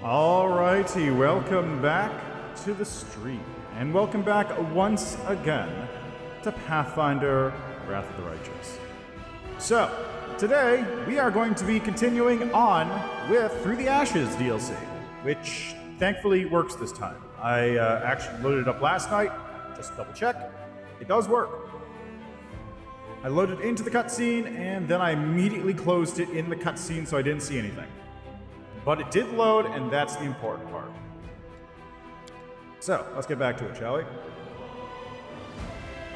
Alrighty, welcome back to the stream, and welcome back once again to Pathfinder, Wrath of the Righteous. So, today we are going to be continuing on with Through the Ashes DLC, which thankfully works this time. I actually loaded it up last night, just double check, it does work. I loaded into the cutscene, and then I immediately closed it in the cutscene so I didn't see anything. But it did load, and that's the important part. So, let's get back to it, shall we?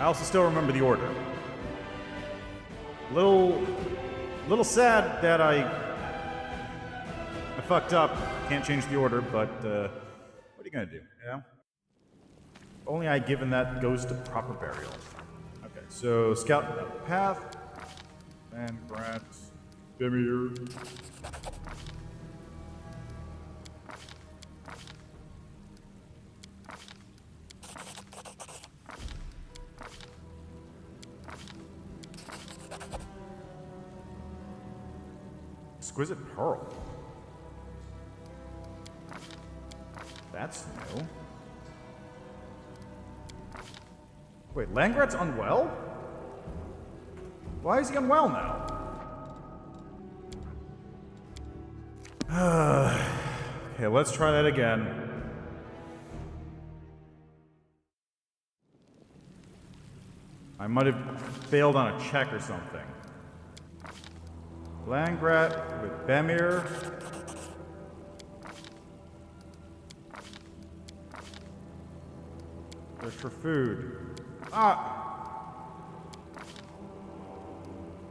I also still remember the order. Little sad that I fucked up. Can't change the order, but what are you gonna do, you know? Only I given that goes to proper burial. Okay, so scout out the path. And Grant, Demir. Exquisite Pearl. That's new. Wait, Langrat's unwell? Why is he unwell now? Okay, let's try that again. I might have failed on a check or something. Langrat with Bemir. Search for food. Ah!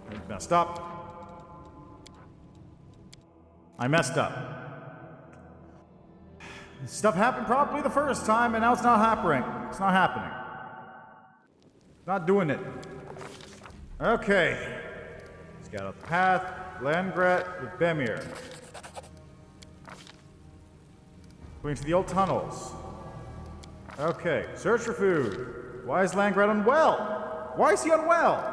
I messed up. I messed up. Stuff happened probably the first time, and now it's not happening. It's not happening. Not doing it. Okay. Scout out the path. Langrat with Bemir. Going to the old tunnels. Okay, search for food. Why is Langrat unwell? Why is he unwell?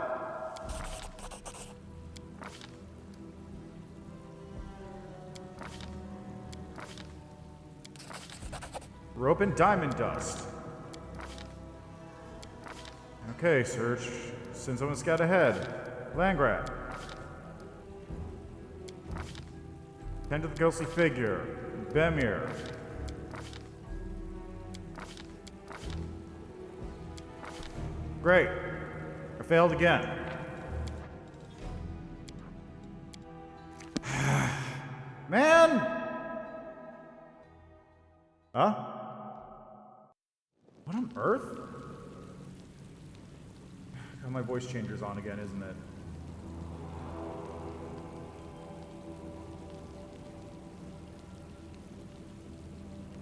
Rope and diamond dust. Okay, search. Send someone to scout ahead. Langrat. Tend to the ghostly figure. Bemir. Great. I failed again. Man! Huh? What on earth? Oh, my voice changer's on again, isn't it?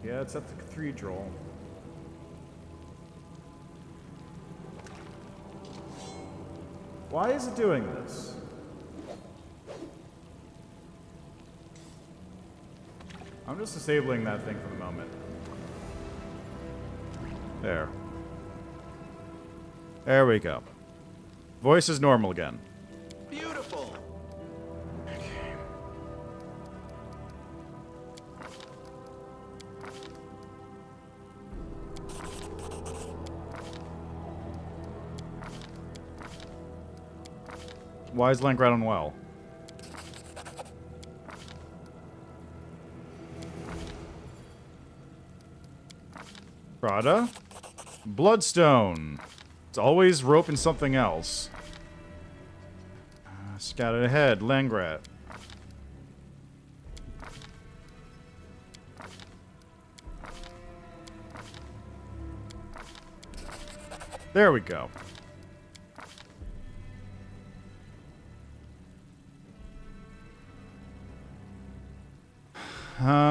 Yeah, it's at the cathedral. Why is it doing this? I'm just disabling that thing for the moment. There. There we go. Voice is normal again. Beautiful. Okay. Why is Langrat unwell? Prada? Bloodstone. It's always rope and something else. Scouted ahead. Langrat. There we go.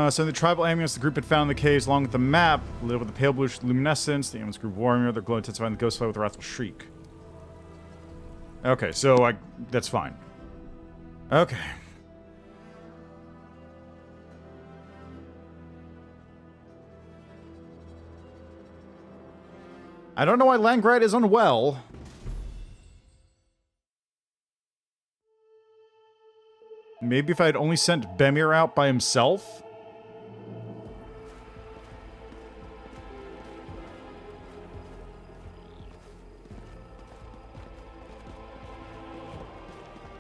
So the tribal ambulance the group had found in the caves along with the map, lit up with a pale bluish luminescence, the ambulance group warrior, their glow intensifying the ghost fight with a wrathful shriek. Okay, so that's fine. Okay. I don't know why Langrat is unwell. Maybe if I had only sent Bemir out by himself?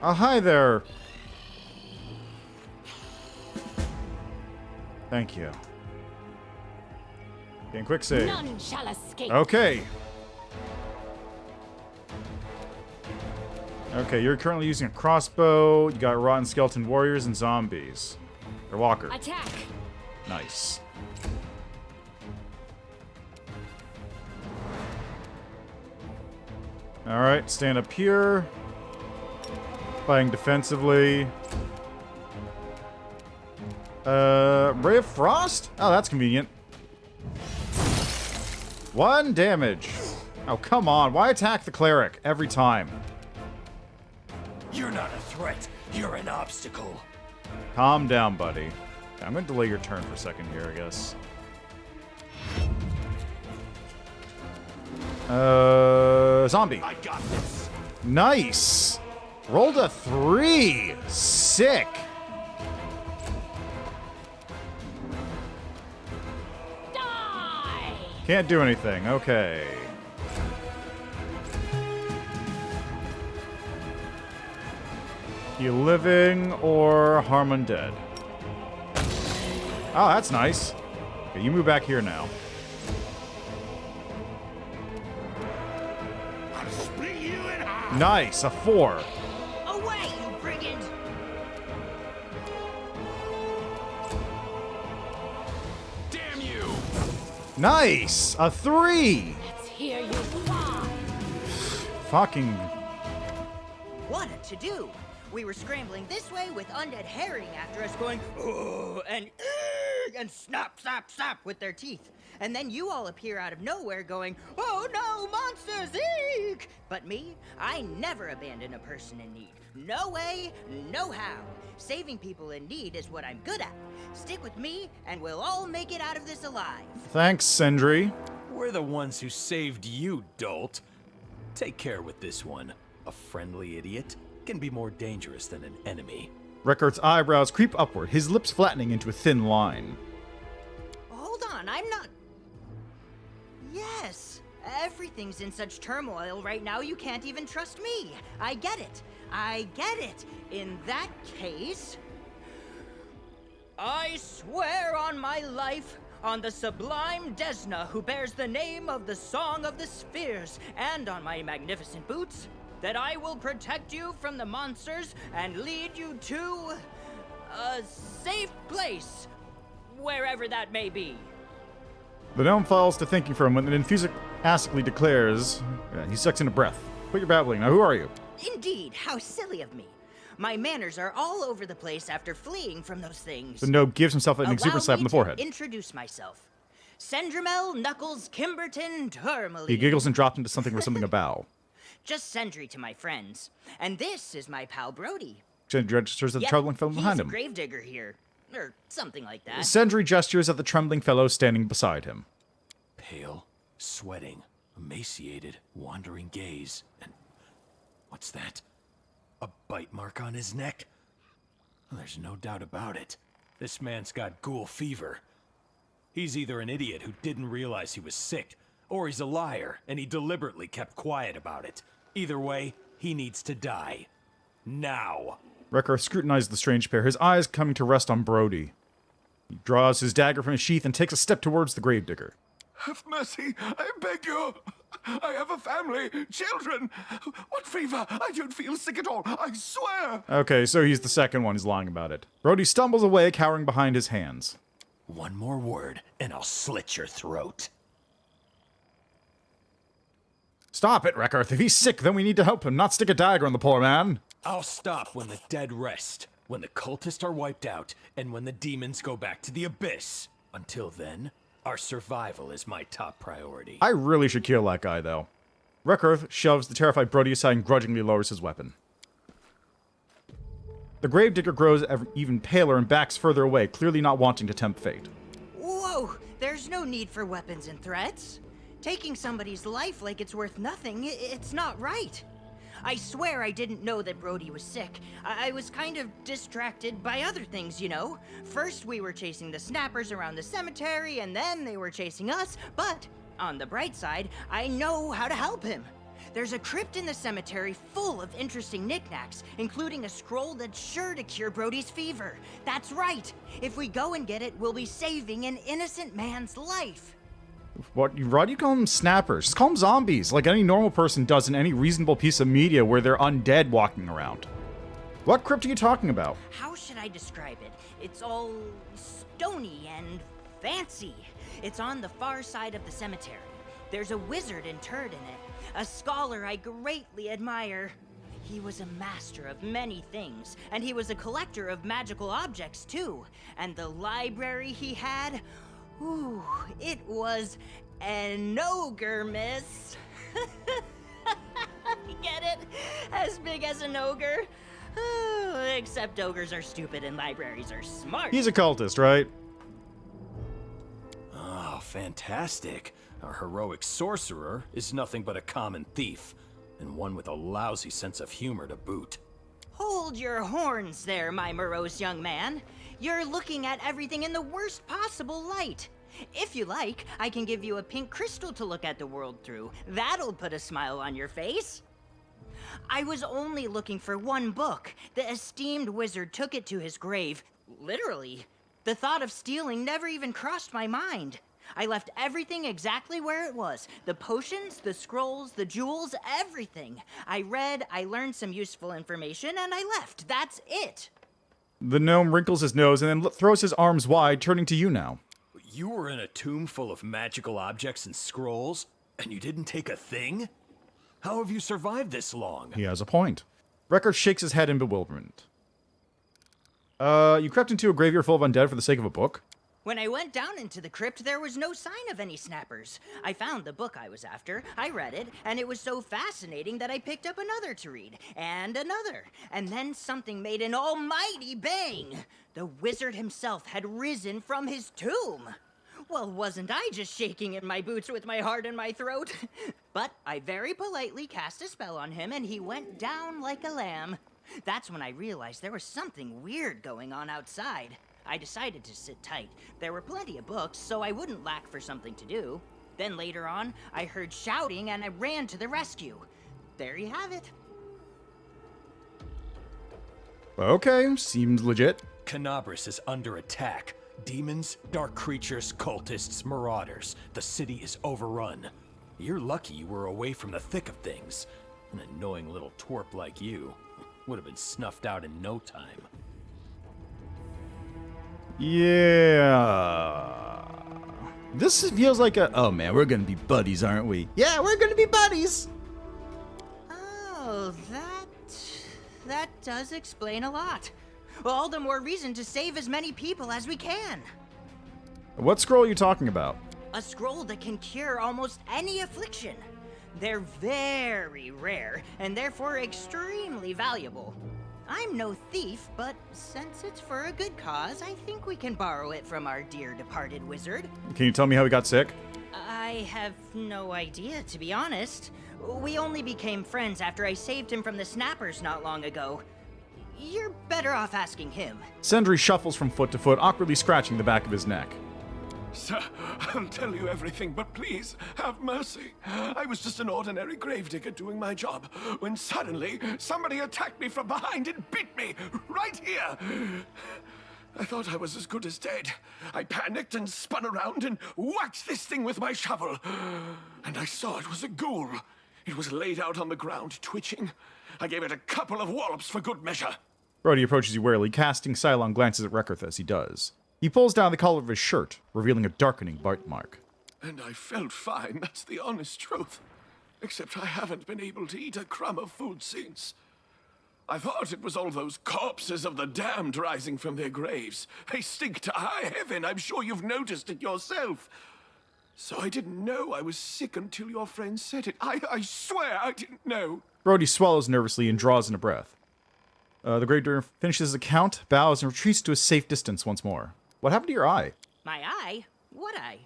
Oh, hi there. Thank you. Getting quick save. None shall escape. Okay. Okay, you're currently using a crossbow. You got rotten skeleton warriors and zombies. Or walker. Attack. Nice. Alright, stand up here. Fighting defensively. Ray of Frost? Oh, that's convenient. 1 damage. Oh, come on. Why attack the cleric every time? You're not a threat. You're an obstacle. Calm down, buddy. Okay, I'm going to delay your turn for a second here, I guess. Zombie. I got this. Nice. Rolled a 3. Sick. Die. Can't do anything. Okay. You living or harm undead? Oh, that's nice. Okay, you move back here now. I'll split you in half. Nice, a 4. Away, you brigand! Damn you! Nice, a 3. Let's hear you fly. Fucking. What a to-do! We were scrambling this way with undead herring after us going, oh, and snap, snap, snap with their teeth. And then you all appear out of nowhere going, oh no, monsters, eek! But me, I never abandon a person in need. No way, no how. Saving people in need is what I'm good at. Stick with me, and we'll all make it out of this alive. Thanks, Sindri. We're the ones who saved you, dolt. Take care with this one. A friendly idiot can be more dangerous than an enemy. Record's eyebrows creep upward, his lips flattening into a thin line. Hold on, I'm not... Yes, everything's in such turmoil right now you can't even trust me. I get it. I get it. In that case... I swear on my life, on the sublime Desna who bears the name of the Song of the Spheres, and on my magnificent boots, that I will protect you from the monsters and lead you to a safe place, wherever that may be. The gnome falls to thinking for a moment and enthusiastically declares, he sucks in a breath. Quit your babbling. Now, who are you? Indeed, how silly of me. My manners are all over the place after fleeing from those things. The gnome gives himself an exuberant slap on the forehead. Introduce myself. Sendrimel Knuckles Kimberton Tourmaline. He giggles and drops into something resembling a bow. Just Sentry to my friends. And this is my pal Brody. Sentry registers at the trembling fellow behind him. He's a gravedigger here. Or something like that. Sentry gestures at the trembling fellow standing beside him. Pale, sweating, emaciated, wandering gaze, and... what's that? A bite mark on his neck? There's no doubt about it. This man's got ghoul fever. He's either an idiot who didn't realize he was sick, or he's a liar, and he deliberately kept quiet about it. Either way, he needs to die. Now. Wrecker scrutinizes the strange pair, his eyes coming to rest on Brody. He draws his dagger from his sheath and takes a step towards the gravedigger. Have mercy, I beg you. I have a family, children. What fever? I don't feel sick at all, I swear. Okay, so he's the second one who's lying about it. Brody stumbles away, cowering behind his hands. One more word, and I'll slit your throat. Stop it, Reckarth. If he's sick, then we need to help him, not stick a dagger on the poor man. I'll stop when the dead rest, when the cultists are wiped out, and when the demons go back to the abyss. Until then, our survival is my top priority. I really should kill that guy, though. Reckarth shoves the terrified Brody aside and grudgingly lowers his weapon. The gravedigger grows even paler and backs further away, clearly not wanting to tempt fate. Whoa, there's no need for weapons and threats. Taking somebody's life like it's worth nothing, it's not right. I swear I didn't know that Brody was sick. I was kind of distracted by other things, you know? First we were chasing the snappers around the cemetery, and then they were chasing us, but on the bright side, I know how to help him. There's a crypt in the cemetery full of interesting knickknacks, including a scroll that's sure to cure Brody's fever. That's right. If we go and get it, we'll be saving an innocent man's life. Why do you call them snappers? Just call them zombies, like any normal person does in any reasonable piece of media where they're undead walking around. What crypt are you talking about? How should I describe it? It's all stony and fancy. It's on the far side of the cemetery. There's a wizard interred in it, a scholar I greatly admire. He was a master of many things, and he was a collector of magical objects too. And the library he had, ooh, it was an ogre, miss. Get it? As big as an ogre? Except ogres are stupid and libraries are smart. He's a cultist, right? Oh, fantastic. Our heroic sorcerer is nothing but a common thief, and one with a lousy sense of humor to boot. Hold your horns there, my morose young man. You're looking at everything in the worst possible light. If you like, I can give you a pink crystal to look at the world through. That'll put a smile on your face. I was only looking for one book. The esteemed wizard took it to his grave. Literally. The thought of stealing never even crossed my mind. I left everything exactly where it was. The potions, the scrolls, the jewels, everything. I read, I learned some useful information, and I left. That's it. The gnome wrinkles his nose and then throws his arms wide, turning to you now. You were in a tomb full of magical objects and scrolls, and you didn't take a thing? How have you survived this long? He has a point. Record shakes his head in bewilderment. You crept into a graveyard full of undead for the sake of a book? When I went down into the crypt, there was no sign of any snappers. I found the book I was after, I read it, and it was so fascinating that I picked up another to read, and another. And then something made an almighty bang! The wizard himself had risen from his tomb! Well, wasn't I just shaking in my boots with my heart in my throat? But I very politely cast a spell on him, and he went down like a lamb. That's when I realized there was something weird going on outside. I decided to sit tight. There were plenty of books, so I wouldn't lack for something to do. Then later on, I heard shouting and I ran to the rescue. There you have it. Okay, seems legit. Canabris is under attack. Demons, dark creatures, cultists, marauders. The city is overrun. You're lucky you were away from the thick of things. An annoying little twerp like you would have been snuffed out in no time. Yeah. This feels like a... Oh man, we're gonna be buddies, aren't we? Yeah, we're gonna be buddies! Oh, that does explain a lot. All the more reason to save as many people as we can. What scroll are you talking about? A scroll that can cure almost any affliction. They're very rare, and therefore extremely valuable. I'm no thief, but since it's for a good cause, I think we can borrow it from our dear departed wizard. Can you tell me how he got sick? I have no idea, to be honest. We only became friends after I saved him from the snappers not long ago. You're better off asking him. Sendri shuffles from foot to foot, awkwardly scratching the back of his neck. Sir, I'll tell you everything, but please, have mercy. I was just an ordinary gravedigger doing my job, when suddenly somebody attacked me from behind and bit me, right here. I thought I was as good as dead. I panicked and spun around and whacked this thing with my shovel. And I saw it was a ghoul. It was laid out on the ground, twitching. I gave it a couple of wallops for good measure. Brody approaches you warily, casting sidelong glances at Rekarth as he does. He pulls down the collar of his shirt, revealing a darkening bite mark. And I felt fine, that's the honest truth. Except I haven't been able to eat a crumb of food since. I thought it was all those corpses of the damned rising from their graves. They stink to high heaven, I'm sure you've noticed it yourself. So I didn't know I was sick until your friend said it. I swear I didn't know. Brody swallows nervously and draws in a breath. The Great Dwarf finishes his account, bows, and retreats to a safe distance once more. What happened to your eye? My eye? What eye?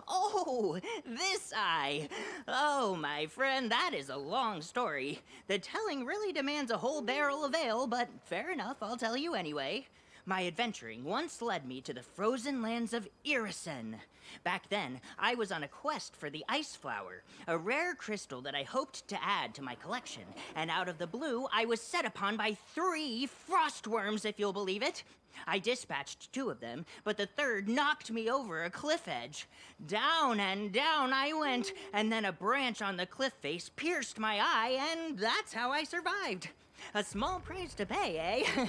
Oh, this eye. Oh, my friend, that is a long story. The telling really demands a whole barrel of ale, but fair enough, I'll tell you anyway. My adventuring once led me to the frozen lands of Irisen. Back then, I was on a quest for the Ice Flower, a rare crystal that I hoped to add to my collection, and out of the blue, I was set upon by 3 frostworms, if you'll believe it. I dispatched 2 of them, but the third knocked me over a cliff edge. Down and down I went, and then a branch on the cliff face pierced my eye, and that's how I survived. A small price to pay, eh?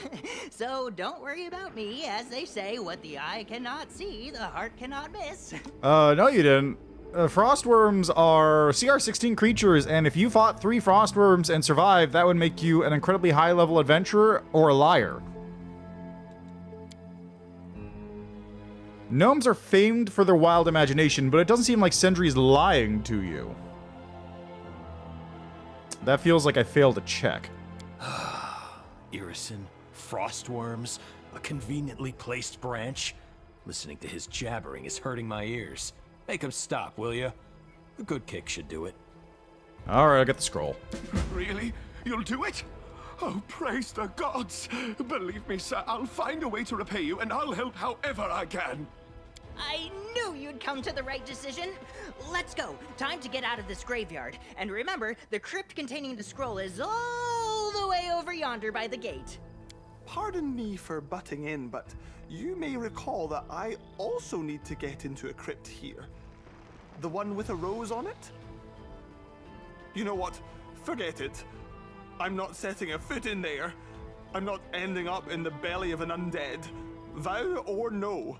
So don't worry about me, as they say, what the eye cannot see, the heart cannot miss. No you didn't. Frostworms are CR16 creatures, and if you fought 3 frostworms and survived, that would make you an incredibly high-level adventurer or a liar. Gnomes are famed for their wild imagination, but it doesn't seem like Sendry's lying to you. That feels like I failed a check. Irison, frostworms, a conveniently placed branch. Listening to his jabbering is hurting my ears. Make him stop, will ya? A good kick should do it. Alright, I'll get the scroll. Really? You'll do it? Oh, praise the gods! Believe me, sir, I'll find a way to repay you, and I'll help however I can. I knew you'd come to the right decision. Let's go. Time to get out of this graveyard. And remember, the crypt containing the scroll is all the way over yonder by the gate. Pardon me for butting in, but you may recall that I also need to get into a crypt here. The one with a rose on it? You know what? Forget it. I'm not setting a foot in there. I'm not ending up in the belly of an undead. Vow or no.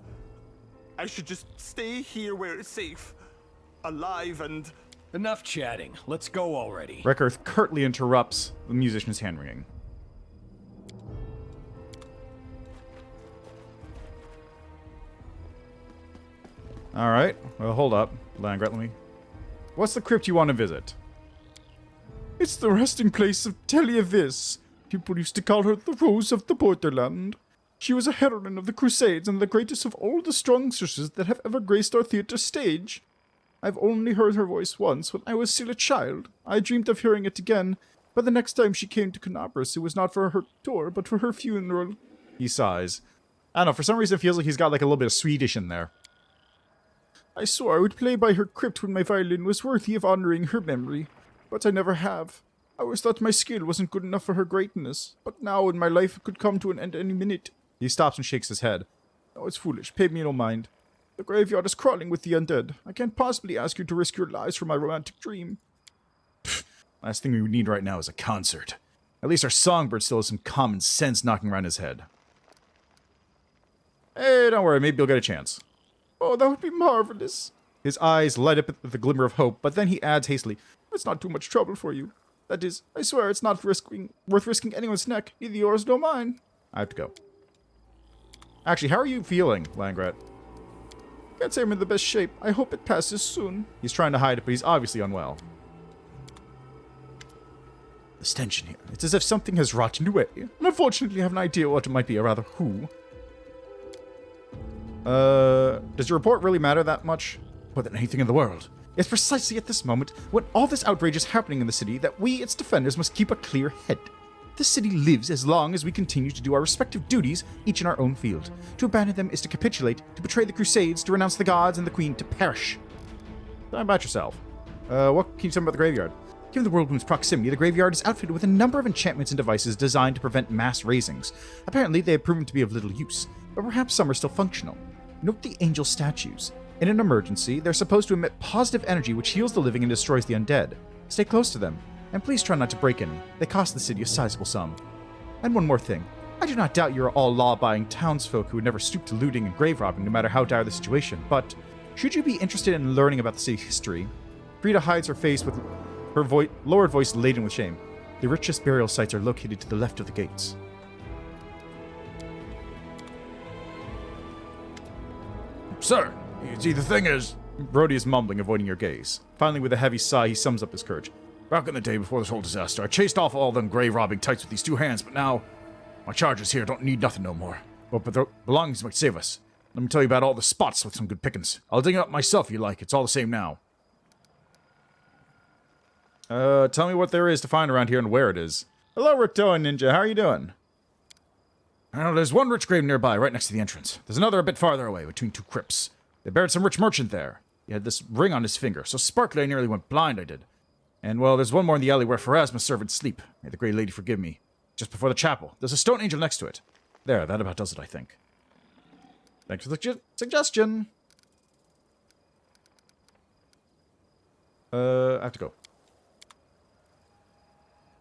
I should just stay here where it's safe. Alive and... Enough chatting. Let's go already. Reckurth curtly interrupts the musician's hand-wringing. Alright, well, hold up. Langret, let me... What's the crypt you want to visit? It's the resting place of Telliavis. People used to call her the Rose of the Borderland. She was a heroine of the Crusades and the greatest of all the songstresses that have ever graced our theatre stage. I've only heard her voice once, when I was still a child. I dreamed of hearing it again, but the next time she came to Canabras, it was not for her tour, but for her funeral. He sighs. I don't know, for some reason it feels like he's got like a little bit of Swedish in there. I swore I would play by her crypt when my violin was worthy of honoring her memory, but I never have. I always thought my skill wasn't good enough for her greatness, but now in my life it could come to an end any minute. He stops and shakes his head. Oh, it's foolish. Pay me no mind. The graveyard is crawling with the undead. I can't possibly ask you to risk your lives for my romantic dream. Pfft, last thing we need right now is a concert. At least our songbird still has some common sense knocking around his head. Hey, don't worry. Maybe you'll get a chance. Oh, that would be marvelous. His eyes light up with a glimmer of hope, but then he adds hastily, it's not too much trouble for you. That is, I swear it's not worth risking anyone's neck, neither yours nor mine. I have to go. Actually, how are you feeling, Langret? Can't say I'm in the best shape. I hope it passes soon. He's trying to hide it, but he's obviously unwell. The stench in here. It's as if something has rotted away. And unfortunately, I have an idea what it might be, or rather, who. Does your report really matter that much? More than anything in the world. It's precisely at this moment, when all this outrage is happening in the city, that we, its defenders, must keep a clear head. This city lives as long as we continue to do our respective duties, each in our own field. To abandon them is to capitulate, to betray the Crusades, to renounce the gods and the Queen, to perish. Tell me about yourself. What can you tell me about the graveyard? Given the Whirlwind's proximity, the graveyard is outfitted with a number of enchantments and devices designed to prevent mass raisings. Apparently, they have proven to be of little use, but perhaps some are still functional. Note the angel statues. In an emergency, they're supposed to emit positive energy which heals the living and destroys the undead. Stay close to them. And please try not to break any. They cost the city a sizable sum. And one more thing. I do not doubt you're all law-abiding townsfolk who would never stoop to looting and grave robbing no matter how dire the situation, but should you be interested in learning about the city's history, Frida hides her face with her lowered voice laden with shame. The richest burial sites are located to the left of the gates. Sir, you see, the thing is... Brody is mumbling, avoiding your gaze. Finally, with a heavy sigh, he sums up his courage. Back in the day before this whole disaster, I chased off all them grave-robbing types with these 2 hands, but now my charges here don't need nothing no more. But the belongings might save us. Let me tell you about all the spots with some good pickings. I'll dig it up myself if you like. It's all the same now. Tell me what there is to find around here and where it is. Hello, Ritoa Ninja. How are you doing? I know there's one rich grave nearby, right next to the entrance. There's another a bit farther away, between two crypts. They buried some rich merchant there. He had this ring on his finger, so sparkly I nearly went blind, I did. And, well, there's one more in the alley where Pharasma's servants sleep. May the Great Lady forgive me. Just before the chapel. There's a stone angel next to it. There, that about does it, I think. Thanks for the suggestion. I have to go.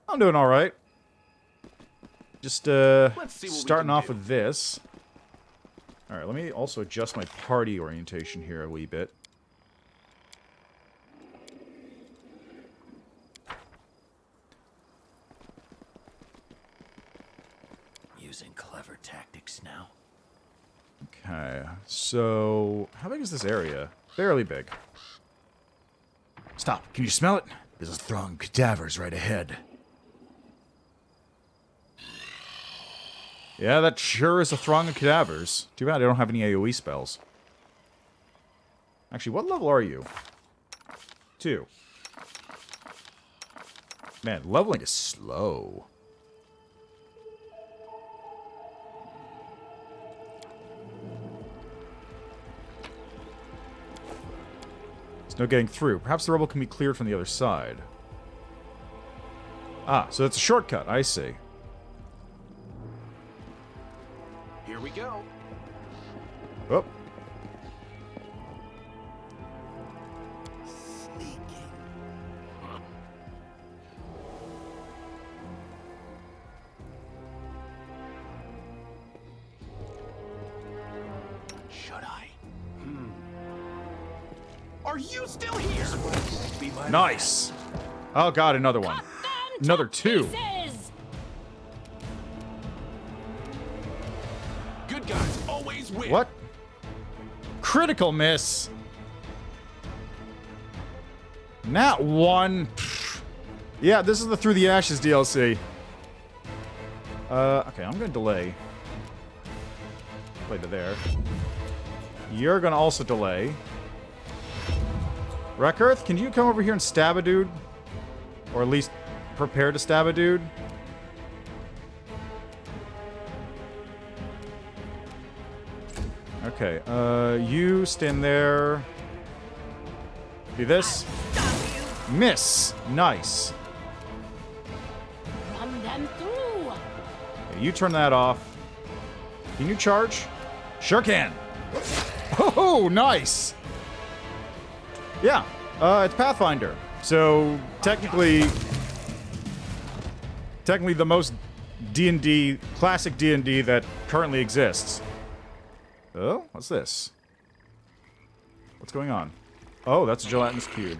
I'm doing alright. Just, starting off with this. Alright, let me also adjust my party orientation here a wee bit. Using clever tactics now. Okay, so how big is this area? Fairly big. Stop, can you smell it? There's a throng of cadavers right ahead. Yeah, that sure is a throng of cadavers. Too bad I don't have any AoE spells. Actually, what level are you? 2. Man, leveling is slow. There's no getting through. Perhaps the rubble can be cleared from the other side. Ah, so that's a shortcut. I see. Here we go. Oh. Should I? Are you still here? Nice. Oh god, another one. Another 2. Pieces! Good guys always win. What? Critical miss. Nat 1. Pfft. Yeah, this is the Through the Ashes DLC. Okay, I'm gonna delay. Play to there. You're gonna also delay. Wreckearth, can you come over here and stab a dude? Or at least prepare to stab a dude? Okay, you stand there. Do this. Miss. Nice. Run them through! Okay, you turn that off. Can you charge? Sure can. Oh, nice. Yeah, it's Pathfinder. So, technically the most D&D, classic D&D that currently exists. Oh, what's this? What's going on? Oh, that's a gelatinous cube.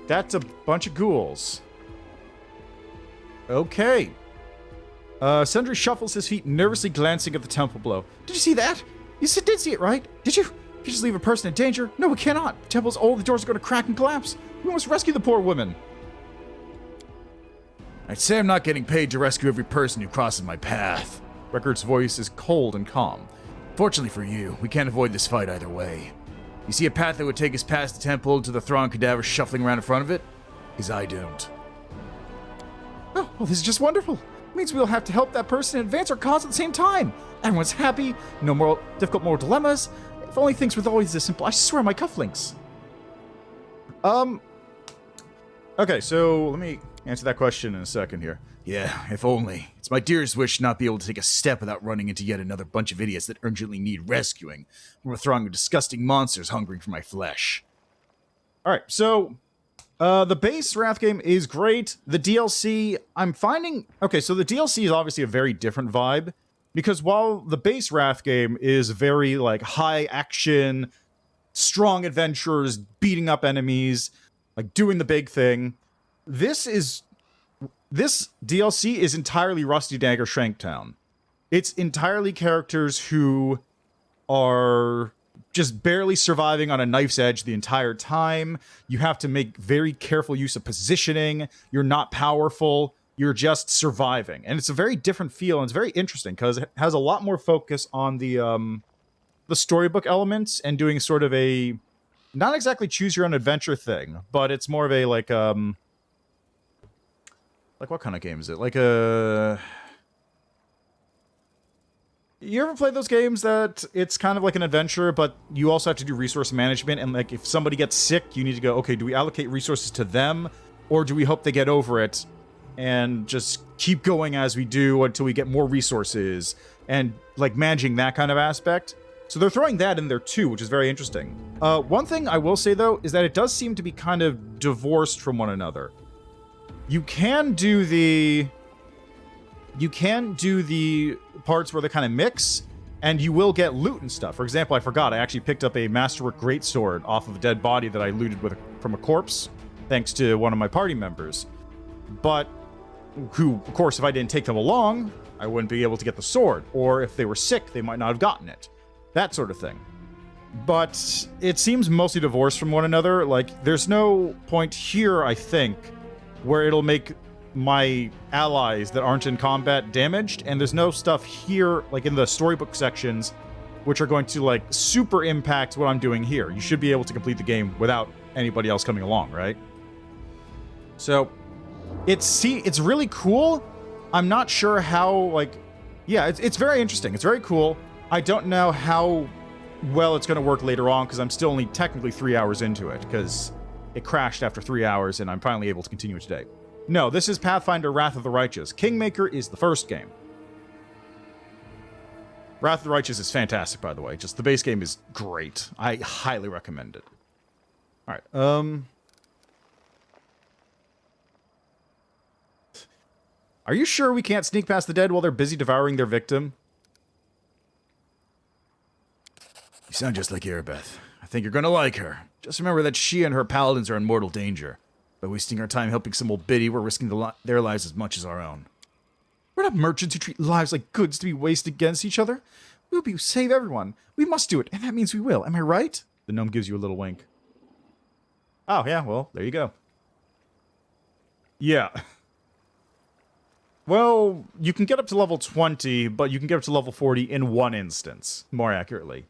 That's a bunch of ghouls. Okay. Sundry shuffles his feet, nervously glancing at the temple below. Did you see that? You did see it, right? Did you? If you just leave a person in danger? No, we cannot. The temple's old, the doors are going to crack and collapse. We must rescue the poor woman. I'd say I'm not getting paid to rescue every person who crosses my path. Wreckearth's voice is cold and calm. Fortunately for you, we can't avoid this fight either way. You see a path that would take us past the temple to the throng of cadavers shuffling around in front of it? Because I don't. Oh, well, this is just wonderful. It means we'll have to help that person and advance our cause at the same time. Everyone's happy, no more difficult moral dilemmas. If only things were always this simple. I swear my cufflinks. Okay, so let me answer that question in a second here. Yeah, if only. It's my dearest wish to not be able to take a step without running into yet another bunch of idiots that urgently need rescuing from a throng of disgusting monsters hungering for my flesh. Alright, so the base Wrath game is great. The DLC, I'm finding... Okay, so the DLC is obviously a very different vibe. Because while the base Wrath game is very, like, high action, strong adventurers, beating up enemies, like, doing the big thing, this DLC is entirely Rusty Dagger Shanktown. It's entirely characters who are just barely surviving on a knife's edge the entire time. You have to make very careful use of positioning. You're not powerful. You're just surviving. And it's a very different feel, and it's very interesting because it has a lot more focus on the storybook elements and doing sort of a not exactly choose your own adventure thing, but it's more of a like what kind of game is it? Like a You ever play those games that it's kind of like an adventure, but you also have to do resource management, and like if somebody gets sick, you need to go, okay, do we allocate resources to them, or do we hope they get over it and just keep going as we do until we get more resources, and like managing that kind of aspect? So they're throwing that in there too, which is very interesting. One thing I will say though is that it does seem to be kind of divorced from one another. You can do the parts where they kind of mix, and you will get loot and stuff. For example, I forgot, I actually picked up a Masterwork Greatsword off of a dead body that I looted from a corpse, thanks to one of my party members. But, who, of course, if I didn't take them along, I wouldn't be able to get the sword. Or if they were sick, they might not have gotten it. That sort of thing. But it seems mostly divorced from one another. Like, there's no point here, I think, where it'll make my allies that aren't in combat damaged, and there's no stuff here, like in the storybook sections, which are going to, like, super impact what I'm doing here. You should be able to complete the game without anybody else coming along, right? So, it's really cool. I'm not sure how, like... Yeah, it's very interesting. It's very cool. I don't know how well it's going to work later on, because I'm still only technically 3 hours into it, because it crashed after 3 hours, and I'm finally able to continue it today. No, this is Pathfinder Wrath of the Righteous. Kingmaker is the first game. Wrath of the Righteous is fantastic, by the way. Just the base game is great. I highly recommend it. Alright, Are you sure we can't sneak past the dead while they're busy devouring their victim? You sound just like Erebeth. I think you're gonna like her. Just remember that she and her paladins are in mortal danger. By wasting our time helping some old biddy, we're risking their lives as much as our own. We're not merchants who treat lives like goods to be wasted against each other. We'll save everyone. We must do it, and that means we will. Am I right? The gnome gives you a little wink. Oh, yeah, well, there you go. Yeah. Well, you can get up to level 20, but you can get up to level 40 in one instance, more accurately.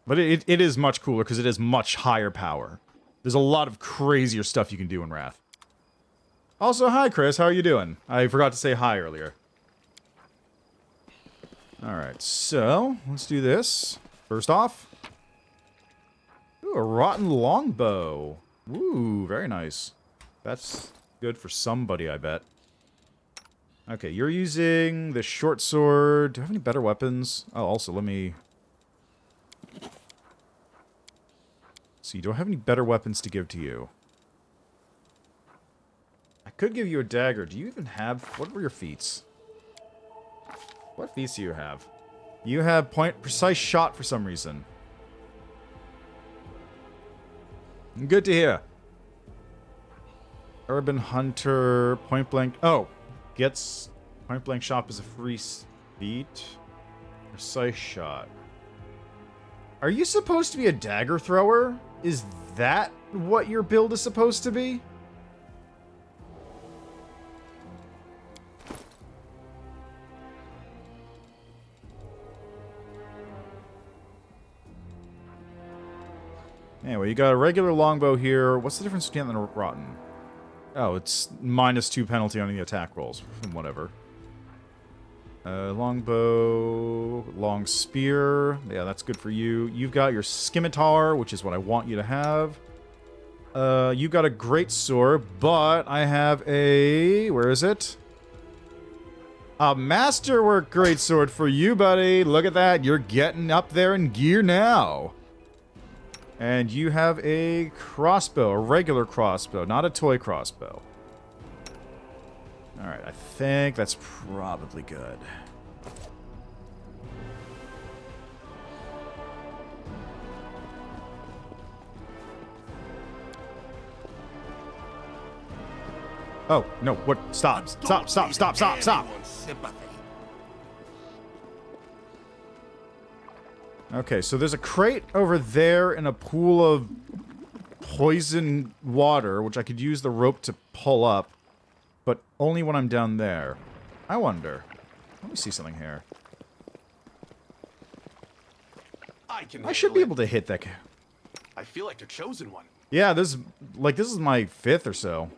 But it is much cooler because it is much higher power. There's a lot of crazier stuff you can do in Wrath. Also, hi Chris, how are you doing? I forgot to say hi earlier. Alright, so, let's do this. First off. Ooh, a rotten longbow. Ooh, very nice. That's good for somebody, I bet. Okay, you're using the short sword. Do I have any better weapons? Oh, also, let me... see, do I have any better weapons to give to you? I could give you a dagger. Do you even have... what were your feats? What feats do you have? You have precise shot for some reason. Good to hear. Urban Hunter, point blank... oh, gets point blank shot as a free feat. Precise shot. Are you supposed to be a dagger thrower? Is that what your build is supposed to be? Anyway, you got a regular longbow here. What's the difference between that and a rotten? Oh, it's -2 penalty on the attack rolls. Whatever. Longbow, long spear. Yeah, that's good for you. You've got your scimitar, which is what I want you to have. You've got a greatsword, but I have a... where is it? A masterwork greatsword for you, buddy. Look at that. You're getting up there in gear now. And you have a crossbow, a regular crossbow, not a toy crossbow. Alright, I think that's probably good. Oh, no, what? Stop. Stop, stop, stop, stop, stop! Okay, so there's a crate over there in a pool of poison water, which I could use the rope to pull up. But only when I'm down there. I wonder. Let me see something here. I should be able to hit that guy. I feel like the chosen one. Yeah, this is my 5th or so.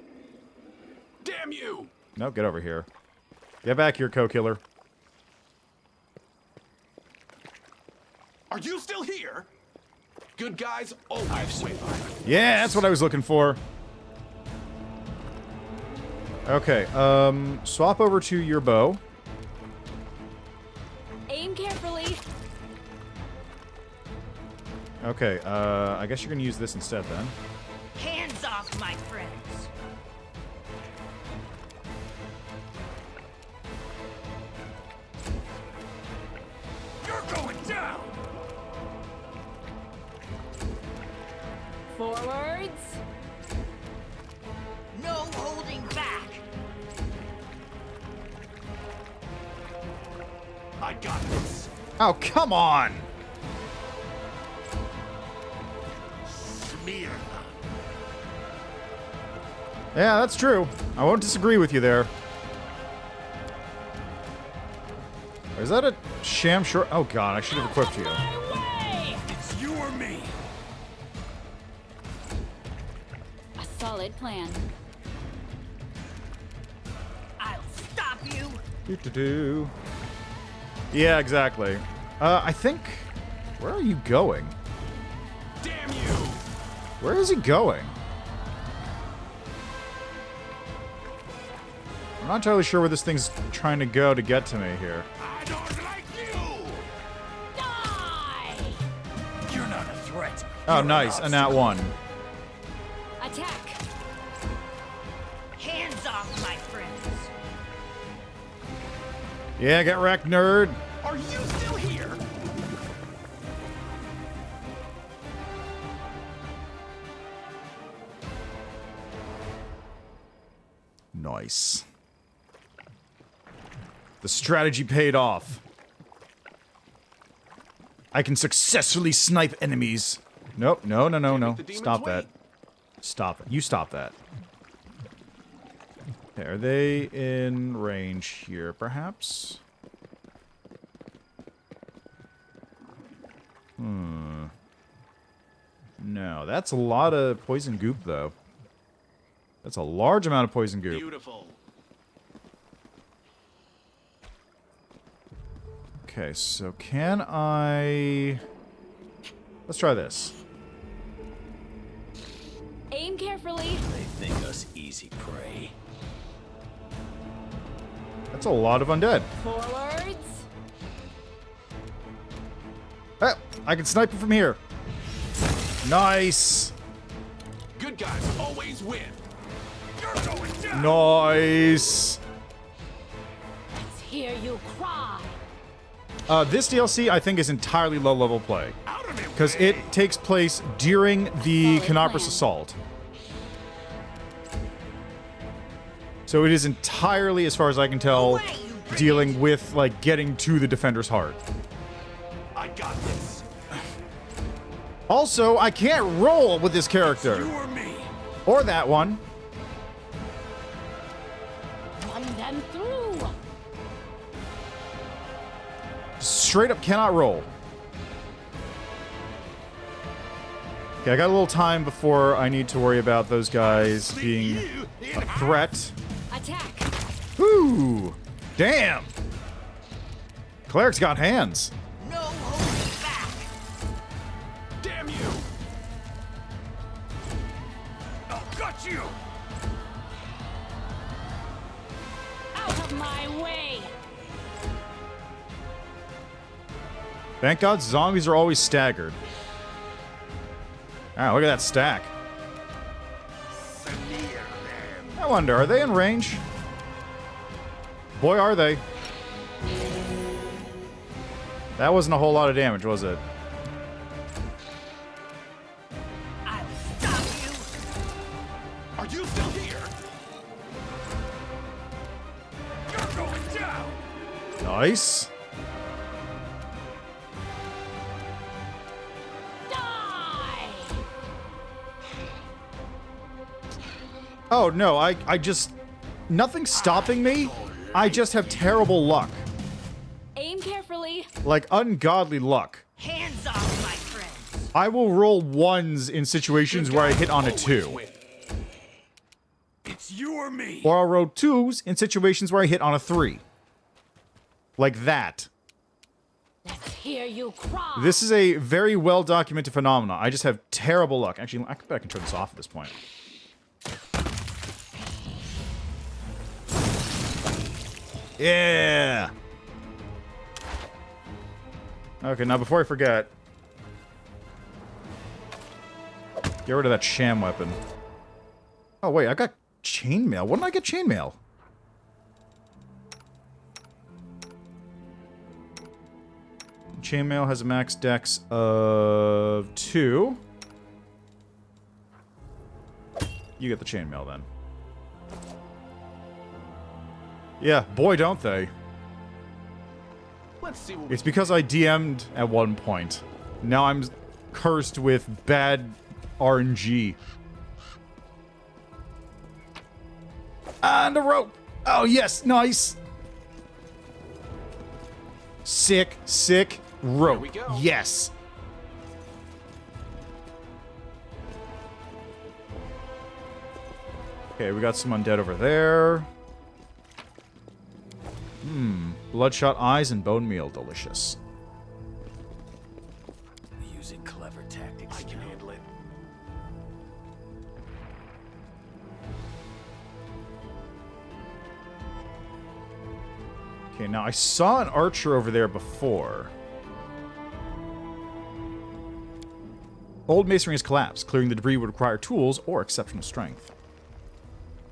Damn you! No, get over here. Get back here, co-killer. Are you still here? Good guys always win. Yeah, that's what I was looking for. Okay, swap over to your bow. Aim carefully. Okay, I guess you're gonna use this instead then. Hands off, my friends. You're going down. Forwards. No holding back. I got this. Oh, come on! Smear them. Yeah, that's true. I won't disagree with you there. Is that a sham short? Oh god, I should have equipped you. My way. It's you or me. A solid plan. I'll stop you. Do-do-do. Yeah, exactly. I think... Where are you going? Damn you. Where is he going? I'm not entirely sure where this thing's trying to go to get to me here. I don't like you. Die. You're not a threat. Oh, You're nice. an And that one. Attack. Hands off, my friends. Yeah, get wrecked, nerd. Are you still here? Nice. The strategy paid off. I can successfully snipe enemies. Nope, no, no, no, no. the demons Stop that. wait. Stop it. You stop that. Okay, are they in range here, perhaps? No, that's a lot of poison goop, though. That's a large amount of poison goop. Beautiful. Okay, so can I... Let's try this. Aim carefully. They think us easy prey. That's a lot of undead. Forwards. Ah, I can snipe it from here. Nice. Good guys always win. You're going down. Nice. Let's hear you cry. This DLC, I think, is entirely low-level play. Out of it. Because it takes place during the Solid Canopus plan. Assault. So it is entirely, as far as I can tell, Away, you bring dealing with, like, getting to the Defender's heart. I got this. Also, I can't roll with this You character. or me. Or that one. Run them through. Straight up cannot roll. Okay, I got a little time before I need to worry about those guys being a threat. Attack. Whoo! Damn! Cleric's got hands. No holding back. Damn you. I'll gut you. Out of my way. Thank God zombies are always staggered. Ah, look at that stack. I wonder, are they in range? Boy, are they. That wasn't a whole lot of damage, was it? I'll stop you. Are you still here? You're going down. Nice. Die. Oh, no, I just... Nothing's stopping me. I just have terrible luck. Aim carefully. Like, ungodly luck. Hands off, my friends. I will roll ones in situations where I hit on a Always 2. win. It's you or me. Or I'll roll 2s in situations where I hit on a 3. Like that. Let's hear you cry. This is a very well-documented phenomenon. I just have terrible luck. Actually, I bet I can turn this off at this point. Yeah! Okay, now before I forget... Get rid of that sham weapon. Oh, wait, I got chainmail. When did I get chainmail? Chainmail has a max dex of 2. You get the chainmail then. Yeah, boy, don't they. Let's see what It's because I DM'd at one point. Now I'm cursed with bad RNG. And a rope! Oh, yes, nice! Sick, sick rope. we go. Yes! Okay, we got some undead over there. Bloodshot eyes and bone meal, delicious. Using clever tactics. I can handle it. Okay, now I saw an archer over there before. Old masonry has collapsed. Clearing the debris would require tools or exceptional strength.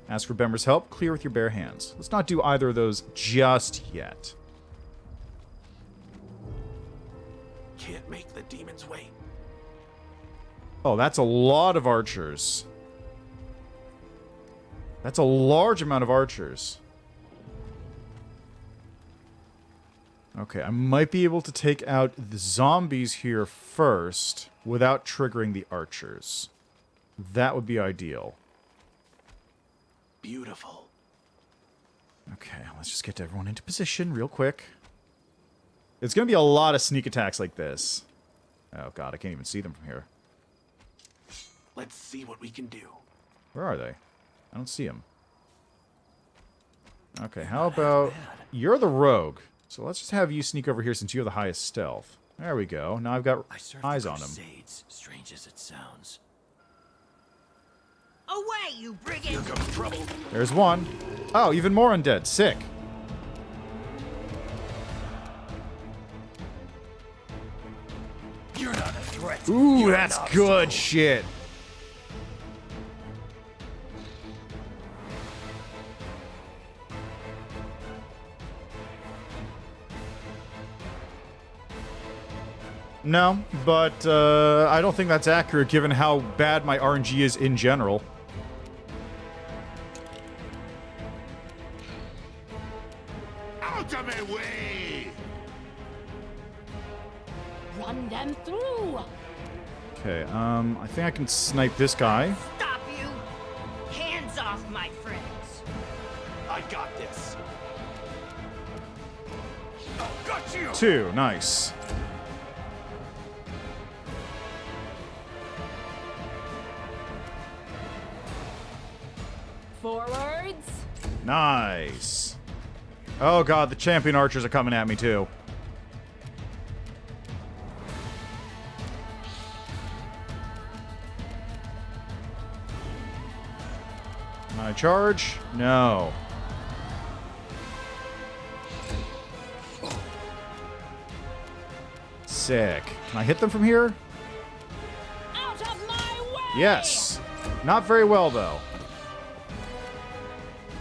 Ask for Bemmer's help. Clear with your bare hands. Let's not do either of those just yet. Can't make the demons wait. Oh, that's a lot of archers. That's a large amount of archers. Okay, I might be able to take out the zombies here first without triggering the archers. That would be ideal. Beautiful. Okay, let's just get everyone into position real quick. It's going to be a lot of sneak attacks like this. Oh god, I can't even see them from here. Let's see what we can do. Where are they? I don't see them. Okay, how about... You're the rogue. So let's just have you sneak over here since you have the highest stealth. There we go. Now I've got eyes on them. Crusades, strange as it sounds. Away, you brigand! Here comes trouble. There's one. Oh, even more undead. Sick. You're not a threat. Ooh, You're that's an good obstacle. shit. No, but I don't think that's accurate given how bad my RNG is in general. Out of my way! Run them through. Okay, I think I can snipe this guy. Stop you! Hands off, my friends! I got this. Oh, got you! 2, nice. Forwards. Nice. Oh god, the champion archers are coming at me too. I charge? No. Sick. Can I hit them from here? Out of my way. Yes. Not very well though.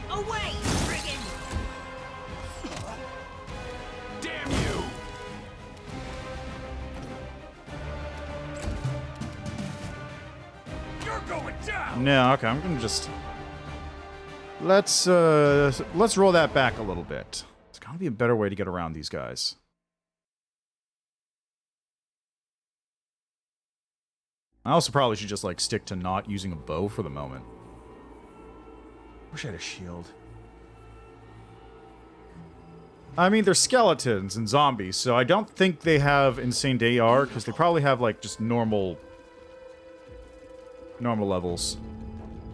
Away, you brigand! Damn you! You're going down! No, okay, I'm gonna just... Let's roll that back a little bit. There's gotta be a better way to get around these guys. I also probably should just, like, stick to not using a bow for the moment. Wish I had a shield. I mean, they're skeletons and zombies, so I don't think they have insane DR, because they probably have, like, just normal levels.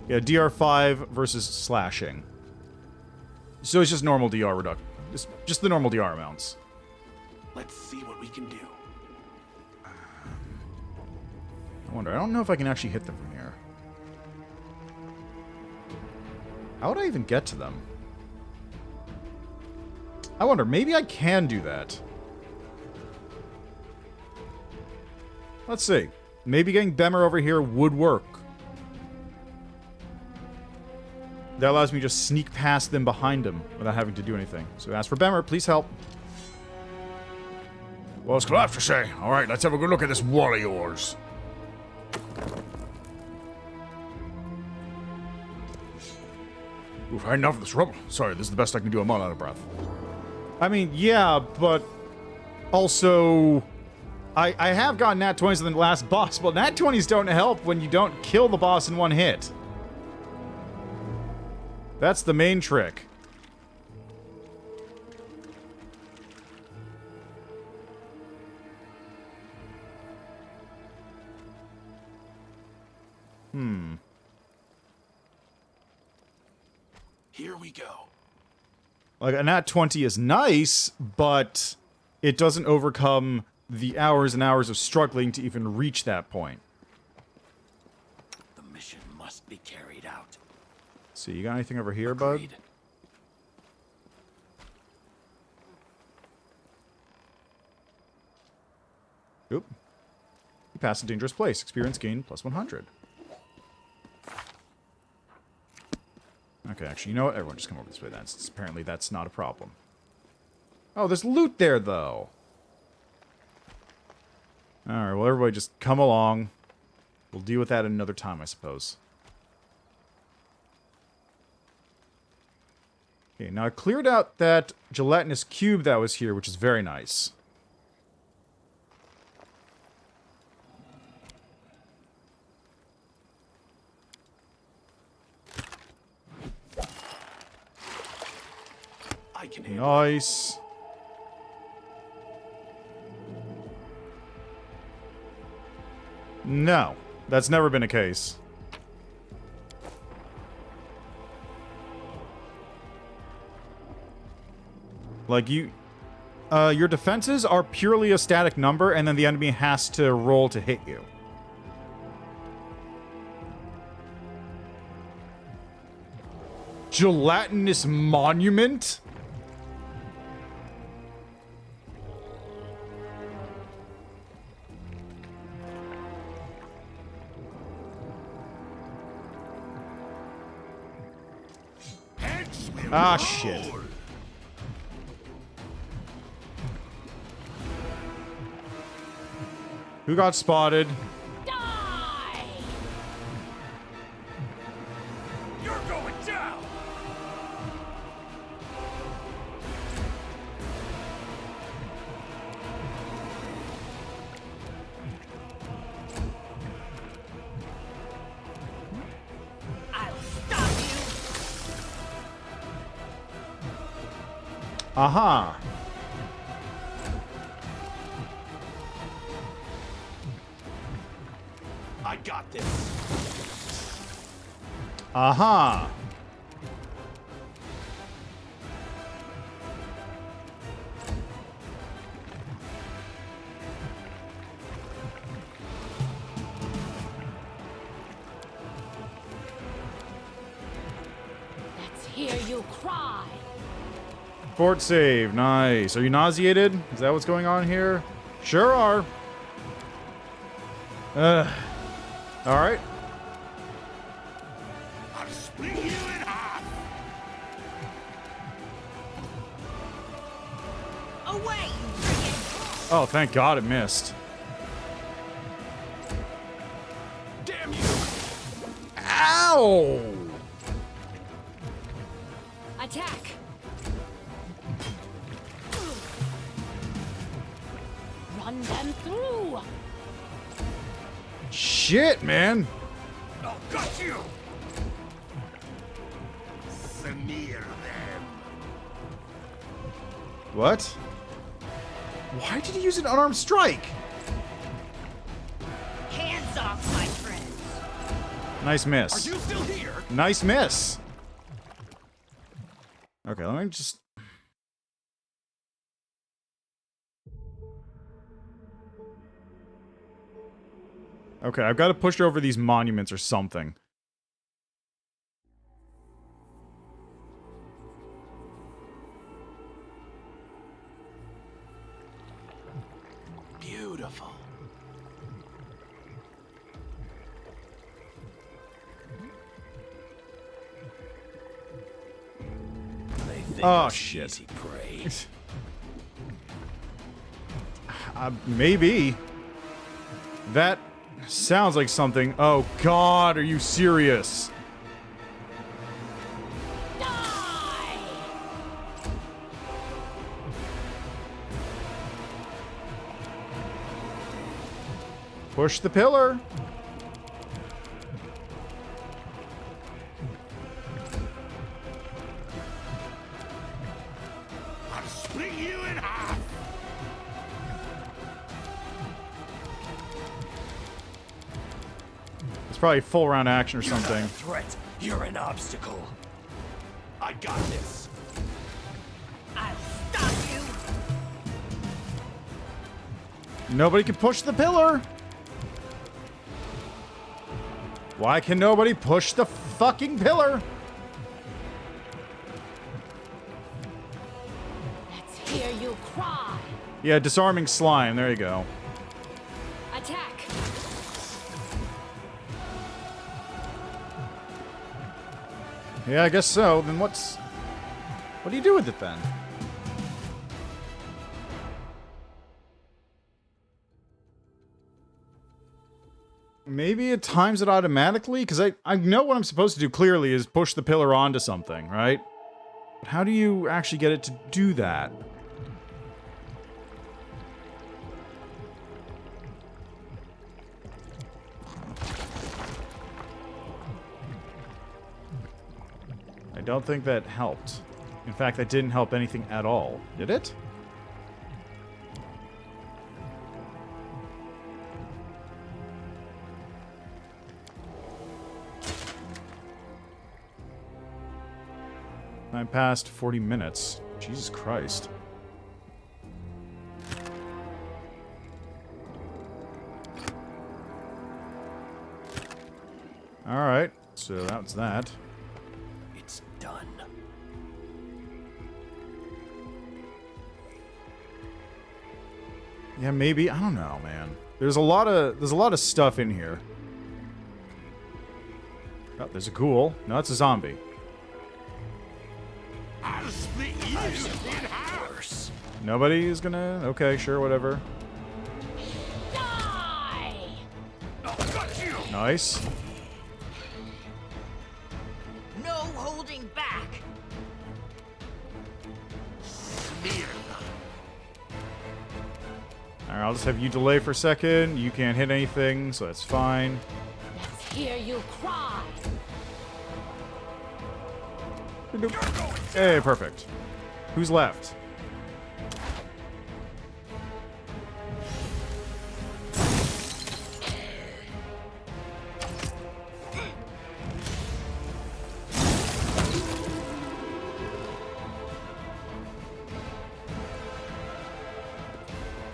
Yeah, DR5 versus slashing. So it's just normal DR reduction. Just the normal DR amounts. Let's see what we can do. I wonder, I don't know if I can actually hit them from here. How would I even get to them? I wonder, maybe I can do that. Let's see. Maybe getting Bemmer over here would work. That allows me to just sneak past them behind him without having to do anything. So ask for Bemmer, please help. What's gonna have to say? Alright, let's have a good look at this wall of yours. Oof, I had enough of this rubble. Sorry, this is the best I can do. I'm all out of breath. I mean, yeah, but also, I have gotten nat 20s in the last boss, but nat 20s don't help when you don't kill the boss in one hit. That's the main trick. Here we go. Like, a nat 20 is nice, but it doesn't overcome the hours and hours of struggling to even reach that point. The mission must be carried out. So, you got anything over here, bud? Agreed. Oop. You passed a dangerous place. Experience gain plus 100. Okay, actually, you know what? Everyone just come over this way then. Since apparently that's not a problem. Oh, there's loot there, though. Alright, well, everybody just come along. We'll deal with that another time, I suppose. Okay, now I cleared out that gelatinous cube that was here, which is very nice. I can handle Nice. No, that's never been a case. Like, your defenses are purely a static number, and then the enemy has to roll to hit you. Gelatinous monument? Ah, shit. Who got spotted? Die! You're going down! I'll stop you! Aha. I got this. Aha. Let's hear you cry. Fort save. Nice. Are you nauseated? Is that what's going on here? Sure are. Alright. I'll split you in half. Away, you friggin'! Oh, thank God it missed. Damn you! Ow! Attack! Run them through! Shit, man. I'll gut you! Smear them. What? Why did he use an unarmed strike? Hands off, my friends! Nice Are miss. you still here? Nice miss. Okay, let me just... Okay, I've got to push over these monuments or something. Beautiful. They think Oh, us shit. easy prey. Maybe. That sounds like something. Oh, God, are you serious? Die! Push the pillar. I'll split you in half. It's probably full round action or You're not something. a threat. You're an obstacle. I got this. I'll stop you. Nobody can push the pillar. Why can nobody push the fucking pillar? Let's hear you cry. Yeah, disarming slime. There you go. Attack. Yeah, I guess so. Then what do you do with it then? Maybe it times it automatically? Because I know what I'm supposed to do clearly is push the pillar onto something, right? But how do you actually get it to do that? I don't think that helped. In fact, that didn't help anything at all. Did it? I'm past 40 minutes. Jesus Christ. Alright, so that's that. It's done. Yeah, maybe. I don't know, man. There's a lot of stuff in here. Oh, there's a ghoul. No, it's a zombie. I'll split you in half. Worse. Nobody is gonna... Okay, sure, whatever. Die! Got you. Nice. No holding back. Smear them. Alright, I'll just have you delay for a second. You can't hit anything, so that's fine. Let's hear you cry. Hey, perfect. Who's left?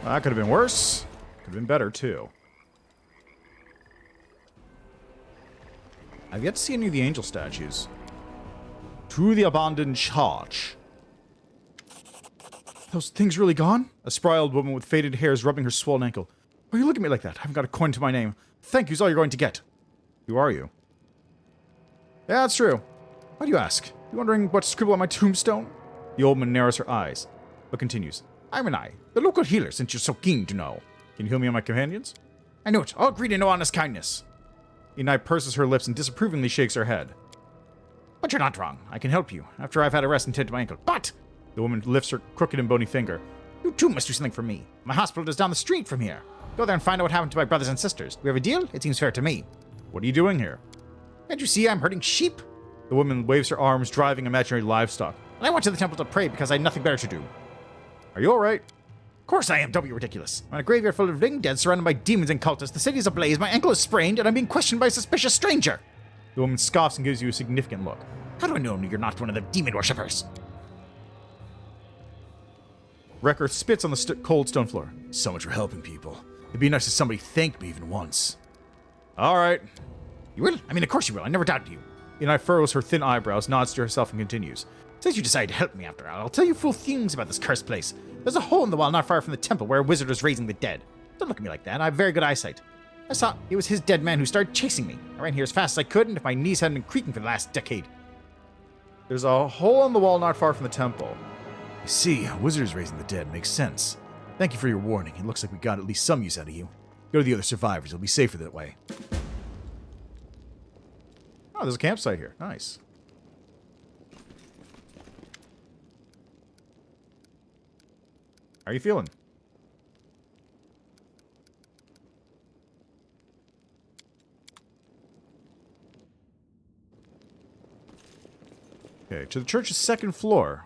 Well, that could have been worse. Could have been better, too. I've yet to see any of the angel statues. To the abandoned charge. Those things really gone? A spry old woman with faded hair is rubbing her swollen ankle. Why are you looking at me like that? I haven't got a coin to my name. Thank you's all you're going to get. Who are you? Yeah, that's true. Why do you ask? You wondering what to scribble on my tombstone? The old woman narrows her eyes, but continues. I'm Anai, the local healer, since you're so keen to know. Can you heal me and my companions? I know it. All greed and no honest kindness. Anai purses her lips and disapprovingly shakes her head. But you're not wrong. I can help you, after I've had a rest and tend to my ankle. But! The woman lifts her crooked and bony finger. You too must do something for me. My hospital is down the street from here. Go there and find out what happened to my brothers and sisters. We have a deal? It seems fair to me. What are you doing here? Can't you see I'm herding sheep? The woman waves her arms, driving imaginary livestock. And I went to the temple to pray because I had nothing better to do. Are you alright? Of course I am, don't be ridiculous. I'm in a graveyard full of living dead surrounded by demons and cultists. The city is ablaze, my ankle is sprained, and I'm being questioned by a suspicious stranger. The woman scoffs and gives you a significant look. How do I know you're not one of the demon worshippers? Wrecker spits on the cold stone floor. So much for helping people. It'd be nice if somebody thanked me even once. All right. You will? I mean, of course you will. I never doubted you. Yunai furrows her thin eyebrows, nods to herself, and continues. Since you decided to help me after all, I'll tell you full things about this cursed place. There's a hole in the wall not far from the temple where a wizard was raising the dead. Don't look at me like that. I have very good eyesight. I saw it was his dead man who started chasing me. I ran here as fast as I could, and if my knees hadn't been creaking for the last decade. There's a hole in the wall not far from the temple. I see. A wizard is raising the dead. Makes sense. Thank you for your warning. It looks like we got at least some use out of you. Go to the other survivors. You'll be safer that way. Oh, there's a campsite here. Nice. How are you feeling? Okay, to the church's second floor.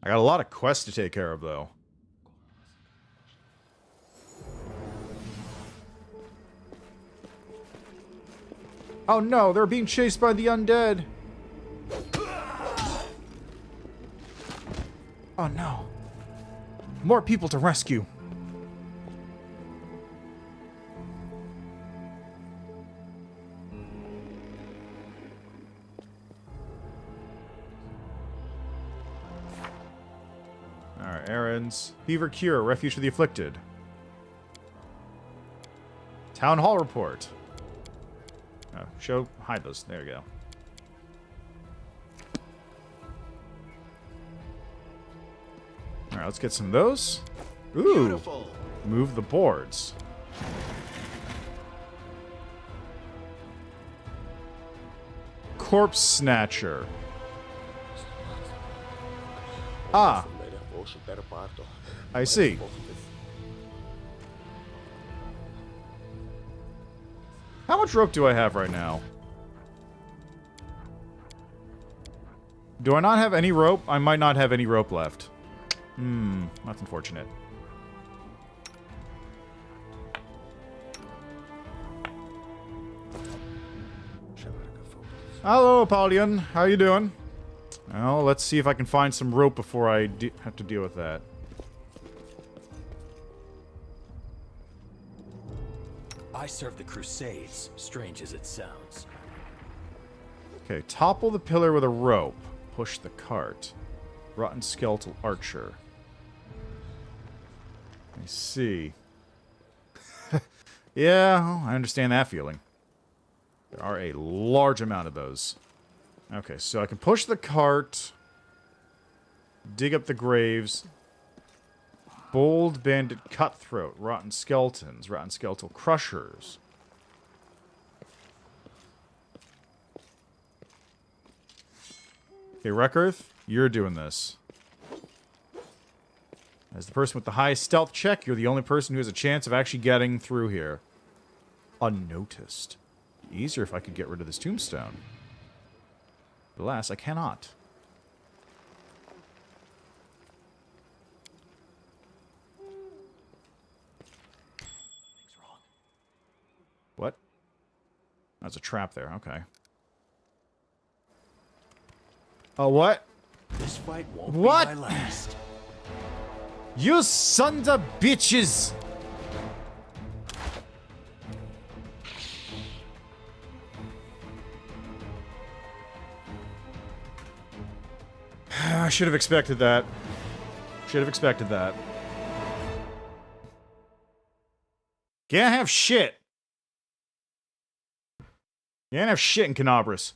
I got a lot of quests to take care of, though. Oh no, they're being chased by the undead. Oh no. More people to rescue. Alright, errands. Fever cure, refuge for the afflicted. Town hall report. Oh, hide those. There you go. Alright, let's get some of those. Ooh. Beautiful. Move the boards. Corpse Snatcher. Ah. I see. How much rope do I have right now? Do I not have any rope? I might not have any rope left. That's unfortunate. Hello, Apollyon. How you doing? Well, let's see if I can find some rope before I have to deal with that. I serve the Crusades, strange as it sounds. Okay, topple the pillar with a rope. Push the cart. Rotten skeletal archer. I see. Yeah, I understand that feeling. There are a large amount of those. Okay, so I can push the cart. Dig up the graves. Bold bandit cutthroat. Rotten skeletons. Rotten skeletal crushers. Okay, Reckurth, you're doing this. As the person with the highest stealth check, you're the only person who has a chance of actually getting through here. Unnoticed. Easier if I could get rid of this tombstone. But alas, I cannot. What? That's a trap there, okay. Oh, what? This fight won't What? be my last. You sons of bitches! I should have expected that. Should have expected that. Can't have shit. Can't have shit in Canabras.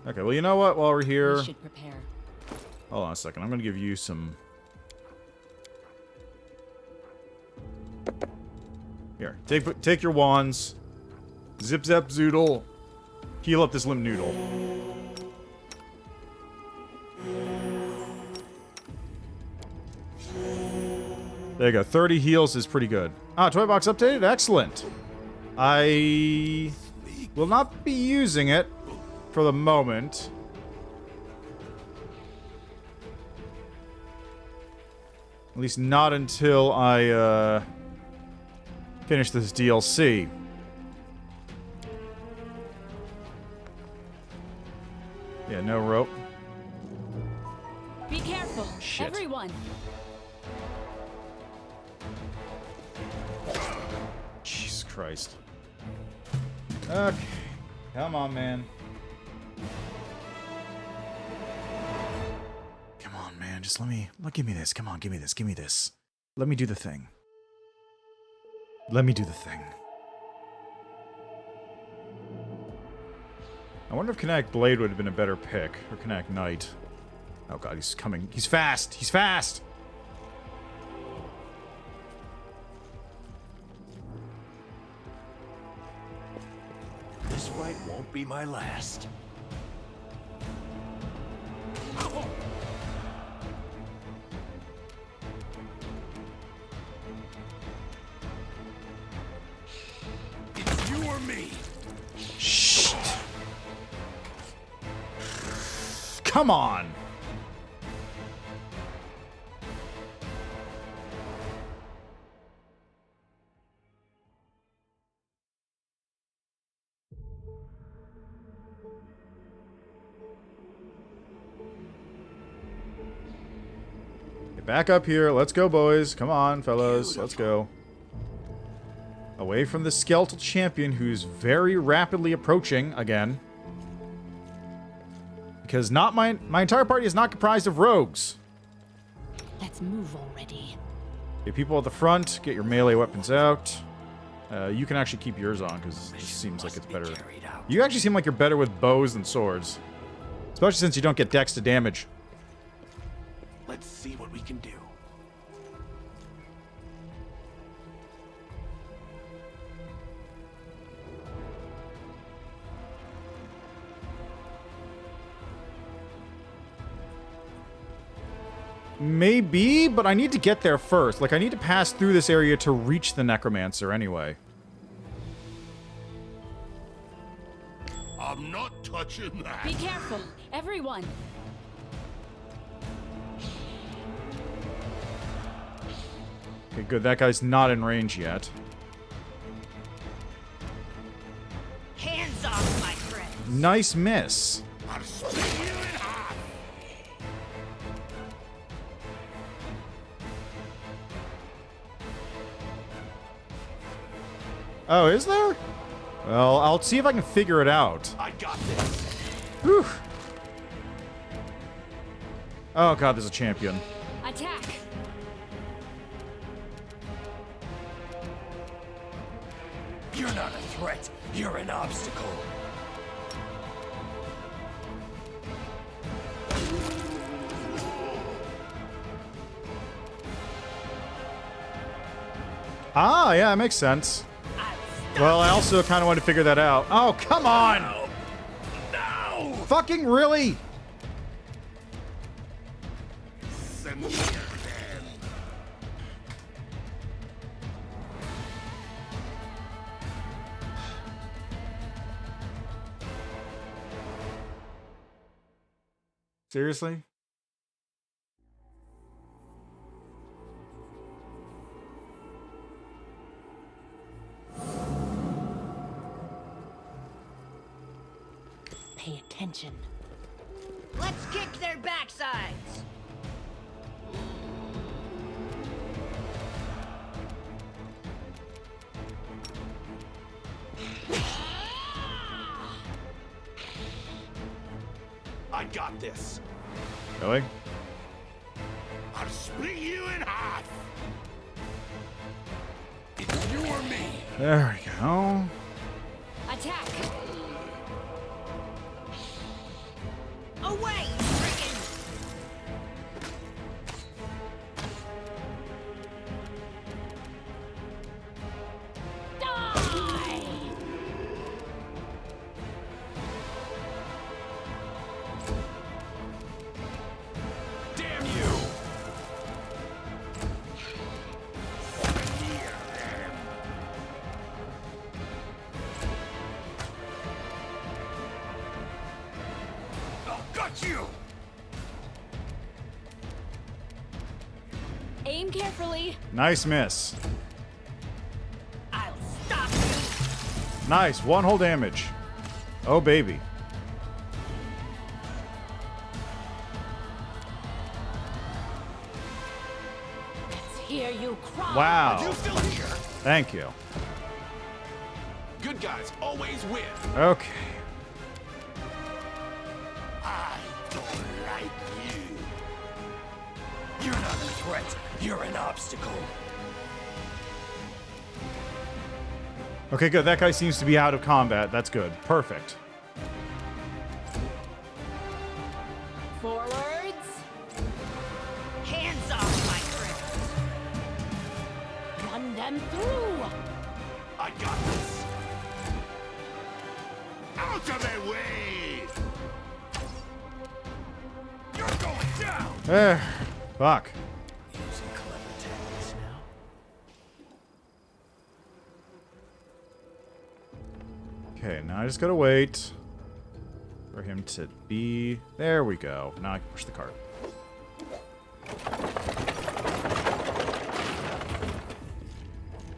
Okay, well, you know what? While we're here... We should prepare. Hold on a second. I'm going to give you some... Here. Take your wands. Zip zap zoodle. Heal up this limp noodle. There you go. 30 heals is pretty good. Ah, toy box updated? Excellent. I will not be using it for the moment. At least not until I finish this DLC. Yeah, no rope. Be careful, Shit. everyone. Jesus Christ. Okay. Come on, man. Come on, man. Just give me this. Come on, give me this. Give me this. Let me do the thing. Let me do the thing. I wonder if Kinetic Blade would have been a better pick. Or Kinetic Knight. Oh god, he's coming. He's fast! He's fast! This fight won't be my last. It's you or me. Shit. Come on! Get back up here. Let's go, boys. Come on, fellas. Let's go. Away from the skeletal champion who's very rapidly approaching again. Because my entire party is not comprised of rogues. Let's move already. Okay, people at the front, get your melee weapons out. You can actually keep yours on, because it just seems like it's better. You actually seem like you're better with bows than swords. Especially since you don't get dex to damage. Let's see what we can do. Maybe, but I need to get there first. Like, I need to pass through this area to reach the Necromancer anyway. I'm not touching that. Be careful, everyone. Okay, good. That guy's not in range yet. Hands off, my friend. Nice miss. I'll split you in half. Oh, is there? Well, I'll see if I can figure it out. I got this. Whew. Oh god, there's a champion. Attack. You're not a threat. You're an obstacle. Ah, yeah, it makes sense. Well, I also kind of want to figure that out. Oh, come on! No! Fucking really? Send me here, then. Seriously? Pay attention. Let's kick their backsides. I got this. Really? I'll split you in half. It's you or me. There we go. Attack. Away, frickin'. Die. Damn you! Got you! Aim carefully. Nice miss. I'll stop you. Nice. One whole damage. Oh, baby. you cry. Wow. You still here? Thank you. Good guys always win. Okay. I don't like you. You're not a threat. You're an obstacle. Okay, good. That guy seems to be out of combat. That's good. Perfect. Forwards. Hands off my friends. Run them through. I got this. Out of my way! You're going down! Eh, fuck. Using clever tactics now. Okay, now I just gotta wait for him to be... There we go. Now I can push the cart.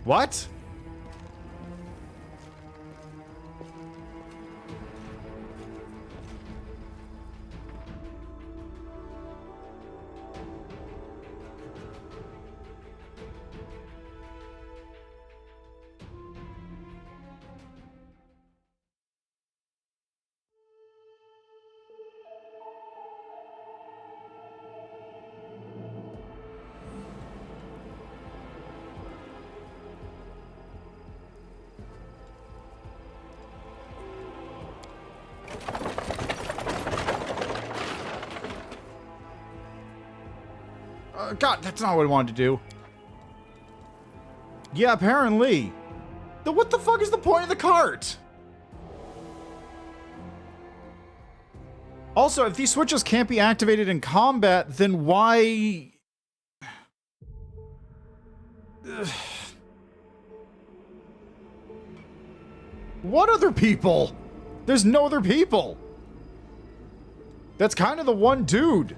What? God, that's not what I wanted to do. Yeah, apparently. What the fuck is the point of the cart? Also, if these switches can't be activated in combat, then why... What other people? There's no other people. That's kind of the one dude.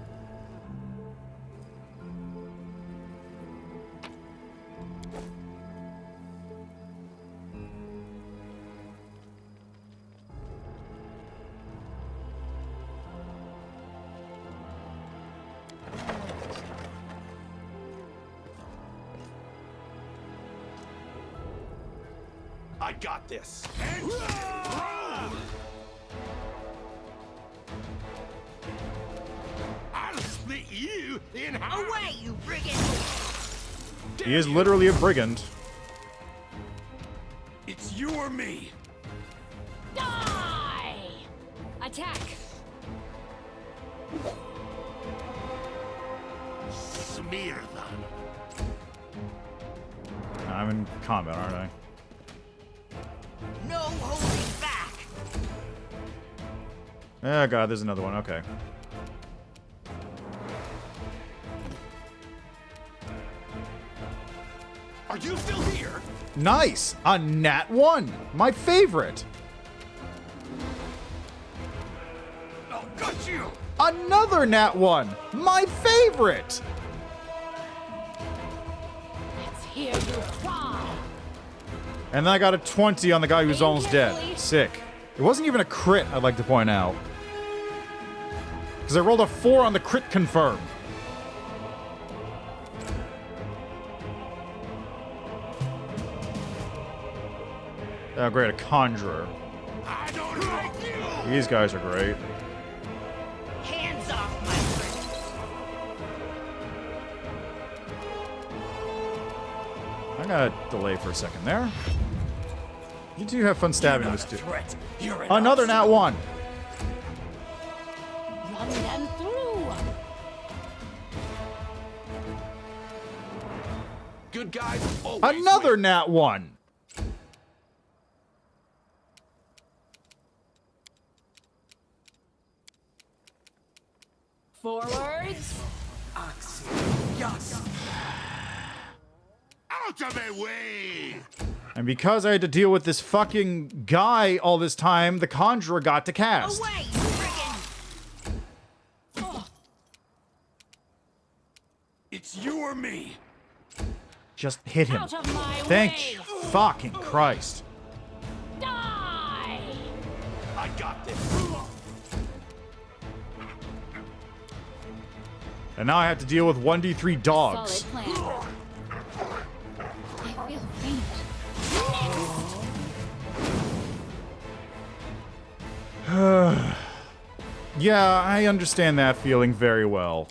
I got this. I'll split you in half. Away, you brigand! He is literally a brigand. It's you or me. Die. Attack. Smear them. I'm in combat, aren't I? No holding back! Oh god, there's another one. Okay. Are you still here? Nice! A nat 1! My favorite! Oh, got you! Another nat 1! My favorite! Let's hear you cry. And then I got a 20 on the guy who's almost dead. Sick. It wasn't even a crit, I'd like to point out. Because I rolled a 4 on the crit confirm. Oh, great, a conjurer. I don't like you. These guys are great. Hands off my friends! I gotta delay for a second there. You two have fun stabbing this dude. Threat. You're an Another nat 1. Run them through. Good guys always Another win. nat 1. Forwards. Out of my way. And because I had to deal with this fucking guy all this time, the conjurer got to cast. Away, you brigand! It's you or me. Just hit him. Out of my Thank way. you. Fucking Christ. Die. I got this. And now I have to deal with 1d3 dogs. Solid plan. Yeah, I understand that feeling very well.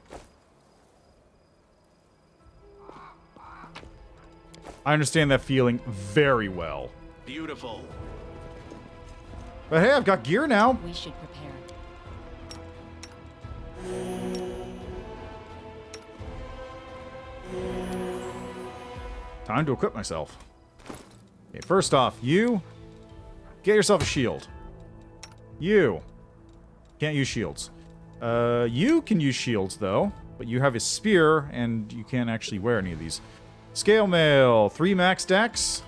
I understand that feeling very well. Beautiful. But hey, I've got gear now. We should prepare. Time to equip myself. Okay, first off, you get yourself a shield. You can't use shields. You can use shields though, but you have a spear and you can't actually wear any of these. Scale mail, 3 max dex.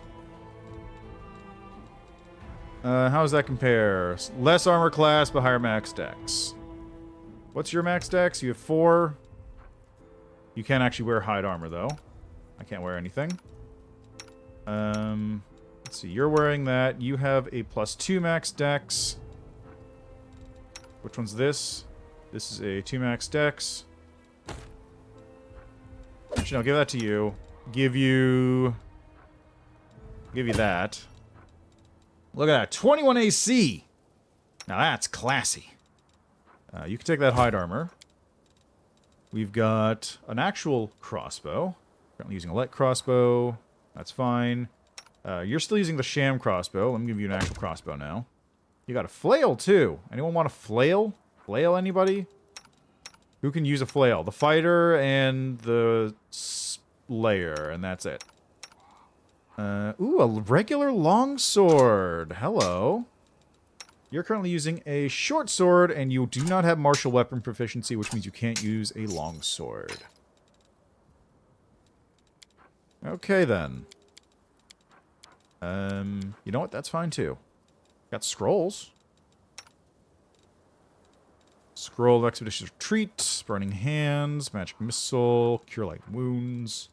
How does that compare? Less armor class, but higher max dex. What's your max dex? You have 4. You can't actually wear hide armor though. I can't wear anything. Let's see. You're wearing that. You have a +2 max dex. Which one's this? This is a 2 max dex. Actually, no, give that to you. Give you that. Look at that. 21 AC. Now that's classy. You can take that hide armor. We've got an actual crossbow. Currently using a light crossbow. That's fine. You're still using the sham crossbow. Let me give you an actual crossbow now. You got a flail, too. Anyone want a flail? Flail, anybody? Who can use a flail? The fighter and the slayer, and that's it. Ooh, a regular longsword. Hello. You're currently using a short sword, and you do not have martial weapon proficiency, which means you can't use a longsword. Okay, then. You know what? That's fine, too. Got scrolls. Scroll of Expeditious Retreat, Burning Hands, Magic Missile, Cure Light Wounds.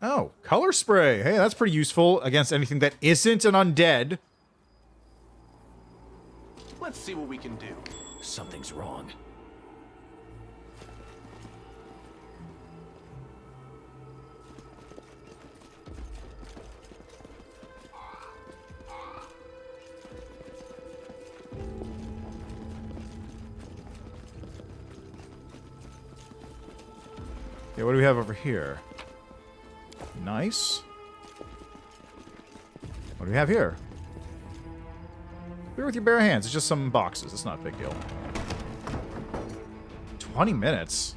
Oh, Color Spray. Hey, that's pretty useful against anything that isn't an undead. Let's see what we can do. Something's wrong. Okay, what do we have over here? Nice. What do we have here? Clear with your bare hands. It's just some boxes. It's not a big deal. 20 minutes?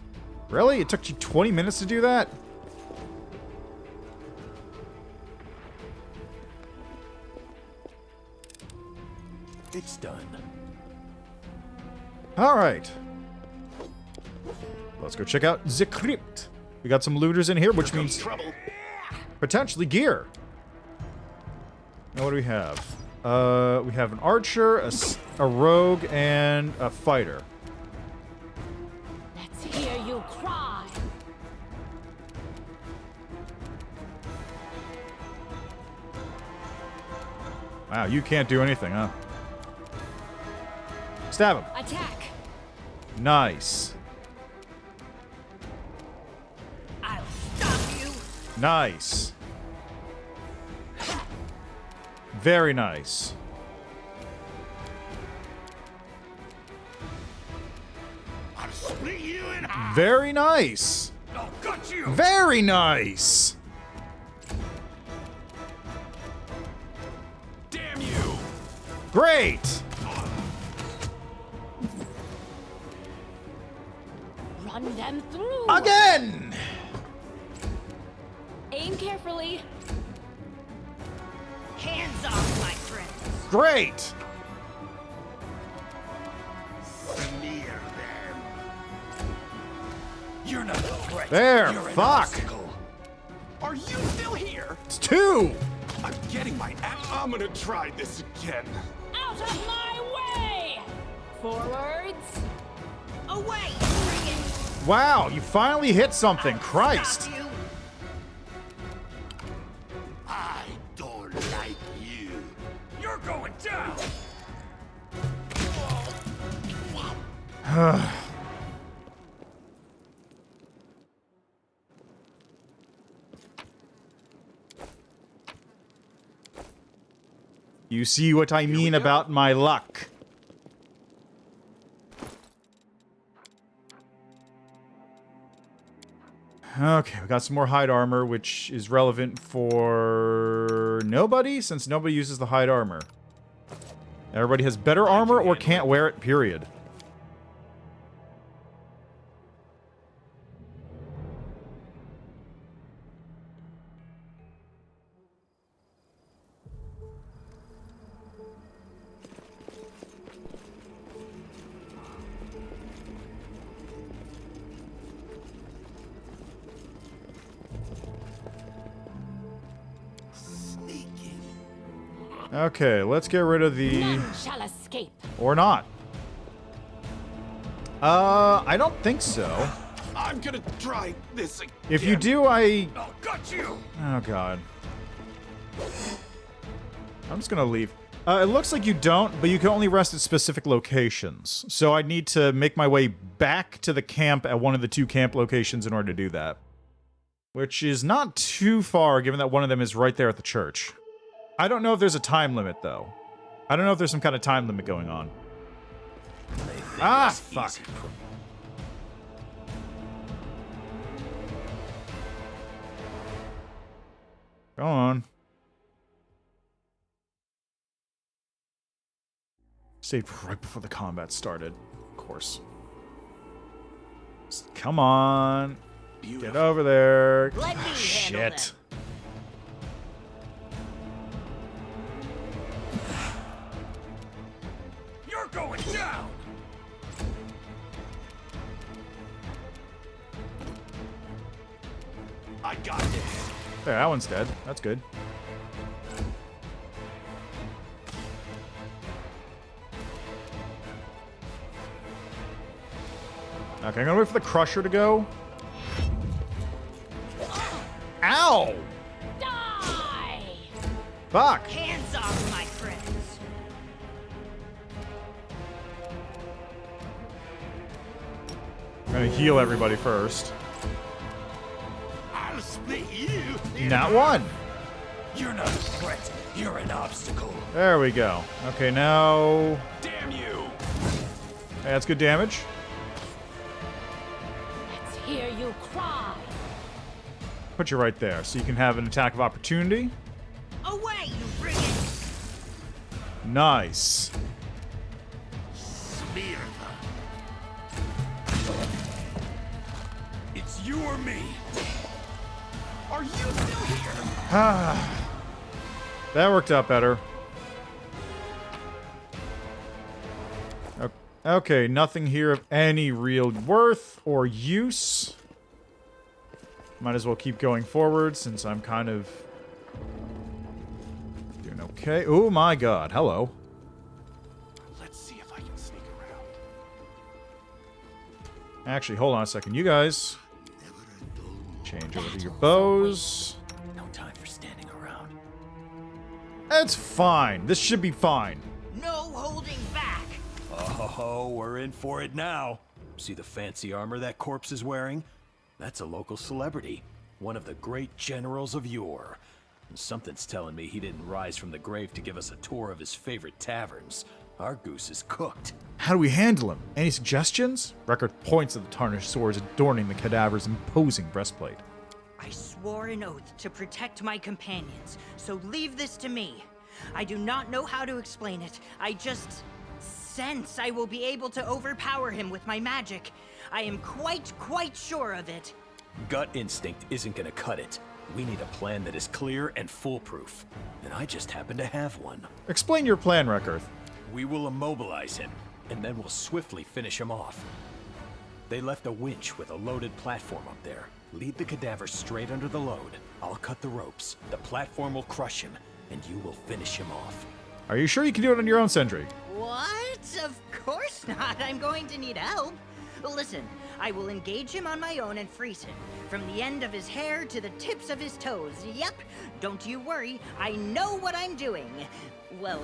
Really? It took you 20 minutes to do that? It's done. Alright. Let's go check out the crypt. We got some looters in here, which means Trouble. potentially gear. Now what do we have? We have an archer, a rogue, and a fighter. Let's hear you cry. Wow, you can't do anything, huh? Stab him. Attack. Nice. I'll stop you. Nice. Very nice. I'll split you in half. Very nice. I'll gut you. Very nice. Damn you. Great. Run them through. Again. Aim carefully. Hands off, my friends. Great. Smear them. You're not a threat. There, You're an fuck. obstacle. Are you still here? It's 2. I'm getting my ass. I'm gonna try this again. Out of my way. Forwards. Away. Bring it. Wow, you finally hit something. I'll Christ. stop you. I don't like you. You're going down. You see what I mean about my luck. Okay, we got some more hide armor, which is relevant for nobody, since nobody uses the hide armor. Everybody has better armor or can't wear it, period. Okay, let's get rid of the... None shall escape. Or not. I don't think so. I'm gonna try this again. If you do, I... Oh, got you! Oh, God. I'm just gonna leave. It looks like you don't, but you can only rest at specific locations. So I need to make my way back to the camp at one of the 2 camp locations in order to do that. Which is not too far, given that one of them is right there at the church. I don't know if there's a time limit, though. I don't know if there's some kind of time limit going on. Ah, fuck. Go on. Saved right before the combat started, of course. Just come on. Get over there. Let me handle Shit. them. You're going down! I got this. There, that one's dead. That's good. Okay, I'm gonna wait for the Crusher to go. Ow! Die! Fuck! Hands off, my friends. I'm gonna heal everybody first. I'll split you. Not one! You're not a threat. You're an obstacle. There we go. Okay, now... Damn you! Hey, that's good damage. Let's hear you cry. Put you right there, so you can have an attack of opportunity. Away, you brigand! Nice. Smear them. It's you or me. Are you still here? That worked out better. Okay, nothing here of any real worth or use. Might as well keep going forward since I'm kind of doing okay. Oh my god, hello. Let's see if I can sneak around. Actually, hold on a second. You guys change over to your bows. No time for standing around. It's fine. This should be fine. No holding back! Oh, we're in for it now. See the fancy armor that corpse is wearing? That's a local celebrity. One of the great generals of yore. And something's telling me he didn't rise from the grave to give us a tour of his favorite taverns. Our goose is cooked. How do we handle him? Any suggestions? Record points of the tarnished swords adorning the cadaver's imposing breastplate. I swore an oath to protect my companions, so leave this to me. I do not know how to explain it. I just sense I will be able to overpower him with my magic. I am quite sure of it. Gut instinct isn't gonna cut it. We need a plan that is clear and foolproof. And I just happen to have one. Explain your plan, Record. We will immobilize him, and then we'll swiftly finish him off. They left a winch with a loaded platform up there. Lead the cadaver straight under the load. I'll cut the ropes. The platform will crush him, and you will finish him off. Are you sure you can do it on your own, Sentry? What? Of course not. I'm going to need help. Listen, I will engage him on my own and freeze him. From the end of his hair to the tips of his toes. Yep. Don't you worry. I know what I'm doing. Well,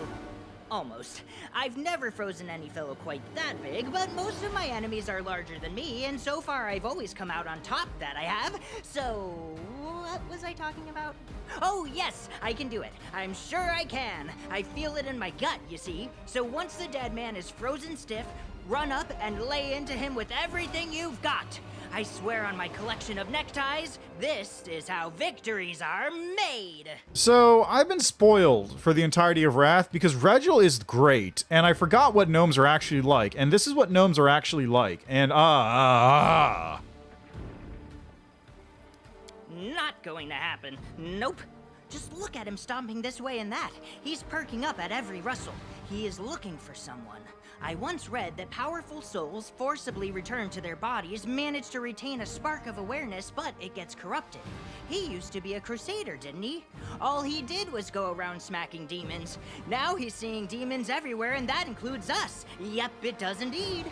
almost. I've never frozen any fellow quite that big, but most of my enemies are larger than me, and so far I've always come out on top, that I have. So, what was I talking about? Oh, yes, I can do it. I'm sure I can. I feel it in my gut, you see. So once the dead man is frozen stiff, run up and lay into him with everything you've got. I swear on my collection of neckties, this is how victories are made. So, I've been spoiled for the entirety of Wrath because Regil is great, and I forgot what gnomes are actually like, and this is what gnomes are actually like, and Not going to happen. Nope. Just look at him stomping this way and that. He's perking up at every rustle. He is looking for someone. I once read that powerful souls forcibly returned to their bodies manage to retain a spark of awareness, but it gets corrupted. He used to be a crusader, didn't he? All he did was go around smacking demons. Now he's seeing demons everywhere, and that includes us. Yep, it does indeed.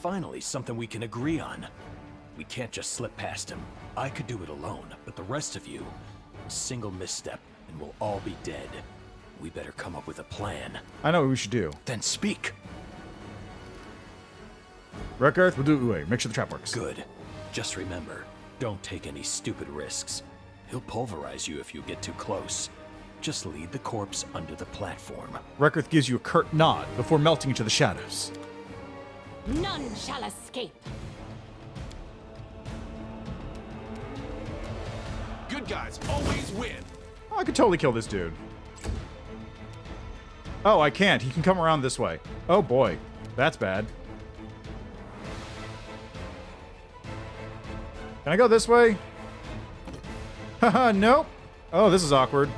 Finally, something we can agree on. We can't just slip past him. I could do it alone, but the rest of you, a single misstep, and we'll all be dead. We better come up with a plan. I know what we should do. Then speak. Wreck Earth, we'll do it anyway. Make sure the trap works. Good. Just remember, don't take any stupid risks. He'll pulverize you if you get too close. Just lead the corpse under the platform. Wreck Earth gives you a curt nod before melting into the shadows. None shall escape. Good guys always win. Oh, I could totally kill this dude. Oh, I can't. He can come around this way. Oh boy. That's bad. Can I go this way? Haha, nope. Oh, this is awkward.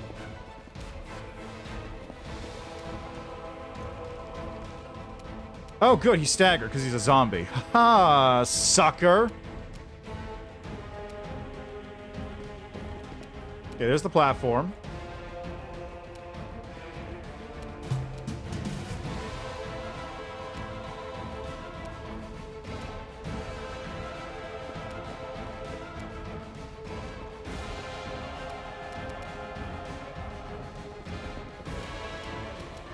Oh, good. He's staggered because he's a zombie. Haha, sucker. Okay, there's the platform.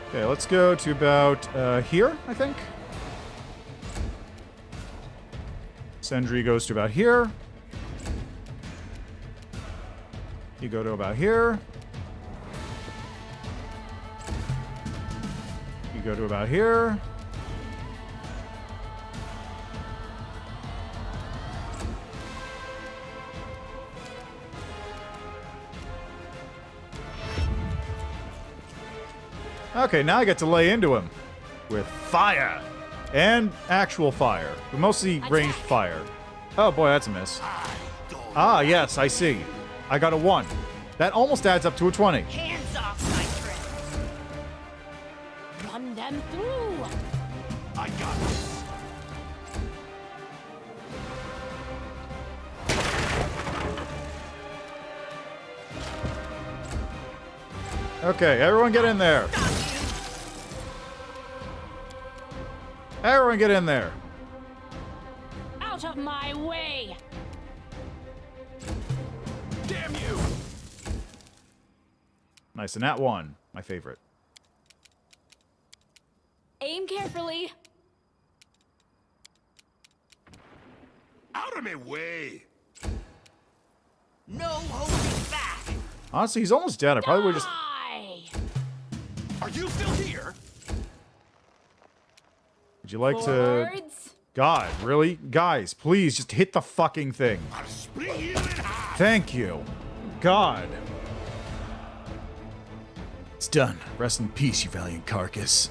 Okay, let's go to about here, I think. Sentry goes to about here. You go to about here. You go to about here. Okay, now I get to lay into him with fire and actual fire, but mostly ranged fire. Oh boy, that's a miss. Ah, yes, I see. I got a 1. That almost adds up to a 20. Hands off my friends. Run them through. I got this. Okay, everyone get in there. Everyone get in there. Out of my way. Damn you! Nice, and that 1, my favorite. Aim carefully. Out of my way! No holding back. Honestly, he's almost dead. I probably would just... Die. Are you still here? Would you like to... Forwards. God, really? Guys, please, just hit the fucking thing. I'll split you in half! Thank you. God. It's done. Rest in peace, you valiant carcass.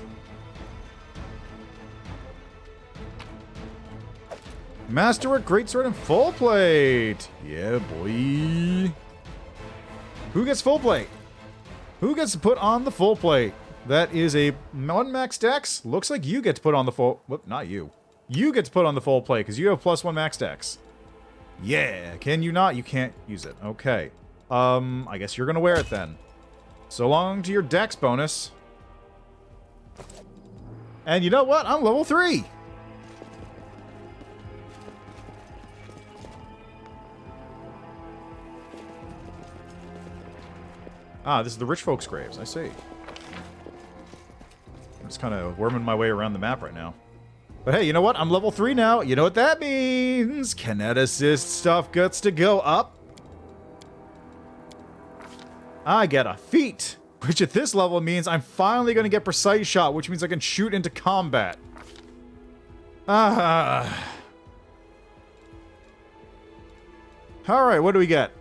Master at Greatsword and full plate. Yeah, boy. Who gets full plate? Who gets to put on the full plate? That is a 1 max dex. Looks like you get to put on the full... Whoop, not you. You get to put on the full plate because you have +1 max dex. Yeah. Can you not? You can't use it. Okay. I guess you're gonna wear it then. So long to your dex bonus. And you know what? I'm level 3. Ah, this is the rich folks' graves. I see. I'm just kind of worming my way around the map right now. But hey, you know what? I'm level 3 now. You know what that means? Kineticist stuff gets to go up. I get a feat, which at this level means I'm finally going to get precise shot, which means I can shoot into combat. Alright, what do we get?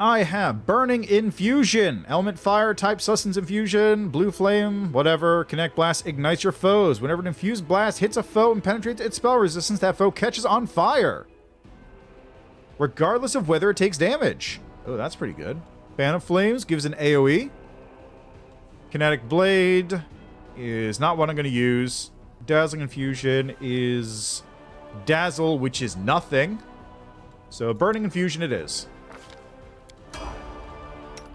I have Burning Infusion. Element Fire, type Sustenance Infusion, Blue Flame, whatever. Connect Blast ignites your foes. Whenever an infused blast hits a foe and penetrates its spell resistance, that foe catches on fire, regardless of whether it takes damage. Oh, that's pretty good. Fan of Flames gives an AoE. Kinetic Blade is not what I'm going to use. Dazzling Infusion is Dazzle, which is nothing. So Burning Infusion it is.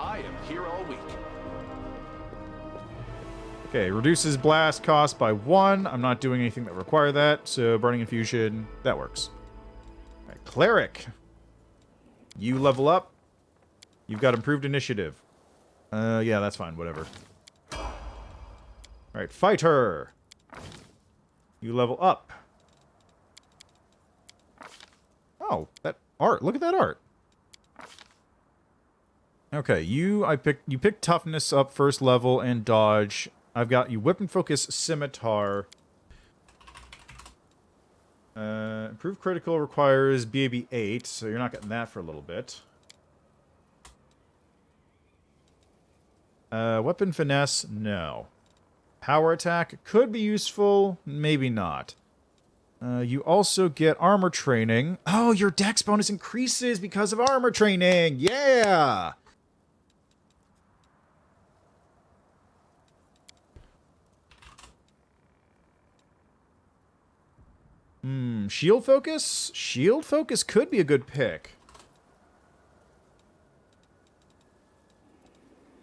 I am here all week. Okay, reduces blast cost by 1. I'm not doing anything that require that, so Burning Infusion, that works. All right, Cleric. You level up. You've got improved initiative. Yeah, that's fine, whatever. All right, Fighter. You level up. Oh, that art. Look at that art. Okay, you pick toughness up first level and dodge. I've got you whip and focus scimitar. Improved critical requires BAB 8, so you're not getting that for a little bit. Weapon finesse, no. Power attack could be useful, maybe not. You also get armor training. Oh, your dex bonus increases because of armor training. Yeah! Shield focus? Shield focus could be a good pick.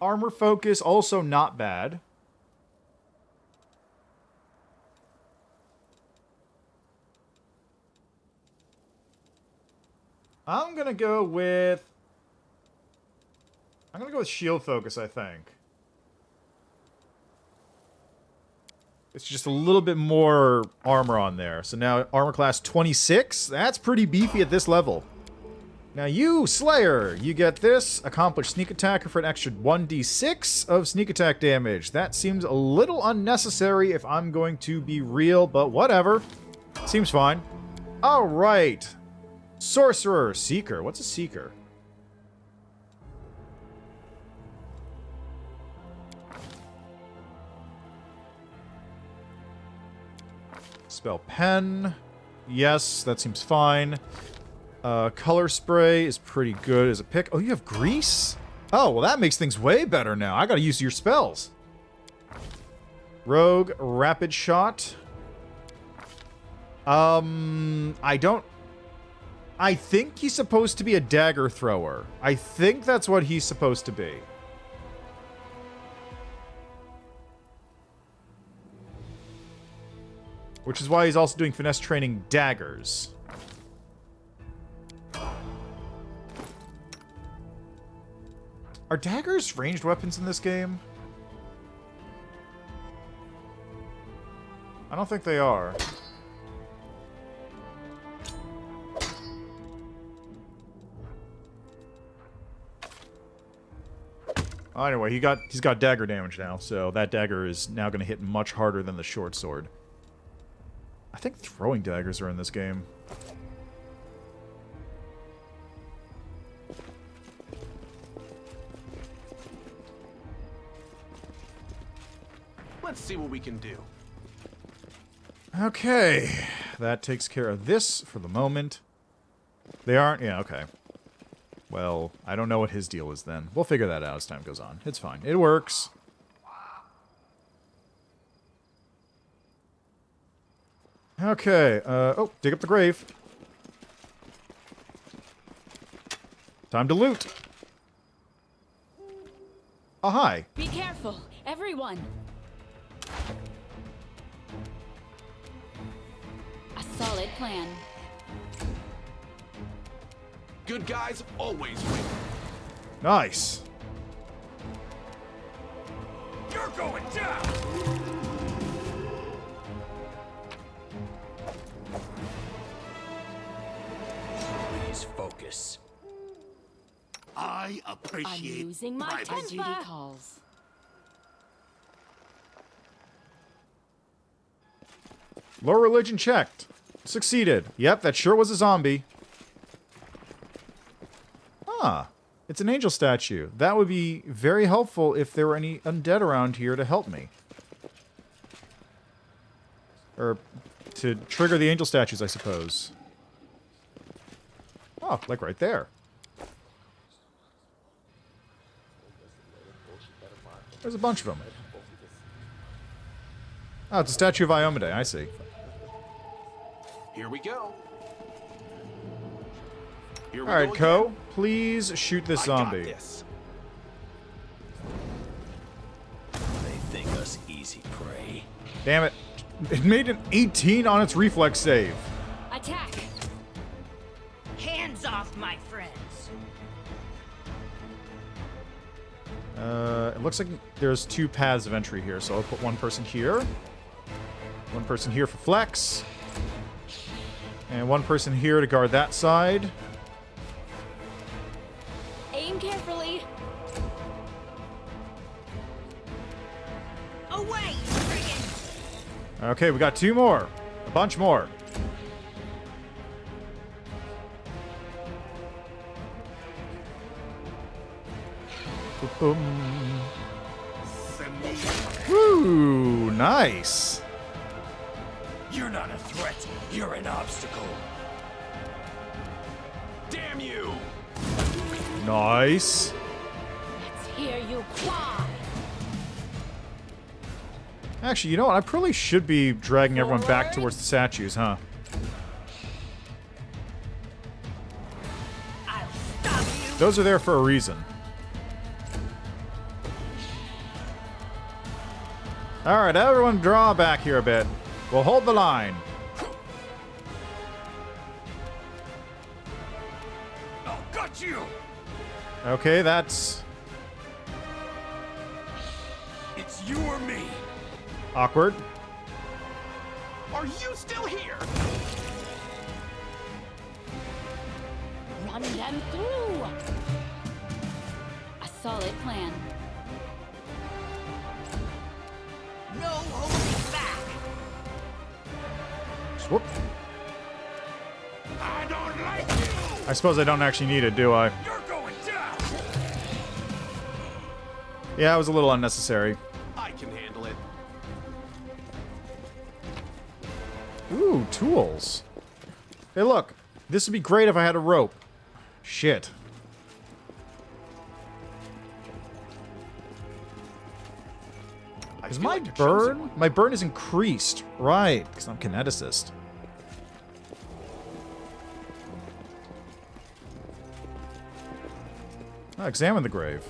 Armor focus, also not bad. I'm gonna go with shield focus, I think. It's just a little bit more armor on there. So now armor class 26. That's pretty beefy at this level. Now you, Slayer, you get this. Accomplished Sneak Attacker for an extra 1d6 of sneak attack damage. That seems a little unnecessary if I'm going to be real, but whatever. Seems fine. Alright. Sorcerer Seeker. What's a Seeker? Spell Pen. Yes, that seems fine. Color Spray is pretty good as a pick. Oh, you have Grease? Oh, well that makes things way better now. I gotta use your spells. Rogue Rapid Shot. I think he's supposed to be a dagger thrower. I think that's what he's supposed to be. Which is why he's also doing finesse training daggers. Are daggers ranged weapons in this game? I don't think they are. Anyway, he's got dagger damage now, so that dagger is now going to hit much harder than the short sword. I think throwing daggers are in this game. Let's see what we can do. Okay, that takes care of this for the moment. They aren't... Yeah, okay. Well, I don't know what his deal is then. We'll figure that out as time goes on. It's fine. It works. Okay, oh, dig up the grave. Time to loot. Oh, hi. Be careful, everyone. A solid plan. Good guys always win. Nice. You're going down! Please focus. I I'm appreciate losing my privacy. temper. Duty calls. Low religion checked. Succeeded. Yep, that sure was a zombie. Ah, it's an angel statue. That would be very helpful if there were any undead around here to help me. Or to trigger the angel statues, I suppose. Oh, like right there. There's a bunch of them. Oh, it's a statue of Iomade, I see. Here we go. Here we Alright, go Ko, again. please shoot this I got zombie. this. They think us easy prey. Damn it. It made an 18 on its reflex save. Attack. Hands off, my friends. It looks like there's two paths of entry here, so I'll put one person here. One person here for flex. And one person here to guard that side. Aim carefully. Away, friggin'! Okay, we got two more. A bunch more. Boom. Woo, nice. You're not a threat. You're an obstacle. Damn you! Nice. Let's hear you cry. Actually, you know what? I probably should be dragging everyone back towards the statues, huh? I'll stop you. Those are there for a reason. Alright, everyone draw back here a bit. We'll hold the line. Oh, got you! Okay, that's It's you or me. awkward. Are you still here? Run them through. A solid plan. No holding back. Whoop. I don't like you! I suppose I don't actually need it, do I? You're going down! Yeah, it was a little unnecessary. I can handle it. Ooh, tools. Hey, look. This would be great if I had a rope. Shit. I Is feel my like the chosen burn? one. My burn is increased. Right, because I'm kineticist. Oh, examine the grave.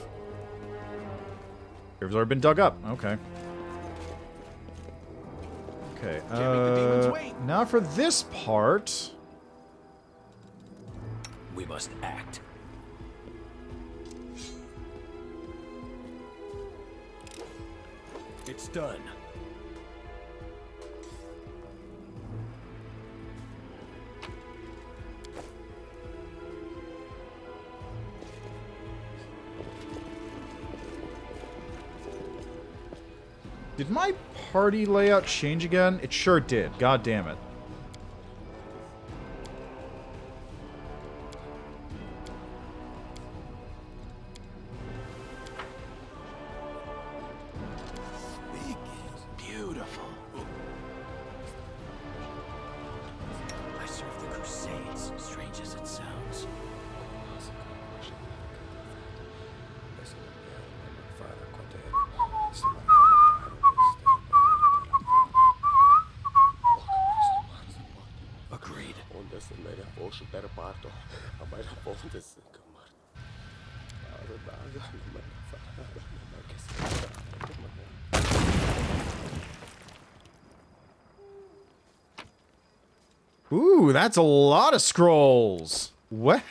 Grave's already been dug up. Okay. Okay, Can't make the demons wait. now for this part. We must act. It's done. Did my party layout change again? It sure did. God damn it. Beautiful. I serve the Crusades, strange as it sounds. Agreed. Ooh, that's a lot of scrolls. Well,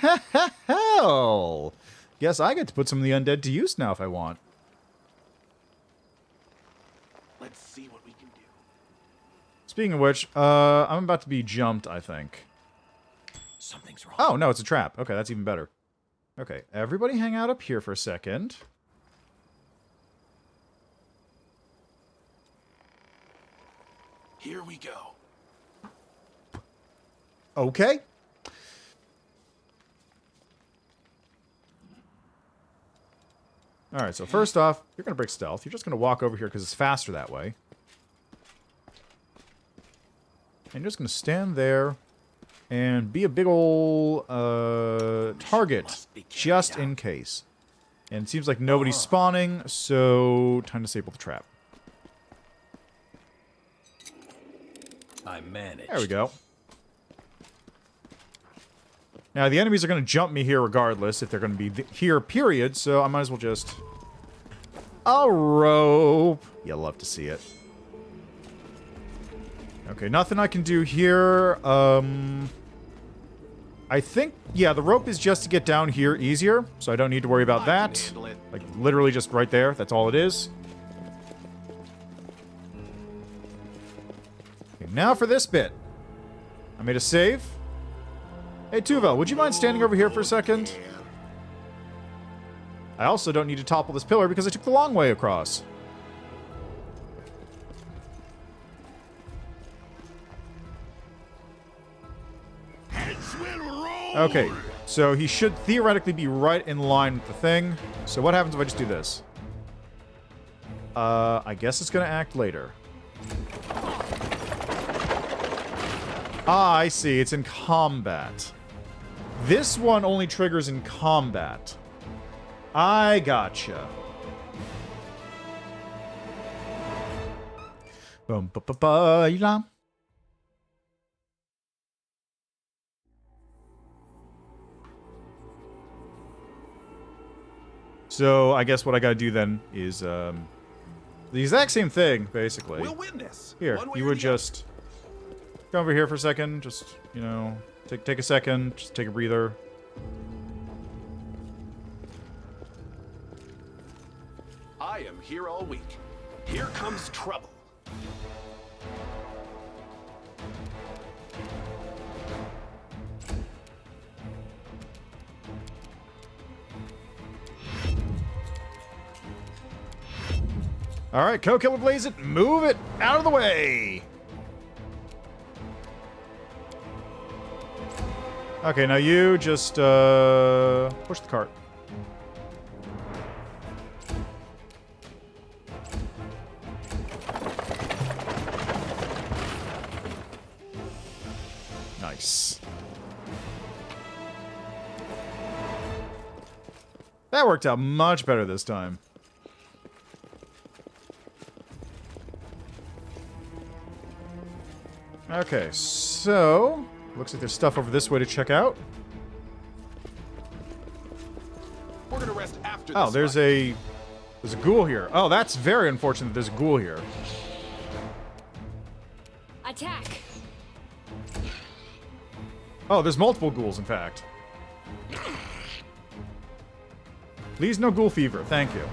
guess I get to put some of the undead to use now if I want. Let's see what we can do. Speaking of which, I'm about to be jumped, I think. Something's wrong. Oh, no, it's a trap. Okay, that's even better. Okay, everybody hang out up here for a second. Here we go. Okay. Alright, so first off, you're going to break stealth. You're just going to walk over here because it's faster that way. And you're just going to stand there and be a big ol' target, just in case. And it seems like nobody's spawning, so time to disable the trap. I managed. There we go. Now, the enemies are going to jump me here regardless, if they're going to be here, period, so I might as well just... A rope! You'll love to see it. Okay, nothing I can do here. I think, yeah, the rope is just to get down here easier, so I don't need to worry about that. Like, literally just right there, that's all it is. Okay, now for this bit. I made a save. Hey, Tuva, would you mind standing over here for a second? I also don't need to topple this pillar because I took the long way across. Okay, so he should theoretically be right in line with the thing. So what happens if I just do this? I guess it's gonna act later. Ah, I see. It's in combat. This one only triggers in combat. I gotcha. Boom, ba ba ba la. So I guess what I gotta do then is the exact same thing, basically. We'll win this. Here, you would just come over here for a second. Just, you know, take a second. Just take a breather. I am here all week. Here comes trouble. All right, Co-Killer Blaze it. Move it out of the way. Okay, now you just push the cart. Nice. That worked out much better this time. Okay, so looks like there's stuff over this way to check out. We're gonna rest after Oh, this there's a ghoul here. Oh, that's very unfortunate that there's a ghoul here. Attack! Oh, there's multiple ghouls, in fact. Please, no ghoul fever. Thank you.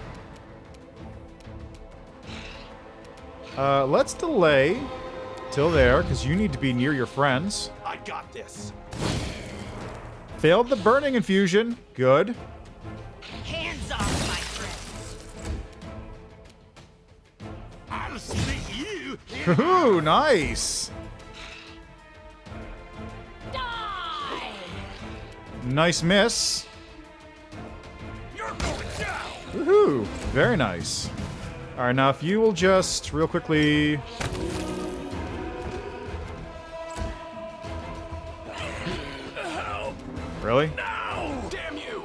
Let's delay till there, because you need to be near your friends. I got this. Failed the burning infusion. Good. Hands off, my friends. I'll split you. Woohoo, nice. Die! Nice miss. You're going down. Woohoo, very nice. All right, now if you will just real quickly. Really? No! Damn you!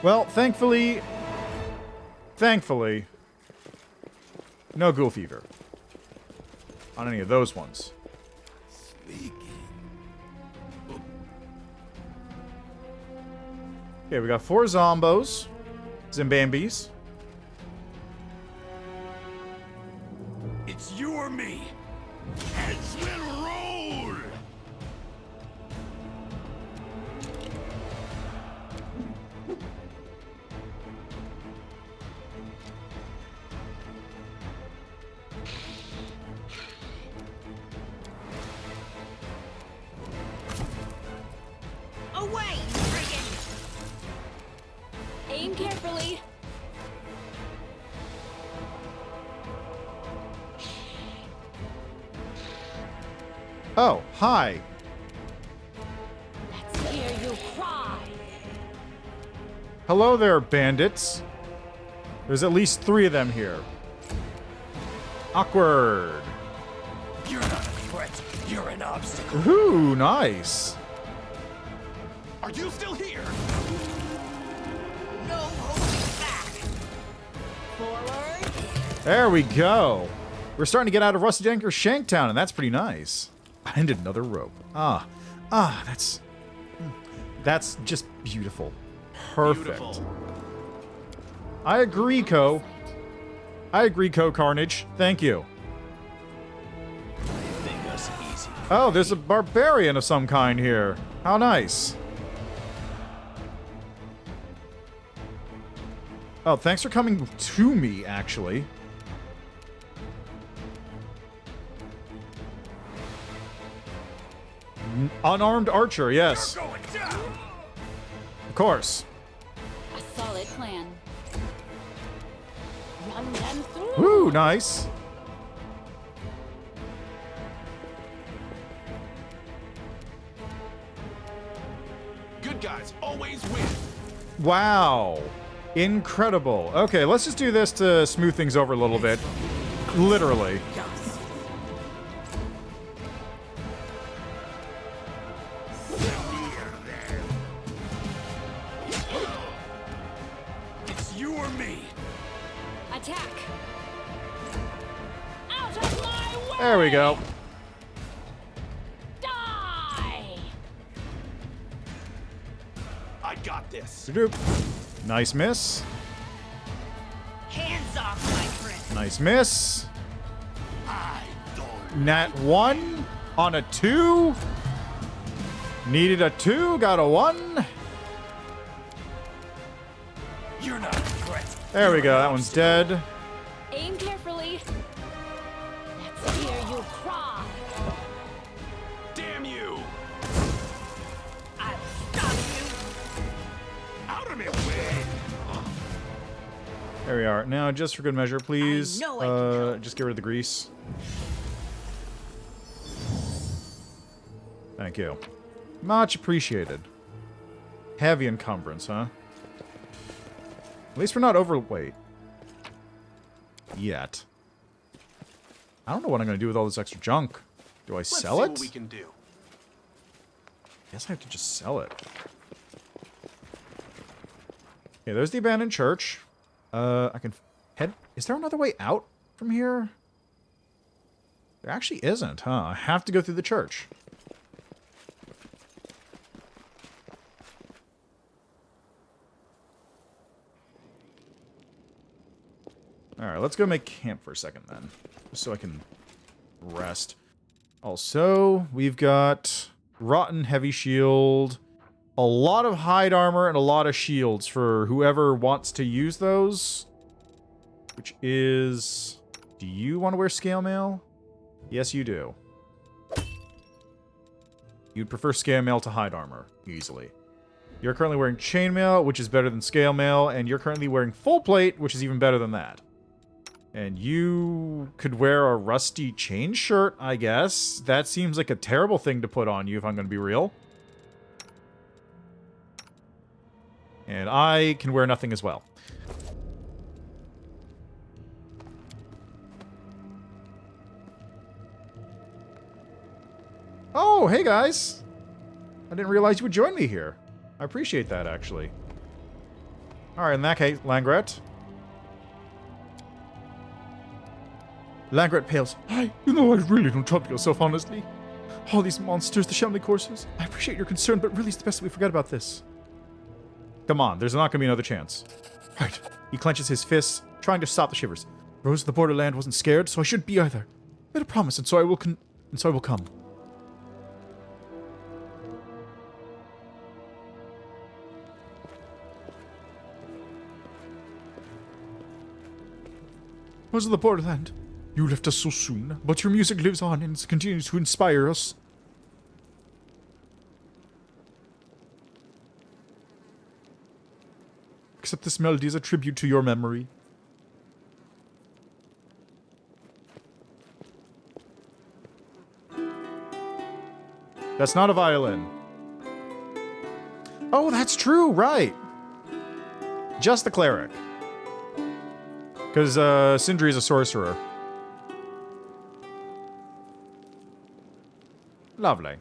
Well, thankfully, no ghoul fever on any of those ones. Okay, we got 4 zombos, Zimbambis. It's you or me. Heads will roll. Aim carefully. Oh, hi. Let's hear you cry. Hello there, bandits. There's at least 3 of them here. Awkward. You're not a threat. You're an obstacle. Ooh, nice. Are you still here? No holding back. Forward. There we go. We're starting to get out of Rusty Anchor Shanktown, and that's pretty nice. And another rope. That's just beautiful. Perfect. Beautiful. I agree, Co. I agree, Co Carnage. Thank you. Think us easy. Oh, there's a barbarian of some kind here. How nice. Oh, thanks for coming to me, actually. Unarmed archer, yes. Going down. Of course. A solid plan. Run them through. Woo, nice. Good guys always win. Wow. Incredible. Okay, let's just do this to smooth things over a little bit. Literally. It's you or me. Attack. Out of my way. There we go. Die. I got this. Doop. Nice miss. Hands off, my friend. Nice miss. I don't. Nat 1 on a 2. Needed a 2, got a 1. You're not a threat. There we You're go, an that one's obstacle. dead. Aim carefully. Let's hear you cry. Damn you! I'll stop you. Out of my way! There we are. Now, just for good measure, please, I know I can help. just get rid of the grease. Thank you. Much appreciated. Heavy encumbrance, huh? At least we're not overweight. Yet. I don't know what I'm going to do with all this extra junk. Do I Let's sell see it? what we can do. Guess I have to just sell it. Okay, there's the abandoned church. I can head... Is there another way out from here? There actually isn't, huh? I have to go through the church. Alright, let's go make camp for a second then. Just so I can rest. Also, we've got rotten heavy shield, a lot of hide armor, and a lot of shields for whoever wants to use those. Which is... Do you want to wear scale mail? Yes, you do. You'd prefer scale mail to hide armor, easily. You're currently wearing chainmail, which is better than scale mail, and you're currently wearing full plate, which is even better than that. And you could wear a rusty chain shirt, I guess. That seems like a terrible thing to put on you, if I'm going to be real. And I can wear nothing as well. Oh, hey guys! I didn't realize you would join me here. I appreciate that, actually. Alright, in that case, Langret. Langret pales. Hi, you know I really don't trouble yourself, honestly. All these monsters, the shambling courses. I appreciate your concern, but really it's the best that we forget about this. Come on, there's not going to be another chance. Right. He clenches his fists, trying to stop the shivers. Rose of the Borderland wasn't scared, so I shouldn't be either. I made a promise, and so I will come. Rose of the Borderland. You left us so soon, but your music lives on and continues to inspire us. accept this melody as a tribute to your memory. That's not a violin. Oh, that's true, right. Just the cleric. Because Sindri is a sorcerer. Lovely.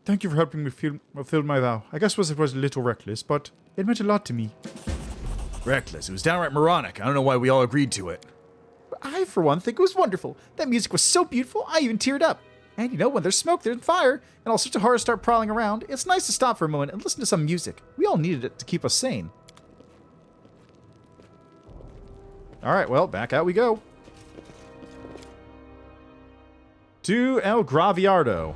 Thank you for helping me fulfill my vow. I guess it was a little reckless, but it meant a lot to me. Reckless. It was downright moronic. I don't know why we all agreed to it. I, for one, think it was wonderful. That music was so beautiful, I even teared up. And you know, when there's smoke, there's fire, and all sorts of horrors start prowling around, it's nice to stop for a moment and listen to some music. We all needed it to keep us sane. Alright, well, back out we go. To El Graviardo.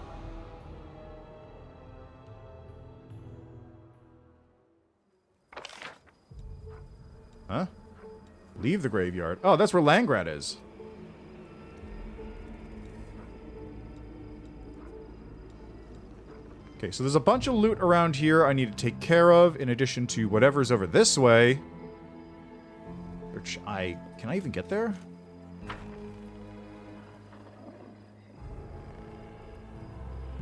Huh? Leave the graveyard. Oh, that's where Langrad is. Okay, so there's a bunch of loot around here I need to take care of, in addition to whatever's over this way. Which can I even get there?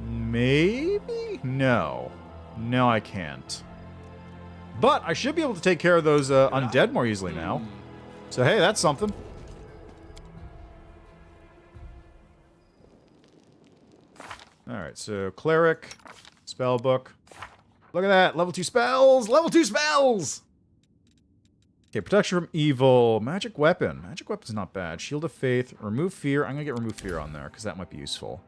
Maybe? No. No, I can't. But I should be able to take care of those undead more easily now. So hey, that's something. Alright, so cleric, spellbook. Look at that, level 2 spells! Level 2 spells! Okay, protection from evil, magic weapon. Magic weapon's not bad. Shield of faith, remove fear. I'm gonna get remove fear on there, because that might be useful.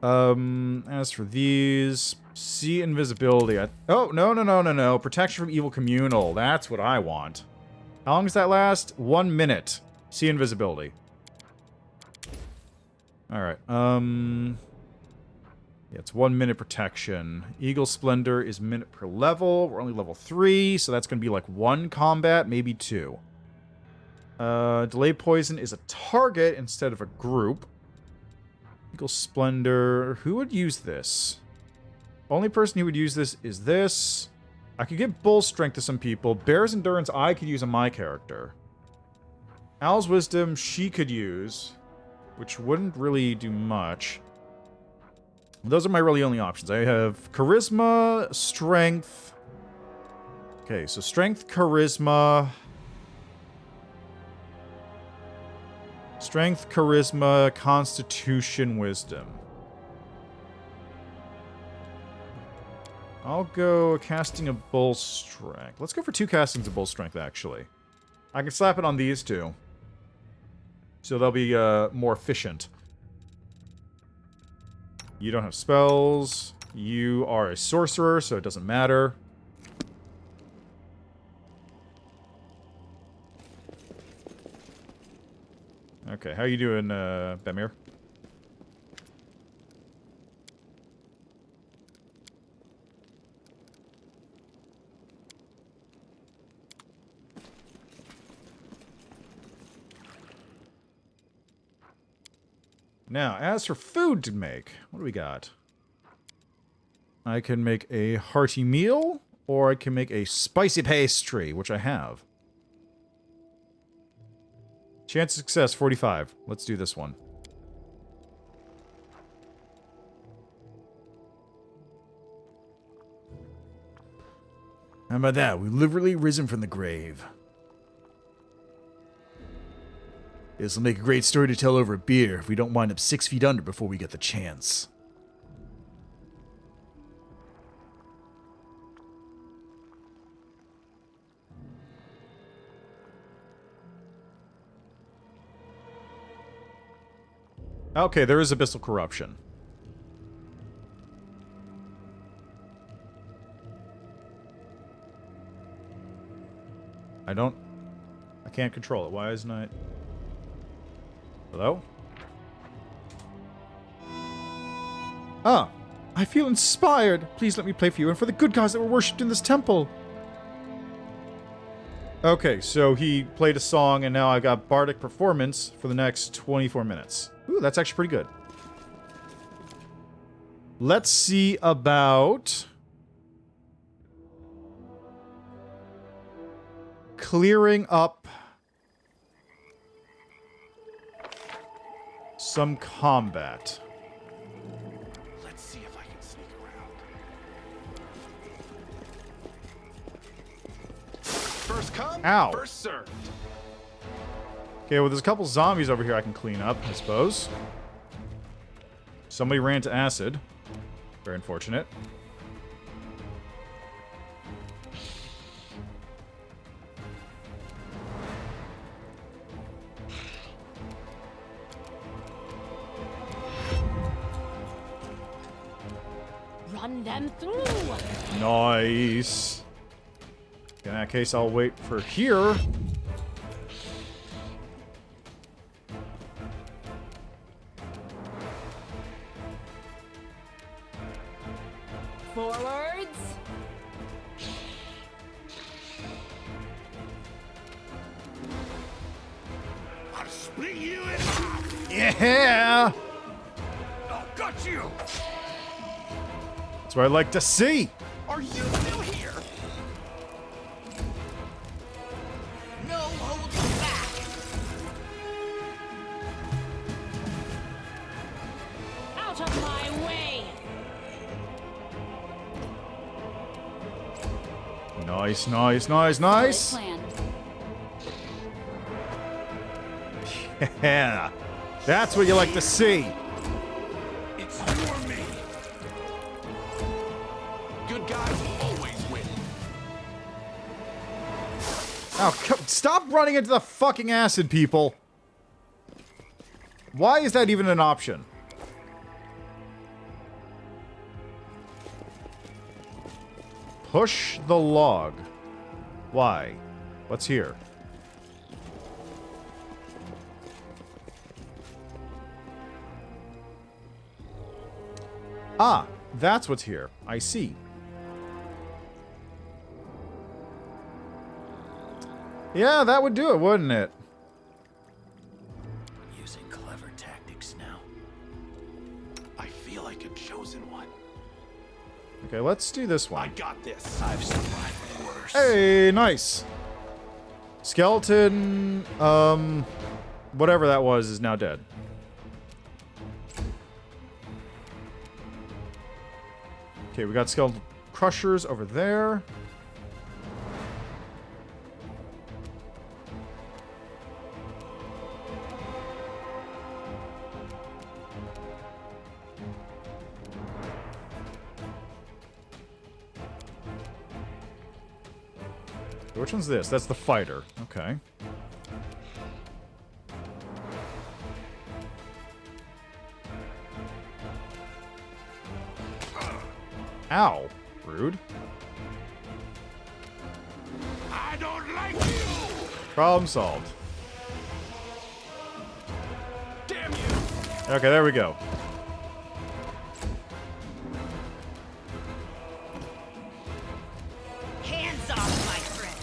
As for these, see invisibility. Oh, no. Protection from evil communal. That's what I want. How long does that last? 1 minute. See invisibility. Alright, yeah, it's 1 minute protection. Eagle Splendor is minute per level. We're only level 3, so that's going to be like 1 combat, maybe 2. Delay Poison is a target instead of a group. Eagle Splendor. Who would use this? Only person who would use this is this. I could give Bull Strength to some people. Bear's Endurance I could use on my character. Owl's Wisdom she could use, which wouldn't really do much. Those are my really only options. I have Charisma, Strength. Okay, so Strength, Charisma. Strength, Charisma, Constitution, Wisdom. I'll go casting of Bull Strength. Let's go for 2 castings of Bull Strength, actually. I can slap it on these 2. So they'll be more efficient. You don't have spells. You are a sorcerer, so it doesn't matter. Okay, how you doing, Bemir? Now, as for food to make, what do we got? I can make a hearty meal, or I can make a spicy pastry, which I have. Chance of success, 45. Let's do this one. How about that? We've literally risen from the grave. This'll make a great story to tell over a beer if we don't wind up 6 feet under before we get the chance. Okay, there is abyssal corruption. I can't control it. Why isn't I... Hello? Ah, I feel inspired. Please let me play for you and for the good gods that were worshipped in this temple. Okay, so he played a song and now I got bardic performance for the next 24 minutes. Ooh, that's actually pretty good. Let's see about... clearing up some combat. Let's see if I can sneak around. First come, Ow. first served. Okay, well, there's a couple zombies over here I can clean up, I suppose. Somebody ran to acid. Very unfortunate. Run them through. Nice. In that case, I'll wait for here. Forwards. I'll split you in half. Yeah! I'll got you. That's what I'd like to see. Are you still here? No holding back. Out of my way. Nice, nice, nice, nice. Plan. Yeah. That's what you like to see. It's you or me. Good guys always win. Oh, stop running into the fucking acid, people. Why is that even an option? Push the log. Why? What's here? Ah, that's what's here. I see. Yeah, that would do it, wouldn't it? Using clever tactics now. I feel like a chosen one. Okay, let's do this I one. got this. I've survived worse. Hey, nice. Skeleton, whatever that was is now dead. Okay, we got skeleton crushers over there. Which one's this? That's the fighter. Okay. Ow. Rude. I don't like you. Problem solved. Damn you. Okay, there we go. Hands off, my friend.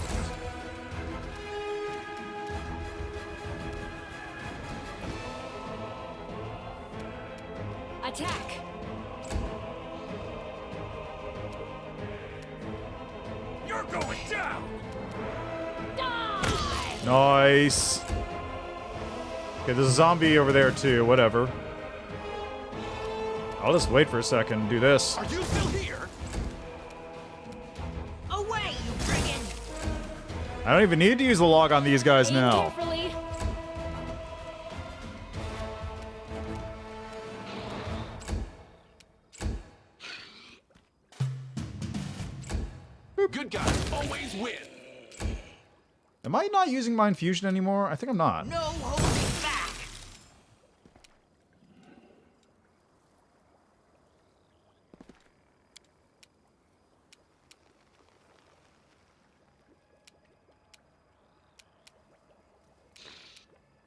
Attack. You're going down. Die. Nice. Okay, there's a zombie over there too. Whatever. I'll just wait for a second and do this. Are you still here? Away, you brigand. I don't even need to use the log on these guys Aim now. carefully. Good guys always win. Am I not using my infusion anymore? I think I'm not. No holding back.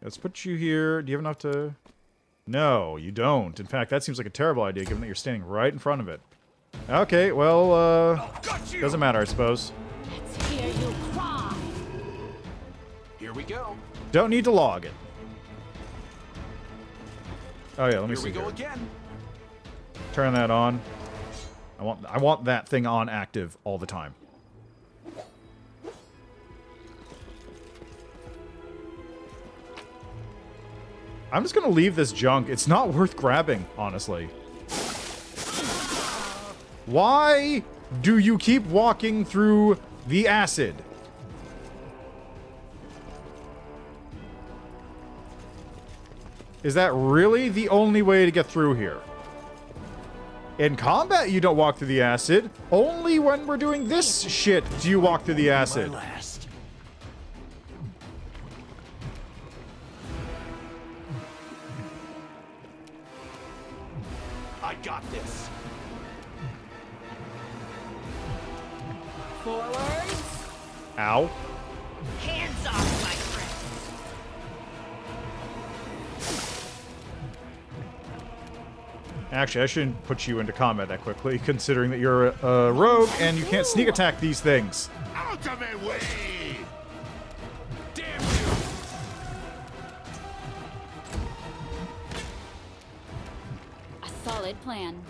Let's put you here. Do you have enough to... No, you don't. In fact, that seems like a terrible idea given that you're standing right in front of it. Okay, well, Got you. doesn't matter, I suppose. Let's hear you cry. Here we go. Don't need to log it. Oh yeah, let me Here see we go here. again. Turn that on. I want that thing on active all the time. I'm just gonna leave this junk. It's not worth grabbing, honestly. Why do you keep walking through the acid? Is that really the only way to get through here? In combat, you don't walk through the acid. Only when we're doing this shit do you walk through the acid. My last. I got this. Forwards. Ow. Hands off, my friend. Actually, I shouldn't put you into combat that quickly, considering that you're a rogue and you can't sneak attack these things. Out of my way! Damn you! A solid plan.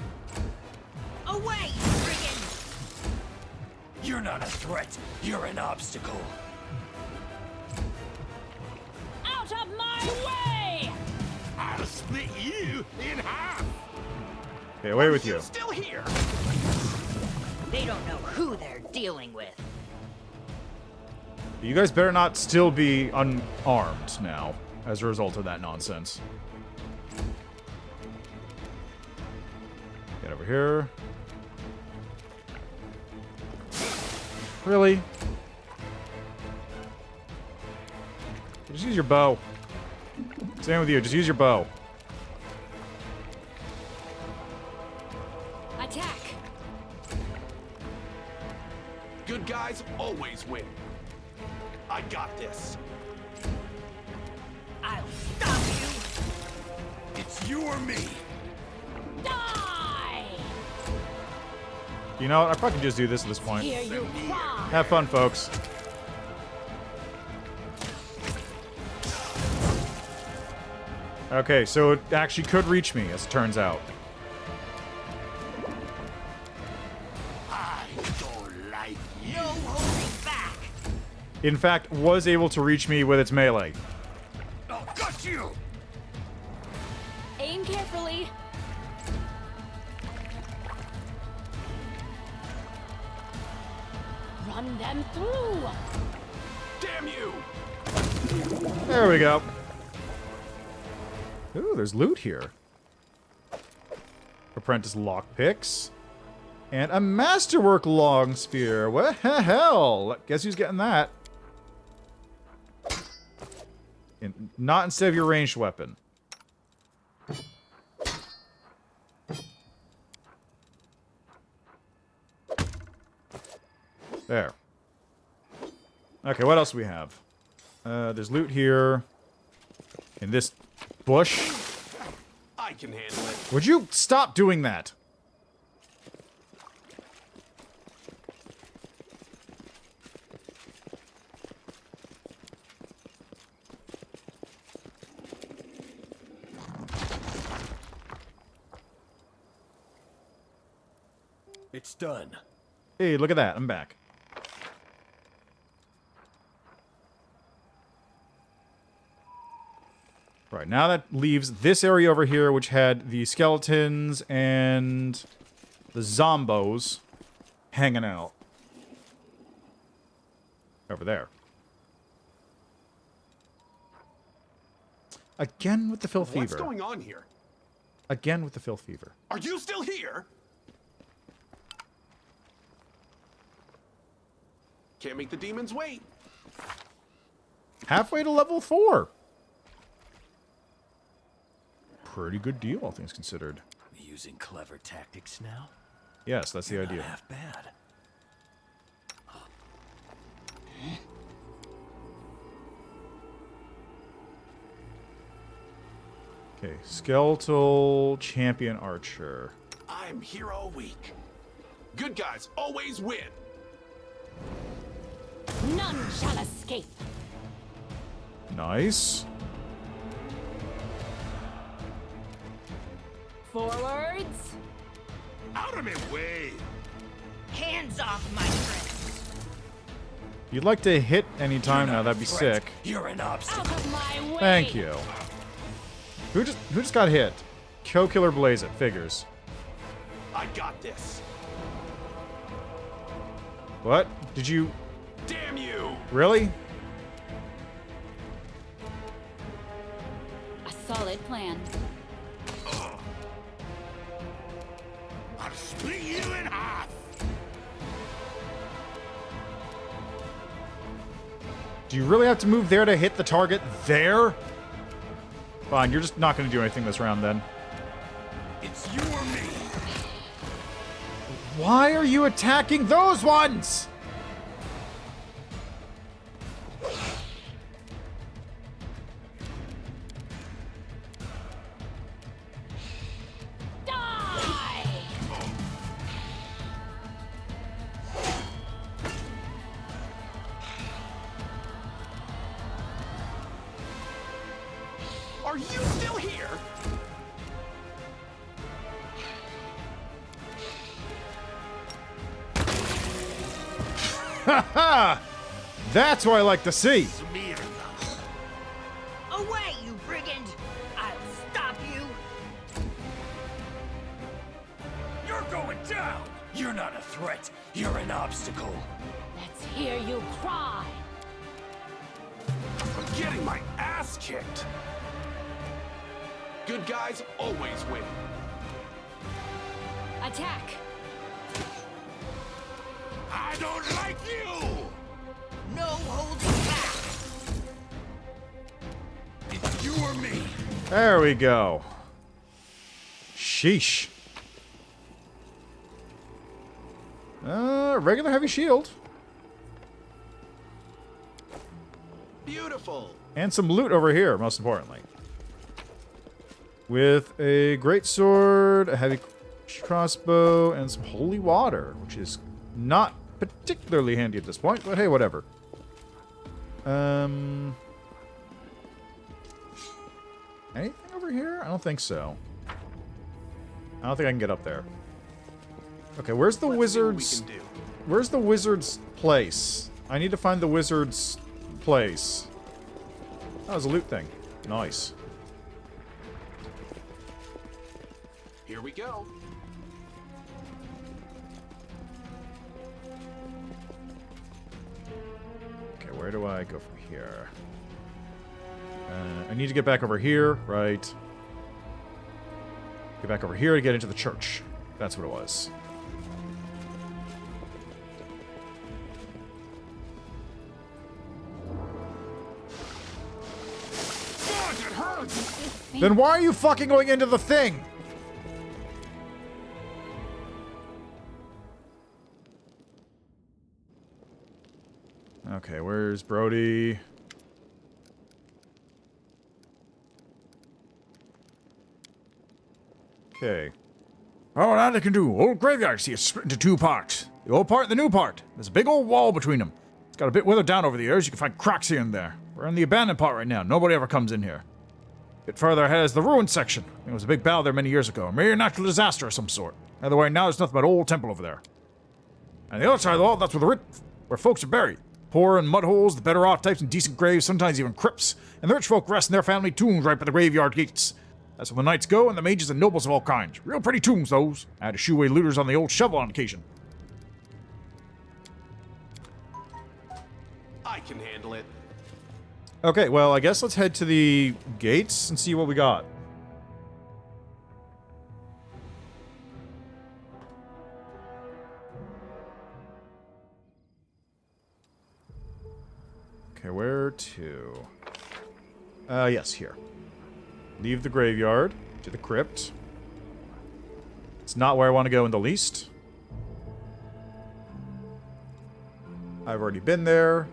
Away, friggin'! You're not a threat. You're an obstacle. Out of my way! I'll split you in half! Okay, away with you. Still here! They don't know who they're dealing with. You guys better not still be unarmed now, as a result of that nonsense. Get over here. Really? Just use your bow. Same with you, just use your bow. Attack. Good guys always win. I got this. I'll stop you! It's you or me. Die! You know what? I probably could just do this at this point. Hear you cry. Have fun, folks. Okay, so it actually could reach me, as it turns out. I don't like you. No holding back! In fact, was able to reach me with its melee. Oh, got you! Aim carefully. Run them through. Damn you! There we go. Ooh, there's loot here. Apprentice lockpicks. And a masterwork long spear. What the hell? Guess who's getting that? Not instead of your ranged weapon. There. Okay, what else do we have? There's loot here. In this bush. I can handle it. Would you stop doing that? It's done. Hey, look at that. I'm back. Right, now that leaves this area over here, which had the skeletons and the zombos hanging out. Over there. Again with the filth fever. What's going on here? Again with the filth fever. Are you still here? Can't make the demons wait. Halfway to level 4. Pretty good deal, all things considered. Using clever tactics now? Yes, that's the Not idea. half bad. Okay, skeletal champion archer. I'm here all week. Good guys always win. None shall escape. Nice. Forwards. Out of my way. Hands off, my friend! If you'd like to hit any time now, that'd be Threat. sick. You're an obstacle. Out of my way. Thank you. Who just got hit? Kill Killer Blaze it. Figures. I got this. What? Did you... Damn you! Really? A solid plan. I'll split you in half. Do you really have to move there to hit the target there? Fine, you're just not going to do anything this round then. It's you or me. Why are you attacking those ones? Die! Are you still here? Ha! That's what I like to see. Away, you brigand! I'll stop you! You're going down! You're not a threat. You're an obstacle. Let's hear you cry. I'm getting my ass kicked. Good guys always win. Attack. I don't like you! No holding back! It's you or me. There we go. Sheesh. Regular heavy shield. Beautiful. And some loot over here, most importantly. With a greatsword, a heavy crossbow, and some holy water, which is not particularly handy at this point, but hey, whatever. Anything over here? I don't think so. I don't think I can get up there. Okay, where's the wizard's... Where's the wizard's place? I need to find the wizard's place. Oh, there's a loot thing. Nice. Here we go. Okay, where do I go from here? I need to get back over here, right? Get back over here to get into the church. That's what it was. God, it hurts! Then why are you fucking going into the thing? Okay, where's Brody? Okay. Oh, that I can do. Old graveyard, see, it's split into two parts. The old part and the new part. There's a big old wall between them. It's got a bit weathered down over the years. You can find cracks here and there. We're in the abandoned part right now. Nobody ever comes in here. A bit further ahead is the ruined section. There was a big battle there many years ago. Maybe a natural disaster of some sort. Either way, now there's nothing but an old temple over there. And the other side of the wall, that's where folks are buried. Poor in mud holes, the better off types in decent graves, sometimes even crypts. And the rich folk rest in their family tombs right by the graveyard gates. That's where the knights go, and the mages and nobles of all kinds. Real pretty tombs, those. I had to shoo away looters on the old shovel on occasion. I can handle it. Okay, well, I guess let's head to the gates and see what we got. Okay, where to? Yes, here. Leave the graveyard to the crypt. It's not where I want to go in the least. I've already been there.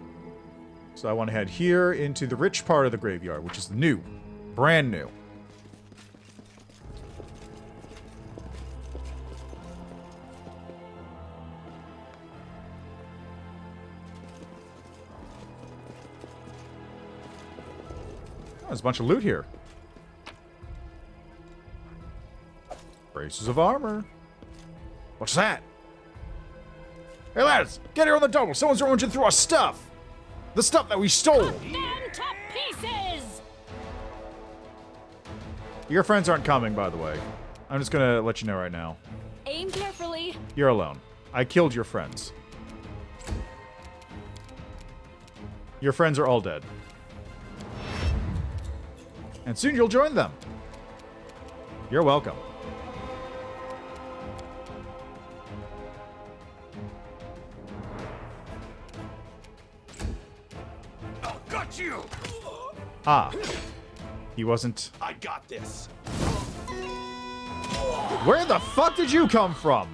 So I want to head here into the rich part of the graveyard, which is the new. Brand new. Oh, there's a bunch of loot here. Braces of armor. What's that? Hey lads, get here on the double. Someone's rummaging through our stuff. The stuff that we stole. Them to pieces! Your friends aren't coming, by the way. I'm just gonna let you know right now. Aim carefully. You're alone. I killed your friends. Your friends are all dead. And soon you'll join them. You're welcome. Oh, got you! Ah. He wasn't... I got this. Where the fuck did you come from?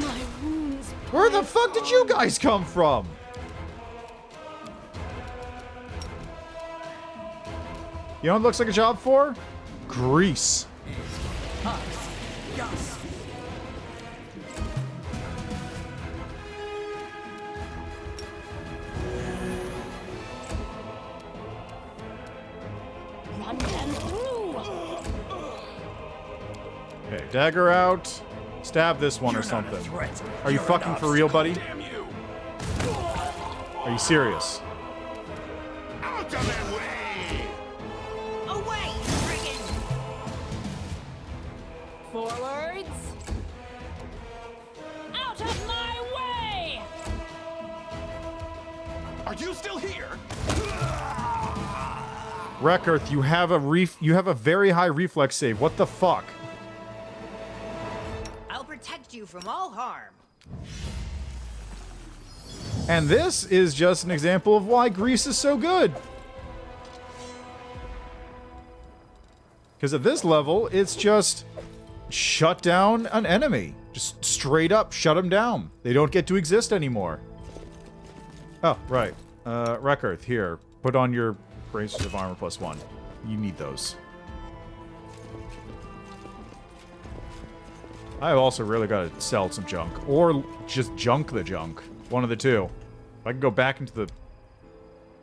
My wounds. Where the fuck did you guys come from? You know what it looks like a job for? Grease. Run them through. Okay, dagger out. Stab this one or something. Are you fucking for real, buddy? Damn you! Are you serious? Out of their way! Away, friggin'! Forwards. Out of my way. Are you still here? Wreckearth, you have a very high reflex save. What the fuck? I'll protect you from all harm. And this is just an example of why grease is so good. Because at this level, it's just shut down an enemy. Just straight up shut them down. They don't get to exist anymore. Oh, right. Wreckearth, here. Put on your braces of armor +1. You need those. I've also really got to sell some junk. Or just junk the junk. One of the two. If I can go back into the...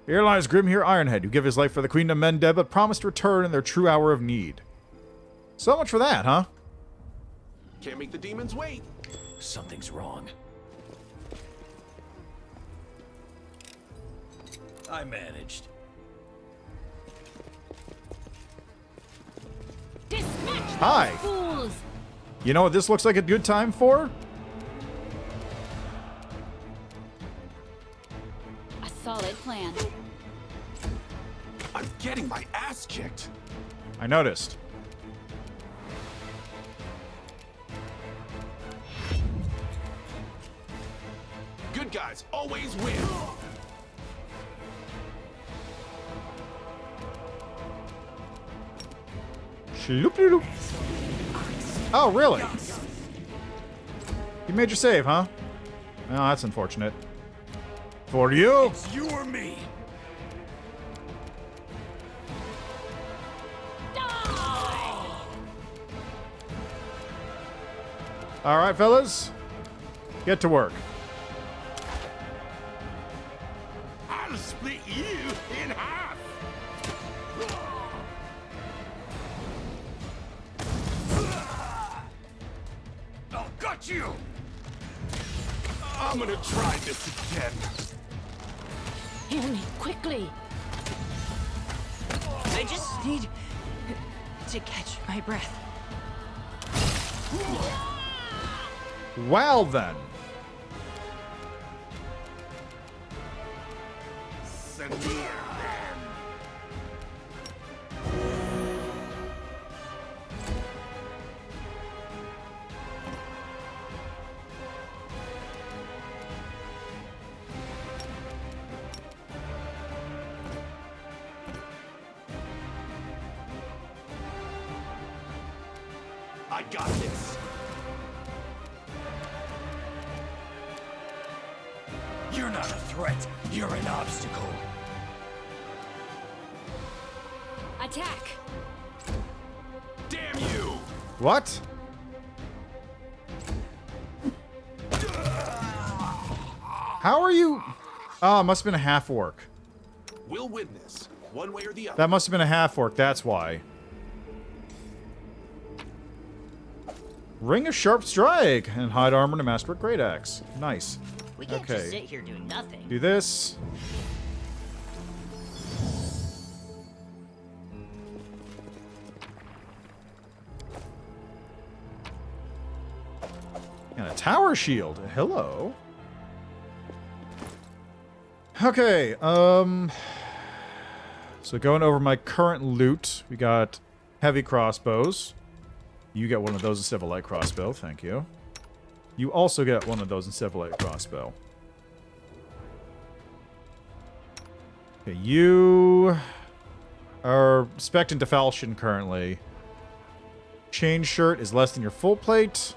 Here lies Grimhere Ironhead, who give his life for the Queen of Mendeb, but promised to return in their true hour of need. So much for that, huh? Can't make the demons wait. Something's wrong. I managed. Dispatch those Hi. fools. You know what this looks like a good time for? A solid plan. I'm getting my ass kicked. I noticed. Good guys always win. Shloop-de-loop. Oh, really? You made your save, huh? Oh, that's unfortunate. For you! It's you or me. Alright, fellas. Get to work. I'll split you in half. Oh, got you. I'm gonna try this again. Hear me quickly. I just need to catch my breath. Well, then. Send me then. I got this. You're not a threat. You're an obstacle. Attack. Damn you! What? How are you... Oh, it must have been a half-orc. We'll win this, one way or the other. That must have been a half-orc, that's why. Ring of Sharp Strike and Hide Armor to Master Great Axe. Nice. We can't Okay. just sit here doing nothing. Do this. And a tower shield. Hello. Okay, so going over my current loot, we got heavy crossbows. You get one of those instead of a light crossbow, thank you. You also get one of those instead of a light crossbow. Okay, you are spec'd into falchion currently. Chain shirt is less than your full plate.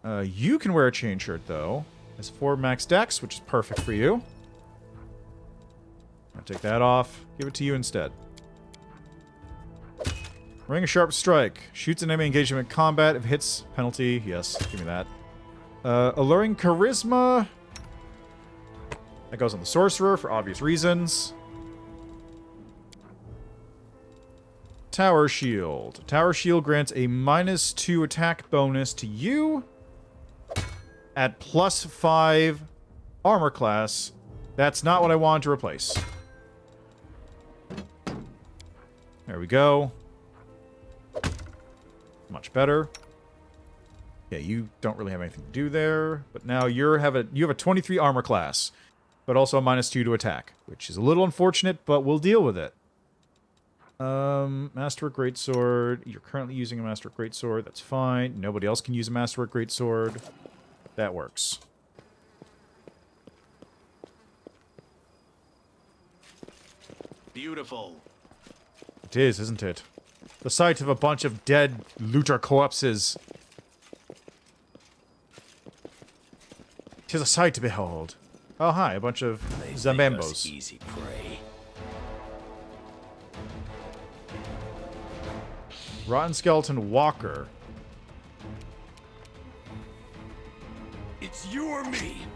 You can wear a chain shirt, though. It's 4 max dex, which is perfect for you. I'll take that off. Give it to you instead. Ring of Sharp Strike. Shoots an enemy engagement in combat. If hits, penalty. Yes, give me that. Alluring Charisma. That goes on the Sorcerer for obvious reasons. Tower Shield. Tower Shield grants a -2 attack bonus to you at +5 armor class. That's not what I wanted to replace. There we go. Much better. Yeah, you don't really have anything to do there, but now you have a 23 armor class, but also a -2 to attack, which is a little unfortunate, but we'll deal with it. Masterwork Greatsword. You're currently using a Masterwork Greatsword. That's fine. Nobody else can use a Masterwork Greatsword. That works. Beautiful. It is, isn't it? The sight of a bunch of dead looter corpses. 'Tis a sight to behold. Oh, hi, a bunch of They make us Zambambos. easy prey. Rotten Skeleton Walker. It's you or me.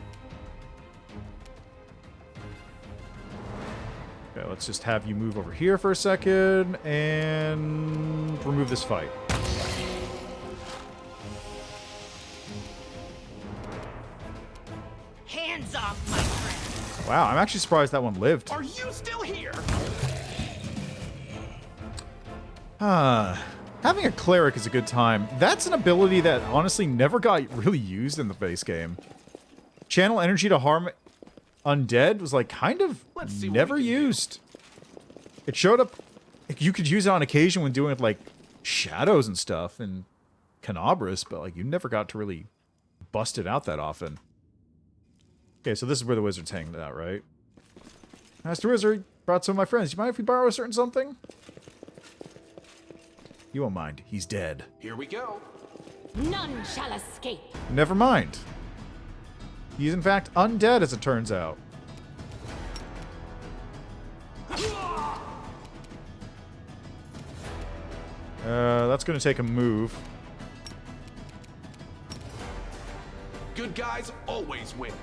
Okay, let's just have you move over here for a second and remove this fight. Hands off, my friend. Wow, I'm actually surprised that one lived. Are you still here? Having a cleric is a good time. That's an ability that honestly never got really used in the base game. Channel energy to harm undead was like kind of never used. It showed up. You could use it on occasion when doing it like shadows and stuff and Canabras, but like you never got to really bust it out that often. Okay, so this is where the wizard's hanging out, right? Master Wizard, brought some of my friends. You mind if we borrow a certain something? You won't mind. He's dead. Here we go. None shall escape. Never mind. He's in fact undead, as it turns out. That's going to take a move. Good guys always win.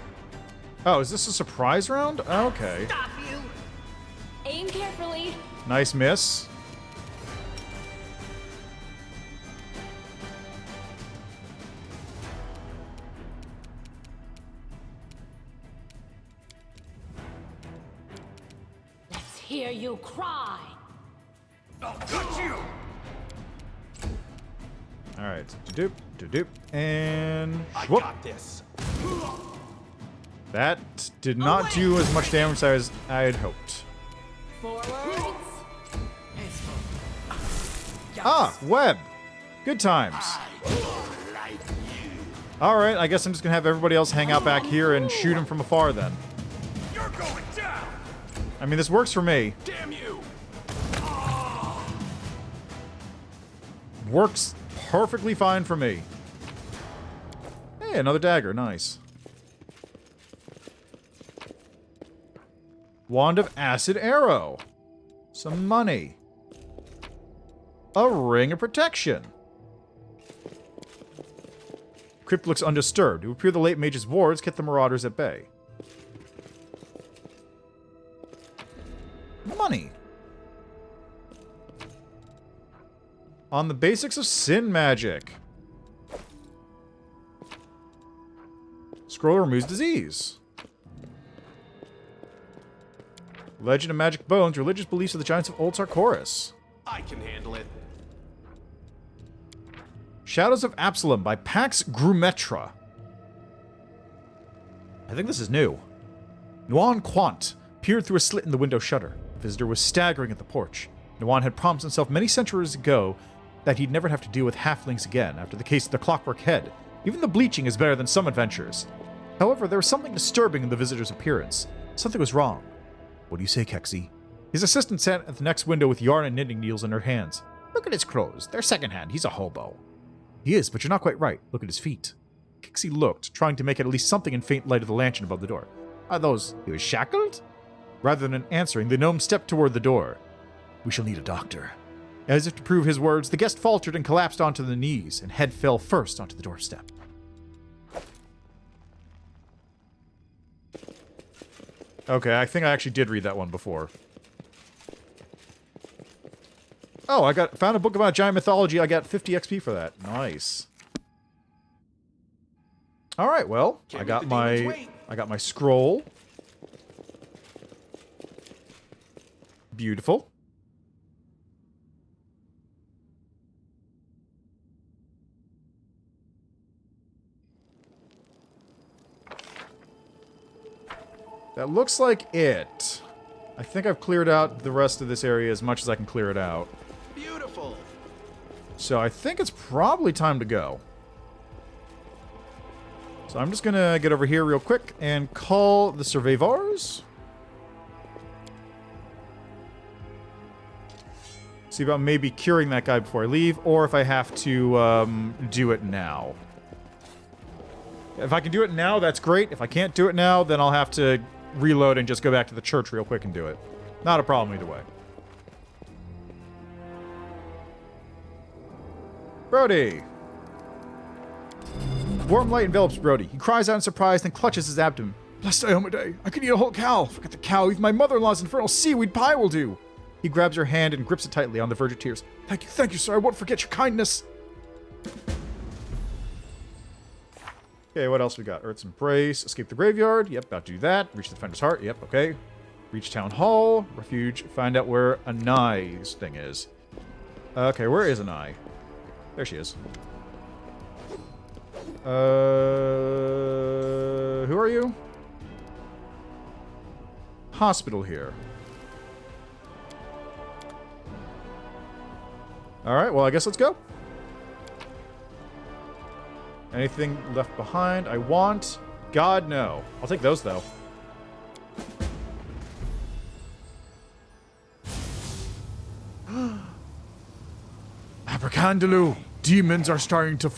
Oh, is this a surprise round? Okay. Stop you! Aim carefully. Nice miss. Let's hear you cry. I'll cut you. All right. Do-doop, do-doop, and I whoop. got this. That did not do as much damage as I had hoped. Forwards. Ah, web. Good times. All right, I guess I'm just gonna have everybody else hang out back here and shoot him from afar then. You're going down. I mean, this works for me. Damn you. Works perfectly fine for me. Hey, another dagger. Nice. Wand of Acid Arrow. Some money. A Ring of Protection. Crypt looks undisturbed. To appear the late mage's wards, kept the marauders at bay. Money. On the basics of sin magic. scroll removes disease. Legend of Magic Bones, religious beliefs of the giants of Old Sarkoris. I can handle it. Shadows of Absalom by Pax Grumetra. I think this is new. Nuan Quant peered through a slit in the window shutter. The visitor was staggering at the porch. Nuan had promised himself many centuries ago that he'd never have to deal with halflings again after the case of the Clockwork Head. Even the bleaching is better than some adventures. However, there was something disturbing in the visitor's appearance. Something was wrong. What do you say, Kexi? His assistant sat at the next window with yarn and knitting needles in her hands. Look at his clothes. They're secondhand. He's a hobo. He is, but you're not quite right. Look at his feet. Kexi looked, trying to make out at least something in faint light of the lantern above the door. Are those... he was shackled? Rather than answering, the gnome stepped toward the door. We shall need a doctor. As if to prove his words, the guest faltered and collapsed onto the knees, and head fell first onto the doorstep. Okay, I think I actually did read that one before. Oh, found a book about giant mythology. I got 50 XP for that. Nice. All right, well, I got my scroll. Beautiful. That looks like it. I think I've cleared out the rest of this area as much as I can clear it out. Beautiful. So I think it's probably time to go. So I'm just gonna get over here real quick and call the survivors. See about maybe curing that guy before I leave, or if I have to do it now. If I can do it now, that's great. If I can't do it now, then I'll have to reload and just go back to the church real quick and do it. Not a problem either way. Brody! Warm light envelops Brody. He cries out in surprise, then clutches his abdomen. Blessed Iomade, I could eat a whole cow. Forget the cow, even my mother-in-law's infernal seaweed pie will do. He grabs her hand and grips it tightly on the verge of tears. Thank you, sir. I won't forget your kindness. Okay, what else we got? Earth's Embrace, escape the graveyard. Yep, about to do that. Reach the Defender's Heart. Yep, okay. Reach Town Hall. Refuge. Find out where Anai's thing is. Okay, where is Anai? There she is. Who are you? Hospital here. Alright, well, I guess let's go. Anything left behind I want? God, no. I'll take those, though. Abracandalu! Demons are starting to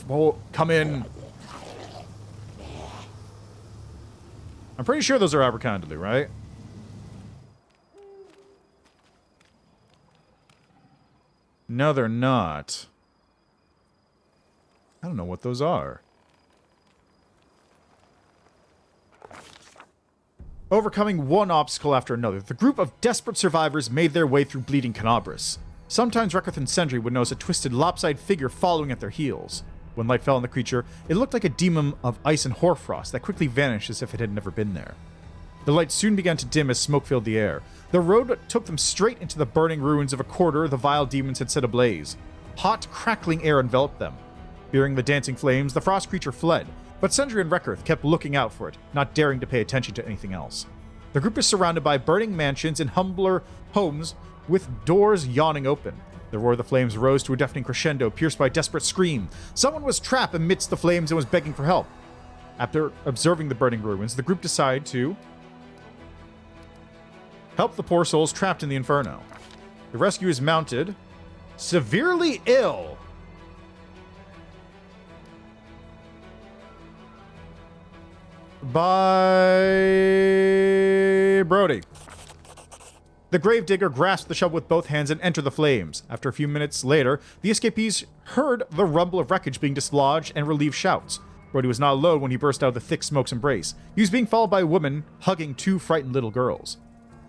come in. I'm pretty sure those are Abracandalu, right? No, they're not. I don't know what those are. Overcoming one obstacle after another, the group of desperate survivors made their way through bleeding Canabras. Sometimes Reketh and Sendry would notice a twisted, lopsided figure following at their heels. When light fell on the creature, it looked like a demon of ice and hoarfrost that quickly vanished as if it had never been there. The light soon began to dim as smoke filled the air. The road took them straight into the burning ruins of a quarter the vile demons had set ablaze. Hot, crackling air enveloped them. Fearing the dancing flames, the frost creature fled, but Sendry and Reketh kept looking out for it, not daring to pay attention to anything else. The group is surrounded by burning mansions and humbler homes with doors yawning open. The roar of the flames rose to a deafening crescendo, pierced by a desperate scream. Someone was trapped amidst the flames and was begging for help. After observing the burning ruins, the group decided to help the poor souls trapped in the inferno. The rescue is mounted, severely ill. By Brody. The gravedigger grasped the shovel with both hands and entered the flames. After a few minutes later, the escapees heard the rumble of wreckage being dislodged and relieved shouts. Brody was not alone when he burst out of the thick smoke's embrace. He was being followed by a woman hugging two frightened little girls.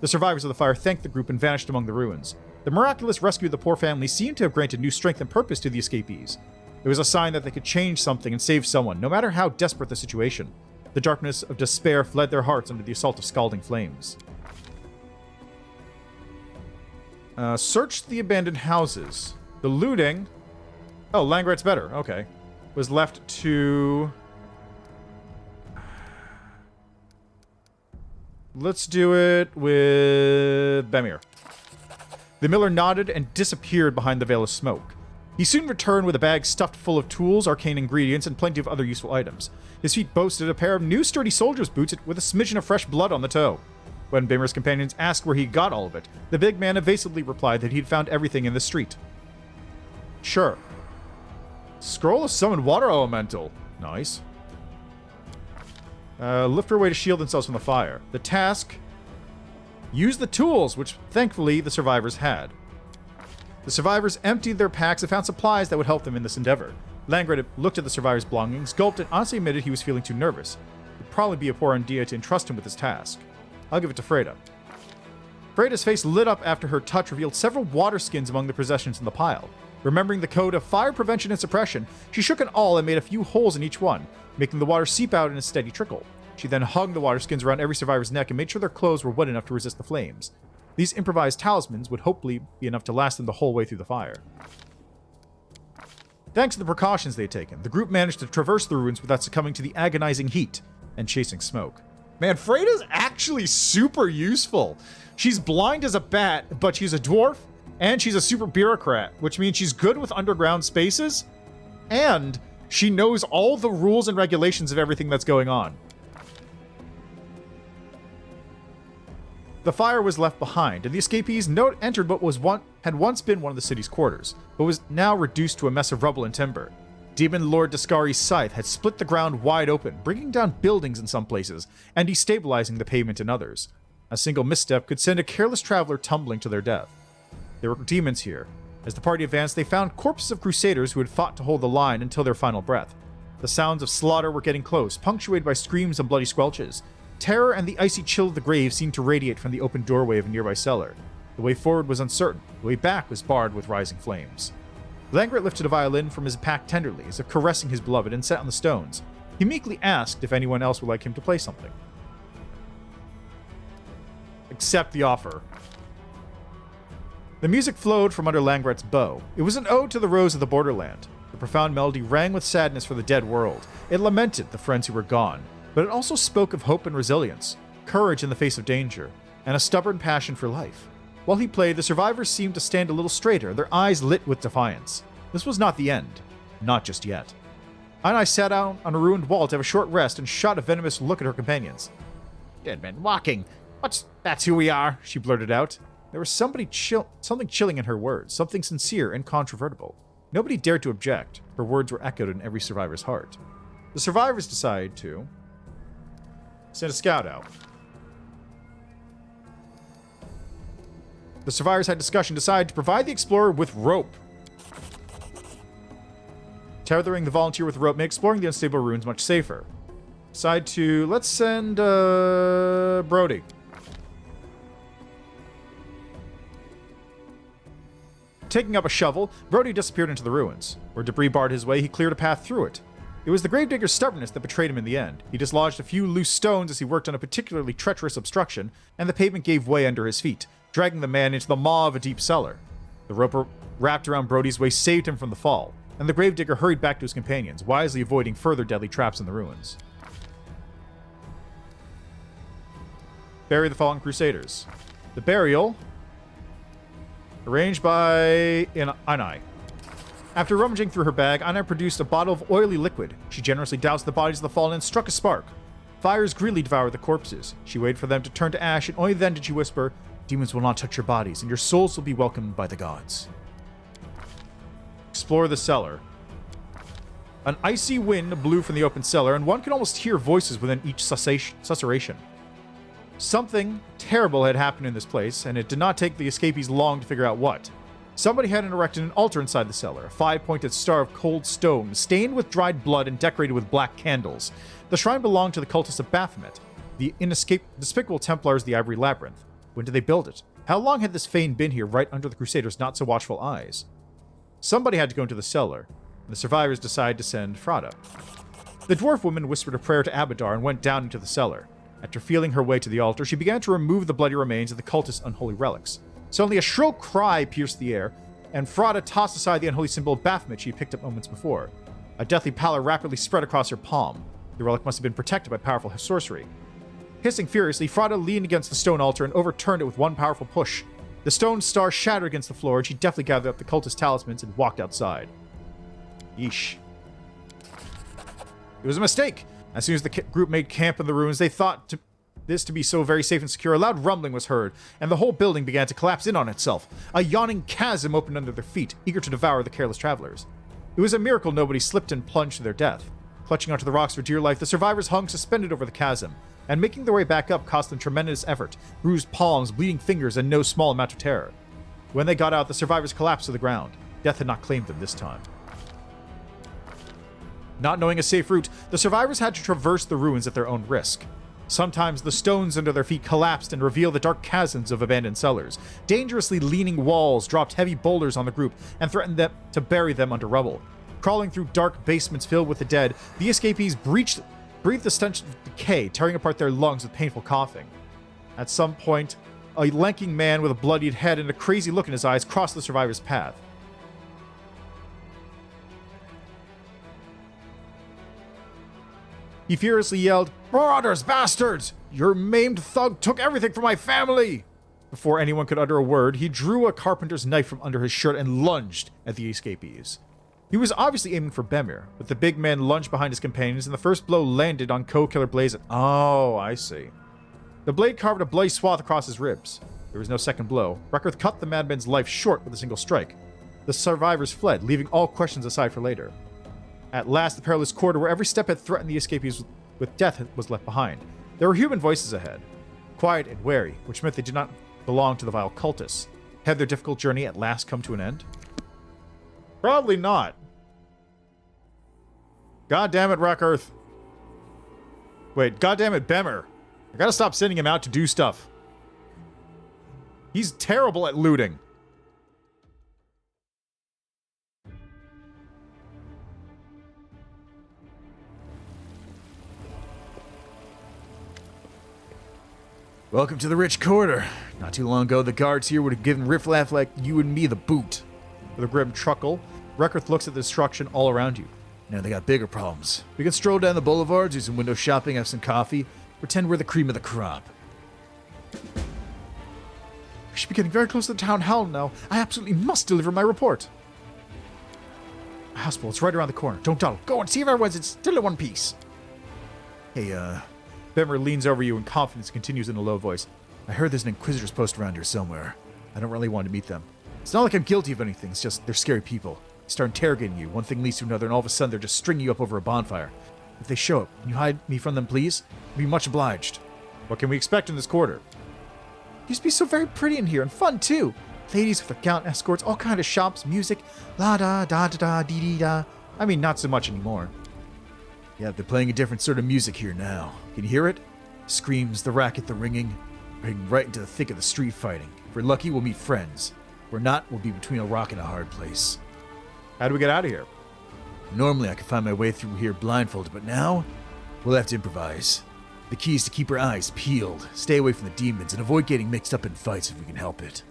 The survivors of the fire thanked the group and vanished among the ruins. The miraculous rescue of the poor family seemed to have granted new strength and purpose to the escapees. It was a sign that they could change something and save someone, no matter how desperate the situation. The darkness of despair fled their hearts under the assault of scalding flames. Search the abandoned houses. The looting... Oh, Langrat's better. Okay. Was left to... Let's do it with Bemir. The miller nodded and disappeared behind the veil of smoke. He soon returned with a bag stuffed full of tools, arcane ingredients, and plenty of other useful items. His feet boasted a pair of new sturdy soldier's boots with a smidgen of fresh blood on the toe. When Bemir's companions asked where he got all of it, the big man evasively replied that he'd found everything in the street. Sure. Scroll of Summon Water Elemental. Nice. Lift her way to shield themselves from the fire. The task... Use the tools, which thankfully the survivors had. The survivors emptied their packs and found supplies that would help them in this endeavor. Langrat looked at the survivors' belongings, gulped, and honestly admitted he was feeling too nervous. It would probably be a poor idea to entrust him with this task. I'll give it to Freda. Freda's face lit up after her touch revealed several water skins among the possessions in the pile. Remembering the code of fire prevention and suppression, she shook an awl and made a few holes in each one, making the water seep out in a steady trickle. She then hugged the water skins around every survivor's neck and made sure their clothes were wet enough to resist the flames. These improvised talismans would hopefully be enough to last them the whole way through the fire. Thanks to the precautions they had taken, the group managed to traverse the ruins without succumbing to the agonizing heat and chasing smoke. Man, Freda's actually super useful. She's blind as a bat, but she's a dwarf, and she's a super bureaucrat, which means she's good with underground spaces, and she knows all the rules and regulations of everything that's going on. The fire was left behind, and the escapees entered what had once been one of the city's quarters, but was now reduced to a mess of rubble and timber. Demon Lord Dascari's scythe had split the ground wide open, bringing down buildings in some places, and destabilizing the pavement in others. A single misstep could send a careless traveler tumbling to their death. There were demons here. As the party advanced, they found corpses of crusaders who had fought to hold the line until their final breath. The sounds of slaughter were getting close, punctuated by screams and bloody squelches. Terror and the icy chill of the grave seemed to radiate from the open doorway of a nearby cellar. The way forward was uncertain. The way back was barred with rising flames. Langrat lifted a violin from his pack tenderly, as if caressing his beloved, and sat on the stones. He meekly asked if anyone else would like him to play something. Accept the offer. The music flowed from under Langrat's bow. It was an ode to the rose of the borderland. The profound melody rang with sadness for the dead world. It lamented the friends who were gone, but it also spoke of hope and resilience, courage in the face of danger, and a stubborn passion for life. While he played, the survivors seemed to stand a little straighter, their eyes lit with defiance. This was not the end. Not just yet. Ainai sat down on a ruined wall to have a short rest and shot a venomous look at her companions. Dead men walking. That's who we are, she blurted out. There was something chilling in her words, something sincere and incontrovertible. Nobody dared to object. Her words were echoed in every survivor's heart. The survivors decided to send a scout out. The survivors had discussion, decided to provide the explorer with rope. Tethering the volunteer with rope made exploring the unstable ruins much safer. Decide to, let's send Brody. Taking up a shovel, Brody disappeared into the ruins. Where debris barred his way, he cleared a path through it. It was the gravedigger's stubbornness that betrayed him in the end. He dislodged a few loose stones as he worked on a particularly treacherous obstruction, and the pavement gave way under his feet, dragging the man into the maw of a deep cellar. The rope wrapped around Brody's waist saved him from the fall, and the gravedigger hurried back to his companions, wisely avoiding further deadly traps in the ruins. Bury the fallen crusaders. The burial, arranged by Ainai. After rummaging through her bag, Ainai produced a bottle of oily liquid. She generously doused the bodies of the fallen and struck a spark. Fires greedily devoured the corpses. She waited for them to turn to ash, and only then did she whisper, "Demons will not touch your bodies, and your souls will be welcomed by the gods." Explore the cellar. An icy wind blew from the open cellar, and one could almost hear voices within each susurration. Something terrible had happened in this place, and it did not take the escapees long to figure out what. Somebody had erected an altar inside the cellar, a five-pointed star of cold stone, stained with dried blood and decorated with black candles. The shrine belonged to the cultists of Baphomet, the despicable Templars of the Ivory Labyrinth. When did they build it? How long had this fane been here right under the Crusaders' not-so-watchful eyes? Somebody had to go into the cellar, and the survivors decided to send Frada. The dwarf woman whispered a prayer to Abadar and went down into the cellar. After feeling her way to the altar, she began to remove the bloody remains of the cultist's unholy relics. Suddenly, a shrill cry pierced the air, and Frada tossed aside the unholy symbol of Baphomet she had picked up moments before. A deathly pallor rapidly spread across her palm. The relic must have been protected by powerful sorcery. Hissing furiously, Frada leaned against the stone altar and overturned it with one powerful push. The stone star shattered against the floor, and she deftly gathered up the cultist talismans and walked outside. Yeesh. It was a mistake. As soon as the group made camp in the ruins, they thought this to be so very safe and secure. A loud rumbling was heard, and the whole building began to collapse in on itself. A yawning chasm opened under their feet, eager to devour the careless travelers. It was a miracle nobody slipped and plunged to their death. Clutching onto the rocks for dear life, the survivors hung suspended over the chasm, and making their way back up cost them tremendous effort, bruised palms, bleeding fingers, and no small amount of terror. When they got out, the survivors collapsed to the ground. Death had not claimed them this time. Not knowing a safe route, the survivors had to traverse the ruins at their own risk. Sometimes the stones under their feet collapsed and revealed the dark chasms of abandoned cellars. Dangerously leaning walls dropped heavy boulders on the group and threatened them to bury them under rubble. Crawling through dark basements filled with the dead, the escapees breathed the stench of decay, tearing apart their lungs with painful coughing. At some point, a lanking man with a bloodied head and a crazy look in his eyes crossed the survivors' path. He furiously yelled, "Marauders, bastards! Your maimed thug took everything from my family!" Before anyone could utter a word, he drew a carpenter's knife from under his shirt and lunged at the escapees. He was obviously aiming for Bemir, but the big man lunged behind his companions, and the first blow landed on Co-Killer Blaze. Oh, I see. The blade carved a bloody swath across his ribs. There was no second blow. Reckert cut the madman's life short with a single strike. The survivors fled, leaving all questions aside for later. At last, the perilous corridor where every step had threatened the escapees with death was left behind. There were human voices ahead, quiet and wary, which meant they did not belong to the vile cultists. Had their difficult journey at last come to an end? Probably not. God damn it, Reckert. Wait, god damn it, Bemir. I gotta stop sending him out to do stuff. He's terrible at looting. Welcome to the rich quarter. Not too long ago, the guards here would have given riffraff like you and me the boot. With a grim chuckle, Reckert looks at the destruction all around you. Now they got bigger problems. We can stroll down the boulevards, do some window shopping, have some coffee, pretend we're the cream of the crop. We should be getting very close to the town hall now. I absolutely must deliver my report. A houseboat, it's right around the corner. Don't dawdle. Go and see if everyone's still in one piece. Hey, Bemir leans over you in confidence and continues in a low voice. I heard there's an Inquisitor's post around here somewhere. I don't really want to meet them. It's not like I'm guilty of anything, it's just they're scary people. They start interrogating you, one thing leads to another, and all of a sudden they're just stringing you up over a bonfire. If they show up, can you hide me from them, please? I'd be much obliged. What can we expect in this quarter? It used to be so very pretty in here, and fun too. Ladies with their gown escorts, all kind of shops, music, la da da da da dee dee da. I mean, not so much anymore. Yeah, they're playing a different sort of music here now. Can you hear it? Screams, the racket, the ringing. We're heading right into the thick of the street fighting. If we're lucky, we'll meet friends. If we're not, we'll be between a rock and a hard place. How do we get out of here? Normally, I could find my way through here blindfolded, but now, we'll have to improvise. The key is to keep our eyes peeled, stay away from the demons, and avoid getting mixed up in fights if we can help it.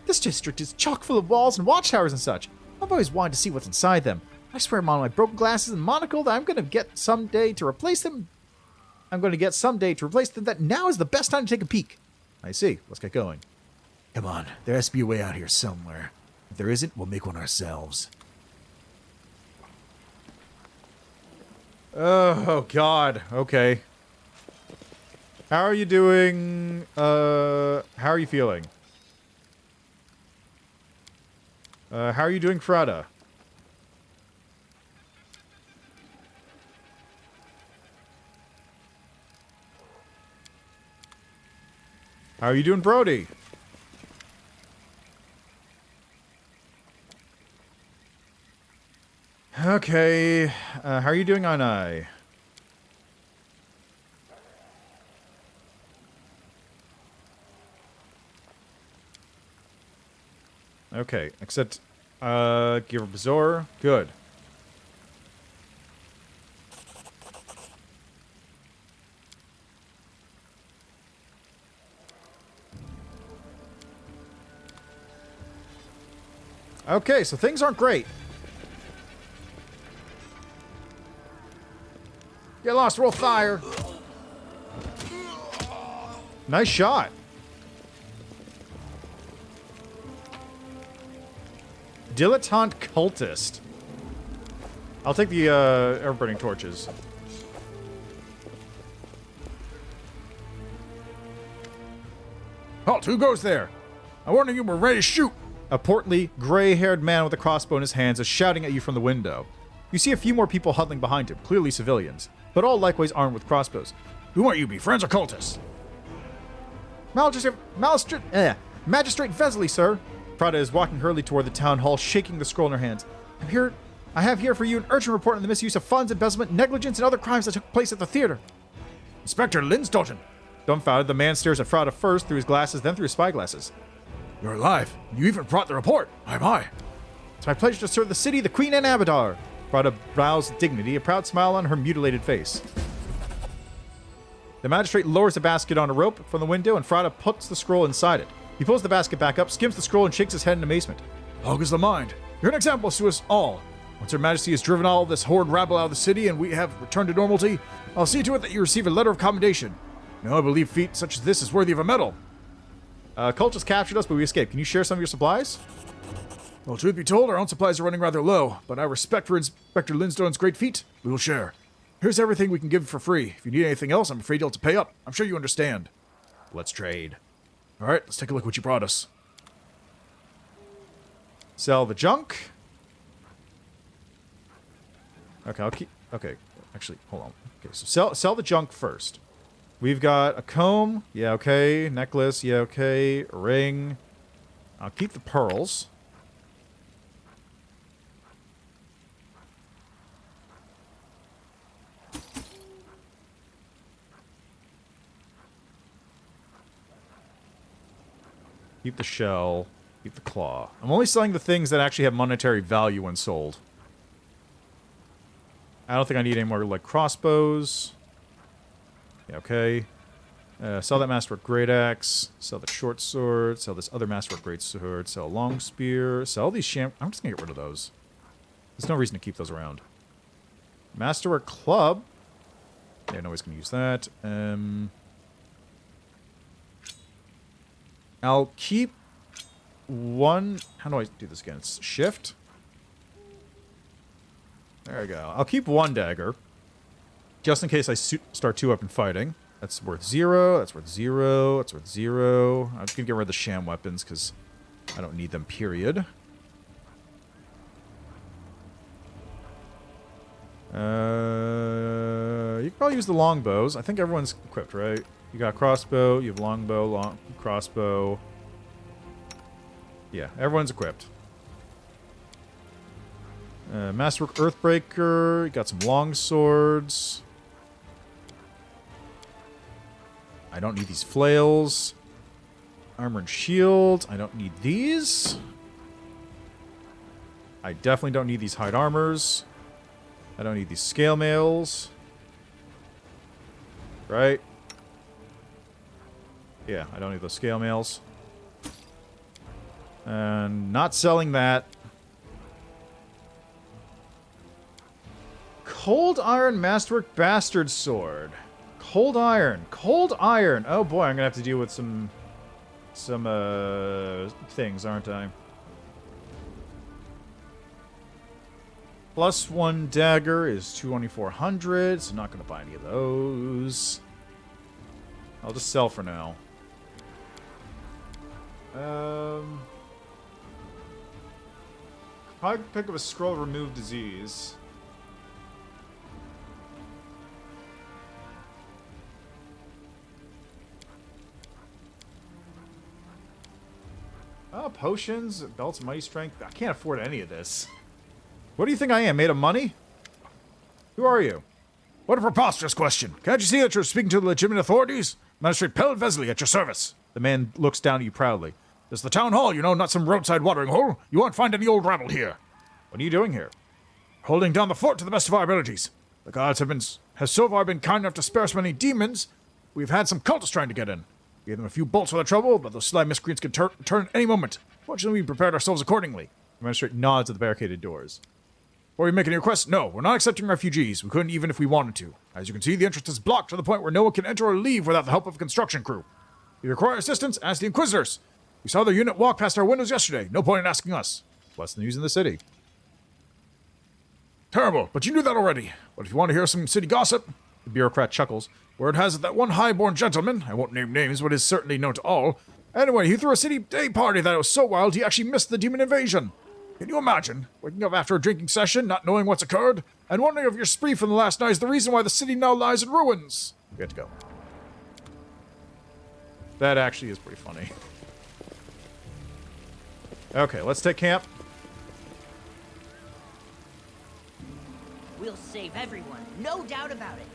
This district is chock full of walls and watchtowers and such. I've always wanted to see what's inside them. I swear on my broken glasses and monocle that I'm going to get someday to replace them. That now is the best time to take a peek. I see. Let's get going. Come on, there has to be a way out here somewhere. If there isn't, we'll make one ourselves. Oh, God. Okay. How are you doing? How are you feeling? How are you doing, Frada? How are you doing, Brody? Okay. How are you doing, Anai? Okay, except, give her Bazaar. Good. Okay, so things aren't great. Get lost, roll fire. Nice shot. Dilettante cultist. I'll take the air-burning torches. Halt, who goes there? I warned you we're ready to shoot. A portly, gray-haired man with a crossbow in his hands is shouting at you from the window. You see a few more people huddling behind him, clearly civilians, but all likewise armed with crossbows. Who might you be, friends or cultists? Magistrate Vesley, sir. Prada is walking hurriedly toward the town hall, shaking the scroll in her hands. I have here for you an urgent report on the misuse of funds, embezzlement, negligence, and other crimes that took place at the theater. Inspector Linsdotton. Dumbfounded, the man stares at Frada first through his glasses, then through his spyglasses. You're alive. You even brought the report. I. It's my pleasure to serve the city, the Queen, and Abadar. Frada bows with dignity, a proud smile on her mutilated face. The magistrate lowers a basket on a rope from the window, and Frada puts the scroll inside it. He pulls the basket back up, skims the scroll, and shakes his head in amazement. Augurs the mind. You're an example to us all. Once Her Majesty has driven all this horde rabble out of the city and we have returned to normality, I'll see to it that you receive a letter of commendation. Now I believe feat such as this is worthy of a medal. Cultists captured us, but we escaped. Can you share some of your supplies? Well, truth be told, our own supplies are running rather low, but out of respect for Inspector Linsdotton's great feat, we will share. Here's everything we can give for free. If you need anything else, I'm afraid you'll have to pay up. I'm sure you understand. Let's trade. All right, let's take a look at what you brought us. Sell the junk. Okay, I'll keep... Okay, actually, hold on. Okay, so sell the junk first. We've got a comb. Yeah, okay. Necklace. Yeah, okay. A ring. I'll keep the pearls. Keep the shell. Keep the claw. I'm only selling the things that actually have monetary value when sold. I don't think I need any more, like, crossbows. Yeah, okay. Sell that Masterwork Great Axe. Sell the Short Sword. Sell this other Masterwork Great Sword. Sell a Long Spear. Sell these I'm just gonna get rid of those. There's no reason to keep those around. Masterwork Club. Yeah, nobody's gonna use that. I'll keep one... How do I do this again? It's shift. There we go. I'll keep one dagger. Just in case I start 2-weapon fighting. That's worth 0. That's worth 0. That's worth 0. I'm just going to get rid of the sham weapons because I don't need them, period. You can probably use the longbows. I think everyone's equipped, right? You got crossbow, you have longbow, crossbow. Yeah, everyone's equipped. Masterwork Earthbreaker. You got some long swords. I don't need these flails. Armor and shield. I don't need these. I definitely don't need these hide armors. I don't need these scale mails. Right? Yeah, I don't need those scale mails. And not selling that. Cold Iron Masterwork Bastard Sword. Cold Iron. Cold Iron. Oh boy, I'm gonna have to deal with some things, aren't I? +1 dagger is 2,400, so not gonna buy any of those. I'll just sell for now. Probably pick up a scroll of remove disease. Oh, potions, belts of mighty strength. I can't afford any of this. What do you think I am, made of money? Who are you? What a preposterous question. Can't you see that you're speaking to the legitimate authorities? Magistrate Pellet Vesley at your service. The man looks down at you proudly. This is the town hall, you know, not some roadside watering hole. You won't find any old rabble here. What are you doing here? Holding down the fort to the best of our abilities. The guards have so far been kind enough to spare us many demons. We've had some cultists trying to get in. Gave them a few bolts for the trouble, but those sly miscreants could turn at any moment. Fortunately, we prepared ourselves accordingly. The magistrate nods at the barricaded doors. Or are you making a request? No, we're not accepting refugees. We couldn't even if we wanted to. As you can see, the entrance is blocked to the point where no one can enter or leave without the help of a construction crew. If you require assistance, ask the Inquisitors. We saw their unit walk past our windows yesterday. No point in asking us. Less than news in the city. Terrible, but you knew that already. But if you want to hear some city gossip, the bureaucrat chuckles. Word has it that one high-born gentleman, I won't name names, but is certainly known to all. Anyway, he threw a city day party that was so wild he actually missed the demon invasion. Can you imagine? Waking up after a drinking session, not knowing what's occurred, and wondering if your spree from the last night is the reason why the city now lies in ruins. We have to go. That actually is pretty funny. Okay, let's take camp. We'll save everyone, no doubt about it.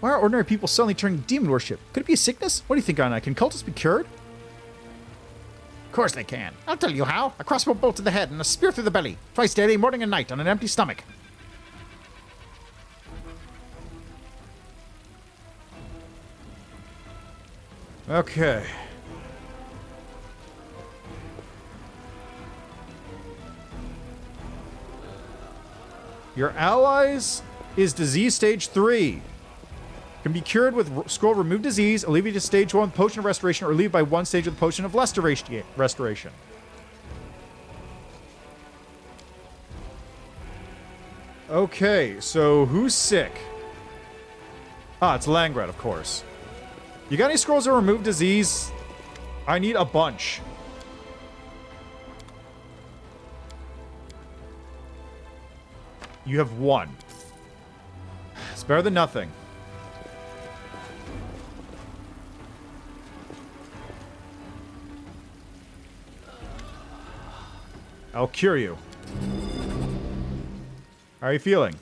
Why are ordinary people suddenly turning to demon worship? Could it be a sickness? What do you think, Anna? Can cultists be cured? Of course they can. I'll tell you how. A crossbow bolt to the head and a spear through the belly. Twice daily, morning and night, on an empty stomach. Okay. Your allies is disease stage 3. Can be cured with scroll remove disease, alleviated stage 1 potion of restoration, or relieved by 1 stage with potion of restoration. Okay, so who's sick? Ah, it's Langrad, of course. You got any scrolls of remove disease? I need a bunch. You have 1. It's better than nothing. I'll cure you. How are you feeling?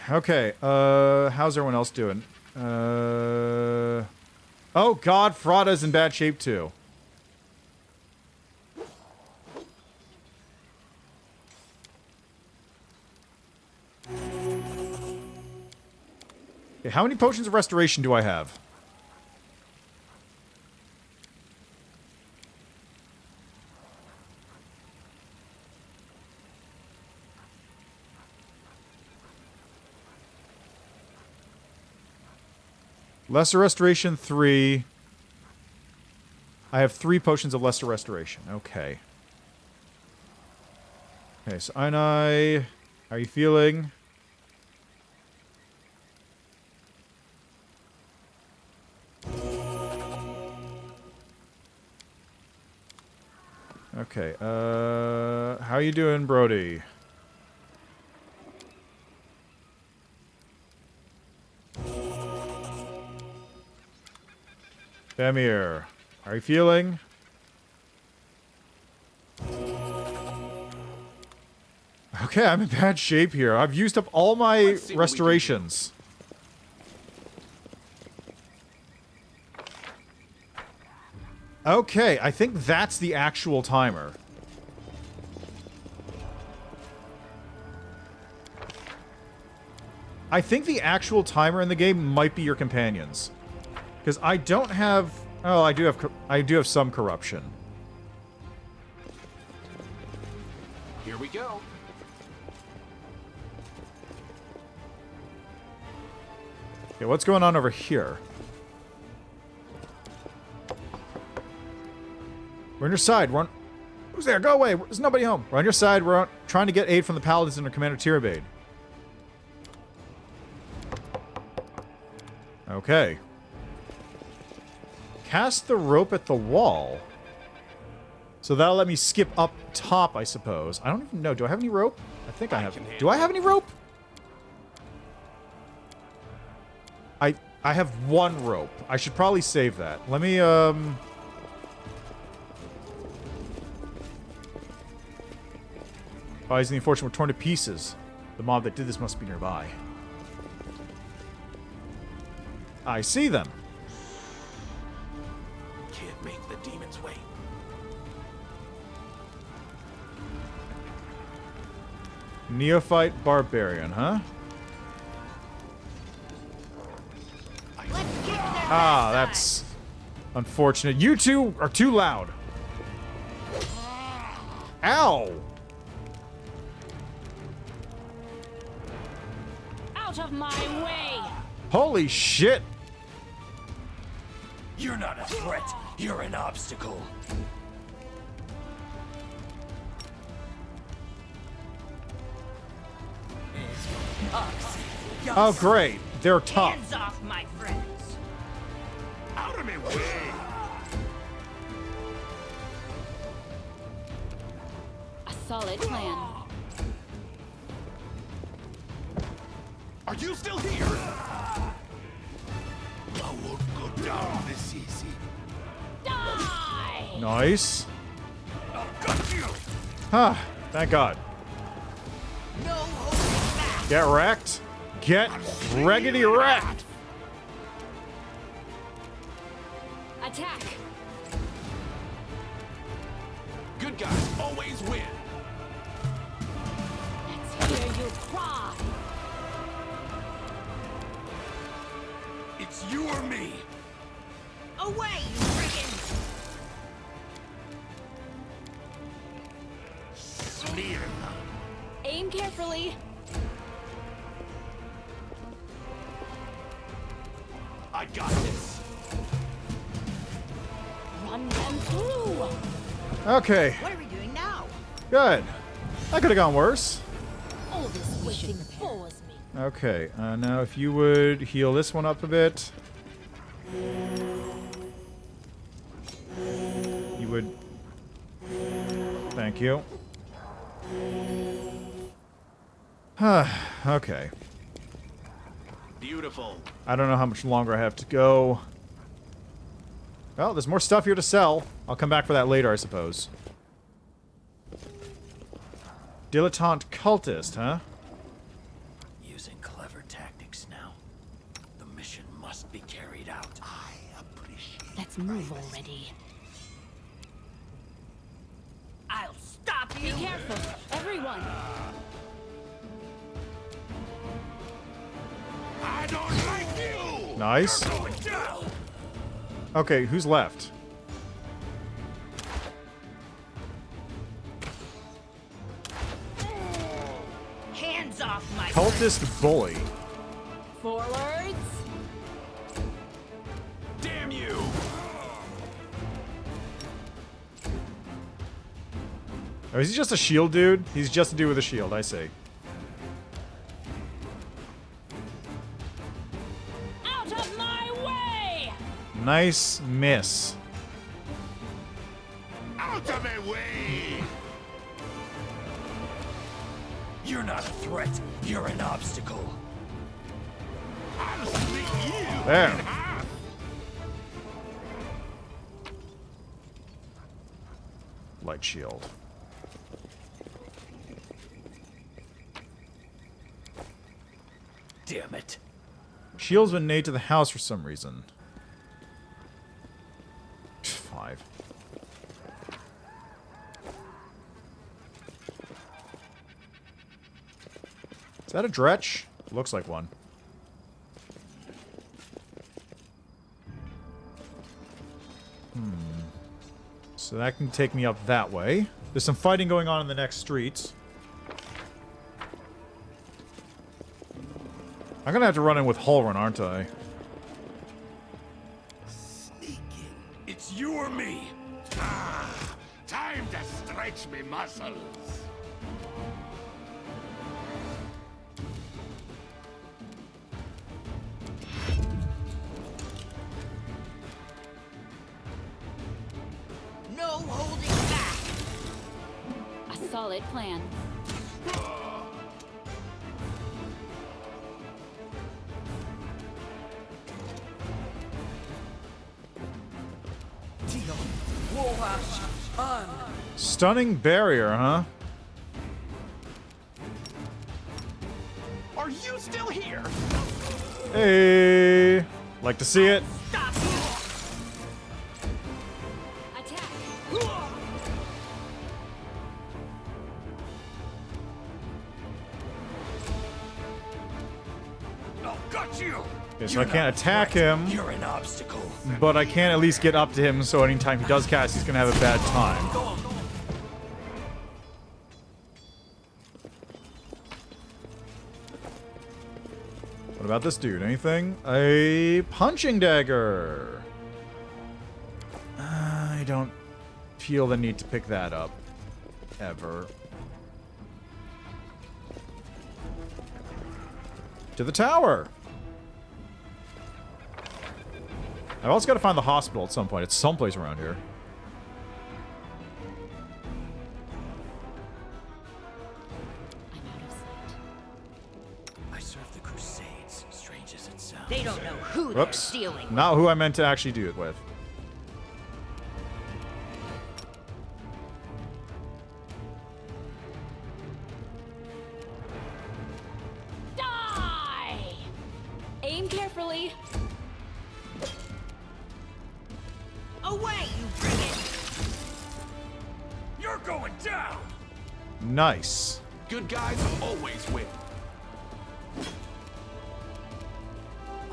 Okay, how's everyone else doing? Oh god, Frada's in bad shape too. Okay, how many potions of restoration do I have? Lesser Restoration 3. I have 3 potions of Lesser Restoration. Okay. Okay, so Einai, how are you feeling? Okay, how are you doing, Brody? Famir, how are you feeling? Okay, I'm in bad shape here. I've used up all my restorations. Okay, I think that's the actual timer. I think the actual timer in the game might be your companions. Because I don't have... Oh, I do have some corruption. Here we go. Okay, what's going on over here? We're on your side. We're on... Who's there? Go away. There's nobody home. We're on your side. We're trying to get aid from the Paladins under Commander Tirabade. Okay. Cast the rope at the wall. So that'll let me skip up top, I suppose. I don't even know. Do I have any rope? I think I have. Do I have any rope? I have 1 rope. I should probably save that. Let me, Bodies in the unfortunate were torn to pieces. The mob that did this must be nearby. I see them. Can't make the demons wait. Neophyte barbarian, huh? Let's kick their Ah, backside. that's unfortunate. You two are too loud. Ow! Out of my way! Holy shit! You're not a threat. You're an obstacle. Oh, great. They're tough. Hands off, my friends. Out of my way! A solid plan. Are you still here? I won't go down this easy. Die! Nice. I'll gut you! Ah, thank God. No holding back. Get wrecked. Get reggedy wrecked. Attack! Good guys always win. Let's hear you cry! It's you or me. Away, you brigands. Smear them. Aim carefully. I got this. Run them through! Okay, What are we doing now? good. That could have gone worse. All this waiting bores me. Okay, now if you would heal this one up a bit. You would... Thank you. Okay. Beautiful. I don't know how much longer I have to go. Well, there's more stuff here to sell. I'll come back for that later, I suppose. Dilettante cultist, huh? Using clever tactics now. The mission must be carried out. I appreciate. Let's move already. I'll stop Be you. careful, everyone! I don't like you. Nice. You're going down. Okay, who's left? Hands off, my Cultist bully. Forwards! Damn you. Oh, is he just a shield dude? He's just a dude with a shield, I see. Out of my way! Nice miss. Out of my way. You're not a threat. You're an obstacle. I'll split you There. in half. Light shield. Damn it. Shield's been made to the house for some reason. 5. Is that a dretch? Looks like one. So that can take me up that way. There's some fighting going on in the next streets. I'm gonna have to run in with Holrun, aren't I? Sneaking. It's you or me. Ah, time to stretch me muscles. No holding back. A solid plan. Stunning barrier, huh? Are you still here? Hey, like to see it? Stop you. Attack! got you! Okay, so I can't attack him, You're an obstacle. but I can at least get up to him, so anytime he does cast, he's gonna have a bad time. What about this dude? Anything? A punching dagger. I don't feel the need to pick that up. Ever. To the tower! I've also got to find the hospital at some point. It's someplace around here. I'm out of sight. I serve the Crusades, strange as it sounds. They don't know who Whoops. they're dealing with. Not who I meant to actually do it with. Die! Aim carefully. Away, you brigand! You're going down! Nice. Good guys always win.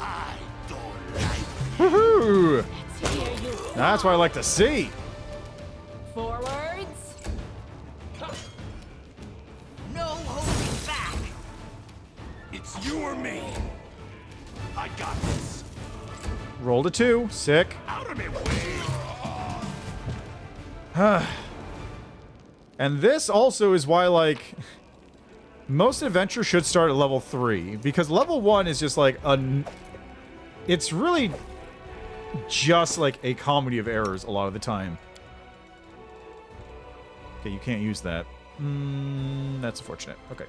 I don't like Woohoo! Let's hear you. That's what I like to see. Forwards. No holding back! It's you or me. I got this. Rolled a 2. Sick. Out of me way. And this also is why, like, most adventures should start at level 3. Because level 1 is just like it's really just like a comedy of errors a lot of the time. Okay, you can't use that. That's unfortunate. Okay.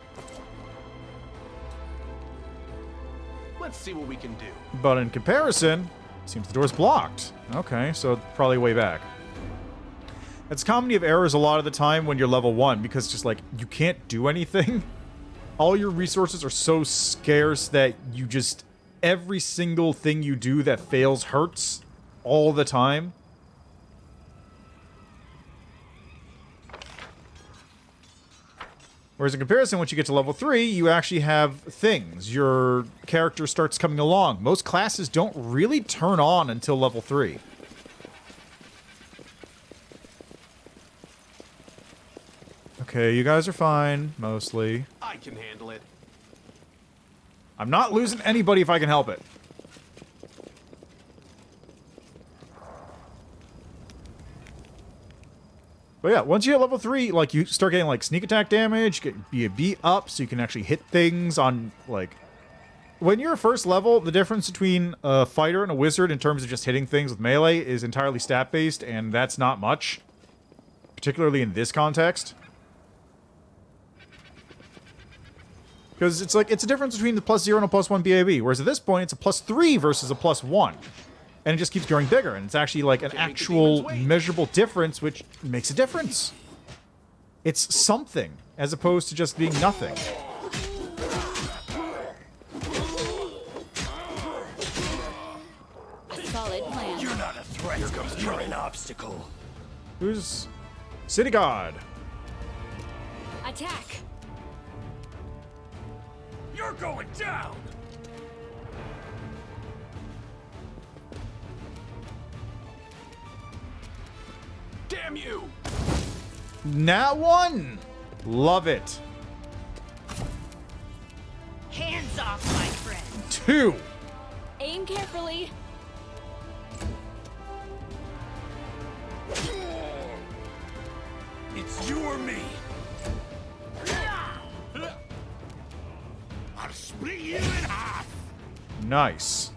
Let's see what we can do. But in comparison, seems the door's blocked. Okay, so probably way back. It's comedy of errors a lot of the time when you're level 1, because just like, you can't do anything. All your resources are so scarce that you just... Every single thing you do that fails hurts all the time. Whereas in comparison, once you get to level 3, you actually have things. Your character starts coming along. Most classes don't really turn on until level 3. Okay, you guys are fine, mostly. I can handle it. I'm not losing anybody if I can help it. But yeah, once you hit level 3, like, you start getting, like, sneak attack damage, get BAB up, so you can actually hit things on, like... When you're first level, the difference between a fighter and a wizard in terms of just hitting things with melee is entirely stat-based, and that's not much. Particularly in this context. Because it's like, it's a difference between the +0 and a +1 BAB, whereas at this point, it's a +3 versus a +1. And it just keeps growing bigger, and it's actually like an actual measurable difference, which makes a difference. It's something, as opposed to just being nothing. Solid plan. You're not a threat. You're an obstacle. Who's... City God. Attack. You're going down! Damn you! Nat 1! Love it. Hands off, my friend! 2. Aim carefully. It's you or me. I'll split you in half. Nice.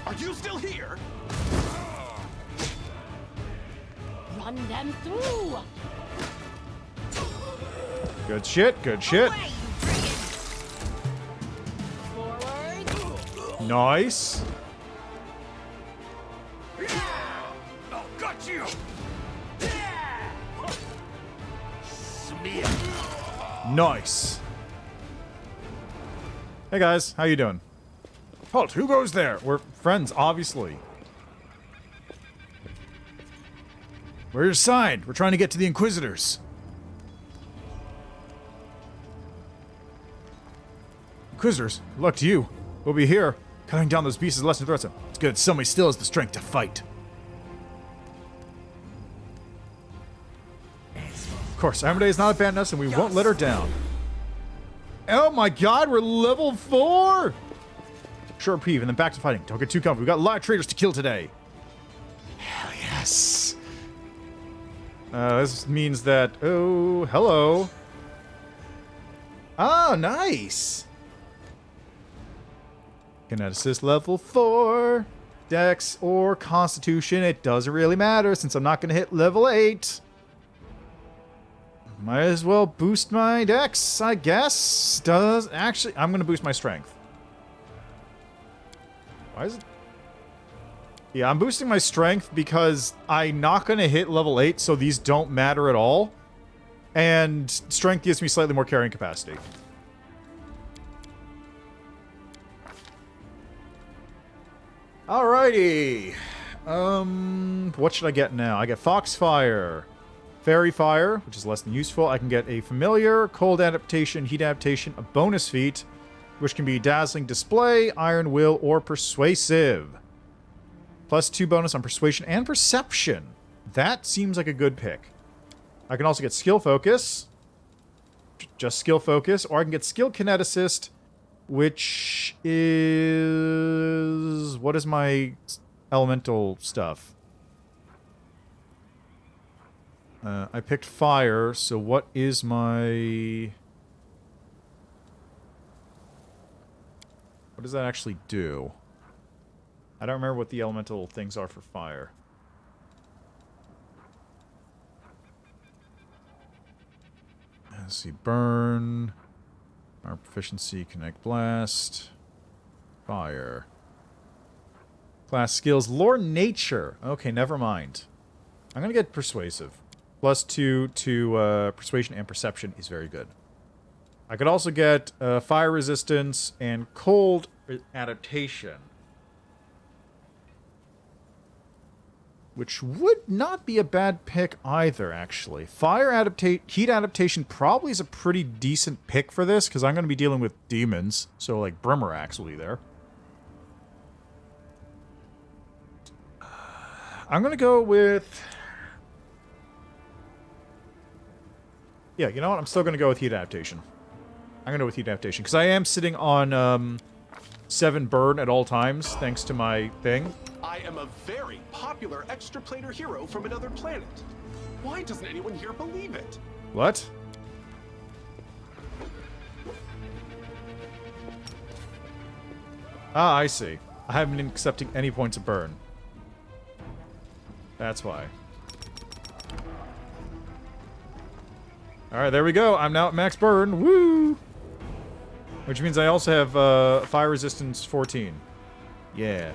Are you still here? Run them through. Good shit, good shit. Away, you brigand! Forward. Nice. Oh, got you! Smear. Nice. Hey guys, how you doing? Halt, who goes there? We're friends, obviously. We're your side. We're trying to get to the Inquisitors. Inquisitors, good luck to you. We'll be here. Cutting down those beasts is less than threats. It's good. Somebody still has the strength to fight. Of course, Amade is not abandoning us, and we won't let her down. Oh my god, we're level 4! Short peeve, and then back to fighting. Don't get too comfy. We've got a lot of traitors to kill today. Hell yes. This means that... Oh, hello. Oh, nice. Kineticist level 4. Dex or Constitution. It doesn't really matter since I'm not going to hit level 8. Might as well boost my Dex, I guess. Actually, I'm going to boost my Strength. Why is it... Yeah, I'm boosting my Strength because I'm not going to hit level 8, so these don't matter at all. And Strength gives me slightly more carrying capacity. Alrighty. What should I get now? I get Foxfire. Fairy Fire, which is less than useful. I can get a Familiar, Cold Adaptation, Heat Adaptation, a bonus feat, which can be Dazzling Display, Iron Will, or Persuasive. +2 bonus on Persuasion and Perception. That seems like a good pick. I can also get Skill Focus. Just Skill Focus. Or I can get Skill Kineticist, which is... What is my elemental stuff? I picked fire, so what is my... What does that actually do? I don't remember what the elemental things are for fire. Let's see, burn, our proficiency, connect blast, fire. Class skills, lore nature. Okay, never mind. I'm gonna get persuasive. +2 to persuasion and perception is very good. I could also get fire resistance and cold adaptation, which would not be a bad pick either, actually. Heat adaptation probably is a pretty decent pick for this, because I'm going to be dealing with demons, so, like, Brimarax will be there. I'm going to go with... Yeah, you know what? I'm still going to go with heat adaptation. I'm going to go with heat adaptation, because I am sitting on 7 burn at all times, thanks to my thing. I am a very popular extraplanar hero from another planet. Why doesn't anyone here believe it? What? Ah, I see. I haven't been accepting any points of burn. That's why. Alright, there we go. I'm now at max burn. Woo! Which means I also have fire resistance 14. Yeah.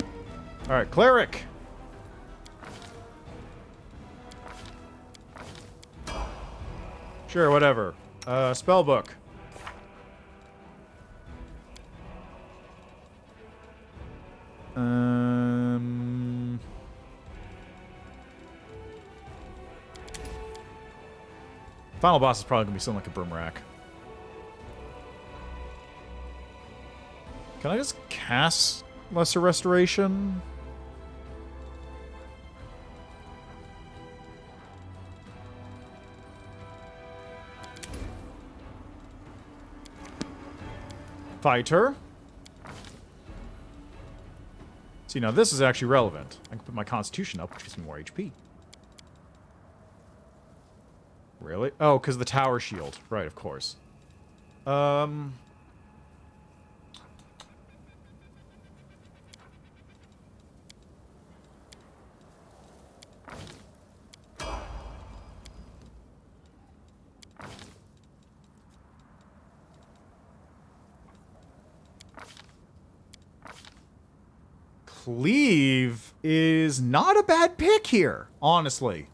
Alright, Cleric! Sure, whatever. Spellbook. Final boss is probably going to be something like a Brimarack. Can I just cast Lesser Restoration? Fighter. See, now this is actually relevant. I can put my Constitution up, which gives me more HP. Really? Oh, because the tower shield. Right, of course. Cleave is not a bad pick here, honestly.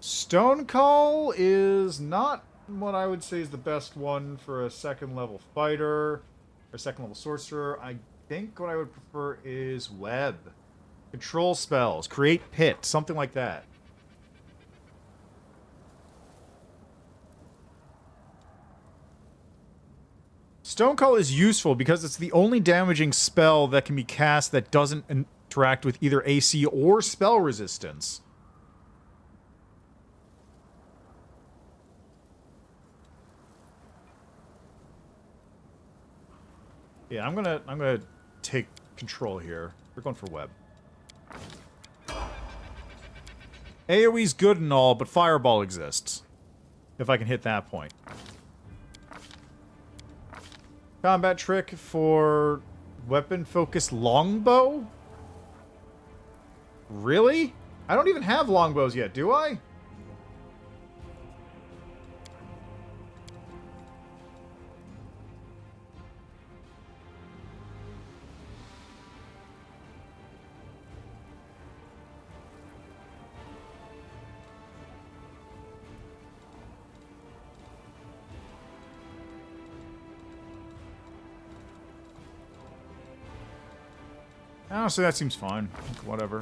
Stonecall is not what I would say is the best one for a second level fighter or second level sorcerer. I think what I would prefer is web. Control spells, create pit, something like that. Stone Call is useful because it's the only damaging spell that can be cast that doesn't interact with either AC or spell resistance. Yeah, I'm gonna take control here. We're going for web. AoE's good and all, but Fireball exists. If I can hit that point. Combat trick for weapon-focused Longbow? Really? I don't even have longbows yet, do I? Honestly, that seems fine. Whatever.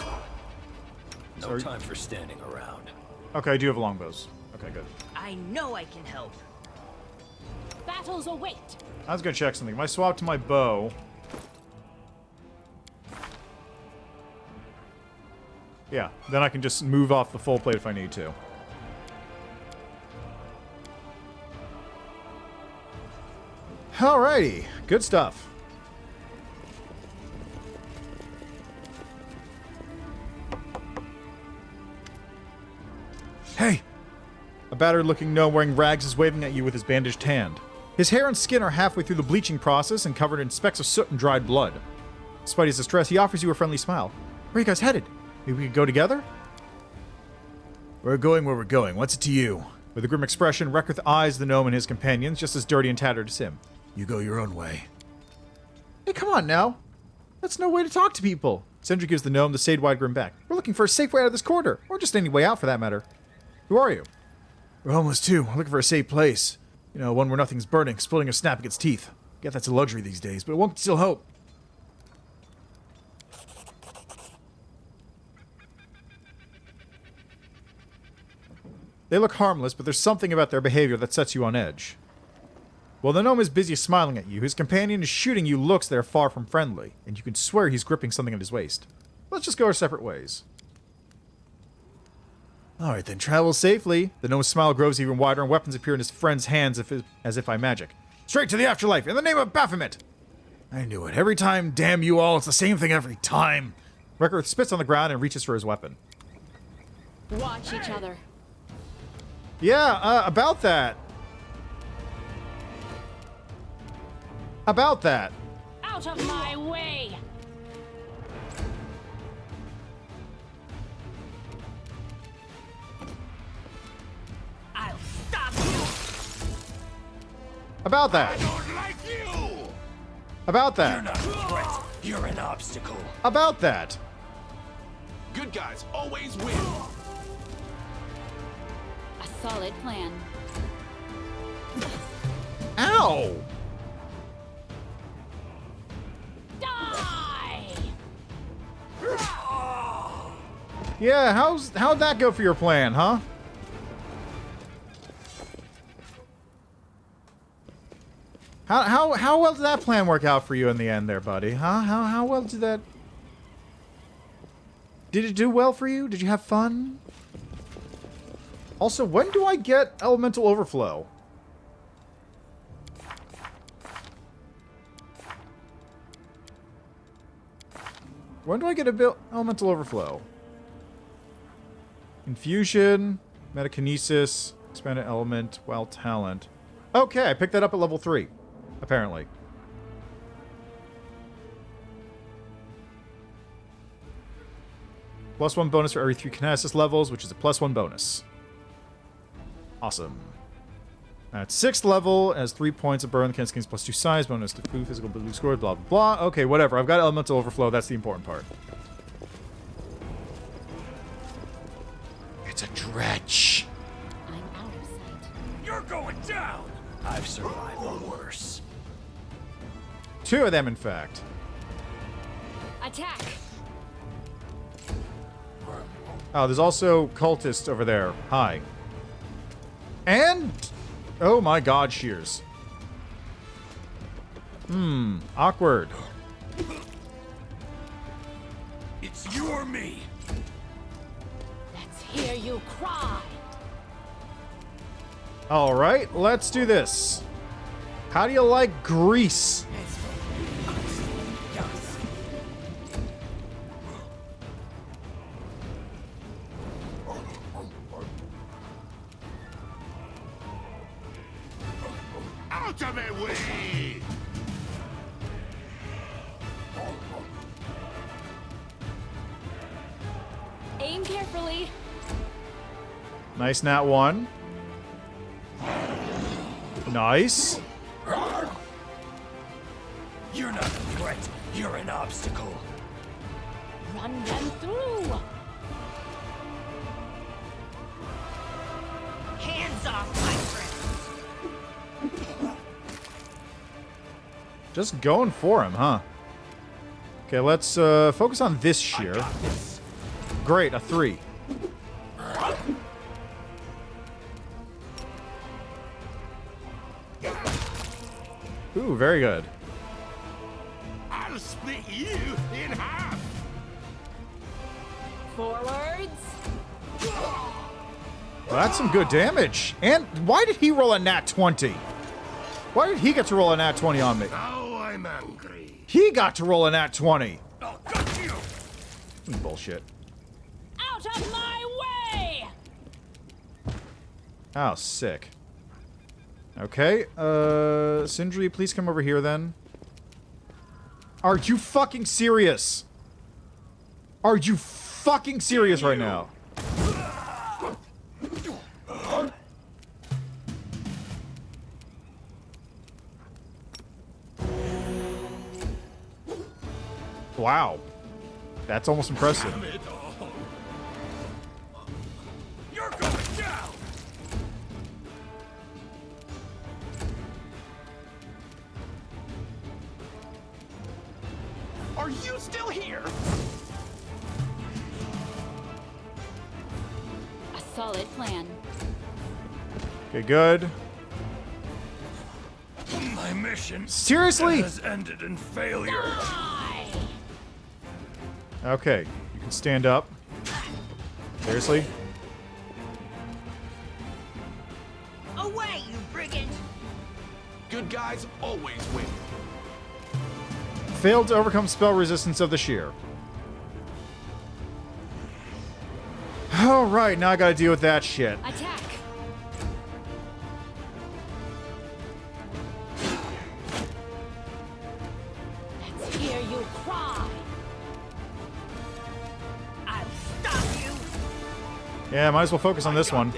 No time for standing around. Okay, I do have longbows. Okay, good. I know I can help. Battles await. I was gonna check something. If I swap to my bow... Yeah, then I can just move off the full plate if I need to. Alrighty, good stuff. Hey! A battered-looking gnome wearing rags is waving at you with his bandaged hand. His hair and skin are halfway through the bleaching process and covered in specks of soot and dried blood. Despite his distress, he offers you a friendly smile. Where are you guys headed? Maybe we could go together? We're going where we're going. What's it to you? With a grim expression, Reckrith eyes the gnome and his companions, just as dirty and tattered as him. You go your own way. Hey, come on now. That's no way to talk to people. Sindri gives the gnome the side-wide grin back. We're looking for a safe way out of this corridor, or just any way out for that matter. Who are you? We're homeless too. We're looking for a safe place. You know, one where nothing's burning, exploding, or snapping its teeth. Get that's a luxury these days, but one can still hope. They look harmless, but there's something about their behavior that sets you on edge. While the gnome is busy smiling at you, his companion is shooting you looks that are far from friendly, and you can swear he's gripping something at his waist. Let's just go our separate ways. Alright then, travel safely. The gnome's smile grows even wider and weapons appear in his friend's hands as if by magic. Straight to the afterlife, in the name of Baphomet! I knew it. Every time, damn you all, it's the same thing every time. Reckrith spits on the ground and reaches for his weapon. Watch each other. Yeah, about that. About that. Out of my way! I'll stop you! About that. Don't like you! About You're that. not a threat. You're an obstacle. About that. Good guys always win. A solid plan. Ow! Die! Yeah, how'd that go for your plan, huh? How well did that plan work out for you in the end there, buddy? Huh? How well did that... Did it do well for you? Did you have fun? Also, when do I get Elemental Overflow? When do I get a Elemental Overflow? Infusion, Metakinesis, Expanded Element, Wild Talent. Okay, I picked that up at level 3, apparently. +1 bonus for every 3 Kinesis levels, which is a +1 bonus. Awesome. At 6th level, has 3 points of burn, Kinesis gains +2 size, bonus to food, physical ability score, blah, blah, blah. Okay, whatever. I've got Elemental Overflow. That's the important part. It's a dretch. I'm out of sight. You're going down. I've survived the worse. 2 of them, in fact. Attack! Oh, there's also cultists over there. Hi. And... Oh my god, shears. Awkward. It's you or me. Let's hear you cry. All right, let's do this. How do you like grease? Out of my way! Aim carefully. Nice nat 1. Nice. You're not a threat. You're an obstacle. Run them through. Hands off, my friends! Just going for him, huh? Okay, let's focus on this shear. Great, a 3. Ooh, very good. I'll split you in half! Forwards. Well, that's some good damage. And why did he roll a nat 20? Why did he get to roll a nat 20 on me? Now I'm angry. He got to roll a nat 20. I'll cut you! Bullshit. Out of my way. Oh, sick. Okay, Sindri, please come over here then. Are you fucking serious? Are you fucking serious right now? Wow. That's almost impressive. You're going down! Are you still here? A solid plan. Okay, good. My mission Seriously? has ended in failure. Die. Okay, you can stand up. Seriously? Away, you brigand! Good guys always win. Failed to overcome spell resistance of the shear. Alright, now I gotta deal with that shit. Attack. Let's hear you cry. I'll stop you! Yeah, might as well focus on this one.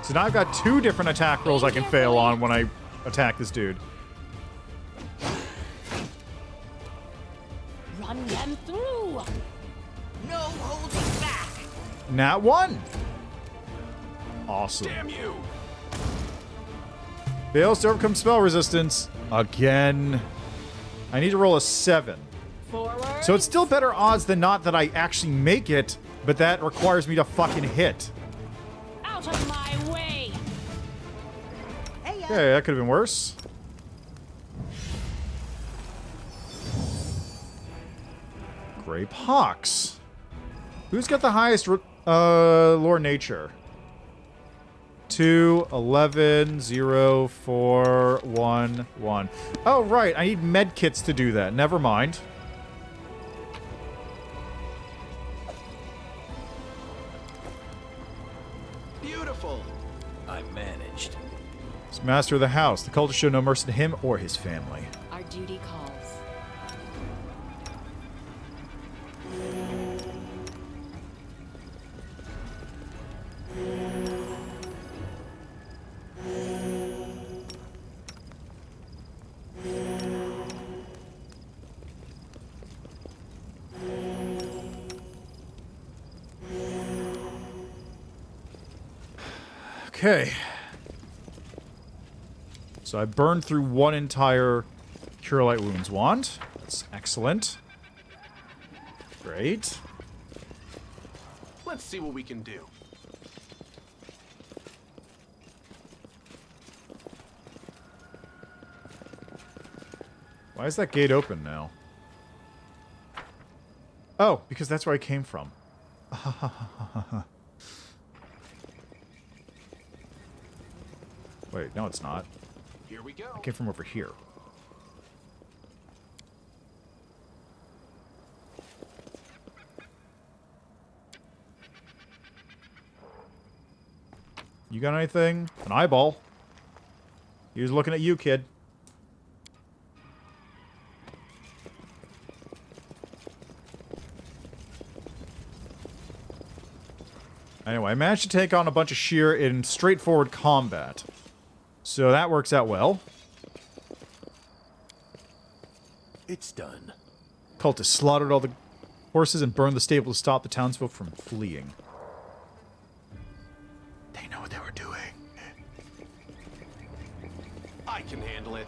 So now I've got 2 different attack rolls I can fail on when I attack this dude. Run them through. No holding back! Nat 1! Awesome. Damn you! Fails to overcome spell resistance. Again. I need to roll a 7. Forward. So it's still better odds than not that I actually make it, but that requires me to fucking hit. Out of my way. Hey, Okay, that could have been worse. Grape Hawks. Who's got the highest lore nature? 2, 11, 0, 4, 1, 1. Oh, right. I need med kits to do that. Never mind. Beautiful! I managed. As master of the house, the cultists show no mercy to him or his family. Our duty calls. Okay. So I burned through 1 entire Cure Light Wounds wand. That's excellent. Great. Let's see what we can do. Why is that gate open now? Oh, because that's where I came from. Wait, no it's not. Here we go. I came from over here. You got anything? An eyeball. He was looking at you, kid. Anyway, I managed to take on a bunch of sheer in straightforward combat. So that works out well. It's done. Cultists slaughtered all the horses and burned the stable to stop the townsfolk from fleeing. They know what they were doing. I can handle it.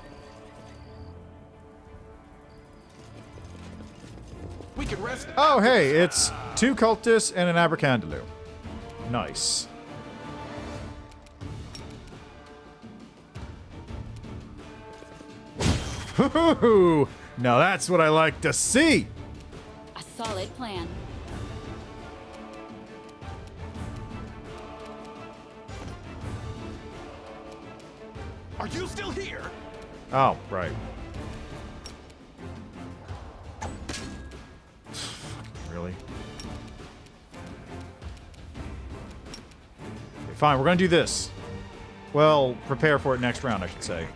We can rest. Oh, hey, it's 2 cultists and an abracadabra. Nice. Hoo-hoo-hoo! Now that's what I like to see! A solid plan. Are you still here? Oh, right. Really? Okay, fine, we're gonna do this. Well, prepare for it next round, I should say.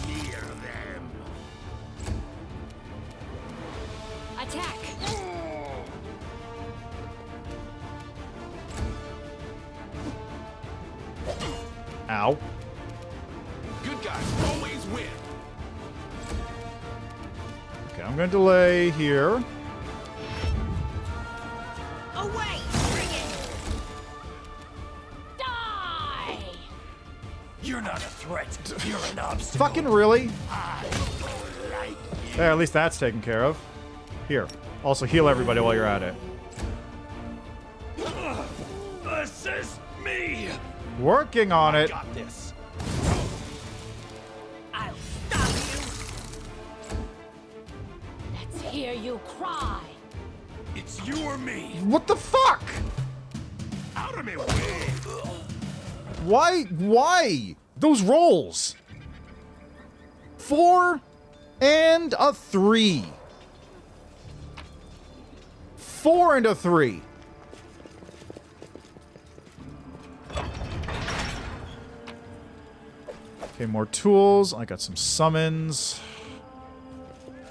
Near them. Attack! Ow. Good guys always win. Okay, I'm gonna delay here. Away! Bring it! Die! You're not a threat. You're an obstacle. Fucking really? I don't like you. There, at least that's taken care of. Here. Also heal everybody while you're at it. Assist me. Working on it. Got this. I'll stop you! Let's hear you cry. It's you or me. What the fuck? Out of my way. Why? Why? Those rolls. 4 and a 3. 4 and a 3. Okay, more tools. I got some summons.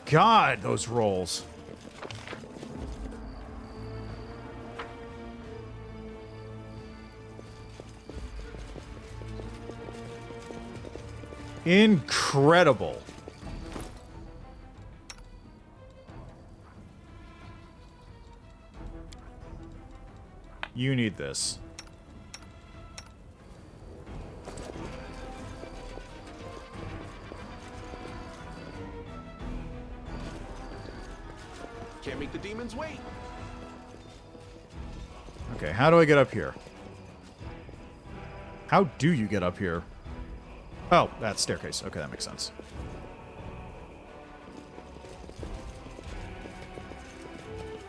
God, those rolls. Incredible. You need this. Can't make the demons wait. Okay, how do I get up here? How do you get up here? Oh, that staircase. Okay, that makes sense.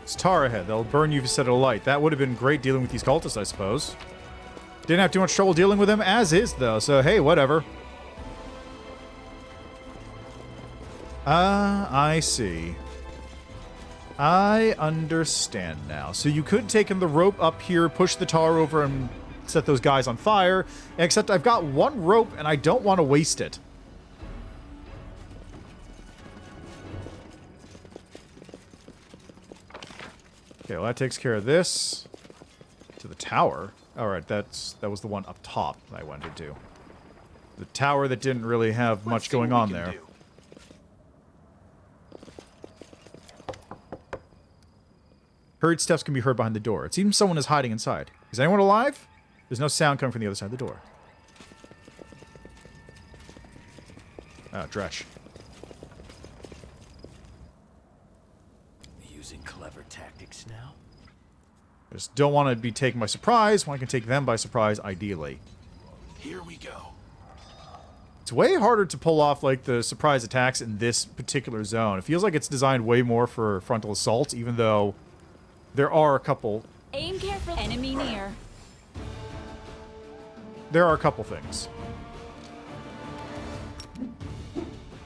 It's tar ahead. They'll burn you if you set it alight. That would have been great dealing with these cultists, I suppose. Didn't have too much trouble dealing with them as is, though, so hey, whatever. I see. I understand now. So you could take in the rope up here, push the tar over, and set those guys on fire. Except I've got one rope, and I don't want to waste it. Okay, well that takes care of this. To the tower. Alright, that was the one up top that I wanted to do. The tower that didn't really have much going on there. Hurried steps can be heard behind the door. It seems someone is hiding inside. Is anyone alive? There's no sound coming from the other side of the door. Oh, Dretch. Using clever tactics now? I just don't want to be taken by surprise when I can take them by surprise, ideally. Here we go. It's way harder to pull off, like, the surprise attacks in this particular zone. It feels like it's designed way more for frontal assault, even though there are a couple... Aim careful. Enemy near. There are a couple things.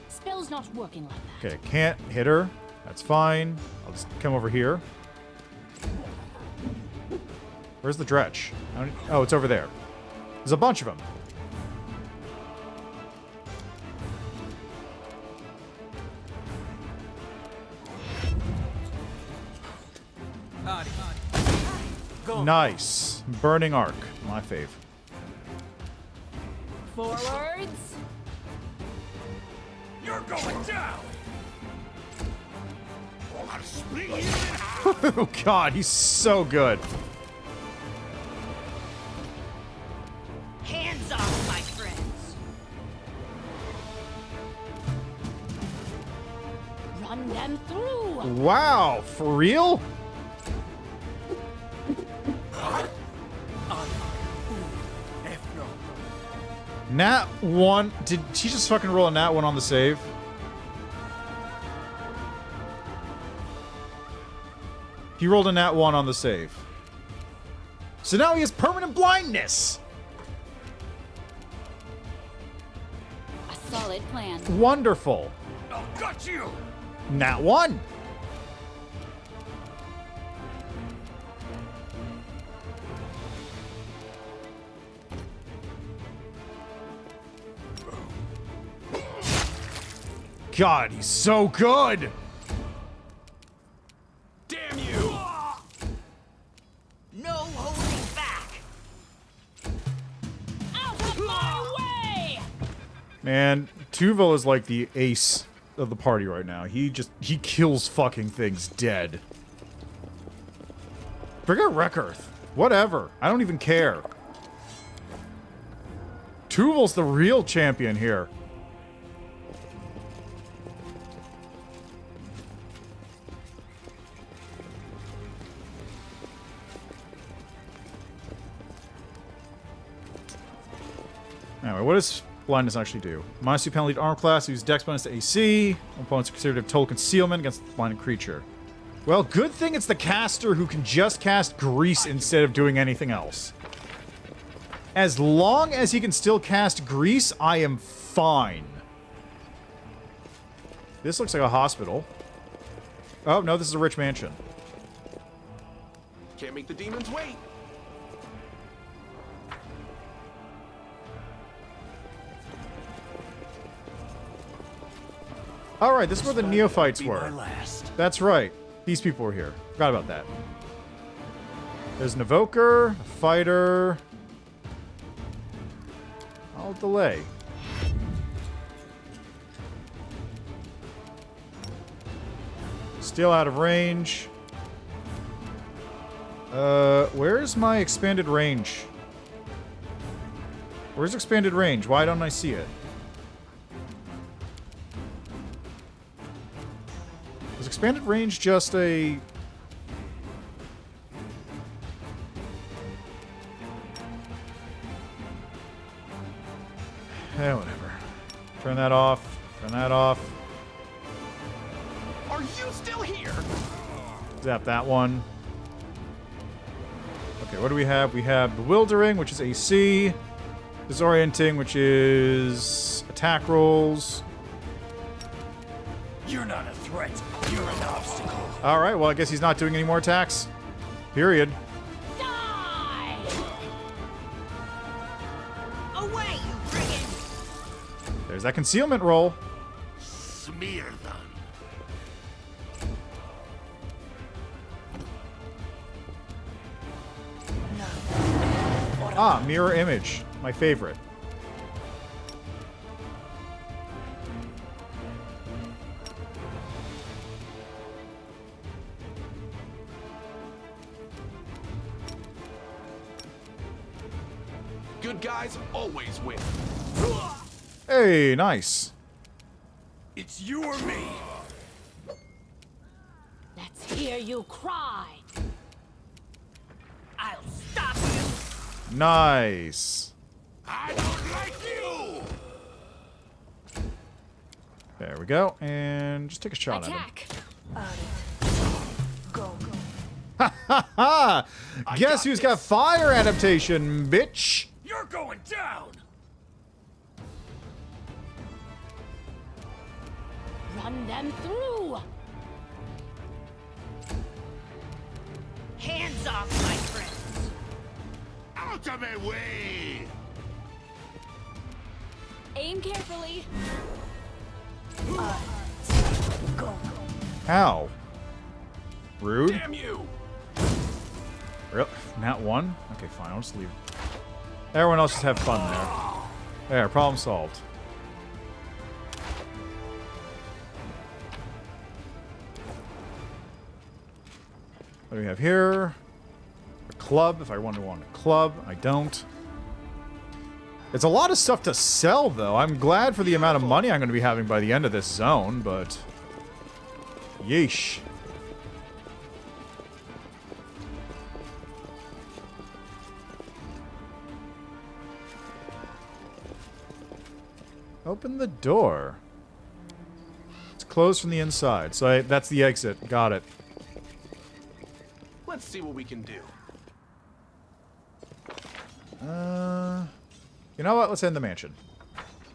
Spell's not working like that. Okay, can't hit her. That's fine. I'll just come over here. Where's the dretch? Oh, it's over there. There's a bunch of them. Nice. Burning Arc. My fave. Forwards. You're going down. I'll split you in half. Oh god, he's so good. Hands off, my friends. Run them through. Wow, for real? Nat 1. Did she just fucking roll a Nat 1 on the save? He rolled a Nat 1 on the save. So now he has permanent blindness! A solid plan. Wonderful. I'll gut you. Nat 1! God, he's so good! Damn you! No holding back. Out of my way! Man, Tuvo is like the ace of the party right now. He kills fucking things dead. Bring out Wreckearth. Whatever. I don't even care. Tuvel's the real champion here. Anyway, what does blindness actually do? Minus 2 penalty to armor class, use dex bonus to AC. Opponents are considered to have total concealment against the blinded creature. Well, good thing it's the caster who can just cast Grease instead of doing anything else. As long as he can still cast Grease, I am fine. This looks like a hospital. Oh, no, this is a rich mansion. Can't make the demons wait. Alright, this is where the neophytes Be my were. last. That's right. These people were here. Forgot about that. There's an evoker, a fighter. I'll delay. Still out of range. Where's my expanded range? Where's expanded range? Why don't I see it? Is expanded range just a... whatever. Turn that off. Turn that off. Are you still here? Zap that one. Okay, what do we have? We have Bewildering, which is AC. Disorienting, which is attack rolls. You're not a threat. You're an obstacle. Alright, well, I guess he's not doing any more attacks. Period. Die! Away, you brigand! There's that concealment roll. Smear them. Ah, mirror image. My favorite. Good guys always win. Hey, nice. It's you or me. Let's hear you cry. I'll stop you! Nice. I don't like you! There we go. And just take a shot Attack. at him. Ha! Guess who's got fire adaptation, bitch? You're going down! Run them through. Hands off, my friends! Out of my way! Aim carefully. Ow. Rude. Damn you! Real? Not one? Okay, fine. I'll just leave. Everyone else just have fun there. There, problem solved. What do we have here? A club, if I want a club. I don't. It's a lot of stuff to sell, though. I'm glad for the amount of money I'm going to be having by the end of this zone, but... Yeesh. Open the door. It's closed from the inside, so that's the exit. Got it. Let's see what we can do. You know what? Let's end the mansion.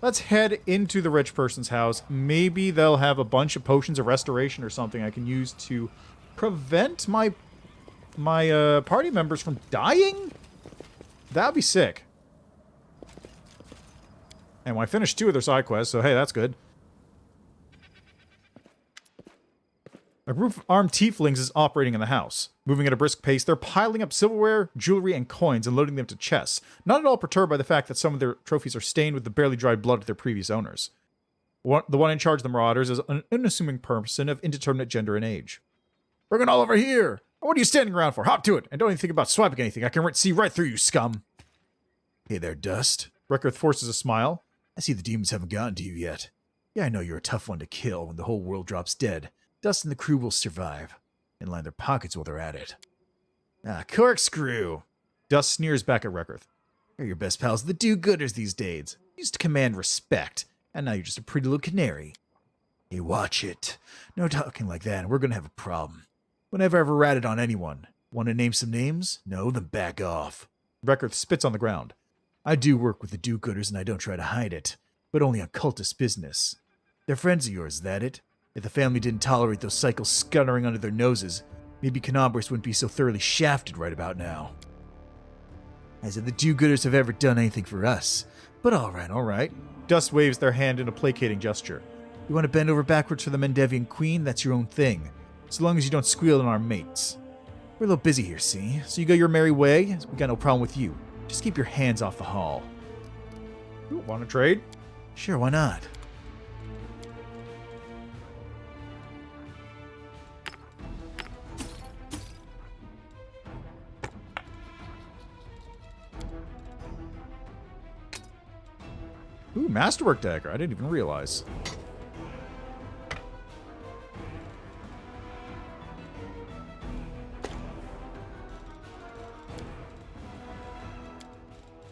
Let's head into the rich person's house. Maybe they'll have a bunch of potions of restoration or something I can use to prevent my party members from dying? That'd be sick. And I finished 2 of their side quests, so hey, that's good. A group of armed tieflings is operating in the house. Moving at a brisk pace, they're piling up silverware, jewelry, and coins and loading them to chests, not at all perturbed by the fact that some of their trophies are stained with the barely dried blood of their previous owners. The one in charge of the marauders is an unassuming person of indeterminate gender and age. Bring it all over here! What are you standing around for? Hop to it, and don't even think about swiping anything. I can see right through you, scum! Hey there, Dust. Reckert forces a smile. I see the demons haven't gotten to you yet. Yeah, I know you're a tough one to kill when the whole world drops dead. Dust and the crew will survive, and line their pockets while they're at it. Ah, corkscrew! Dust sneers back at Reckert. You're your best pals, the do-gooders these days. Used to command respect, and now you're just a pretty little canary. Hey, watch it. No talking like that, and we're gonna have a problem. Whenever I ever ratted on anyone. Want to name some names? No, then back off. Reckert spits on the ground. I do work with the do-gooders, and I don't try to hide it, but only on cultist business. They're friends of yours, is that it? If the family didn't tolerate those cycles scuttering under their noses, maybe Canobris wouldn't be so thoroughly shafted right about now. As if the do-gooders have ever done anything for us. But alright, alright. Dust waves their hand in a placating gesture. You want to bend over backwards for the Mendevian Queen? That's your own thing. So long as you don't squeal on our mates. We're a little busy here, see? So you go your merry way, we got no problem with you. Just keep your hands off the hall. Ooh, want to trade? Sure, why not? Ooh, Masterwork dagger. I didn't even realize.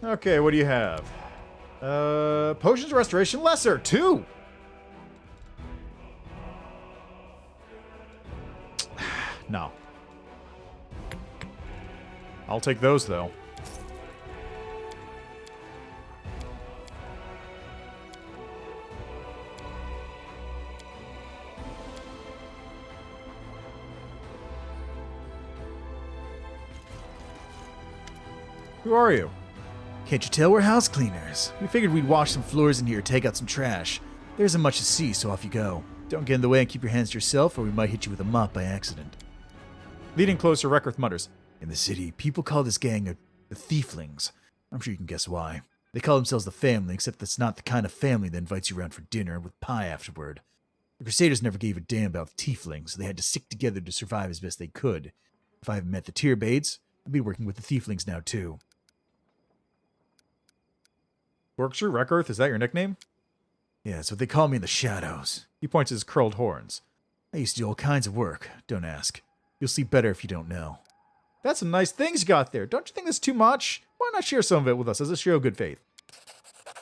Okay, what do you have? Potions Restoration Lesser, 2! No. I'll take those, though. Who are you? Can't you tell we're house cleaners? We figured we'd wash some floors in here, take out some trash. There isn't much to see, so off you go. Don't get in the way and keep your hands to yourself, or we might hit you with a mop by accident. Leading closer, Reckert mutters. In the city, people call this gang the Thieflings. I'm sure you can guess why. They call themselves the family, except that's not the kind of family that invites you around for dinner with pie afterward. The Crusaders never gave a damn about the Tieflings, so they had to stick together to survive as best they could. If I haven't met the Tierbades, I'll be working with the Thieflings now, too. Berkshire Reckearth, is that your nickname? Yeah, that's what they call me in the shadows. He points his curled horns. I used to do all kinds of work. Don't ask. You'll sleep better if you don't know. That's some nice things you got there. Don't you think that's too much? Why not share some of it with us as a show of good faith?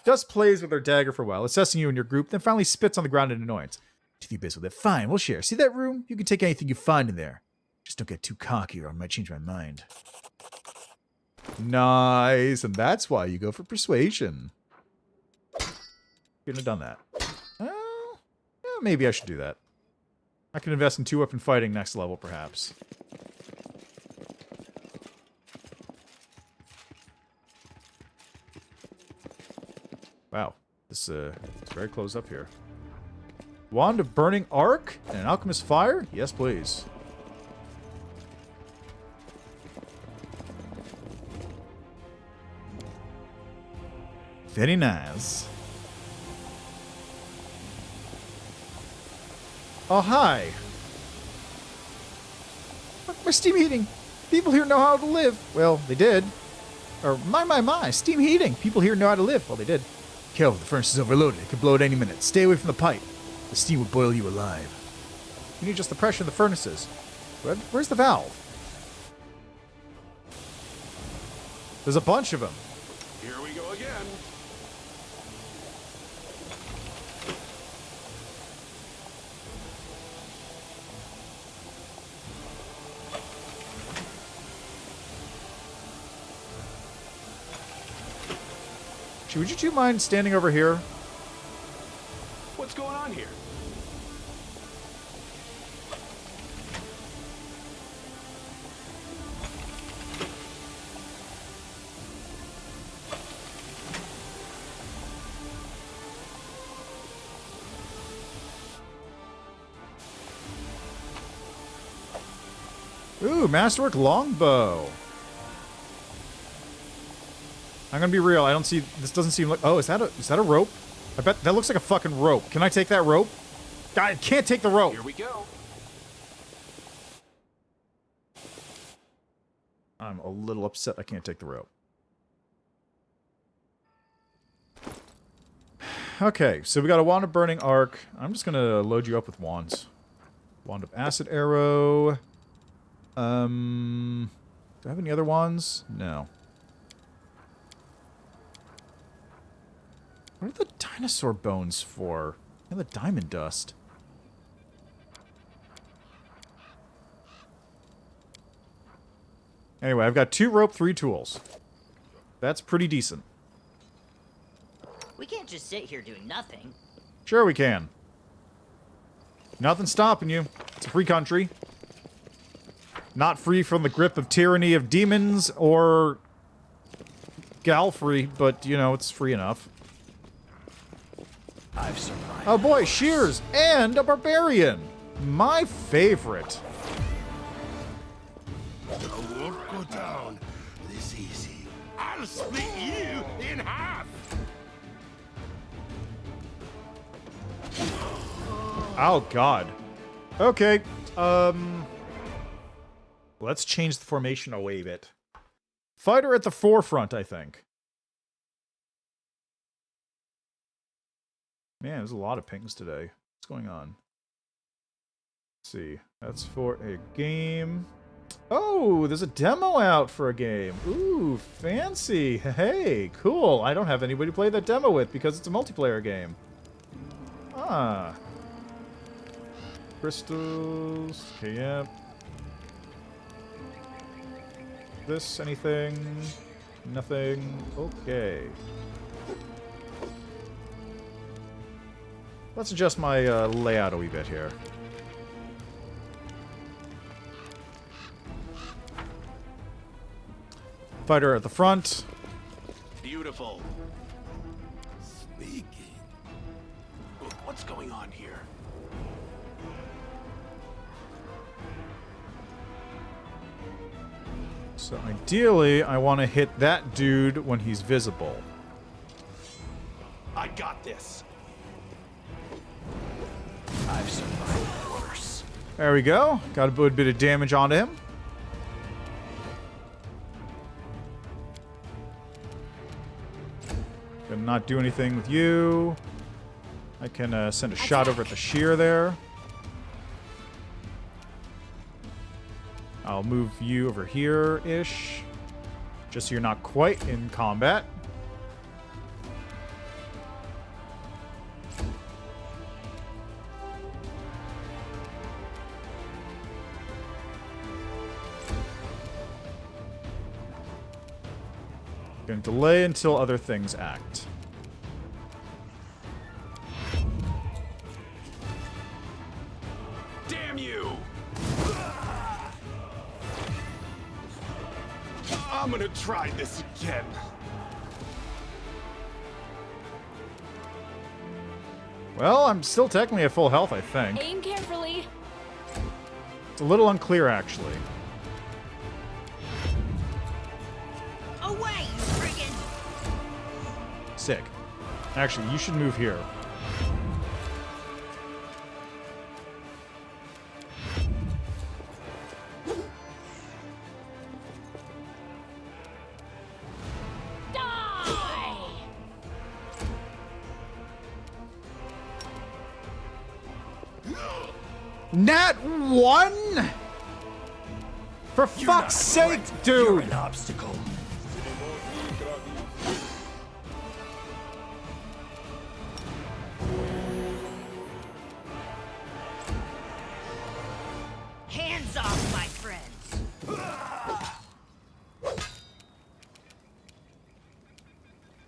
Dust plays with her dagger for a while, assessing you and your group, then finally spits on the ground in annoyance. Do you biz with it? Fine, we'll share. See that room? You can take anything you find in there. Just don't get too cocky or I might change my mind. Nice, and that's why you go for persuasion. Couldn't have done that. Well, yeah, maybe I should do that. I can invest in 2-weapon fighting next level, perhaps. Wow, this is very close up here. Wand of Burning Arc and an Alchemist Fire? Yes, please. Very nice. Oh, hi. Look, my steam heating. People here know how to live. Well, they did. Or, my, steam heating. People here know how to live. Well, they did. Careful, the furnace is overloaded. It could blow at any minute. Stay away from the pipe. The steam will boil you alive. You need just the pressure of the furnaces. Where's the valve? There's a bunch of them. Here we go again. Would you two mind standing over here? What's going on here? Ooh, Masterwork Longbow. I'm gonna be real. I don't see. This doesn't seem like. Oh, is that a rope? I bet that looks like a fucking rope. Can I take that rope? I can't take the rope. Here we go. I'm a little upset I can't take the rope. Okay, so we got a Wand of Burning Arc. I'm just gonna load you up with wands. Wand of Acid Arrow. Do I have any other wands? No. What are the dinosaur bones for? And the diamond dust. Anyway, I've got 2 rope, 3 tools. That's pretty decent. We can't just sit here doing nothing. Sure we can. Nothing's stopping you. It's a free country. Not free from the grip of tyranny of demons or gal free, but, you know, it's free enough. I've survived. Oh boy, shears and a barbarian. My favorite. The won't go down this easy. I'll split you in half. Oh god. Okay. Let's change the formation a wee bit. Fighter at the forefront, I think. Man, there's a lot of pings today. What's going on? Let's see. That's for a game. Oh, there's a demo out for a game. Ooh, fancy. Hey, cool. I don't have anybody to play that demo with because it's a multiplayer game. Ah. Crystals. Okay, yep. This, anything? Nothing. Okay. Let's adjust my layout a wee bit here. Fighter at the front. Beautiful. Sneaky. What's going on here? So ideally, I want to hit that dude when he's visible. I got this. I've survived worse. There we go. Got a good bit of damage onto him. Gonna not do anything with you. I can send a shot over at the shear there. I'll move you over here-ish. Just so you're not quite in combat. Gonna delay until other things act. Damn you! I'm gonna try this again. Well, I'm still technically at full health, I think. Aim carefully. It's a little unclear, actually. Away, you friggin'! Sick. Actually, you should move here. Die! Nat 1? For fuck's sake, You're dude! an obstacle. Hands off, my friends!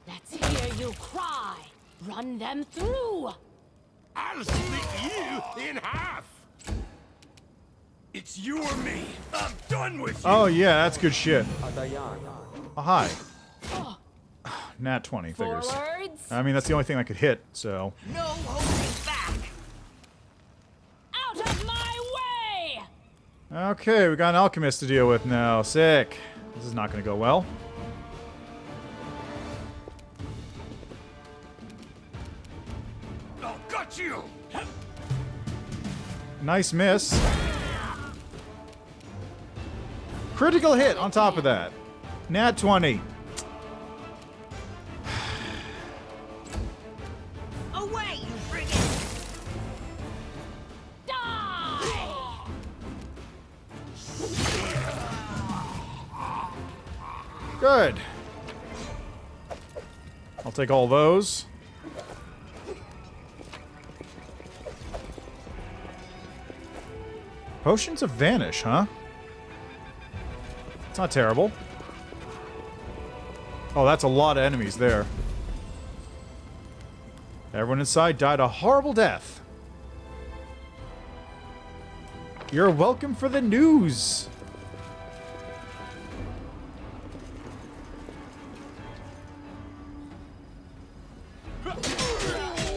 Let's hear you cry. Run them through. I'll split you in half. It's you or me. I'm done with you. Oh, yeah, that's good shit. Oh, hi. Nat 20 figures. Forwards. I mean, that's the only thing I could hit, so... No holding back! Out of my way. Okay, we got an alchemist to deal with now. Sick. This is not going to go well. Oh, got you. Nice miss. Critical hit on top of that. Nat 20. Away, you friggin'! Die. Good. I'll take all those. Potions of Vanish, huh? It's not terrible. Oh, that's a lot of enemies there. Everyone inside died a horrible death. You're welcome for the news.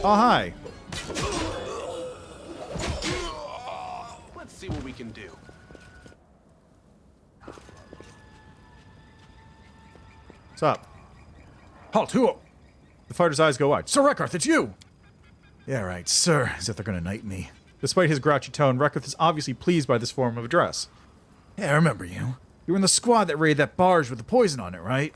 Oh, hi. Let's see what we can do. What's up? Halt, who? The fighter's eyes go wide. Sir Reckarth, it's you! Yeah, right, sir. As if they're gonna knight me. Despite his grouchy tone, Reckarth is obviously pleased by this form of address. Yeah, I remember you. You were in the squad that raided that barge with the poison on it, right?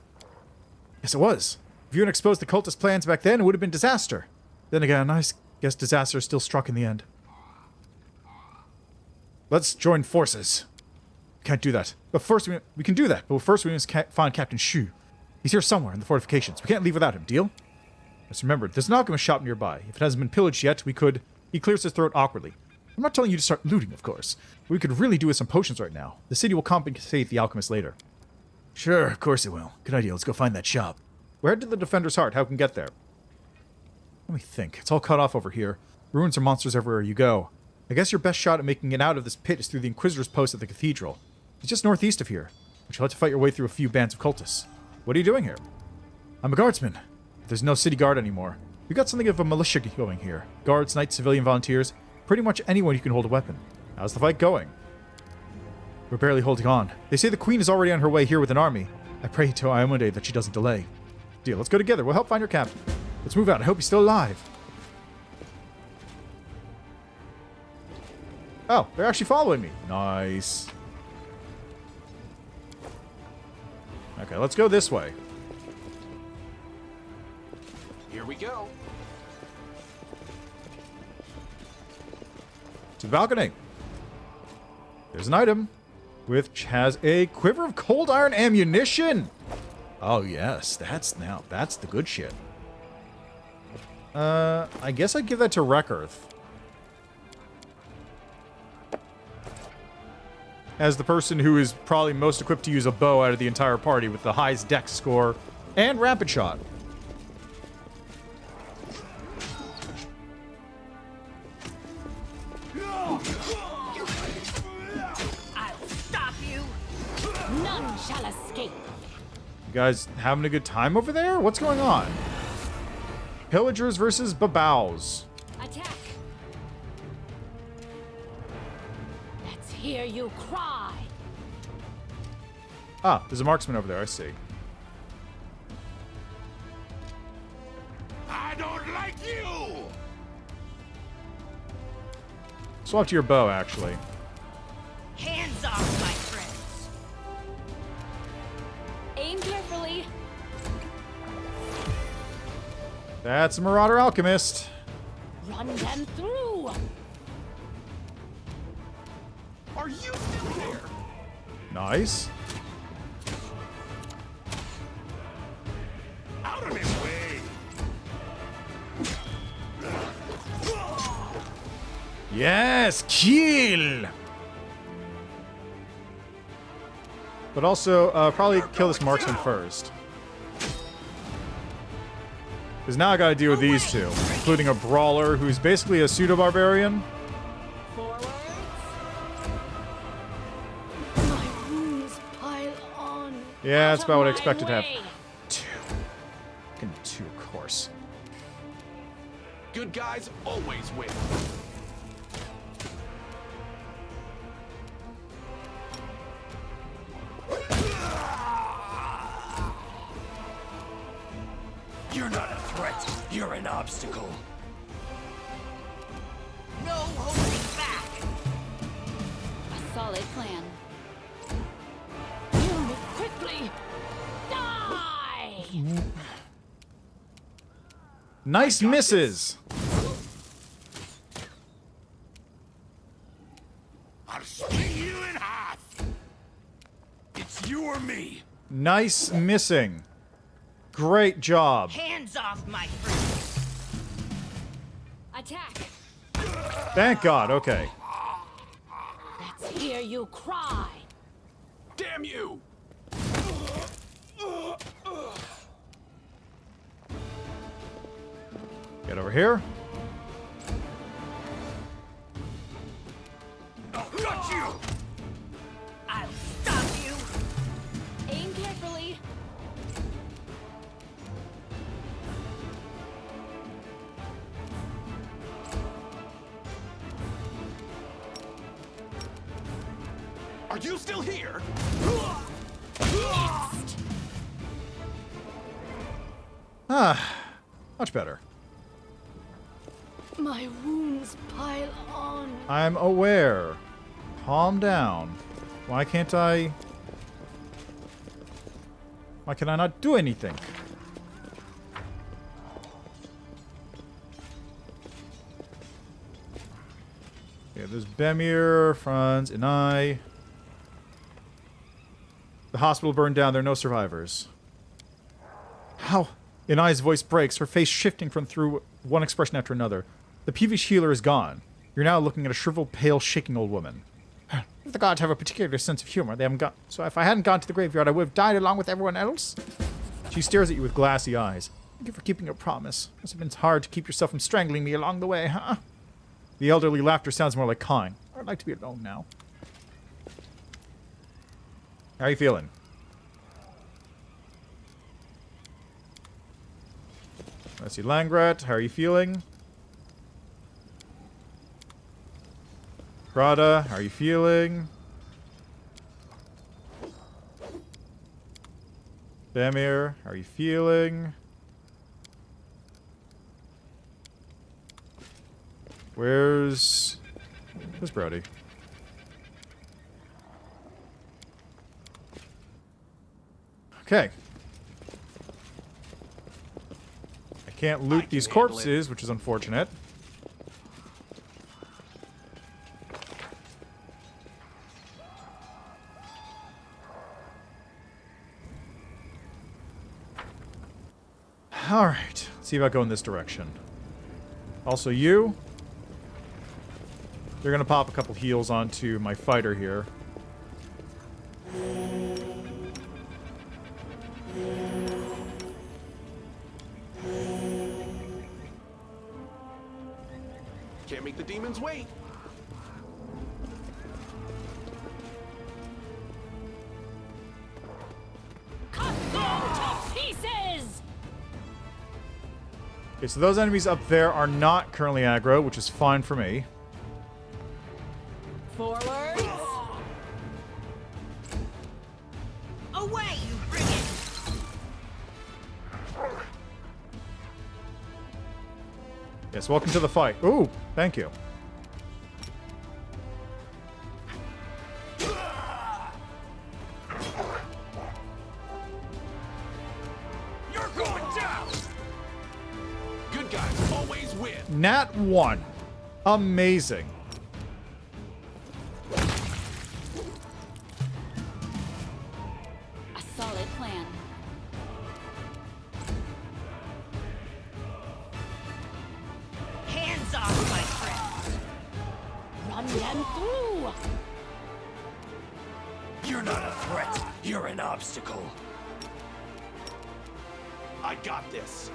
Yes, it was. If you hadn't exposed the cultist plans back then, it would have been disaster. Then again, I guess disaster still struck in the end. Let's join forces. Can't do that. But first, we can do that. But first, we must find Captain Shu. He's here somewhere in the fortifications. We can't leave without him. Deal? Just remember, there's an alchemist shop nearby. If it hasn't been pillaged yet, we could... He clears his throat awkwardly. I'm not telling you to start looting, of course. We could really do with some potions right now. The city will compensate the alchemist later. Sure, of course it will. Good idea. Let's go find that shop. We're headed to the Defender's Heart. How can we get there? Let me think. It's all cut off over here. Ruins are monsters everywhere you go. I guess your best shot at making it out of this pit is through the Inquisitor's post at the cathedral. It's just northeast of here, but you'll have to fight your way through a few bands of cultists. What are you doing here? I'm a guardsman. There's no city guard anymore. We've got something of a militia going here. Guards, knights, civilian volunteers, pretty much anyone who can hold a weapon. How's the fight going? We're barely holding on. They say the queen is already on her way here with an army. I pray to Iomade that she doesn't delay. Deal, let's go together. We'll help find your captain. Let's move out. I hope he's still alive. Oh, they're actually following me. Nice. Okay, let's go this way. Here we go. To the balcony. There's an item. which has a quiver of cold iron ammunition. Oh yes, that's the good shit. I guess I'd give that to Wreckearth. As the person who is probably most equipped to use a bow out of the entire party with the highest dex score and rapid shot. I'll stop you. None shall escape. You guys having a good time over there? What's going on? Pillagers versus babaus. Attack. Let's hear you cry. Ah, there's a marksman over there, I see. I don't like you! Swap to your bow, actually. Hands off, my friends. Aim carefully. That's a Marauder Alchemist. Run them through. Are you still there? Nice. Out of his way! Yes, kill! But also, probably kill this marksman first. Because now I gotta deal with these two, including a brawler who's basically a pseudo-barbarian. Forwards. My wounds pile on. Yeah, that's Out about what I of my expected to way. happen. Two. Fucking two, of course. Good guys always win. You're not a threat. You're an obstacle. No holding back. A solid plan. Kill me quickly. Die! Nice misses! I'll split you in half. It's you or me. Nice missing. Great job. Hands off, my friends. Attack. Thank God, okay. Let's hear you cry. Damn you! Get over here. Got you! I'll stop you. Aim carefully. Are you still here? Ah, much better. My wounds pile on. I'm aware. Calm down. Why can't I... Why can I not do anything? Okay, there's Bemir, Franz, and I. The hospital burned down. There are no survivors. How? Inai's voice breaks, her face shifting from through one expression after another. The peevish healer is gone. You're now looking at a shriveled, pale, shaking old woman. If the gods have a particular sense of humor, they haven't got. So if I hadn't gone to the graveyard, I would have died along with everyone else. She stares at you with glassy eyes. Thank you for keeping your promise. Must have been hard to keep yourself from strangling me along the way, huh? The elderly laughter sounds more like cawing. I'd like to be alone now. How are you feeling? Let's see, Langrat, how are you feeling? Prada, how are you feeling? Bemir, how are you feeling? Where's Brody? Okay. I can't loot these corpses, which is unfortunate. Alright. See if I go in this direction. Also, you. You're gonna pop a couple heals onto my fighter here. Can't make the demons wait. Cut them to pieces! Okay, so those enemies up there are not currently aggro, which is fine for me. Forwards! Away, you brigand! Yes, welcome to the fight. Ooh, thank you. You're going down. Good guys always win. Nat 1. Amazing. A solid plan. Hands off, my friends! Run them through! You're not a threat. You're an obstacle. I got this.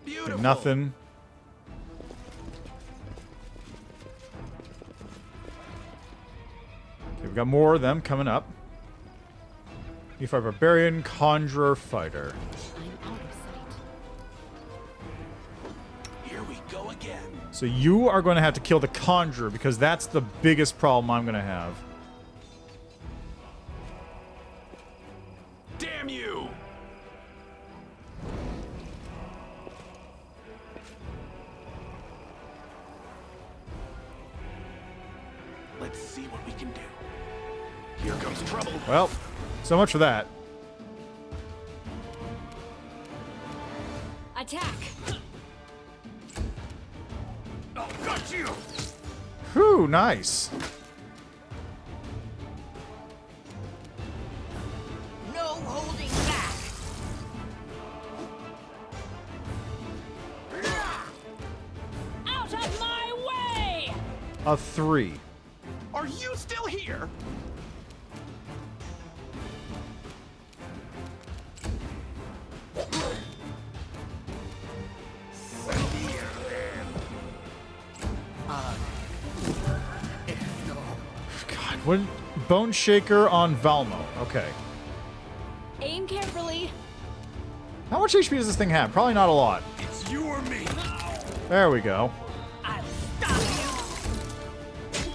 Beautiful. Nothing. Okay, we've got more of them coming up. E5 Barbarian, Conjurer, Fighter. I'm out of sight. Here we go again. So you are going to have to kill the Conjurer because that's the biggest problem I'm going to have. Damn you! Let's see what we can do. Here comes trouble. Well, so much for that. Attack! Oh, got you! Whew, nice. No holding back! Out of my way! A 3. Are you still here? God, what? Bone Shaker on Valmo. Okay. Aim carefully. How much HP does this thing have? Probably not a lot. It's you or me. There we go. I'll stop you!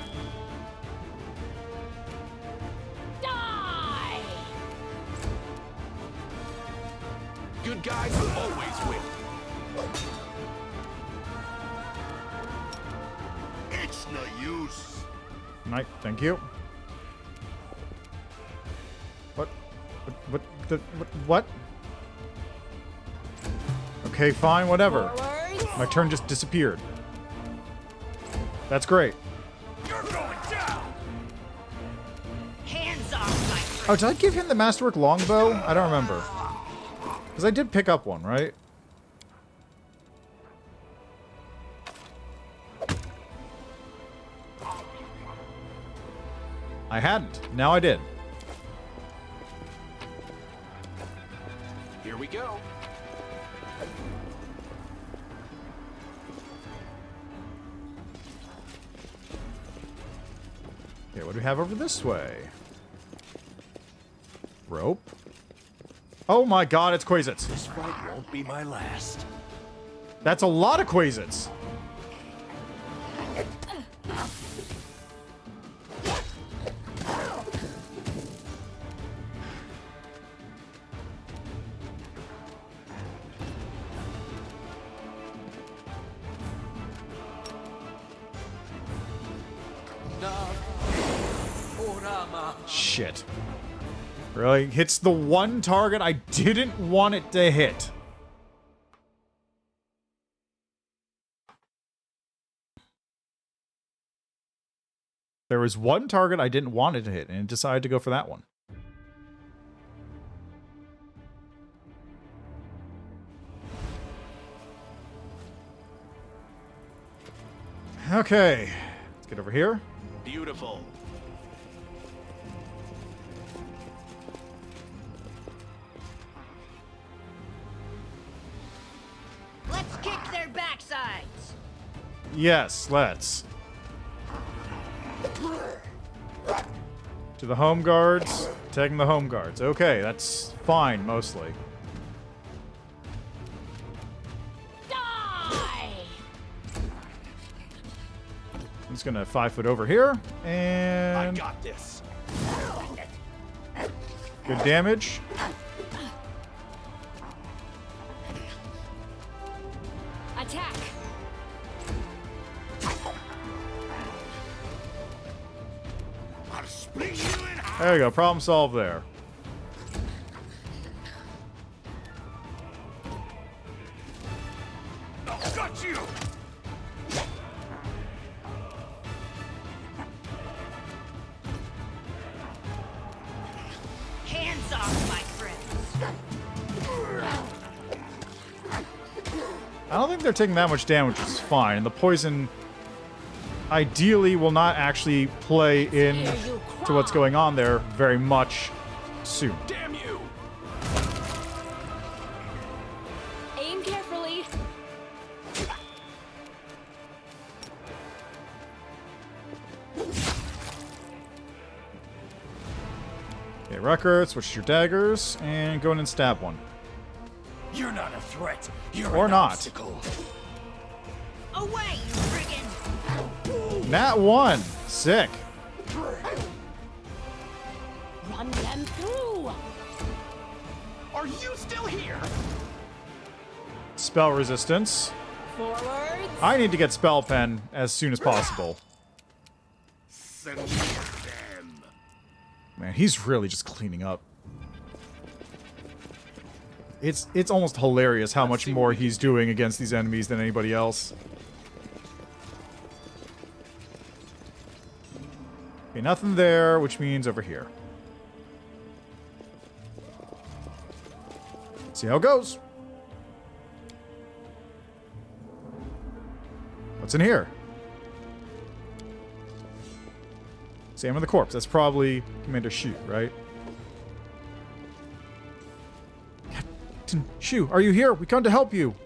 Die! Good guys always win. It's no use. Night, thank you. What? Okay, fine, whatever. Forwards! My turn just disappeared. That's great. You're going down. Hands off, my friends! Oh, did I give him the Masterwork Longbow? I don't remember. Because I did pick up one, right? I hadn't. Now I did. Here we go. Okay, what do we have over this way? Rope. Oh my god, it's Quasits. This fight won't be my last. That's a lot of Quasits. Shit. Really? Hits the one target I didn't want it to hit. There was one target I didn't want it to hit, and it decided to go for that one. Okay, let's get over here. Beautiful. Let's kick their backsides. Yes, let's. To the home guards. Taking the home guards. Okay, that's fine, mostly. Die! I'm just gonna 5 foot over here, I and got this. good damage. Attack! I'll split you in half. There you go, problem solved there. I've got you. Hands off, my friends. I don't think they're taking that much damage, which is fine. And the poison ideally will not actually play in to what's going on there very much soon. Damn you. Aim carefully. Okay, Rucker, switch to your daggers, and go in and stab one. You're not a threat. You're Or an not. obstacle. Away, you friggin'. Nat 1! Sick. Run them through. Are you still here? Spell resistance. Forwards. I need to get Spell Pen as soon as possible. Send them. Man, he's really just cleaning up. It's almost hilarious how much more he's doing against these enemies than anybody else. Okay, nothing there, which means over here. See how it goes. What's in here? Examine the corpse. That's probably Commander Shu, right? Captain Shu, are you here? We come to help you.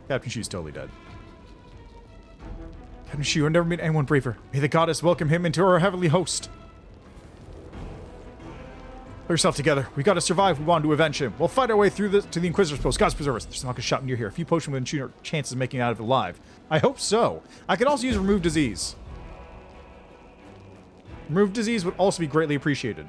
Captain Shu's totally dead. Captain Shu, I've never met anyone braver. May the goddess welcome him into our heavenly host. Pull yourself together. We gotta survive. We want to avenge him. We'll fight our way through to the Inquisitor's post. God's preserve us. There's not a shot near here. A few potions within our chances of making it out of it alive. I hope so. I could also use remove disease. Remove disease would also be greatly appreciated.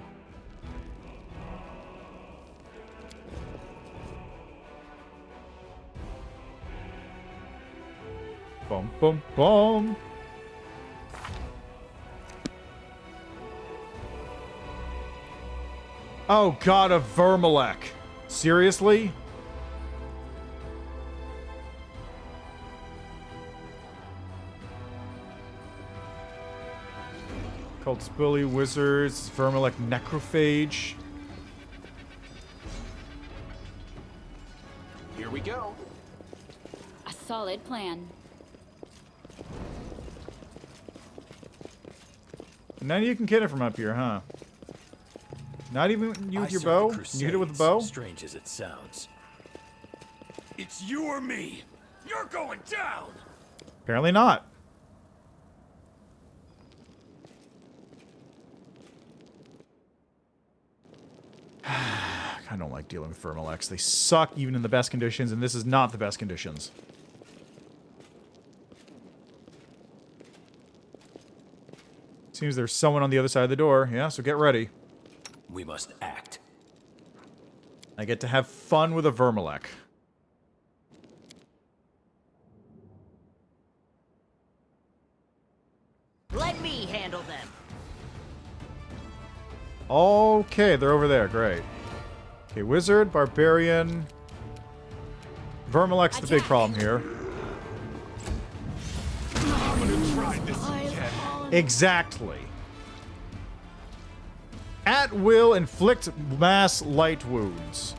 Boom, boom, boom. Oh god, a Vermalek. Seriously? Cultist Bully, Wizards, Vermalek, Necrophage. Here we go. A solid plan. Now you can get it from up here, huh? Not even you with I your served bow? the Can you hit it with a Crusades, bow? Strange as it sounds. It's you or me. You're going down. Apparently not. I don't like dealing with Vermaleks. They suck even in the best conditions, and this is not the best conditions. Seems there's someone on the other side of the door. Yeah, so get ready. We must act. I get to have fun with a Vermalek. Let me handle them. Okay, they're over there. Great. Okay, Wizard, Barbarian. Vermalek's the big problem here. I'm gonna try this again. Exactly. At will inflict mass light wounds.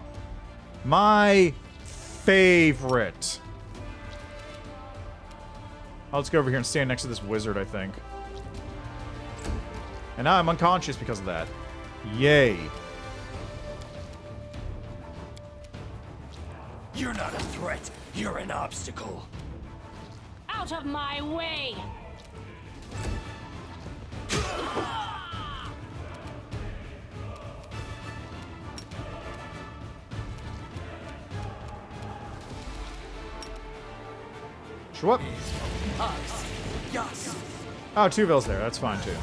My favorite. I'll just go over here and stand next to this wizard, I think. And now I'm unconscious because of that. Yay. You're not a threat. You're an obstacle. Out of my way! Show up. Oh, two Vills there. That's fine, too.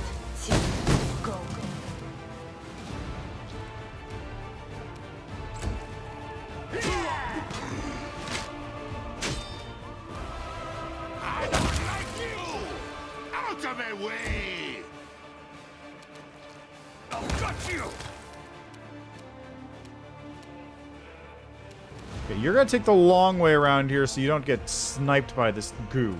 Okay, you're gonna take the long way around here so you don't get sniped by this goo.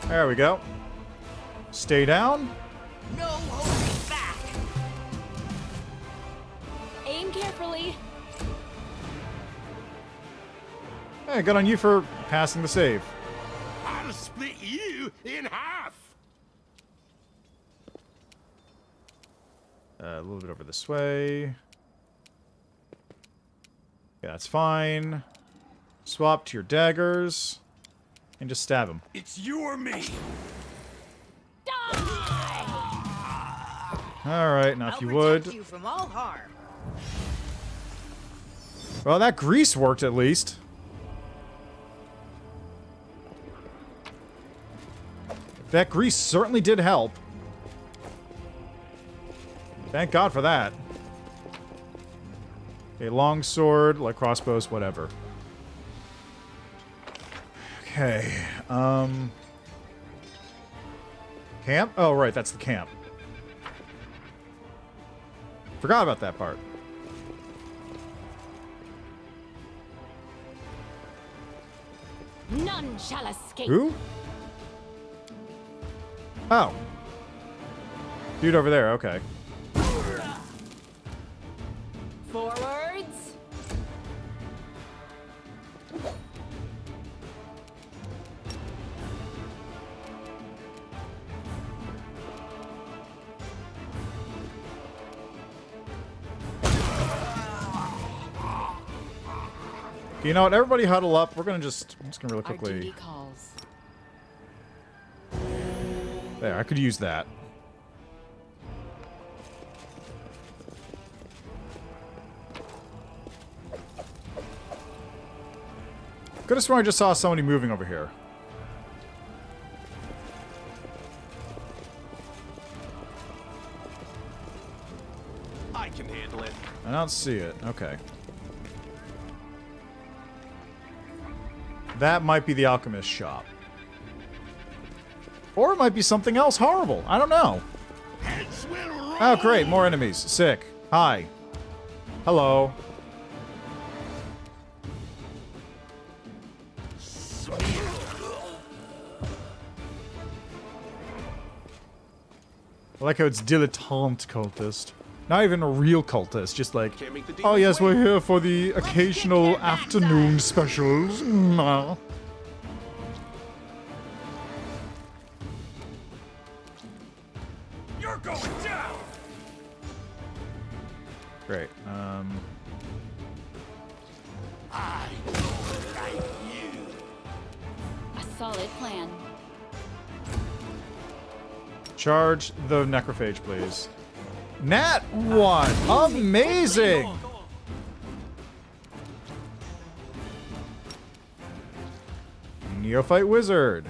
There we go. Stay down. No holding back. Aim carefully. Hey, good on you for passing the save. I'll split you in half. A little bit over this way. Yeah, that's fine. Swap to your daggers. And just stab him. It's you or me. Alright, now if I'll you protect would. you from all harm. Well, that grease worked at least. That grease certainly did help. Thank God for that. Okay, long sword, like crossbows, whatever. Okay, camp? Oh, right, that's the camp. Forgot about that part. None shall escape. Who? Oh. Dude over there, okay. Forwards. You know what? Everybody huddle up. We're gonna just... I'm just gonna really Our quickly... duty calls. There, I could use that. Could have sworn I just saw somebody moving over here. I can handle it. I don't see it. Okay. That might be the alchemist shop. Or it might be something else horrible. I don't know. Oh, great. More enemies. Sick. Hi. Hello. I like how it's dilettante cultist. Not even a real cultist, just like, oh yes, we're here for the occasional afternoon specials. Mwah. You're going down. Great. I don't like you. A solid plan. Charge the necrophage, please. Nat 1! Amazing! Neophyte wizard.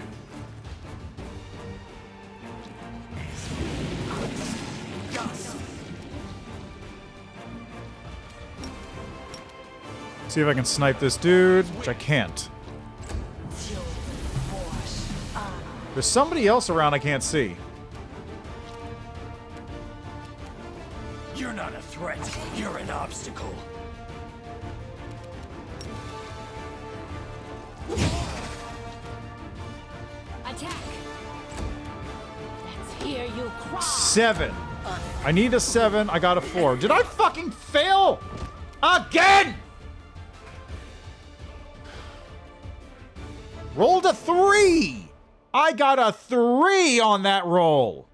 See if I can snipe this dude, which I can't. There's somebody else around I can't see. You're not a threat. You're an obstacle. Attack. hear you cry. 7. I need a 7. I got a 4. Did I fucking fail? Again! Rolled a 3! I got a 3 on that roll.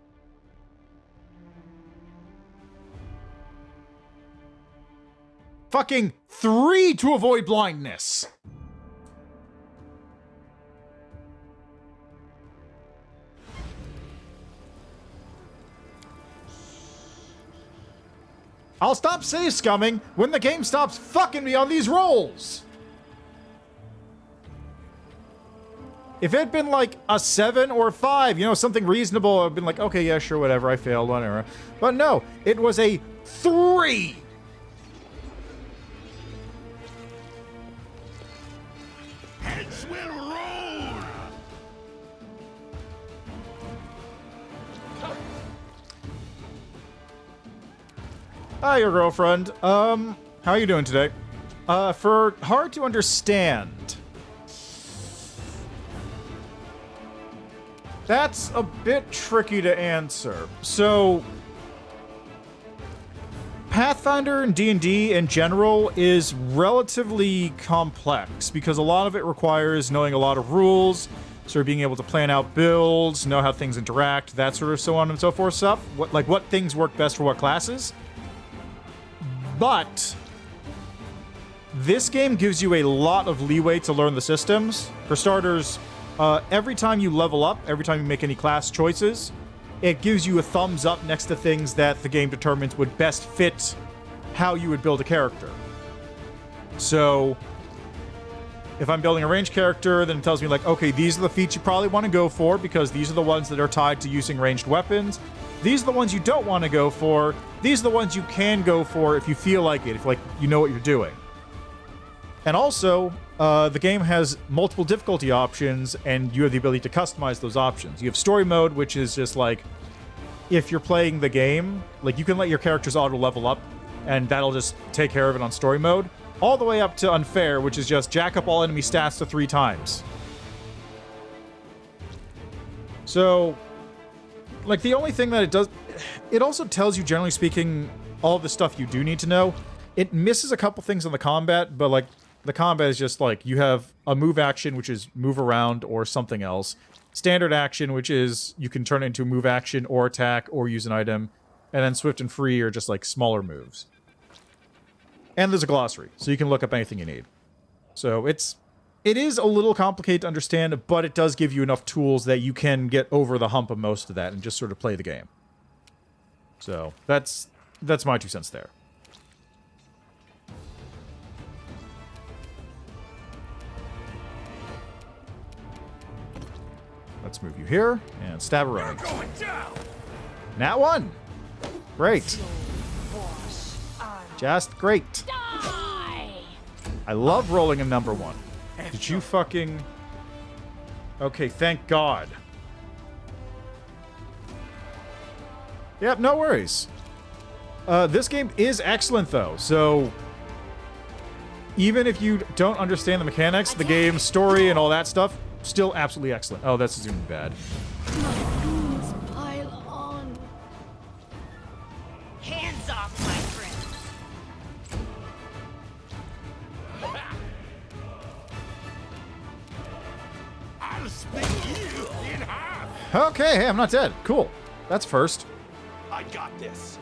Fucking 3 to avoid blindness. I'll stop save scumming when the game stops fucking me on these rolls. If it had been like a 7 or 5, you know, something reasonable, I'd been like, okay, yeah, sure, whatever, I failed, whatever. But no, it was a 3. Heads will roll! Hi, your girlfriend. How are you doing today? For hard to understand. That's a bit tricky to answer. So, Pathfinder and D&D in general is relatively complex because a lot of it requires knowing a lot of rules, sort of being able to plan out builds, know how things interact, that sort of so on and so forth stuff. What things work best for what classes. But this game gives you a lot of leeway to learn the systems. For starters, every time you level up, every time you make any class choices, it gives you a thumbs up next to things that the game determines would best fit how you would build a character. So, if I'm building a ranged character, then it tells me like, okay, these are the feats you probably want to go for because these are the ones that are tied to using ranged weapons. These are the ones you don't want to go for. These are the ones you can go for if you feel like it, if like you know what you're doing. And also, the game has multiple difficulty options, and you have the ability to customize those options. You have story mode, which is just like, if you're playing the game, like you can let your characters auto level up, and that'll just take care of it on story mode. All the way up to unfair, which is just jack up all enemy stats to 3 times. So, like the only thing that it does, it also tells you, generally speaking, all the stuff you do need to know. It misses a couple things on the combat, but like, the combat is just like, you have a move action, which is move around or something else. Standard action, which is you can turn it into move action or attack or use an item. And then swift and free are just like smaller moves. And there's a glossary, so you can look up anything you need. So it is a little complicated to understand, but it does give you enough tools that you can get over the hump of most of that and just sort of play the game. So that's my 2 cents there. Let's move you here and stab around. You're going down! Nat 1! Great. Just great. Die! I love rolling a number 1. Did you fucking... Okay, thank God. Yep, no worries. This game is excellent, though, so... Even if you don't understand the mechanics, the game's story, and all that stuff, still absolutely excellent. Oh, that's zooming bad. Wounds pile on. Hands off, my friend. I'll split you in half! Okay, hey, I'm not dead. Cool. That's first. I got this.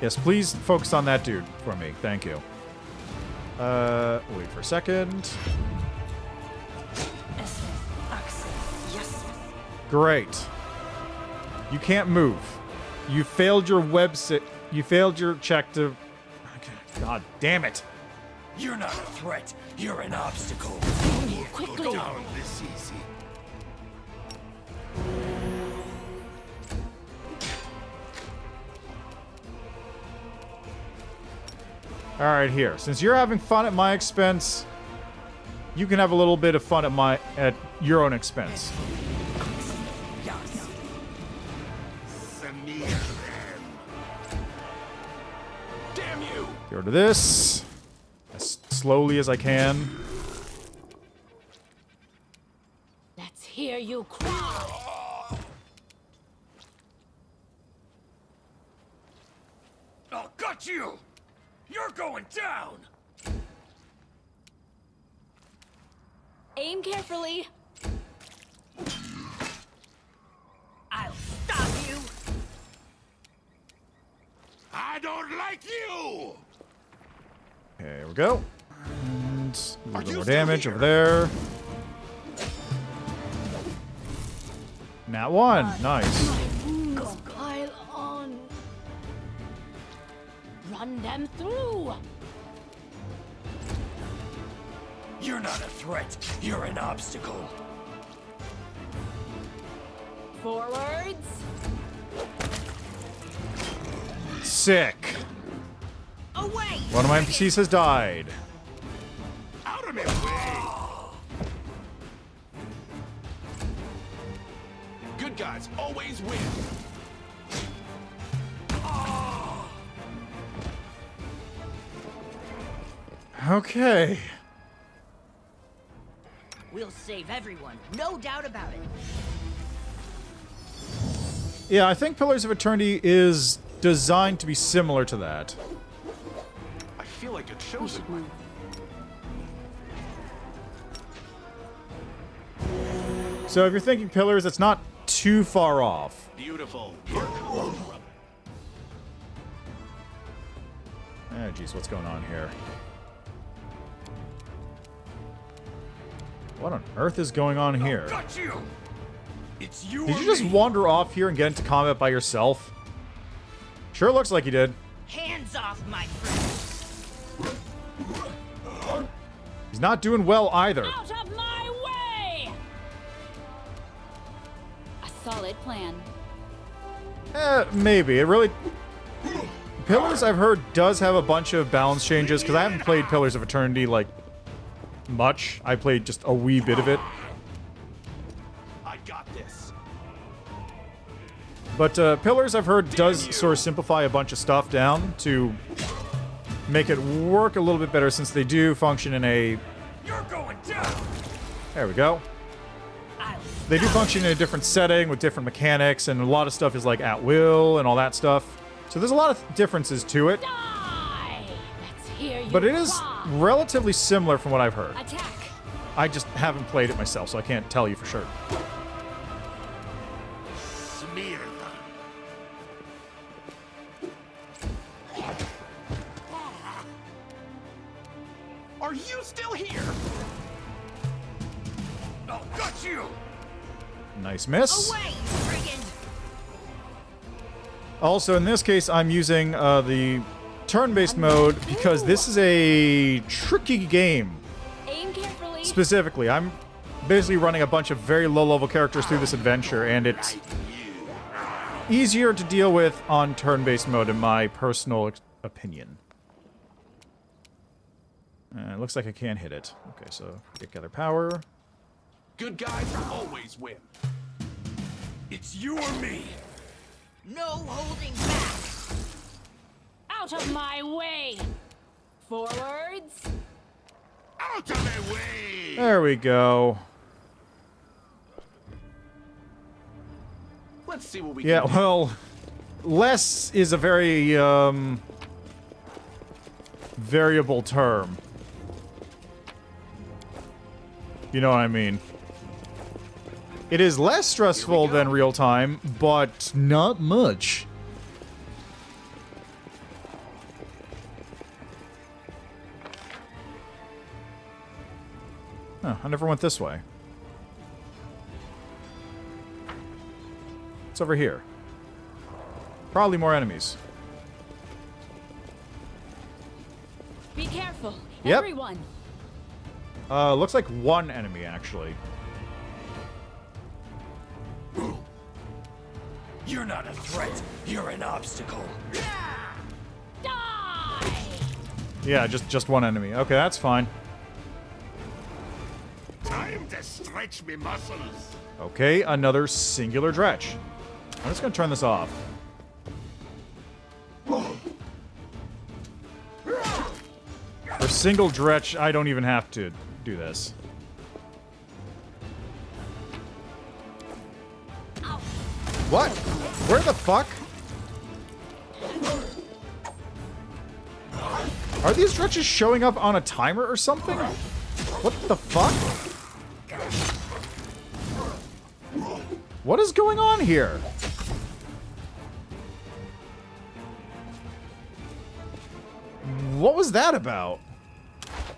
Yes, please focus on that dude for me. Thank you. Wait for a second. Great. You can't move. You failed your you failed your check to... Okay. God damn it. You're not a threat. You're an obstacle. Move quickly. Down this easy. All right, here. Since you're having fun at my expense, you can have a little bit of fun at your own expense. Damn you! Go to this as slowly as I can. Let's hear you cry. going down! Aim carefully. I'll stop you! I don't like you! Okay, here we go. And a little bit you more still damage here? over there. Nat 1. Nice. Wounds pile on. Run them through. You're not a threat. You're an obstacle. Forwards. Sick. Away! One of my NPCs has died. Out of my way! Good guys always win. Okay. We'll save everyone, no doubt about it. Yeah, I think Pillars of Eternity is designed to be similar to that. I feel like a chosen one. So if you're thinking Pillars, it's not too far off. Beautiful. Oh, jeez, what's going on here? What on earth is going on here? Got you! It's you Did or you just me. wander off here and get into combat by yourself? Sure looks like you did. Hands off, my friend! He's not doing well either. Out of my way. A solid plan. Maybe. It really... Pillars, I've heard, does have a bunch of balance changes, because I haven't played Pillars of Eternity, like, much. I played just a wee bit of it. I got this. But Pillars, I've heard, does sort of simplify a bunch of stuff down to make it work a little bit better, since they do function in a... You're going down! There we go. They do function in a different setting with different mechanics, and a lot of stuff is like at will and all that stuff. So there's a lot of differences to it, Die. Let's hear you but it is cry. relatively similar from what I've heard. Attack. I just haven't played it myself, so I can't tell you for sure. Smear them. Are you still here? Oh, got you! Nice miss. Away, brigand! Also, in this case, I'm using the turn-based mode because this is a tricky game. Aim carefully. Specifically, I'm basically running a bunch of very low-level characters through this adventure, and it's easier to deal with on turn-based mode, in my personal opinion. It looks like I can hit it. Okay, so get gather power. Good guys always win. It's you or me! No holding back! Out of my way. Forwards. Out of my way! There we go. Let's see what we Yeah, can do. well, less is a very variable term. You know what I mean? It is less stressful than real time, but not much. Huh, I never went this way. It's over here. Probably more enemies. Be careful. Yep. Everyone. Looks like one enemy, actually. You're not a threat. You're an obstacle. Die. Yeah, just one enemy. Okay, that's fine. Time to stretch me muscles. Okay, another singular dretch. I'm just gonna turn this off. For single dretch, I don't even have to do this. What? Where the fuck? Are these stretches showing up on a timer or something? What the fuck? What is going on here? What was that about?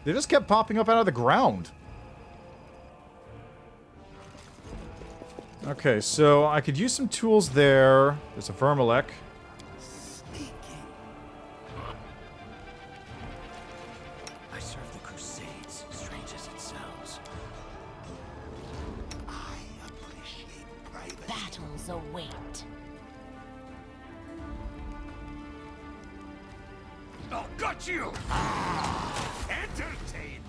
They just kept popping up out of the ground. Okay, so I could use some tools there. There's a Vermalek. I serve the Crusades, strange as it sounds. I appreciate privacy. Battles await. Oh, got you! Entertainment!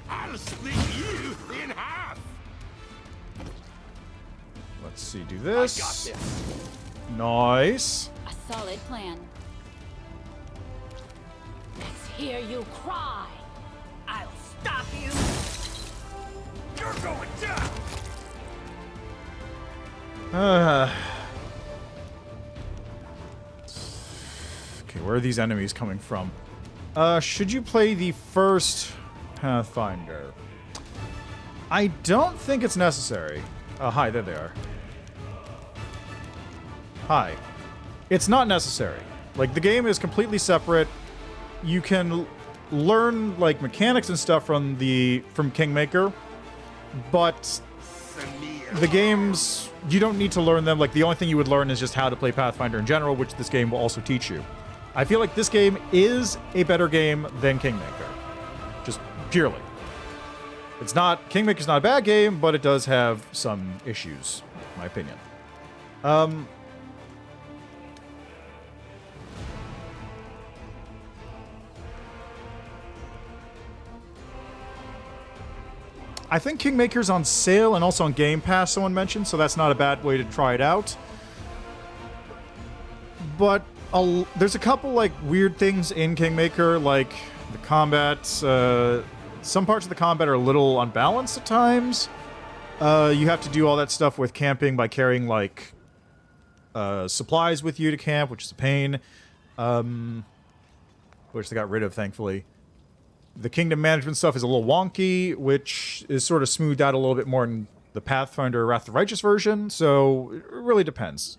I'll split you in half! Let's see, do I got this. this. Nice. A solid plan. Let's hear you cry. I'll stop you. You're going down! Okay, where are these enemies coming from? Should you play the first Pathfinder? I don't think it's necessary. Hi, there they are. Hi. It's not necessary. Like, the game is completely separate. You can learn, like, mechanics and stuff from Kingmaker, but the games, you don't need to learn them. Like, the only thing you would learn is just how to play Pathfinder in general, which this game will also teach you. I feel like this game is a better game than Kingmaker. Just purely. It's not... Kingmaker's not a bad game, but it does have some issues, in my opinion. I think Kingmaker's on sale and also on Game Pass, someone mentioned, so that's not a bad way to try it out. But there's a couple, like, weird things in Kingmaker, like the combat. Some parts of the combat are a little unbalanced at times. You have to do all that stuff with camping by carrying, like, supplies with you to camp, which is a pain. Which they got rid of, thankfully. The kingdom management stuff is a little wonky, which is sort of smoothed out a little bit more in the Pathfinder Wrath of the Righteous version, so it really depends.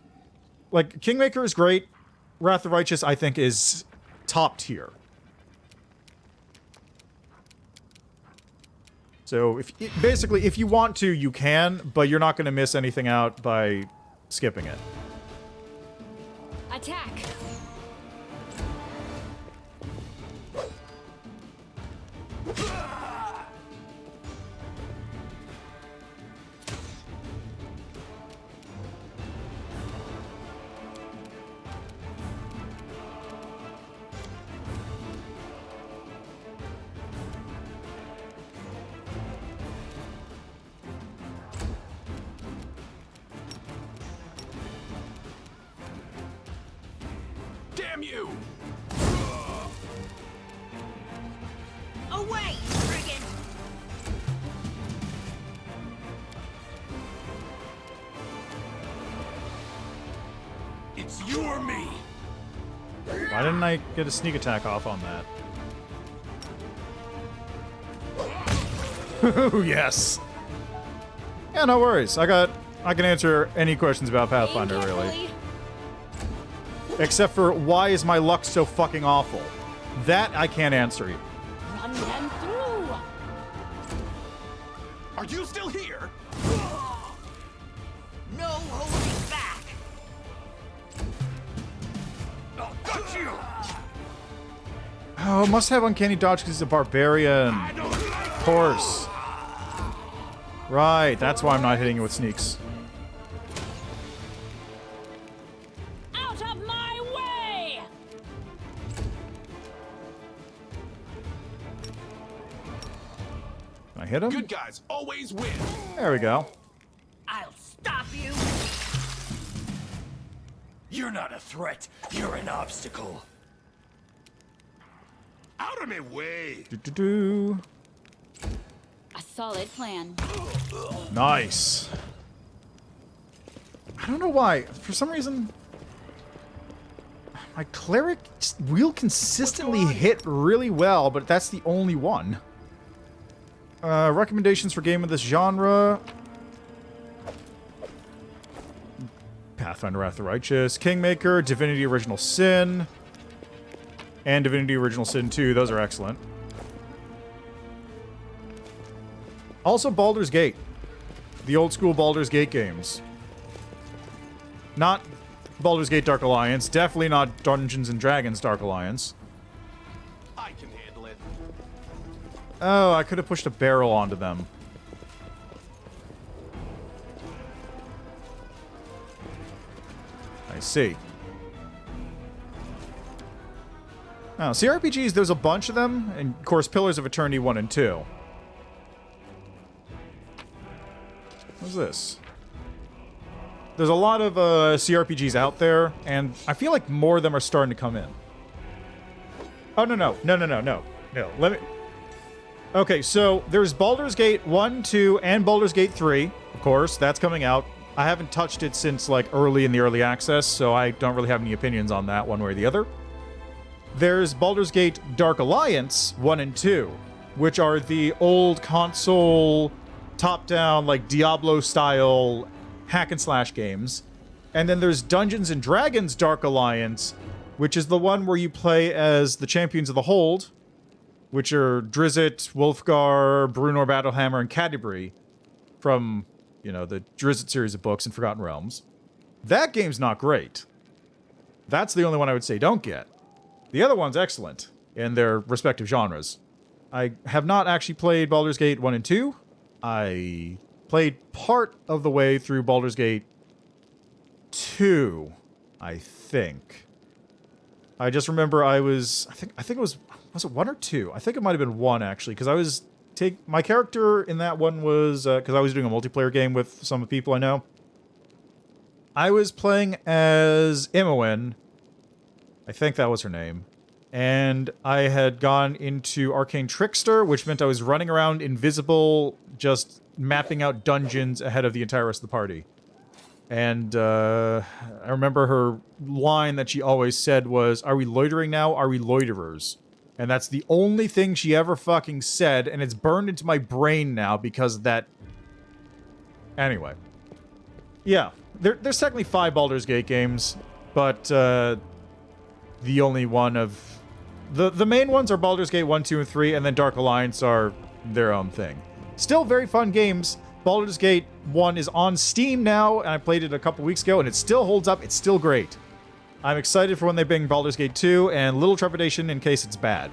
Like, Kingmaker is great. Wrath of the Righteous, I think, is top tier. So, basically, if you want to, you can, but you're not going to miss anything out by skipping it. Attack. Damn you! Away, brigand! It's you or me! Why didn't I get a sneak attack off on that? Oh, yes! Yeah, no worries. I can answer any questions about Pathfinder, really. Except for, why is my luck so fucking awful? That I can't answer you. Run them through. Are you still here? No holding back! Oh, got you! Oh, must have uncanny dodge because he's a barbarian. I don't like Of course. Right, that's why I'm not hitting you with sneaks. Out of my way. Can I hit him? Good guys always win. There we go. I'll stop you! You're not a threat. You're an obstacle. Out of my way! Do-do-do. A solid plan. Nice. I don't know why. For some reason, my cleric just will consistently hit really well, but that's the only one. Recommendations for game of this genre. Pathfinder Wrath of the Righteous, Kingmaker, Divinity Original Sin, and Divinity Original Sin 2. Those are excellent. Also Baldur's Gate. The old school Baldur's Gate games. Not Baldur's Gate Dark Alliance. Definitely not Dungeons and Dragons Dark Alliance. I can handle it. Oh, I could have pushed a barrel onto them. I see. Now, CRPGs, there's a bunch of them, and of course, Pillars of Eternity 1 and 2. What's this? There's a lot of CRPGs out there, and I feel like more of them are starting to come in. Oh, no. Let me... Okay, so there's Baldur's Gate 1, 2, and Baldur's Gate 3. Of course, that's coming out. I haven't touched it since, like, early in the early access, so I don't really have any opinions on that one way or the other. There's Baldur's Gate Dark Alliance 1 and 2, which are the old console, top-down, like, Diablo-style hack-and-slash games. And then there's Dungeons and Dragons Dark Alliance, which is the one where you play as the Champions of the Hold, which are Drizzt, Wulfgar, Bruenor Battlehammer, and Catti-brie from, you know, the Drizzt series of books in Forgotten Realms. That game's not great. That's the only one I would say don't get. The other one's excellent in their respective genres. I have not actually played Baldur's Gate 1 and 2. I played part of the way through Baldur's Gate 2, I think. I just remember I think it was it 1 or 2? I think it might have been 1, actually, because my character in that one was, because I was doing a multiplayer game with some people I know. I was playing as Imoen. I think that was her name. And I had gone into Arcane Trickster, which meant I was running around invisible, just mapping out dungeons ahead of the entire rest of the party. And I remember her line that she always said was, "Are we loitering now? Are we loiterers?" And that's the only thing she ever fucking said, and it's burned into my brain now because of that... Anyway. Yeah, there's technically 5 Baldur's Gate games, but the only one of... The main ones are Baldur's Gate 1, 2, and 3, and then Dark Alliance are their own thing. Still very fun games. Baldur's Gate 1 is on Steam now, and I played it a couple weeks ago, and it still holds up. It's still great. I'm excited for when they bring Baldur's Gate 2, and little trepidation in case it's bad.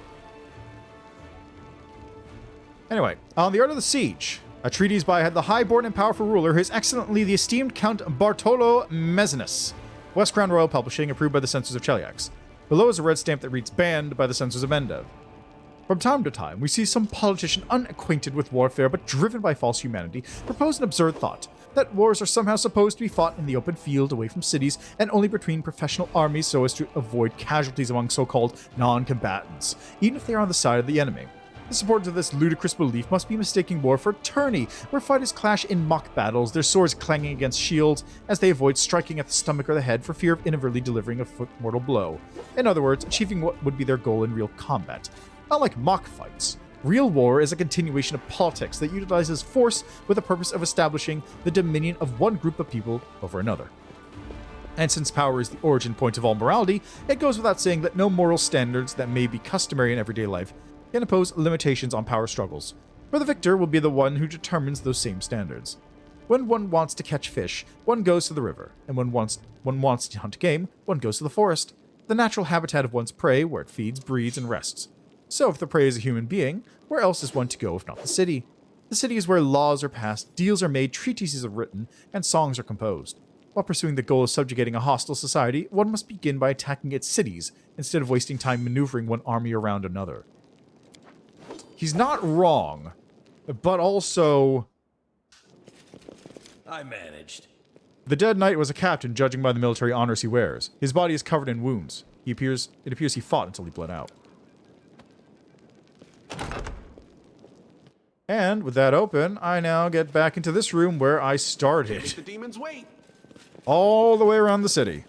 Anyway, on the Art of the Siege, a treatise by the highborn and powerful ruler, His Excellency the esteemed Count Bartolo Mezinus. West Crown Royal Publishing, approved by the censors of Cheliax. Below is a red stamp that reads banned by the censors of Mendev. From time to time, we see some politician unacquainted with warfare but driven by false humanity propose an absurd thought, that wars are somehow supposed to be fought in the open field away from cities and only between professional armies so as to avoid casualties among so-called non-combatants, even if they are on the side of the enemy. The supporters of this ludicrous belief must be mistaking war for tourney, where fighters clash in mock battles, their swords clanging against shields as they avoid striking at the stomach or the head for fear of inadvertently delivering a mortal blow. In other words, achieving what would be their goal in real combat. Unlike mock fights, real war is a continuation of politics that utilizes force with the purpose of establishing the dominion of one group of people over another. And since power is the origin point of all morality, it goes without saying that no moral standards that may be customary in everyday life can impose limitations on power struggles, for the victor will be the one who determines those same standards. When one wants to catch fish, one goes to the river, and when one wants to hunt game, one goes to the forest, the natural habitat of one's prey, where it feeds, breeds, and rests. So if the prey is a human being, where else is one to go if not the city? The city is where laws are passed, deals are made, treatises are written, and songs are composed. While pursuing the goal of subjugating a hostile society, one must begin by attacking its cities, instead of wasting time maneuvering one army around another. He's not wrong, but also... I managed. The dead knight was a captain, judging by the military honors he wears. His body is covered in wounds. It appears he fought until he bled out. And with that open, I now get back into this room where I Make started. the demons wait. All the way around the city.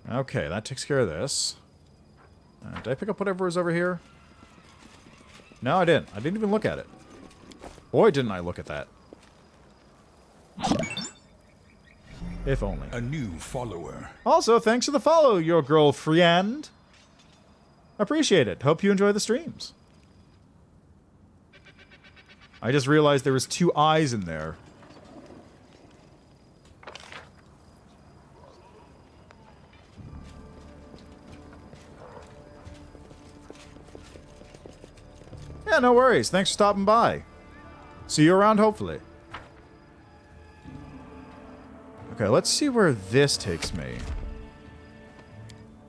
Okay, that takes care of this. Did I pick up whatever was over here? No, I didn't. I didn't even look at it. Boy, didn't I look at that. If only. A new follower. Also, thanks for the follow, your girlfriend. Appreciate it. Hope you enjoy the streams. I just realized there was 2 eyes in there. Yeah, no worries. Thanks for stopping by. See you around, hopefully. Okay, let's see where this takes me.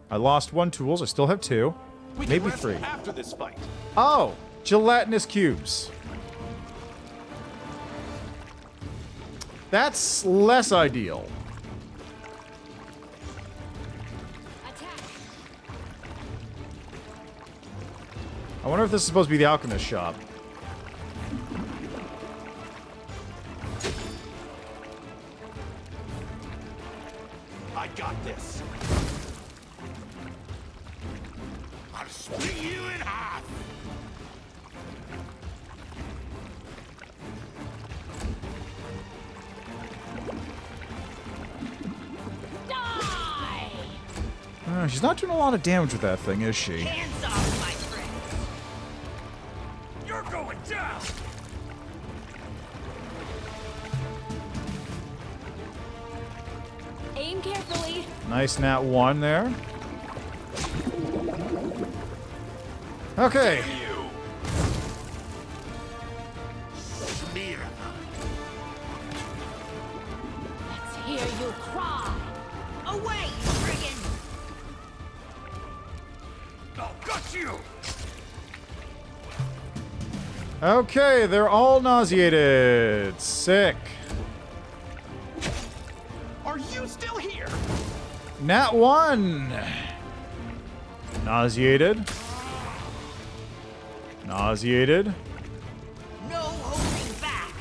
I lost 1 tools. I still have 2. We Maybe can wrestle 3. after this fight. Oh! Gelatinous cubes. That's less ideal. Attack. I wonder if this is supposed to be the alchemist shop. I got this. I'll split you in half. Die! She's not doing a lot of damage with that thing, is she? Hands off, my friends. You're going down. Aim carefully. Nice nat 1 there. Okay. You. Smear. Let's hear you cry. Away, brigand! I'll gut you. Okay, they're all nauseated. Sick. Are you still here? Nat 1. Nauseated. Nauseated. No holding back.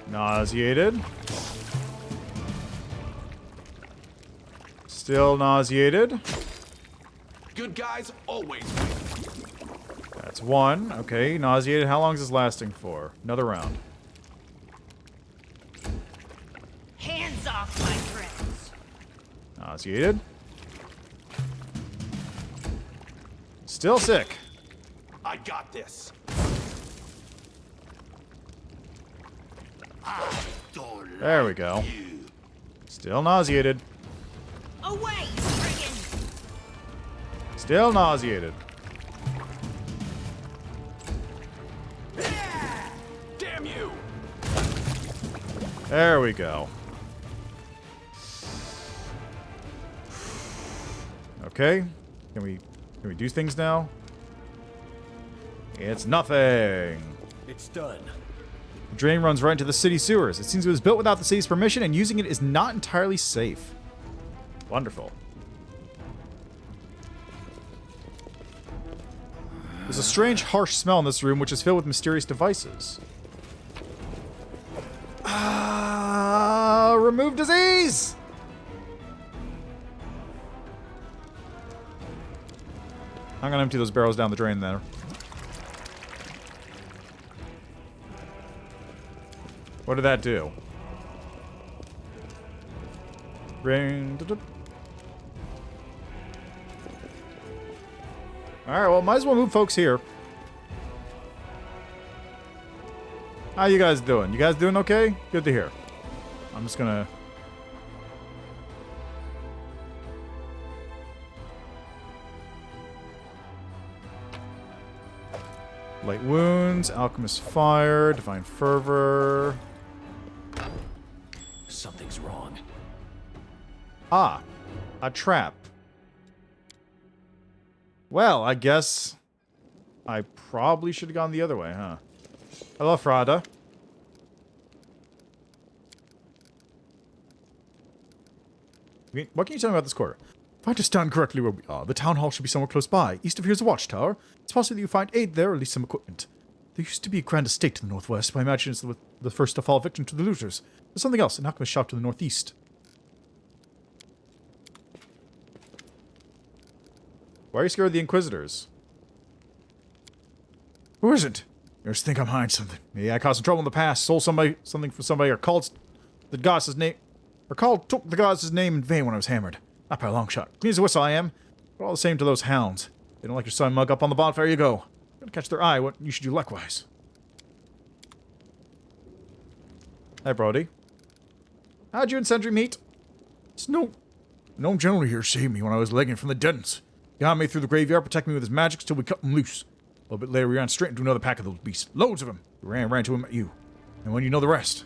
Nauseated. Still nauseated. Good guys always win. That's 1. Okay, nauseated. How long is this lasting for? Another round. Hands off, my friends. Nauseated. Still sick. I got this. There we go. Still nauseated. Away, brigand! Still nauseated. Damn you! There we go. Okay. Can we do things now? It's nothing. It's done. The drain runs right into the city sewers. It seems it was built without the city's permission, and using it is not entirely safe. Wonderful. There's a strange, harsh smell in this room, which is filled with mysterious devices. Remove disease! I'm gonna empty those barrels down the drain there. What did that do? Ring. Alright, well, might as well move folks here. How you guys doing? You guys doing okay? Good to hear. I'm just gonna... Light wounds, alchemist fire, divine fervor. Something's wrong. Ah, a trap. Well, I guess I probably should have gone the other way, huh? Hello, Frada. What can you tell me about this quarter? If I understand correctly where we are, the town hall should be somewhere close by. East of here is a watchtower. It's possible that you find aid there, or at least some equipment. There used to be a grand estate to the northwest, but I imagine it's the first to fall victim to the looters. There's something else, an alchemist shop to the northeast. Why are you scared of the Inquisitors? Who isn't? You just think I'm hiding something. Maybe I caused some trouble in the past, stole something from somebody, or called the goddess' name, took the goddess' name in vain when I was hammered. Not by a long shot. Clean as a whistle I am, but all the same to those hounds. They don't like your son mug up on the bonfire, you go. I'm gonna catch their eye, what you should do likewise. Hi, Brody. How'd you and Sentry meet? It's no general here saved me when I was legging from the dens. He got me through the graveyard, protecting me with his magic till we cut him loose. A little bit later, we ran straight into another pack of those beasts. Loads of them. We ran to him at you. And when you know the rest.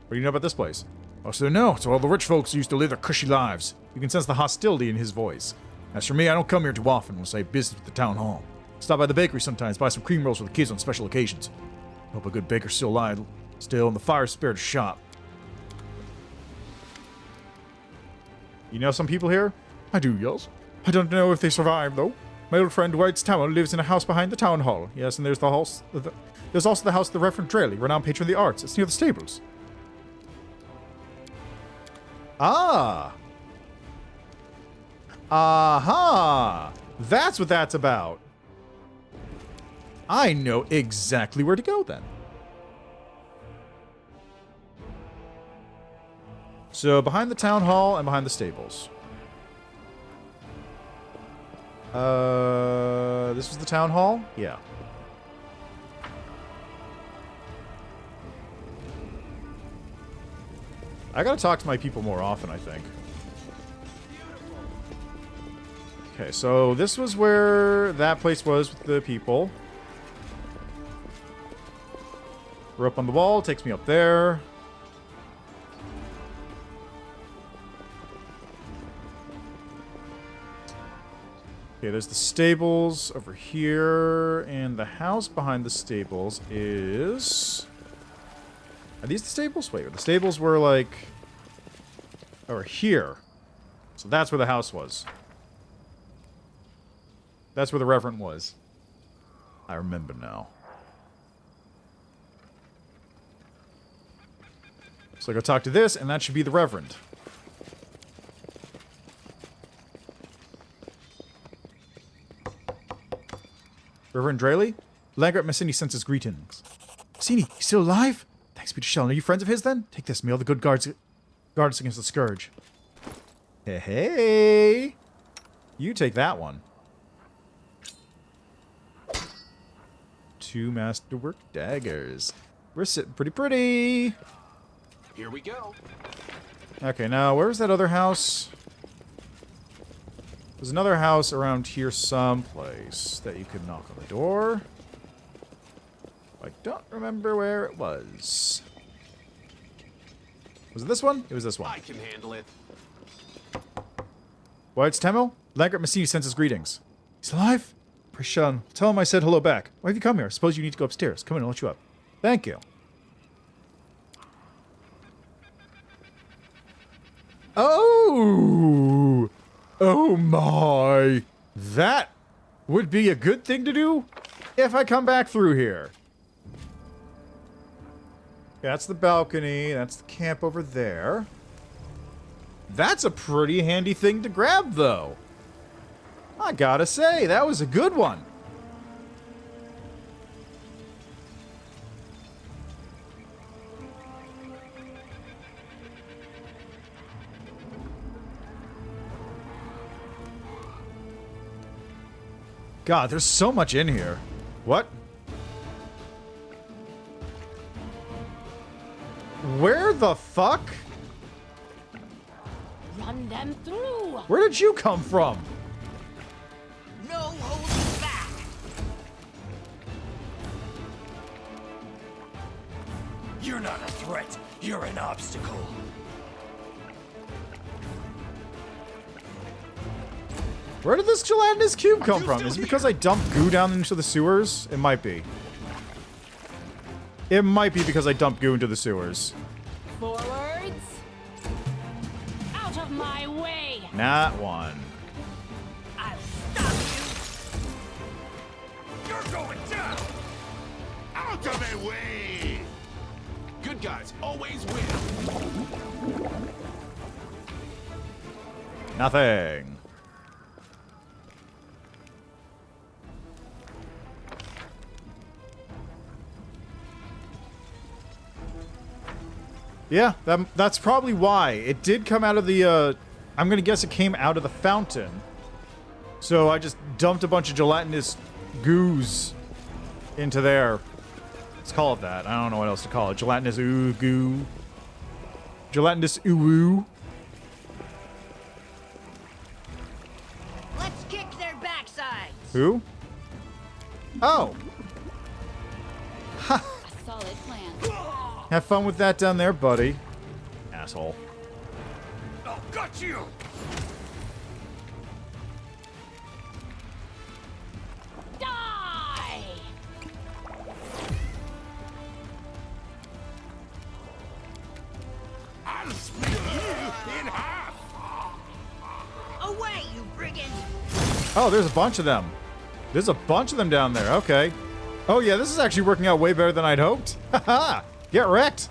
What do you know about this place? Oh, so no, it's all the rich folks who used to live their cushy lives. You can sense the hostility in his voice. As for me, I don't come here too often unless I have business with the town hall. Stop by the bakery sometimes, buy some cream rolls for the kids on special occasions. Hope a good baker's still alive, still in the fire spirit shop. You know some people here? I do, yes. I don't know if they survive, though. My old friend White's Tower lives in a house behind the town hall. Yes, and there's the house. There's also the house of the Reverend Draley, renowned patron of the arts. It's near the stables. Ah. Aha. That's what that's about. I know exactly where to go then. So behind the town hall and behind the stables. This was the town hall? Yeah. I gotta talk to my people more often, I think. Okay, so this was where that place was with the people. We're up on the wall, takes me up there. Okay, there's the stables over here, and the house behind the stables is... Are these the stables? Wait, the stables were like... over here. So that's where the house was. That's where the Reverend was. I remember now. So I go talk to this, and that should be the Reverend. Reverend Draley? Langert Massini sends his greetings. Massini, you still alive? Thanks be to Shellen. Are you friends of his then? Take this, may all the good guards us against the scourge. Hey, hey! You take that one. 2 masterwork daggers. We're sitting pretty. Here we go. Okay, now where's that other house? There's another house around here someplace that you could knock on the door. I don't remember where it was. Was it this one? It was this one. I can handle it. White's Temel? Langert Massini sends his greetings. He's alive? Prishun, tell him I said hello back. Why have you come here? I suppose you need to go upstairs. Come in, I'll let you up. Thank you. Oh! Oh my! That would be a good thing to do if I come back through here. That's the balcony. That's the camp over there. That's a pretty handy thing to grab, though. I gotta say, that was a good one. God, there's so much in here. What? Where the fuck? Run them through. Where did you come from? No holding back! You're not a threat. You're an obstacle. Where did this gelatinous cube come from? Is it because I dumped goo down into the sewers? It might be. It might be because I dumped goo into the sewers. Forwards. Out of my Not one. I'll stop you! You're going down! Out of my way! Good guys always win. Nothing. Yeah, that's probably why. It did come out of the, I'm gonna guess it came out of the fountain. So I just dumped a bunch of gelatinous goos into there. Let's call it that. I don't know what else to call it. Gelatinous goo. Gelatinous ooh. Let's kick their backsides! Who? Oh. A solid plan. Have fun with that down there, buddy. Asshole. Oh, got you! Die! I'll split you in half! Away, you brigand! Oh, there's a bunch of them. There's a bunch of them down there. Okay. Oh, yeah, this is actually working out way better than I'd hoped. Haha! Get wrecked!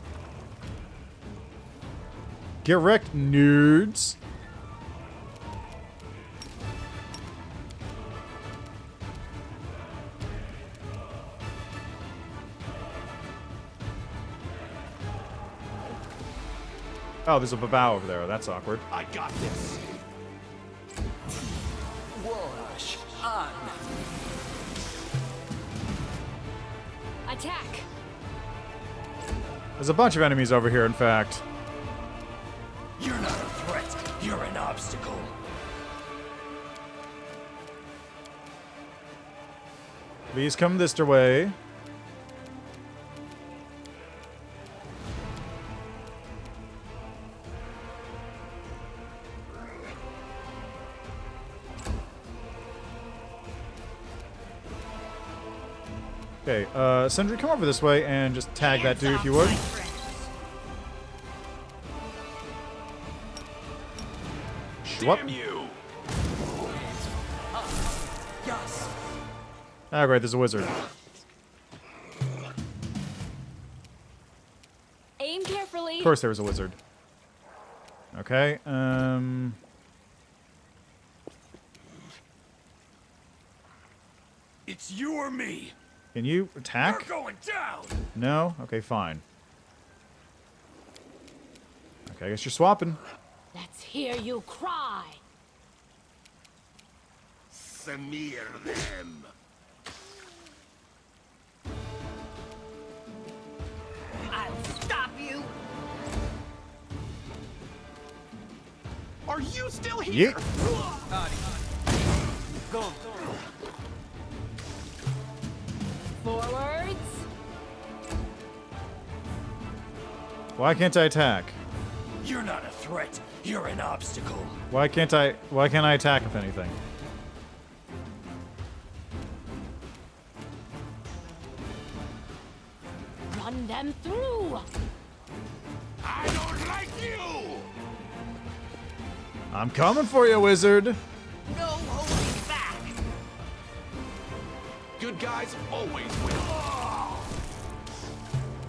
Get wrecked, nerds. Oh, there's a babao over there. That's awkward. I got this. Wash on. Attack! There's a bunch of enemies over here, in fact. You're not a threat. You're an obstacle. Please come this way. Okay, Sentry, come over this way and just tag that dude if you would. Schwupp. Damn you! Yes. Oh, great, there's a wizard. Aim carefully. Of course there was a wizard. Okay, It's you or me. can you attack? You're going down. No? Okay, fine. Okay, I guess you're swapping. Let's hear you cry. Smear them. I'll stop you! Are you still here? Yeet. Forwards. Why can't I attack? You're not a threat. You're an obstacle. Why can't I attack with anything? Run them through. I don't like you. I'm coming for you, wizard. No holding back! Good guys always win.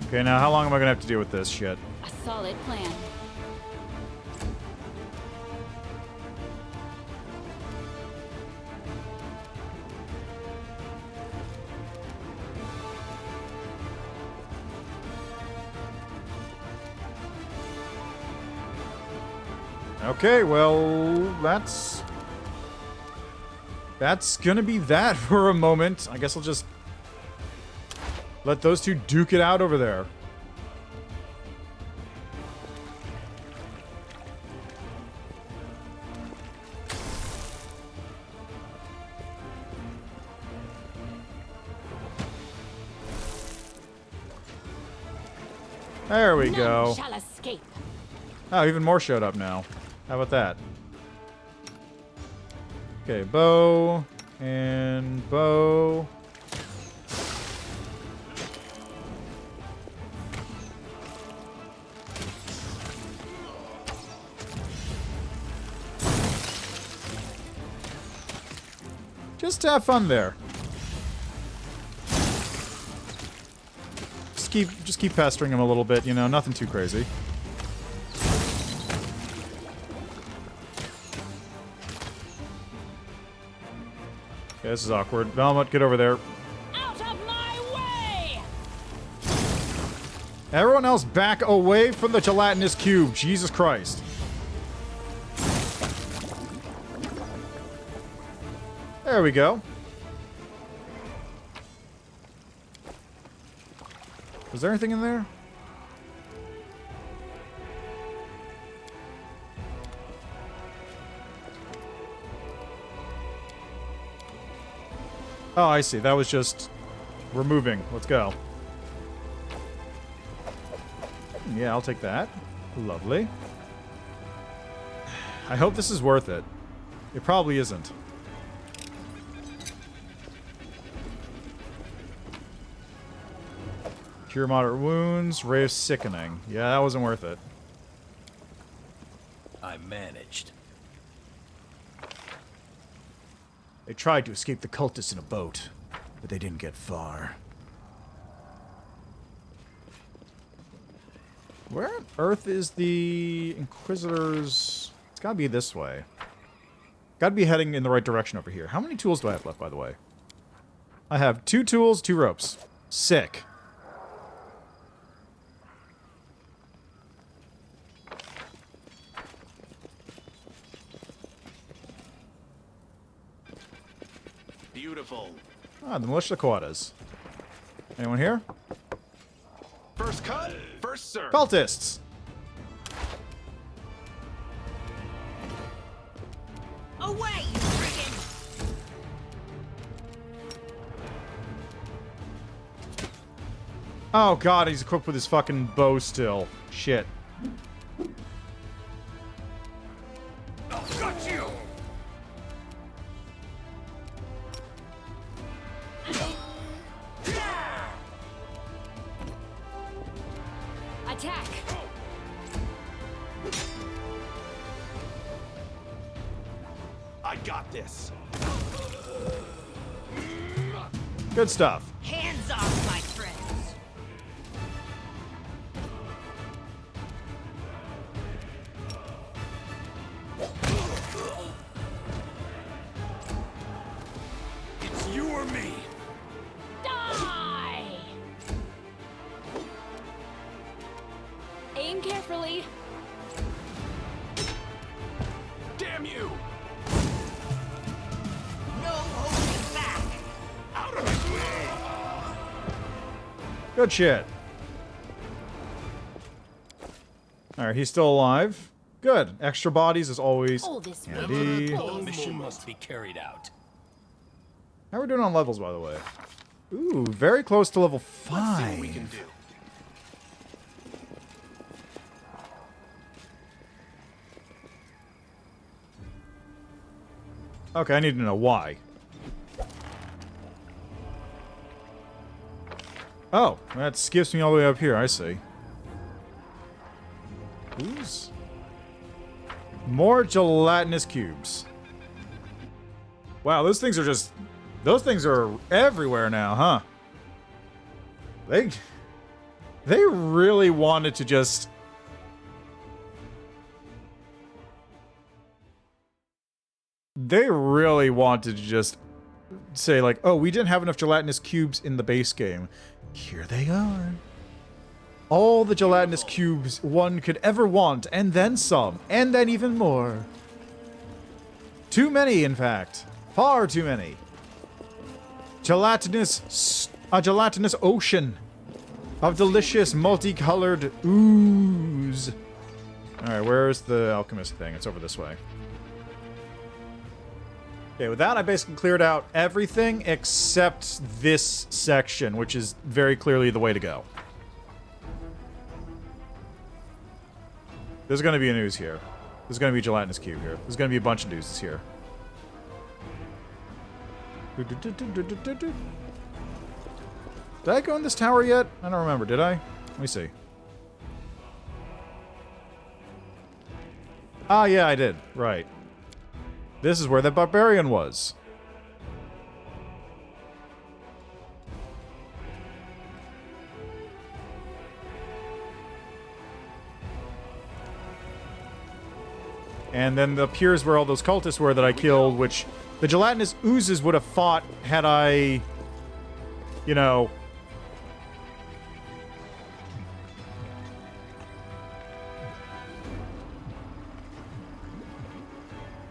Okay, now how long am I gonna have to deal with this shit? A solid plan. Okay, well, that's gonna be that for a moment. I guess I'll just let those two duke it out over there. There we go. None shall escape. Oh, even more showed up now. How about that? Okay, bow and bow. Just have fun there. Just keep pestering him a little bit, you know, nothing too crazy. Okay, this is awkward. Valmont, get over there. Out of my way! Everyone else back away from the gelatinous cube. Jesus Christ. There we go. Was there anything in there? Oh, I see. That was just removing. Let's go. Yeah, I'll take that. Lovely. I hope this is worth it. It probably isn't. Cure moderate wounds, rave sickening. Yeah, that wasn't worth it. I managed. They tried to escape the cultists in a boat, but they didn't get far. Where on earth is the Inquisitors? It's gotta be this way. Gotta be heading in the right direction over here. How many tools do I have left, by the way? I have 2 tools, 2 ropes. Sick. Beautiful. Ah, the militia quadas. Anyone here? First cut, first serve. Cultists! Away, you friggin'! Oh god, he's equipped with his fucking bow still. Shit. Got you. Attack! I got this. Good stuff. Hands off, my friends! It's you or me. Die! Aim carefully. Damn you. No holding back! Out of his way. Good shit. Alright, he's still alive. Good. Extra bodies is always Oh, this handy. The mission must be carried out. How are we doing on levels, by the way? Ooh, very close to level 5. Let's see what we can do. Okay, I need to know why. Oh, that skips me all the way up here, I see. Who's... More gelatinous cubes. Wow, those things are just... Those things are everywhere now, huh? They really wanted to just... They really wanted to just say, like, oh, we didn't have enough gelatinous cubes in the base game. Here they are. All the gelatinous cubes one could ever want, and then some, and then even more. Too many, in fact. Far too many. A gelatinous ocean of delicious multicolored ooze. Alright, where's the alchemist thing? It's over this way. Okay, with that, I basically cleared out everything except this section, which is very clearly the way to go. There's going to be an ooze here. There's going to be a gelatinous cube here. There's going to be a bunch of oozes here. Did I go in this tower yet? I don't remember. Did I? Let me see. Ah, yeah, I did. Right. This is where the barbarian was. And then up here's where all those cultists were that I killed, which the gelatinous oozes would have fought had I, you know...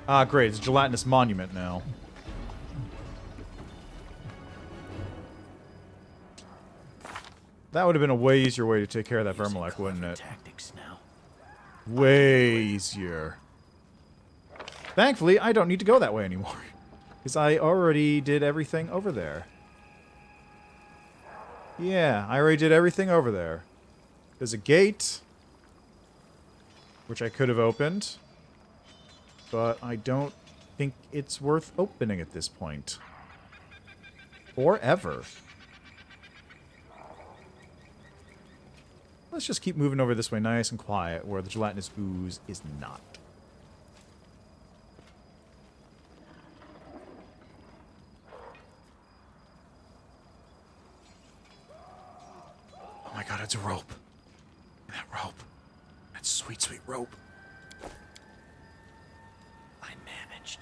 Ah, great. It's a gelatinous monument now. That would have been a way easier way to take care of that Vermilek, wouldn't it? Tactics now. Way easier. Thankfully, I don't need to go that way anymore. Because I already did everything over there. Yeah, I already did everything over there. There's a gate, which I could have opened. But I don't think it's worth opening at this point. Or ever. Let's just keep moving over this way nice and quiet, where the gelatinous ooze is not. Oh my god, it's a rope. That rope. That sweet, sweet rope. I managed.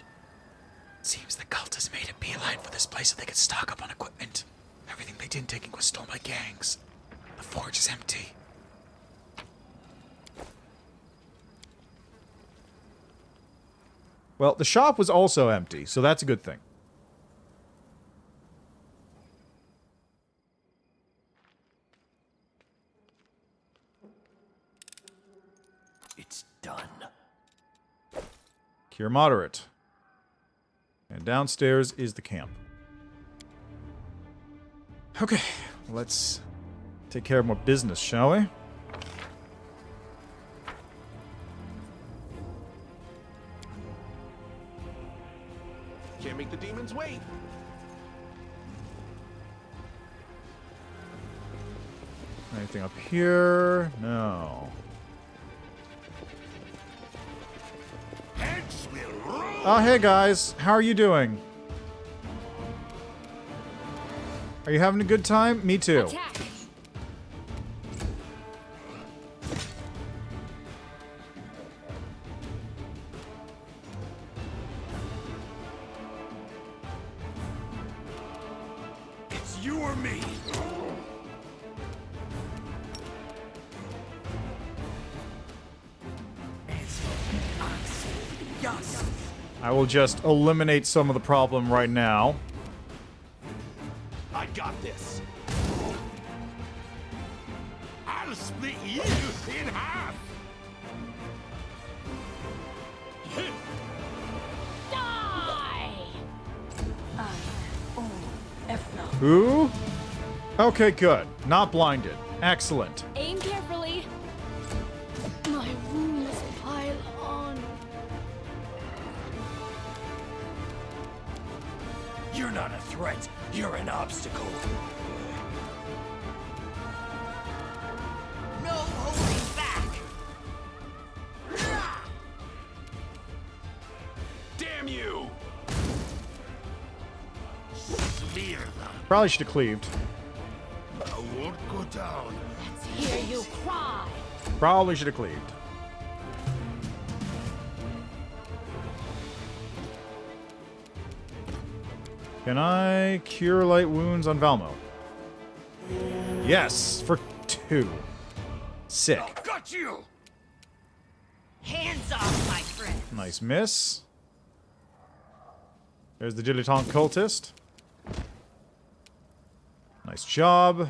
Seems the cultists made a beeline for this place so they could stock up on equipment. Everything they didn't take was stolen by gangs. The forge is empty. Well, the shop was also empty, so that's a good thing. It's done. Cure moderate. And downstairs is the camp. Okay, let's take care of more business, shall we? Can't make the demons wait. Anything up here? No. Heads will roll. Oh, hey guys. How are you doing? Are you having a good time? Me too. Attack! It's you or me. Yes. I will just eliminate some of the problem right now. I got this. I'll split you in half. Die! Who? Okay, good. Not blinded. Excellent. Aim carefully. My wounds pile on. You're not a threat. You're an obstacle. No holding back. Damn you! Smear them. Probably should have cleaved. I won't go down. Let's hear you cry. Probably should have cleaved. Can I cure light wounds on Valmo? Yes, for 2. Sick. Got you! Hands off, my friend. Nice miss. There's the dilettante cultist. Nice job.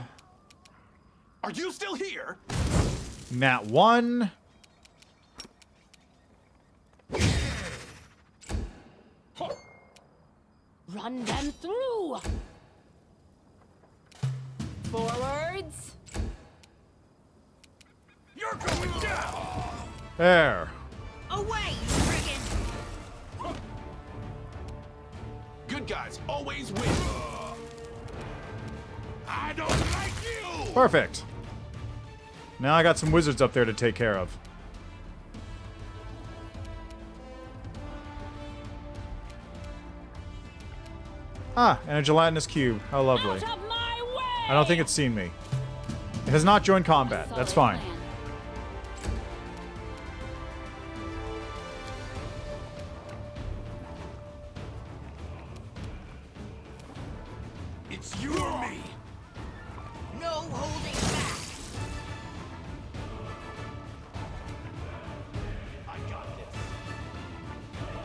Are you still here? Nat 1. Run them through. Forwards. You're going down! There. Away, you friggin'. Good guys always win. I don't like you! Perfect. Now I got some wizards up there to take care of. Ah, and a gelatinous cube. How lovely. Out of my way! I don't think it's seen me. It has not joined combat. That's fine.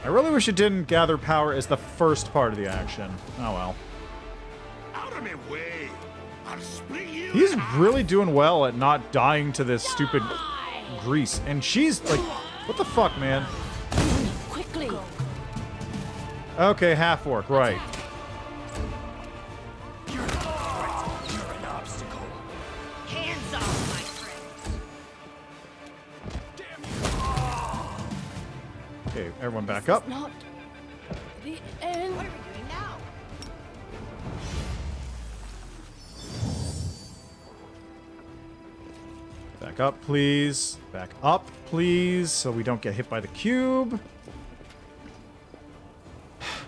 I really wish it didn't gather power as the first part of the action. Oh well. Out of my way! I'll split you. He's really doing well at not dying to this stupid grease. And she's like, what the fuck, man? Quickly. Okay, half orc, right. You're not a threat. You're an obstacle. Hands off, my friends. Okay, everyone back up. Not the end. What are we doing now? Back up, please. Back up, please, so we don't get hit by the cube.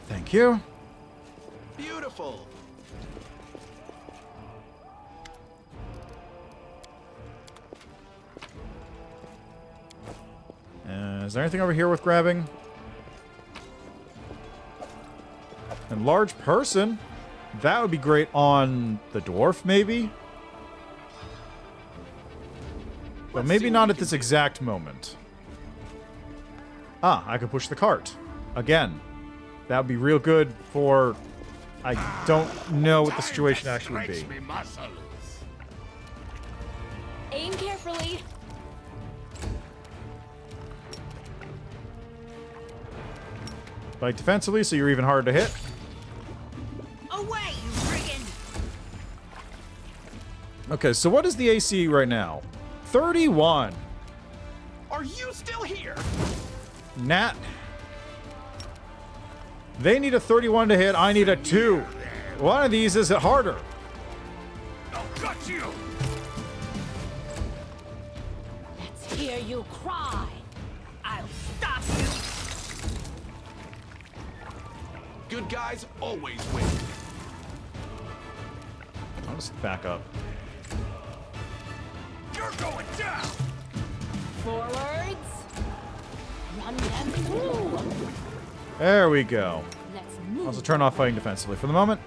Thank you. Beautiful. Is there anything over here worth grabbing? Enlarged person? That would be great on the dwarf, maybe? But maybe not at this exact moment. Ah, I could push the cart. Again. That would be real good for... I don't know what the situation actually would be. Aim carefully. Fight defensively, so you're even harder to hit. Away, you brigand! Okay, so what is the AC right now? 31. Are you still here? Nat. They need a 31 to hit. I need a 2. One of these is harder. I'll cut you. Let's hear you cry. I'll stop you! Good guys always win. I'll just back up. You're going down. Forwards. Run them through. There we go. Let's move. Also turn off fighting defensively for the moment.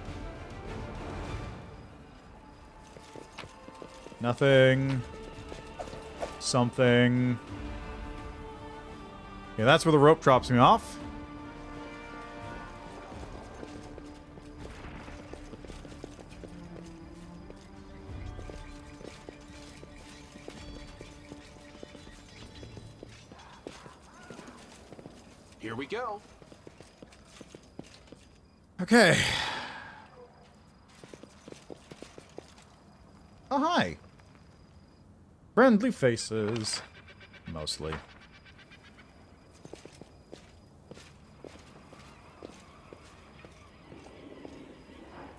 Nothing. Something. Yeah, that's where the rope drops me off. Here we go. Okay. Oh, hi. Friendly faces. Mostly.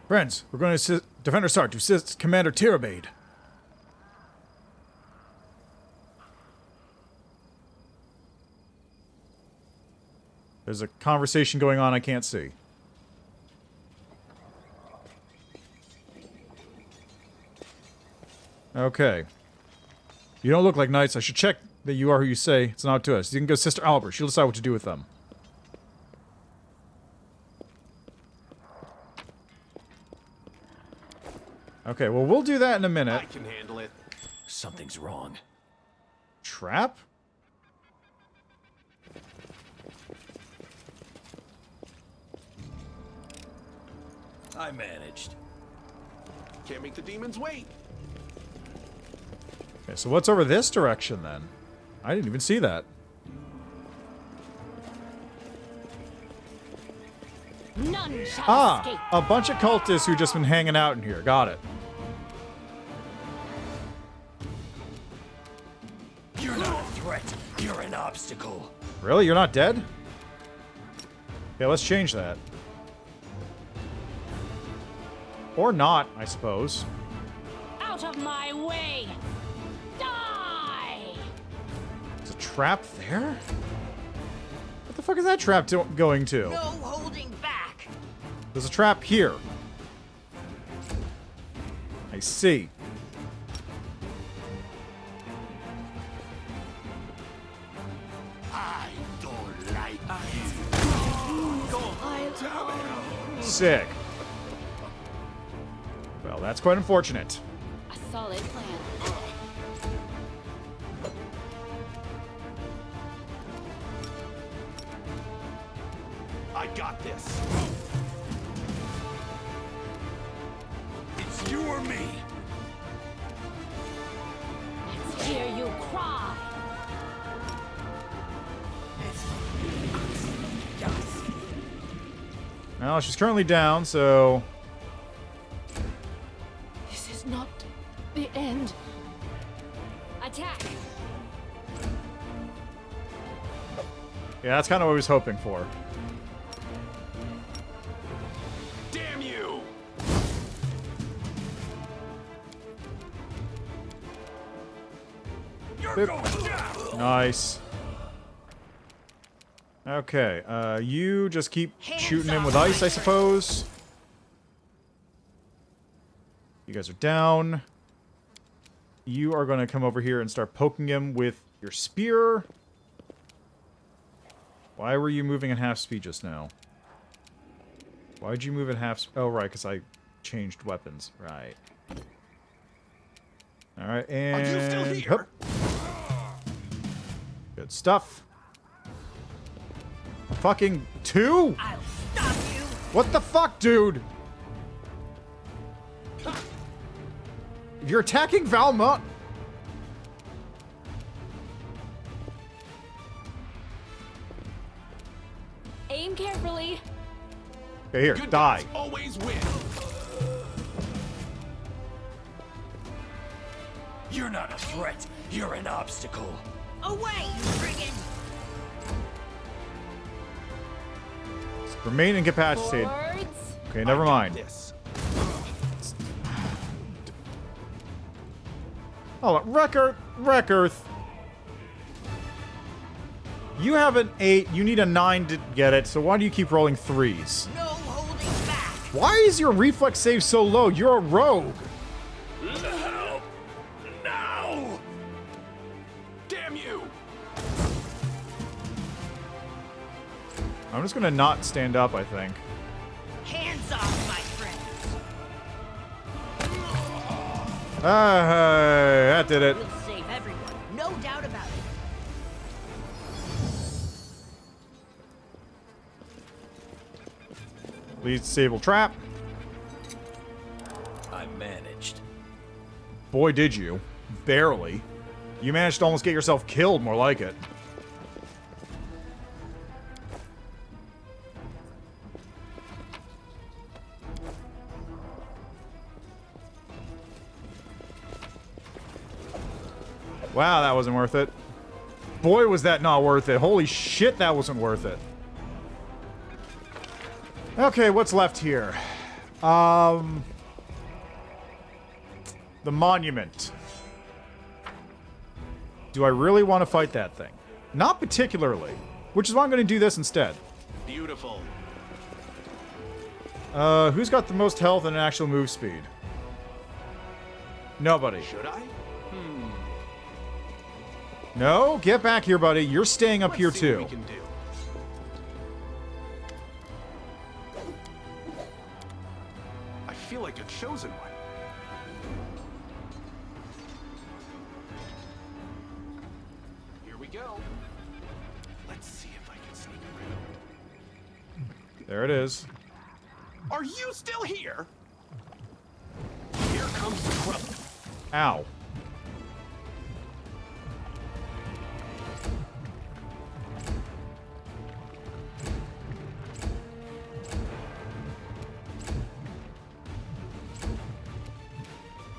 Friends, we're going to assist Defender Sark to assist Commander Tirabade. There's a conversation going on I can't see. Okay. You don't look like knights. I should check that you are who you say. It's not up to us. You can go to Sister Albert. She'll decide what to do with them. Okay, well, we'll do that in a minute. I can handle it. Something's wrong. Trap? I managed. Can't make the demons wait. Okay, so what's over this direction, then? I didn't even see that. None shall escape. A bunch of cultists who just been hanging out in here. Got it. You're not a threat. You're an obstacle. Really? You're not dead? Okay, let's change that. Or not, I suppose. Out of my way. Die. There's a trap there? What the fuck is that trap going to? No holding back! There's a trap here. I see. I don't like Sick. Well, that's quite unfortunate. A solid plan. got this. It's you or me. Let's hear you cry. Well, she's currently down, so... This is not the end. Attack. Yeah, that's kind of what I was hoping for. Damn you! You're Boop. going down! Nice. Okay, you just keep Hands shooting him off with my ice, I suppose. You guys are down. You are going to come over here and start poking him with your spear. Why were you moving at half speed just now? Why'd you move at half Oh, right, because I changed weapons. Right. Alright, and... Are you still here? Hup. Good stuff. Fucking 2? I'll stop you. What the fuck, dude? You're attacking Valmont. Aim carefully. Okay, here, Good die. guys always win. You're not a threat. You're an obstacle. Away, you brigand. Remain incapacitated. Forwards. Okay, never mind. This. Oh, Wreck Earth. You have an 8. You need a 9 to get it, so why do you keep rolling 3s? No holding back. Why is your reflex save so low? You're a rogue. Help! Now! Damn you! I'm just gonna not stand up, I think. Hands off, my friends. That did it. We'll save everyone, no doubt about it. Please disable trap. I managed. Boy, did you. Barely. You managed to almost get yourself killed, more like it. Wow, that wasn't worth it. Boy, was that not worth it. Holy shit, that wasn't worth it. Okay, what's left here? The monument. Do I really want to fight that thing? Not particularly. Which is why I'm going to do this instead. Beautiful. Who's got the most health and an actual move speed? Nobody. Should I? No? Get back here, buddy. You're staying up here, Let's see what too. we can do. I feel like a chosen one. Here we go. Let's see if I can sneak around. There it is. Are you still here? Here comes the trouble. Ow.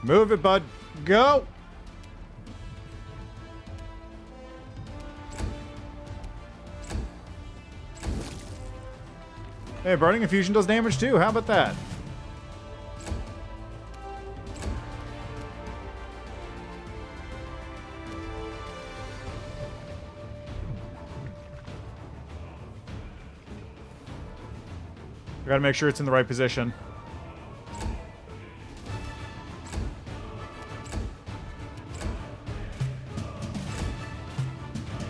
Move it, bud. Go! Hey, Burning Infusion does damage too. How about that? I gotta make sure it's in the right position.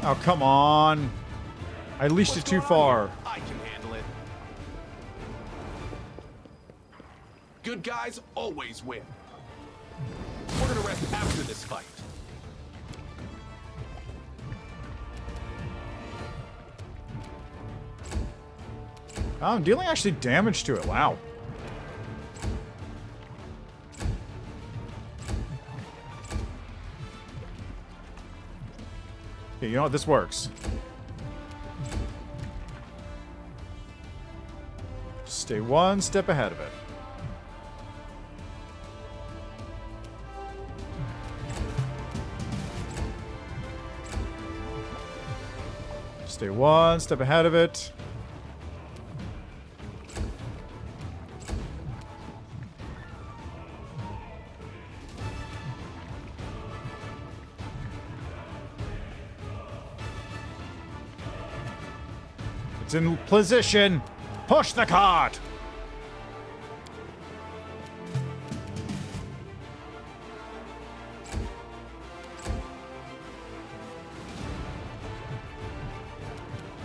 Oh, come on. I leashed it too far. I can handle it. Good guys always win. We're gonna rest after this fight. Oh, I'm dealing actually damage to it. Wow. Okay, you know what? This works. Stay one step ahead of it. Stay one step ahead of it. It's in position. Push the cart.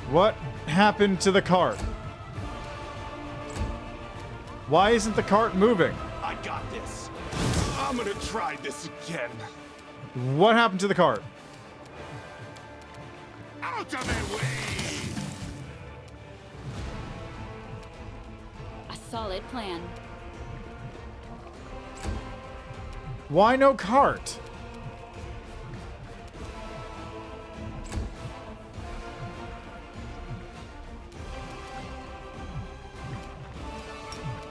What happened to the cart? Why isn't the cart moving? I got this. I'm gonna try this again. What happened to the cart? Out of my way! A solid plan. Why no cart?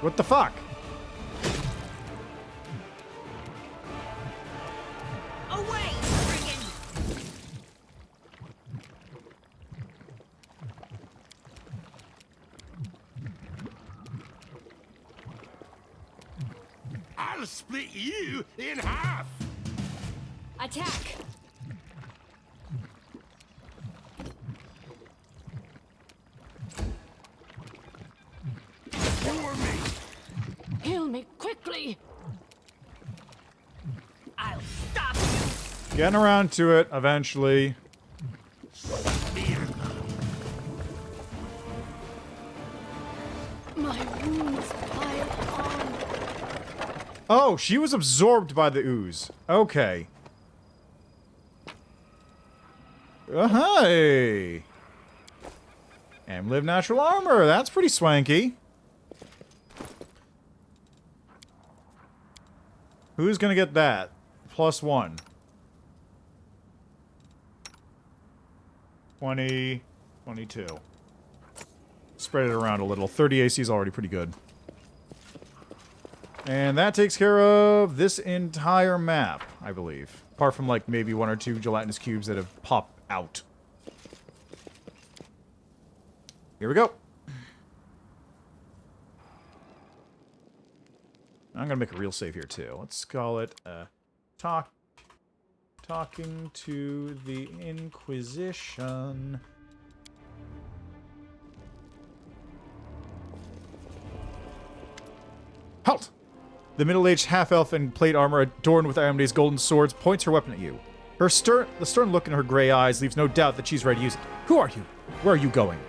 What the fuck? Away, freaking! I'll split you in half! Attack! For me! Heal me quickly! I'll stop you! Getting around to it eventually. My wounds pile on. Oh, she was absorbed by the ooze. Okay. Hey. And live natural armor. That's pretty swanky. Who's gonna get that? +1. 20, 22. Spread it around a little. 30 AC is already pretty good. And that takes care of this entire map, I believe. Apart from, like, maybe 1 or 2 gelatinous cubes that have popped out. Here we go. I'm gonna make a real save here, too. Let's call it, talking to the Inquisition. Halt! The middle-aged half-elf in plate armor adorned with Iomede's golden swords points her weapon at you. The stern look in her gray eyes leaves no doubt that she's ready to use it. Who are you? Where are you going?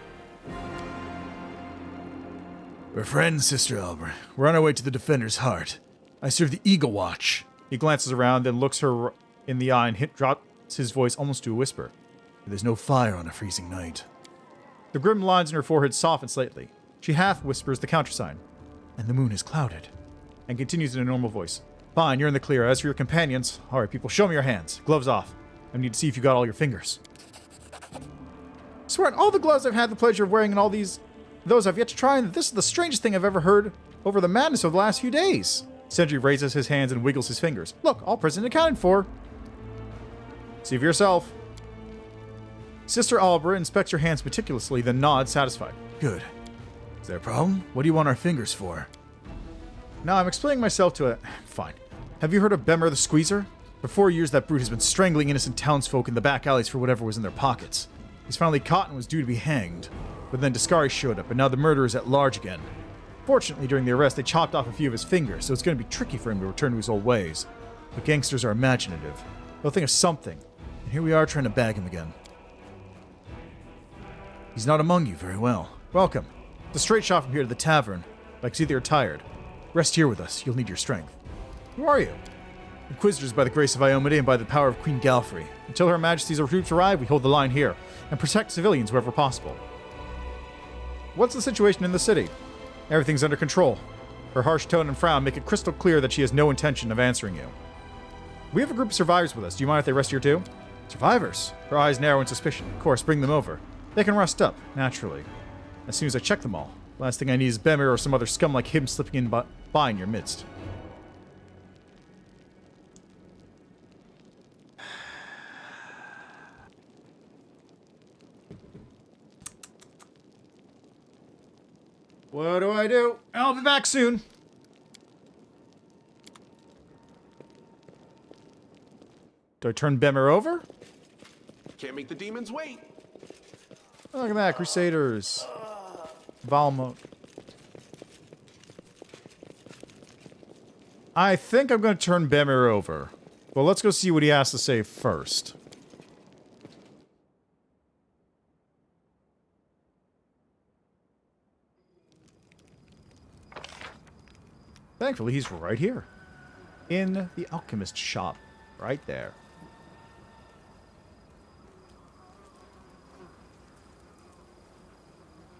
We're friends, Sister Albert. We're on our way to the Defender's Heart. I serve the Eagle Watch. He glances around, then looks her in the eye and drops his voice almost to a whisper. There's no fire on a freezing night. The grim lines in her forehead soften slightly. She half whispers the countersign. And the moon is clouded. And continues in a normal voice. Fine, you're in the clear. As for your companions, alright people, show me your hands. Gloves off. I need to see if you got all your fingers. I swear on all the gloves I've had the pleasure of wearing and all those I've yet to try, and this is the strangest thing I've ever heard over the madness of the last few days. Sentry raises his hands and wiggles his fingers. Look, all present accounted for. See for yourself. Sister Albra inspects your hands meticulously, then nods, satisfied. Good. Is there a problem? What do you want our fingers for? Now I'm explaining myself to a... Fine. Have you heard of Bemer the Squeezer? For 4 years, that brute has been strangling innocent townsfolk in the back alleys for whatever was in their pockets. He's finally caught and was due to be hanged. But then Discari showed up, and now the murderer is at large again. Fortunately, during the arrest, they chopped off a few of his fingers, so it's going to be tricky for him to return to his old ways. But gangsters are imaginative. They'll think of something. And here we are trying to bag him again. He's not among you. Very well. Welcome. It's a straight shot from here to the tavern. Like, see that you're tired. Rest here with us. You'll need your strength. Who are you? Inquisitors by the grace of Iomede and by the power of Queen Galfrey. Until Her Majesty's troops arrive, we hold the line here, and protect civilians wherever possible. What's the situation in the city? Everything's under control. Her harsh tone and frown make it crystal clear that she has no intention of answering you. We have a group of survivors with us. Do you mind if they rest here too? Survivors? Her eyes narrow in suspicion. Of course, bring them over. They can rest up, naturally. As soon as I check them all. Last thing I need is Bemer or some other scum like him slipping in by in your midst. What do I do? I'll be back soon. Do I turn Bemer over? Can't make the demons wait. Oh, look at that, Crusaders. Valmont. I think I'm going to turn Bemer over. Well, let's go see what he has to say first. Thankfully, he's right here. In the alchemist shop. Right there.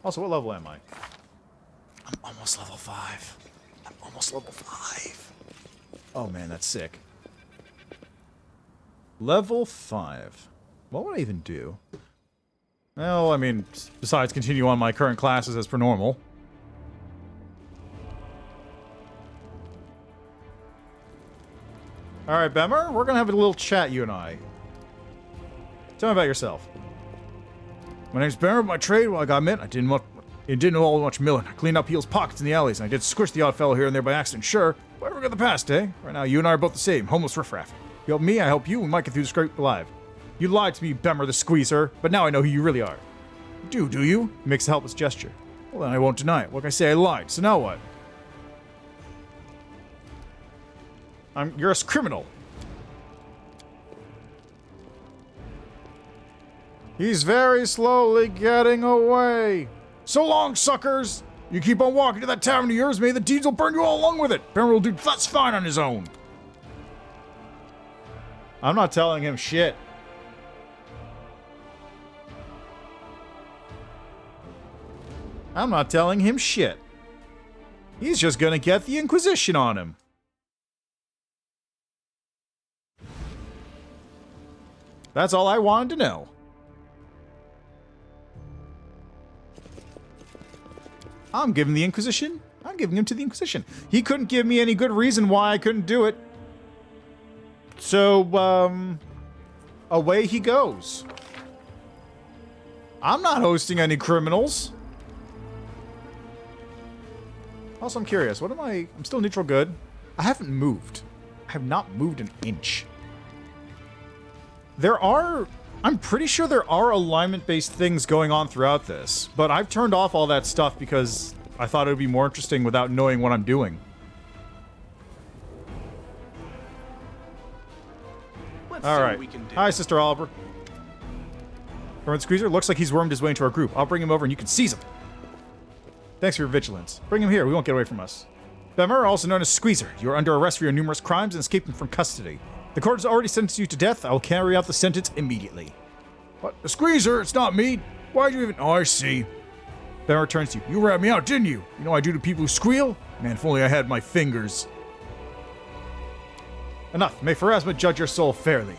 Also, what level am I? I'm almost level 5. I'm almost level 5. Oh man, that's sick. Level 5. What would I even do? Well, I mean, besides continue on my current classes as per normal. Alright, Bemer, we're gonna have a little chat, you and I. Tell me about yourself. My name's Bemer. By trade, well, I got mint. I didn't know all much milling. I cleaned up Heel's pockets in the alleys, and I did squish the odd fellow here and there by accident, sure. Whatever got the past, eh? Right now, you and I are both the same. Homeless riffraff. You help me, I help you. We might get through the scrape alive. You lied to me, Bemer the Squeezer, but now I know who you really are. You do you? He makes a helpless gesture. Well, then I won't deny it. Like I say, I lied. So now what? You're a criminal. He's very slowly getting away. So long, suckers! You keep on walking to that tavern of yours, maybe the deeds will burn you all along with it. Bemer will do that's fine on his own. I'm not telling him shit. I'm not telling him shit. He's just gonna get the Inquisition on him. That's all I wanted to know. I'm giving the Inquisition. I'm giving him to the Inquisition. He couldn't give me any good reason why I couldn't do it. So, away he goes. I'm not hosting any criminals. Also, I'm curious. What am I? I'm still neutral good. I haven't moved. I have not moved an inch. I'm pretty sure there are alignment-based things going on throughout this, but I've turned off all that stuff because I thought it would be more interesting without knowing what I'm doing. Alright. Hi, Sister Oliver. Hermit Squeezer, looks like he's wormed his way into our group. I'll bring him over and you can seize him. Thanks for your vigilance. Bring him here, we won't get away from us. Bemer, also known as Squeezer, you are under arrest for your numerous crimes and escaping from custody. The court has already sentenced you to death. I will carry out the sentence immediately. What? The Squeezer? It's not me. Why'd you even... Oh, I see. Bemer turns to you. You ratted me out, didn't you? You know what I do to people who squeal? Man, if only I had my fingers. Enough. May Pharasma judge your soul fairly.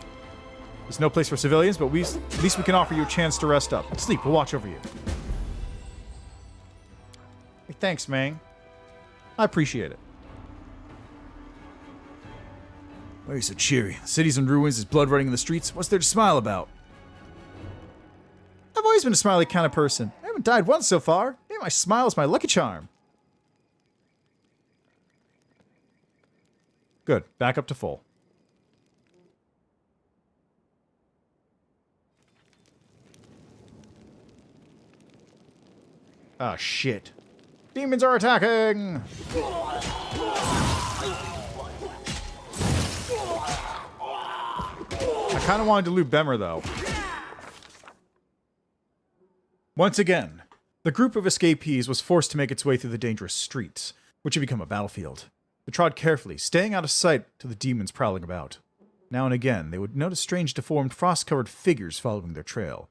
There's no place for civilians, but at least we can offer you a chance to rest up. Sleep. We'll watch over you. Hey, thanks, man. I appreciate it. Why are you so cheery? The city's in ruins, there's blood running in the streets. What's there to smile about? I've always been a smiley kind of person. I haven't died once so far. Maybe my smile is my lucky charm. Good. Back up to full. Ah, shit. Demons are attacking! I kind of wanted to loot Bemer, though. Once again, the group of escapees was forced to make its way through the dangerous streets, which had become a battlefield. They trod carefully, staying out of sight to the demons prowling about. Now and again, they would notice strange, deformed, frost-covered figures following their trail.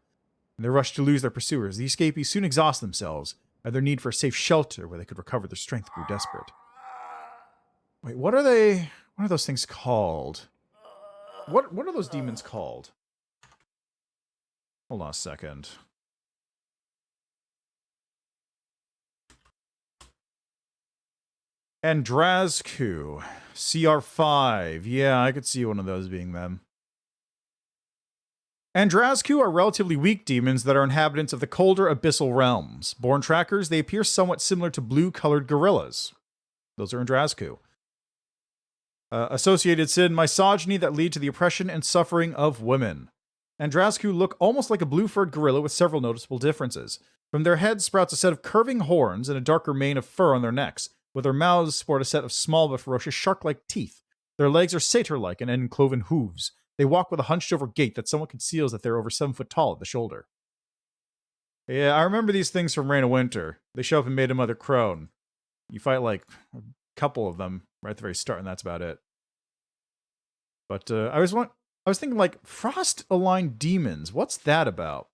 In their rush to lose their pursuers, the escapees soon exhaust themselves, and their need for a safe shelter where they could recover their strength grew desperate. Wait, what are they? What are those things called? What are those demons called? Hold on a second. Andrazku. CR5. Yeah, I could see one of those being them. Andrazku are relatively weak demons that are inhabitants of the colder abyssal realms. Born trackers, they appear somewhat similar to blue-colored gorillas. Those are Andrazku. Associated sin, misogyny that lead to the oppression and suffering of women. Andrazku look almost like a blue-furred gorilla with several noticeable differences. From their heads sprouts a set of curving horns and a darker mane of fur on their necks, with their mouths sport a set of small but ferocious shark-like teeth. Their legs are satyr-like and end in cloven hooves. They walk with a hunched-over gait that somewhat conceals that they're over 7 foot tall at the shoulder. Yeah, I remember these things from Reign of Winter. They show up in Maid of Mother Crone. You fight, like, a couple of them right at the very start, and that's about it. But I was thinking, like, Frost-aligned demons. What's that about?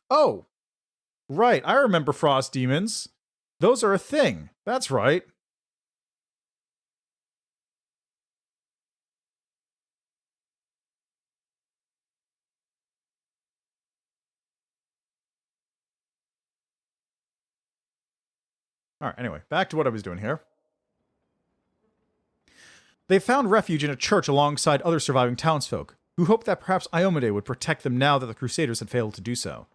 Oh! Right, I remember Frost demons. Those are a thing. That's right. Alright, anyway, back to what I was doing here. They found refuge in a church alongside other surviving townsfolk, who hoped that perhaps Iomade would protect them now that the Crusaders had failed to do so.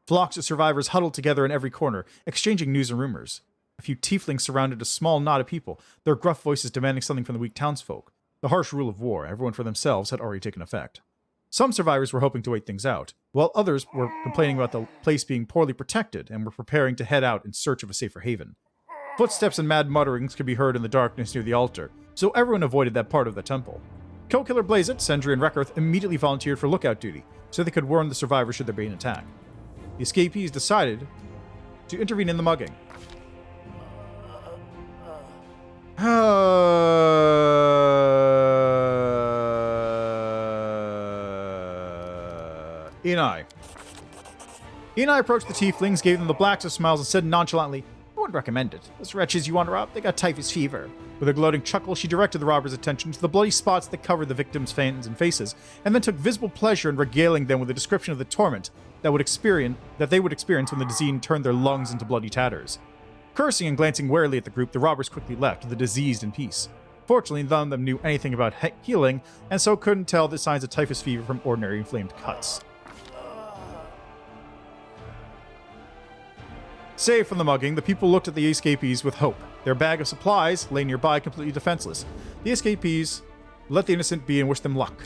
Flocks of survivors huddled together in every corner, exchanging news and rumors. A few tieflings surrounded a small knot of people, their gruff voices demanding something from the weak townsfolk. The harsh rule of war, everyone for themselves, had already taken effect. Some survivors were hoping to wait things out, while others were complaining about the place being poorly protected and were preparing to head out in search of a safer haven. Footsteps and mad mutterings could be heard in the darkness near the altar, so everyone avoided that part of the temple. Co-killer Blazet, Sendry, and Rekarth immediately volunteered for lookout duty, so they could warn the survivors should there be an attack. The escapees decided to intervene in the mugging. Enai approached the tieflings, gave them the blackest of smiles, and said nonchalantly, "I wouldn't recommend it. Those wretches you want to rob, they got typhus fever." With a gloating chuckle, she directed the robbers' attention to the bloody spots that covered the victims' hands and faces, and then took visible pleasure in regaling them with a description of the torment that they would experience when the disease turned their lungs into bloody tatters. Cursing and glancing warily at the group, the robbers quickly left, the diseased in peace. Fortunately, none of them knew anything about healing, and so couldn't tell the signs of typhus fever from ordinary inflamed cuts. Saved from the mugging, the people looked at the escapees with hope. Their bag of supplies lay nearby, completely defenseless. The escapees let the innocent be and wished them luck.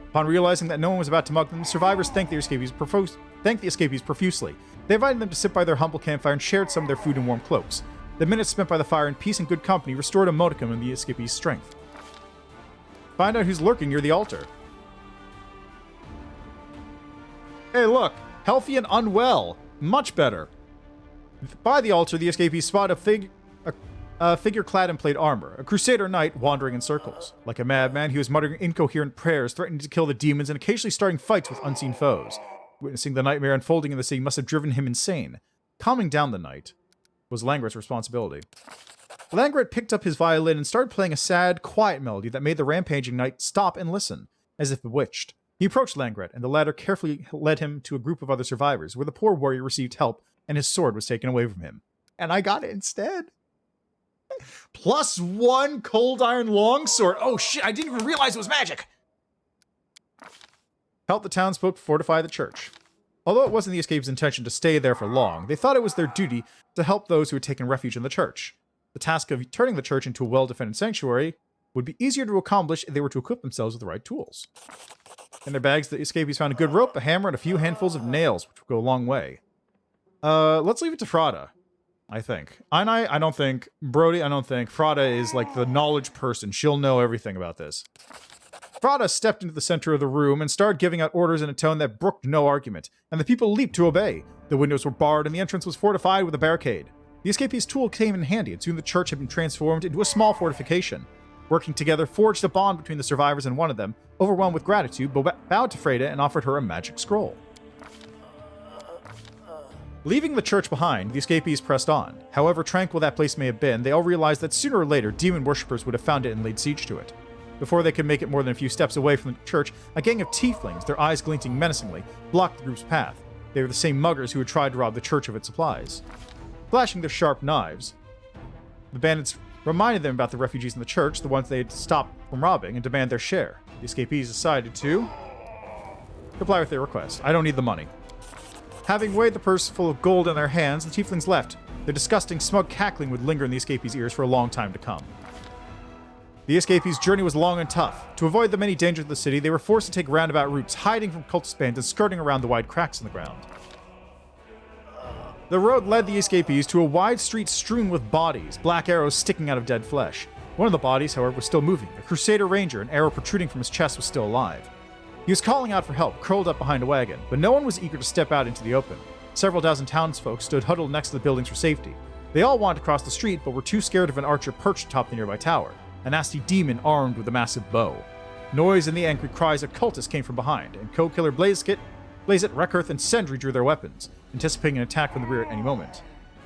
Upon realizing that no one was about to mug them, the survivors thanked the escapees profusely. They invited them to sit by their humble campfire and shared some of their food and warm cloaks. The minutes spent by the fire in peace and good company restored a modicum in the escapees' strength. Find out who's lurking near the altar. Hey, look! Healthy and unwell! Much better! By the altar, the escapees spot a figure clad in plate armor, a crusader knight wandering in circles. Like a madman, he was muttering incoherent prayers, threatening to kill the demons and occasionally starting fights with unseen foes. Witnessing the nightmare unfolding in the city must have driven him insane. Calming down the knight was Langret's responsibility. Langret picked up his violin and started playing a sad, quiet melody that made the rampaging knight stop and listen, as if bewitched. He approached Langret, and the latter carefully led him to a group of other survivors, where the poor warrior received help and his sword was taken away from him. And I got it instead. +1 cold iron longsword. Oh shit, I didn't even realize it was magic. Helped the townsfolk fortify the church. Although it wasn't the escape's intention to stay there for long, they thought it was their duty to help those who had taken refuge in the church. The task of turning the church into a well-defended sanctuary would be easier to accomplish if they were to equip themselves with the right tools. In their bags, the escapees found a good rope, a hammer, and a few handfuls of nails, which would go a long way. Let's leave it to Frada, I think. Einai, I don't think. Brody, I don't think. Frada is like the knowledge person. She'll know everything about this. Frada stepped into the center of the room and started giving out orders in a tone that brooked no argument, and the people leaped to obey. The windows were barred and the entrance was fortified with a barricade. The escapees' tool came in handy, and soon the church had been transformed into a small fortification. Working together forged a bond between the survivors, and one of them, overwhelmed with gratitude, bowed to Freda and offered her a magic scroll. Leaving the church behind, the escapees pressed on. However tranquil that place may have been, they all realized that sooner or later, demon worshippers would have found it and laid siege to it. Before they could make it more than a few steps away from the church, a gang of tieflings, their eyes glinting menacingly, blocked the group's path. They were the same muggers who had tried to rob the church of its supplies. Flashing their sharp knives, the bandits reminded them about the refugees in the church, the ones they had stopped from robbing, and demand their share. The escapees decided to comply with their request. I don't need the money. Having weighed the purse full of gold in their hands, the tieflings left. Their disgusting, smug cackling would linger in the escapees' ears for a long time to come. The escapees' journey was long and tough. To avoid the many dangers of the city, they were forced to take roundabout routes, hiding from cultist bands and skirting around the wide cracks in the ground. The road led the escapees to a wide street strewn with bodies, black arrows sticking out of dead flesh. One of the bodies, however, was still moving. A Crusader Ranger, an arrow protruding from his chest, was still alive. He was calling out for help, curled up behind a wagon, but no one was eager to step out into the open. Several dozen townsfolk stood huddled next to the buildings for safety. They all wanted to cross the street, but were too scared of an archer perched atop the nearby tower, a nasty demon armed with a massive bow. Noise and the angry cries of cultists came from behind, and co-killer Blazekit, Rekurth, and Sendry drew their weapons, anticipating an attack from the rear at any moment.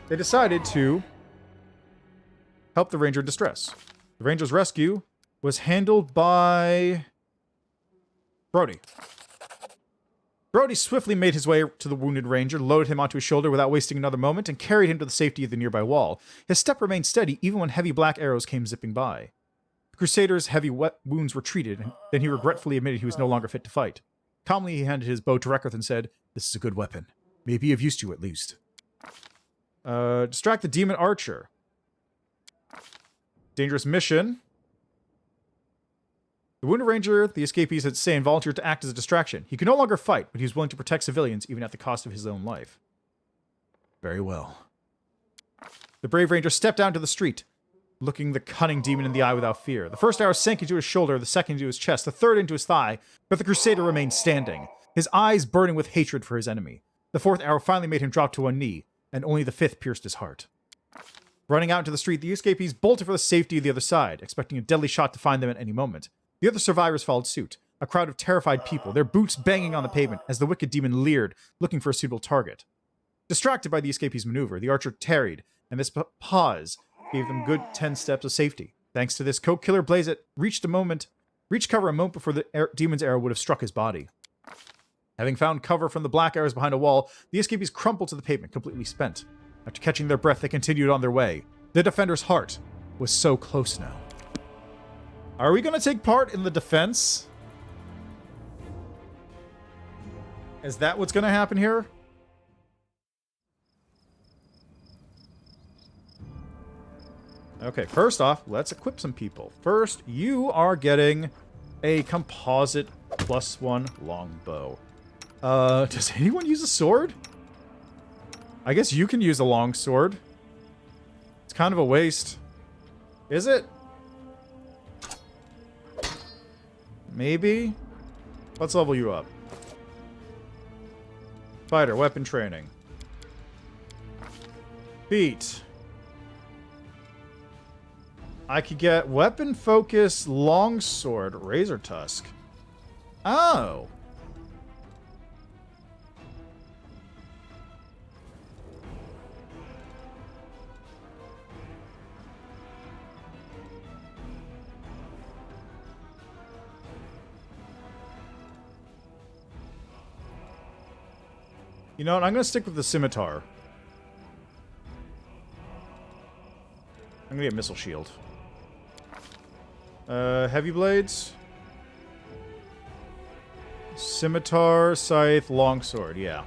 They decided to help the ranger in distress. The ranger's rescue was handled by Brody. Brody swiftly made his way to the wounded ranger, loaded him onto his shoulder without wasting another moment, and carried him to the safety of the nearby wall. His step remained steady even when heavy black arrows came zipping by. The Crusader's heavy wounds were treated, and then he regretfully admitted he was no longer fit to fight. Calmly, he handed his bow to Rekurth and said, "This is a good weapon. May be of use to you at least." Distract the demon archer. Dangerous mission. The wounded ranger the escapees had slain volunteered to act as a distraction. He could no longer fight, but he was willing to protect civilians even at the cost of his own life. Very well. The brave ranger stepped down to the street, looking the cunning demon in the eye without fear. The first arrow sank into his shoulder, the second into his chest, the third into his thigh, but the Crusader remained standing, his eyes burning with hatred for his enemy. The fourth arrow finally made him drop to one knee, and only the fifth pierced his heart. Running out into the street, the escapees bolted for the safety of the other side, expecting a deadly shot to find them at any moment. The other survivors followed suit, a crowd of terrified people, their boots banging on the pavement as the wicked demon leered, looking for a suitable target. Distracted by the escapees' maneuver, the archer tarried, and this pause gave them good 10 steps of safety. Thanks to this, co-killer Blazeit reached cover a moment before the demon's arrow would have struck his body. Having found cover from the black arrows behind a wall, the escapees crumpled to the pavement, completely spent. After catching their breath, they continued on their way. The defender's heart was so close now. Are we going to take part in the defense? Is that what's going to happen here? Okay, first off, let's equip some people. First, you are getting a composite +1 longbow. Does anyone use a sword? I guess you can use a long sword. It's kind of a waste. Is it? Maybe? Let's level you up. Fighter, weapon training. Feat. I could get weapon focus, longsword, razor tusk. Oh. You know what? I'm going to stick with the scimitar. I'm going to get missile shield. Heavy blades. Scimitar, scythe, longsword. Yeah.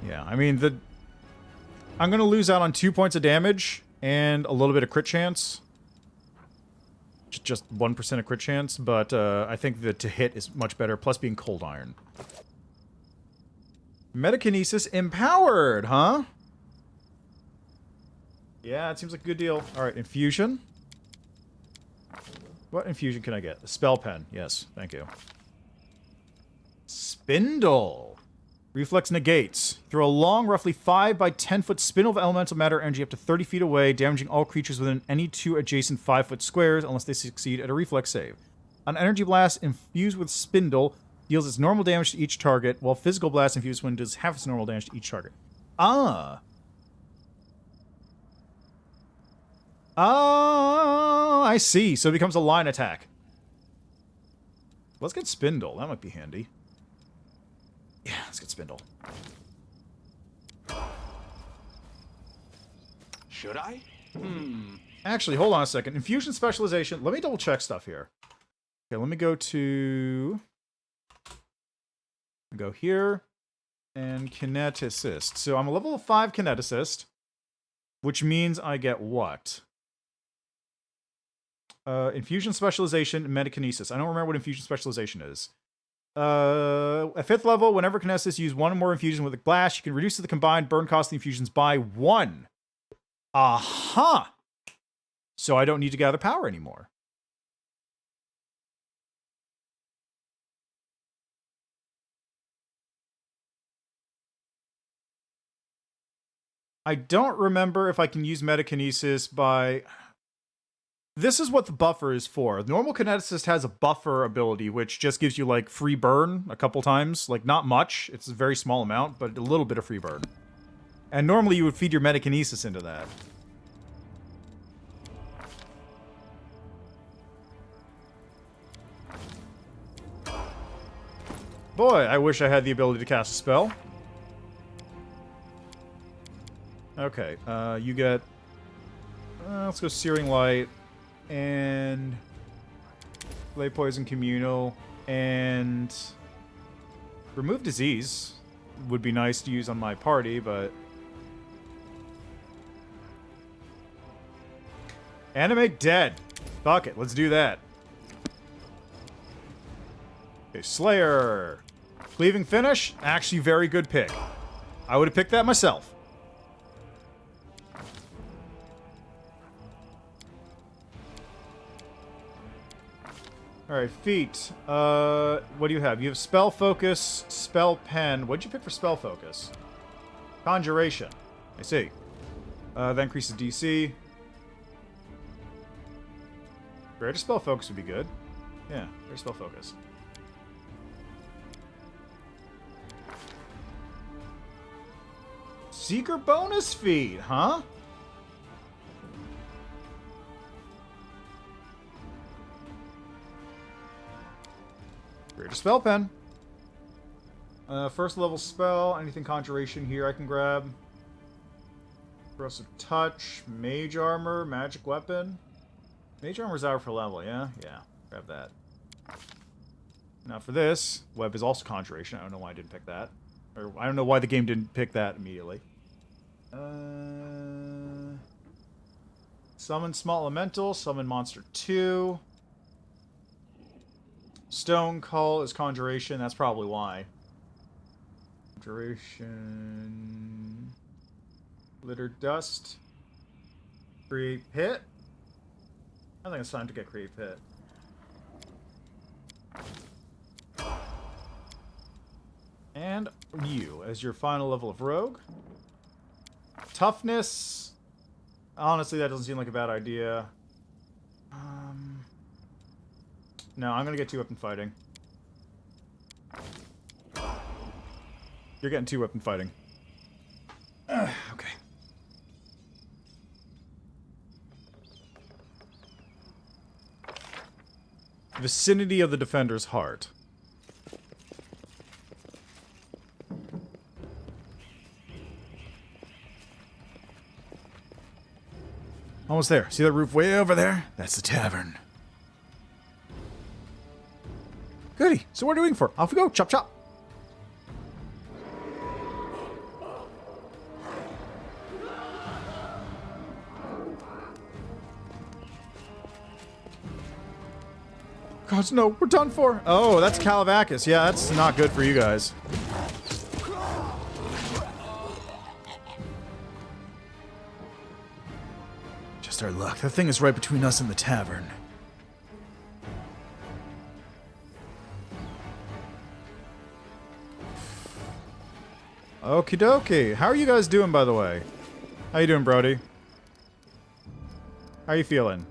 Yeah, I mean, I'm going to lose out on 2 points of damage and a little bit of crit chance. Just 1% of crit chance, but I think that to hit is much better, plus being cold iron. Metakinesis empowered, huh? Yeah, it seems like a good deal. Alright, infusion. What infusion can I get? A spell pen. Yes, thank you. Spindle. Reflex negates. Throw a long, roughly 5 by 10 foot spindle of elemental matter energy up to 30 feet away, damaging all creatures within any 2 adjacent 5-foot squares unless they succeed at a reflex save. An energy blast infused with spindle deals its normal damage to each target, while physical blast infused when does half its normal damage to each target. Ah. Oh, I see. So it becomes a line attack. Let's get spindle. That might be handy. Yeah, let's get spindle. Should I? Actually, hold on a second. Infusion specialization. Let me double check stuff here. Okay, let me go to... Go here. And kineticist. So I'm a level 5 kineticist. Which means I get what? Infusion specialization and metakinesis. I don't remember what infusion specialization is. At 5th level, whenever kinesis use 1 or more infusion with a blast, you can reduce the combined burn cost of the infusions by 1. Aha! So I don't need to gather power anymore. I don't remember if I can use metakinesis by... This is what the buffer is for. The normal kineticist has a buffer ability, which just gives you, like, free burn a couple times. Like, not much. It's a very small amount, but a little bit of free burn. And normally you would feed your metakinesis into that. Boy, I wish I had the ability to cast a spell. Okay, you get... let's go Searing Light. And... Lay Poison Communal. And... Remove Disease. Would be nice to use on my party, but... Animate Dead. Fuck it, let's do that. Okay, Slayer. Cleaving Finish. Actually, very good pick. I would have picked that myself. Alright, feat. What do you have? You have Spell Focus, Spell Pen. What'd you pick for Spell Focus? Conjuration. I see. That increases DC. Greater Spell Focus would be good. Yeah, greater Spell Focus. Seeker bonus feat, huh? Greater Spell Pen. First level spell. Anything Conjuration here I can grab. Corrosive Touch. Mage Armor. Magic Weapon. Mage Armor's out for level, yeah? Yeah. Grab that. Now for this, Web is also Conjuration. I don't know why I didn't pick that. Or I don't know why the game didn't pick that immediately. Summon Small Elemental. Summon Monster 2. Stone Call is Conjuration. That's probably why. Conjuration. Litter Dust. Create Pit. I think it's time to get Create Pit. And you as your final level of Rogue. Toughness. Honestly, that doesn't seem like a bad idea. No, I'm gonna get 2-weapon fighting. You're getting 2-weapon fighting. Okay. Vicinity of the Defender's Heart. Almost there. See that roof way over there? That's the tavern. Goody. So what are we waiting for? Off we go. Chop, chop. God, no. We're done for. Oh, that's Calavacus. Yeah, that's not good for you guys. Just our luck. That thing is right between us and the tavern. Okie dokie. How are you guys doing, by the way? How you doing, Brody? How you feeling?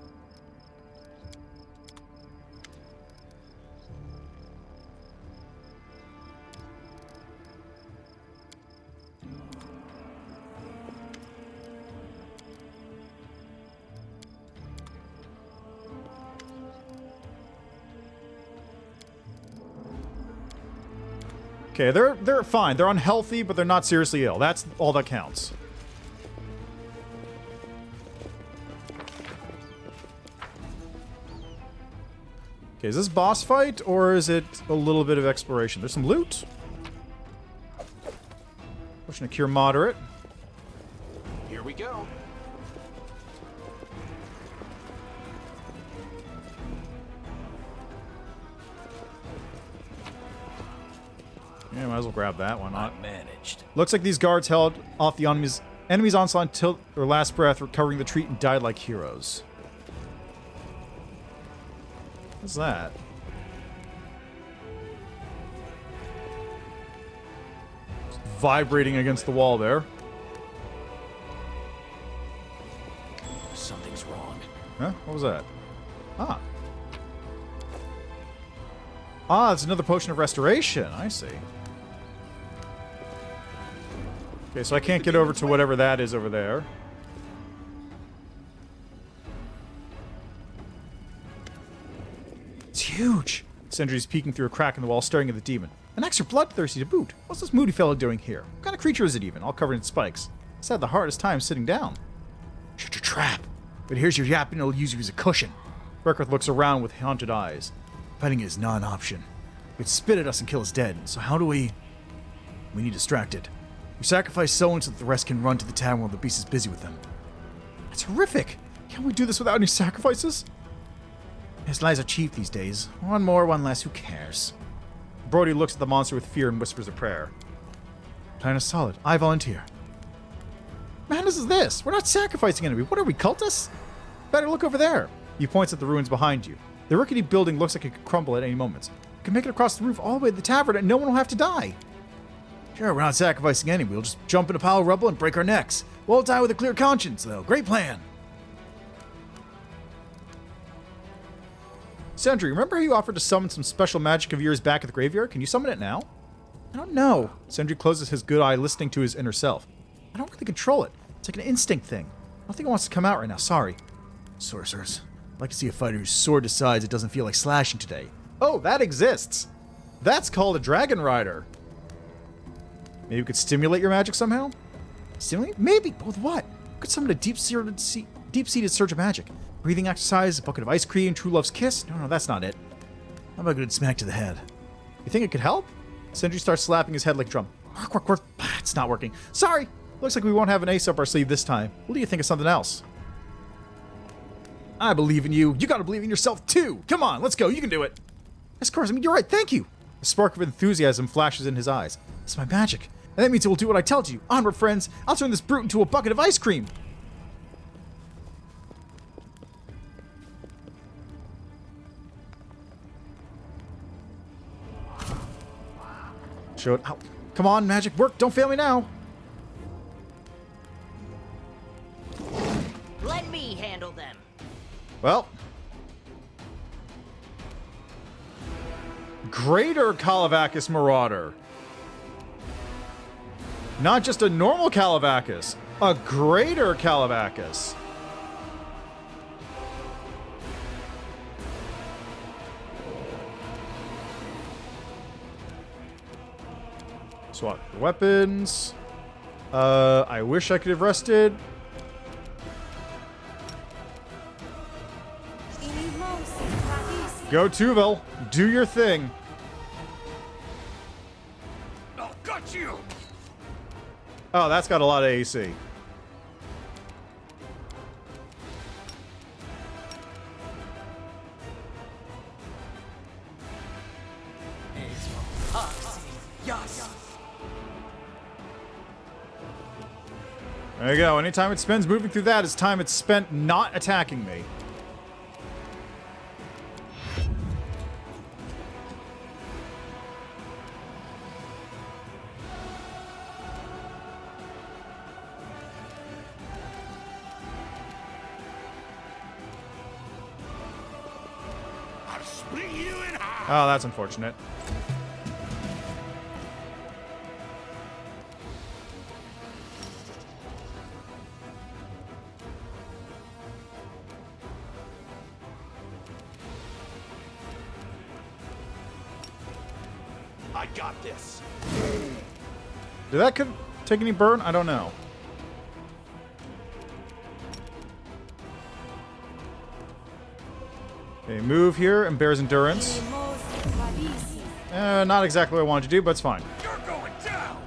Okay, they're fine. They're unhealthy, but they're not seriously ill. That's all that counts. Okay, is this boss fight, or is it a little bit of exploration? There's some loot. Pushing a cure moderate. Here we go. Yeah, might as well grab that. Why not? Managed. Looks like these guards held off the enemy's onslaught until their last breath, recovering the treat and died like heroes. What's that? It's vibrating against the wall there. Something's wrong. Huh? What was that? Ah. Ah, it's another potion of restoration. I see. Okay, so I can't get over to whatever that is over there. It's huge. Sentry's peeking through a crack in the wall, staring at the demon. An extra bloodthirsty to boot. What's this moody fellow doing here? What kind of creature is it even? All covered in spikes. He's had the hardest time sitting down. Such a trap. But here's your yap and it'll use you as a cushion. Berkworth looks around with haunted eyes. Fighting is not an option. He'd spit at us until he's dead. So how do we... We need distracted. We sacrifice someone so that the rest can run to the tavern while the beast is busy with them. That's horrific. Can't we do this without any sacrifices? His lives are cheap these days. One more, one less, who cares? Brody looks at the monster with fear and whispers a prayer. Plan is solid. I volunteer. Madness is this? We're not sacrificing anybody. What are we, cultists? Better look over there. He points at the ruins behind you. The rickety building looks like it could crumble at any moment. We can make it across the roof all the way to the tavern and no one will have to die. Sure, we're not sacrificing any. We'll just jump in a pile of rubble and break our necks. We'll die with a clear conscience, though. Great plan. Sentry, remember how you offered to summon some special magic of yours back at the graveyard? Can you summon it now? I don't know. Sentry closes his good eye, listening to his inner self. I don't really control it. It's like an instinct thing. I don't think it wants to come out right now. Sorry. Sorcerers. I'd like to see a fighter whose sword decides it doesn't feel like slashing today. Oh, that exists. That's called a Dragon Rider. Maybe we could stimulate your magic somehow? Stimulate? Maybe, but with what? We could summon a deep-seated surge of magic. Breathing exercise, a bucket of ice cream, true love's kiss? No, that's not it. How about a good smack to the head? You think it could help? Sentry starts slapping his head like a drum. Work, work, work. It's not working. Sorry! Looks like we won't have an ace up our sleeve this time. What do you think of something else? I believe in you. You gotta believe in yourself too. Come on, let's go. You can do it. Yes, of course. I mean, you're right. Thank you. A spark of enthusiasm flashes in his eyes. It's my magic. And that means it will do what I tell you. Onward, friends. I'll turn this brute into a bucket of ice cream. Show it. Ow. Come on, magic. Work. Don't fail me now. Let me handle them. Well. Greater Calavacus Marauder. Not just a normal Calavacus, a greater Calavacus. Swap the weapons. I wish I could have rested. Go Tuvel. Do your thing. Oh, got you! Oh, that's got a lot of AC. There you go. Anytime it spends moving through that, it's time it's spent not attacking me. split you in half. Oh, that's unfortunate. I got this. Did that take any burn? I don't know. Okay, move here, and bears endurance. Not exactly what I wanted to do, but it's fine. You're going down.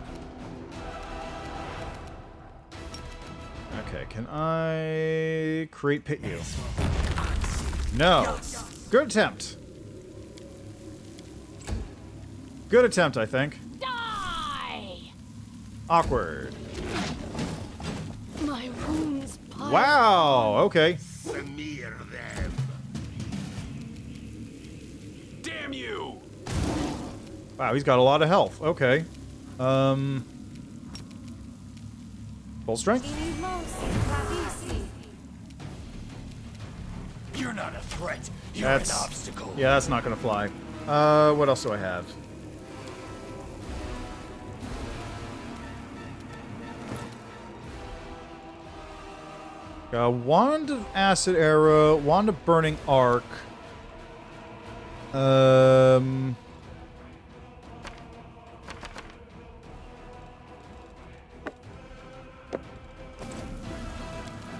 Okay, can I create pit you? No. Good attempt. Good attempt, I think. Die! Awkward. My wounds pile. Wow, okay. Smear them. Damn you! Wow, he's got a lot of health. Okay. Full strength? You're not a threat. You're an obstacle. Yeah, that's not gonna fly. What else do I have? Wand of Acid Arrow, Wand of Burning Arc.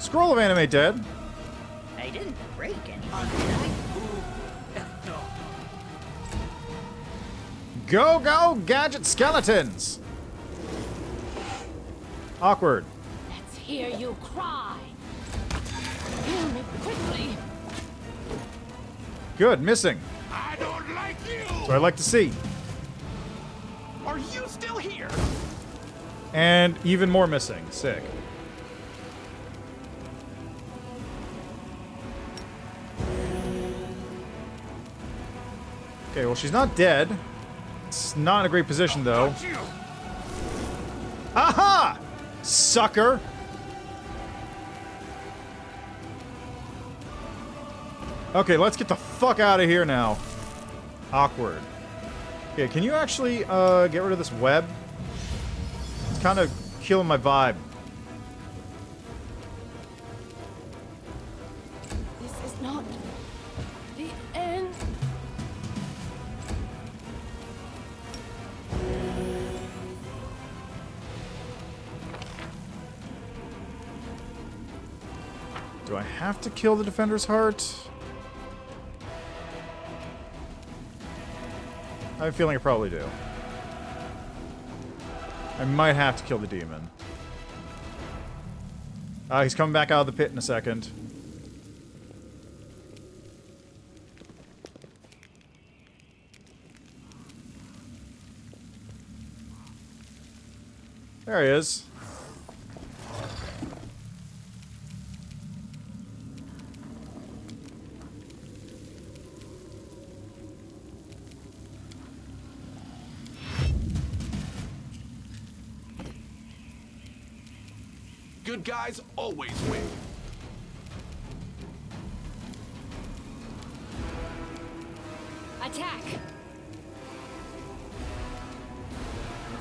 Scroll of Animate Dead. I didn't break anything, did I? Go, go, gadget skeletons! Awkward. Let's hear you cry. Heal me quickly. Good, missing. I don't like you. So I'd like to see. Are you still here? And even more missing. Sick. Okay, well, she's not dead. It's not in a great position, though. Got you. Aha! Sucker! Okay, let's get the fuck out of here now. Awkward. Okay, can you actually get rid of this web? It's kind of killing my vibe. This is not the end. Do I have to kill the Defender's Heart? I have a feeling I probably do. I might have to kill the demon. He's coming back out of the pit in a second. There he is. Good guys always win. Attack.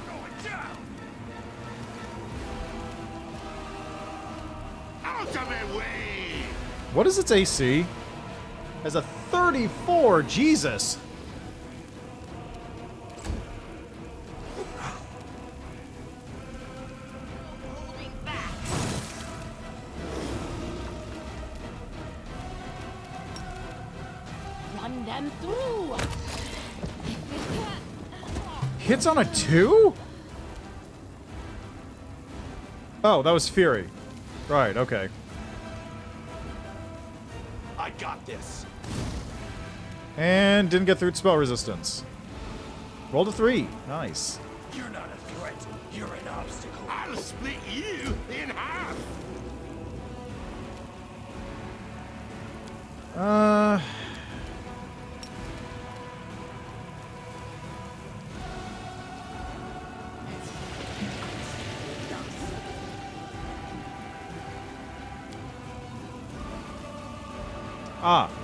Going down. Out of my way. What is its AC? As a 34, Jesus. Holding back. Run them through. Hits on a 2? Oh, that was Fury. Right, okay. I got this. And didn't get through its spell resistance. Rolled a 3. Nice. You're not a threat. You're an obstacle. I'll split you in half.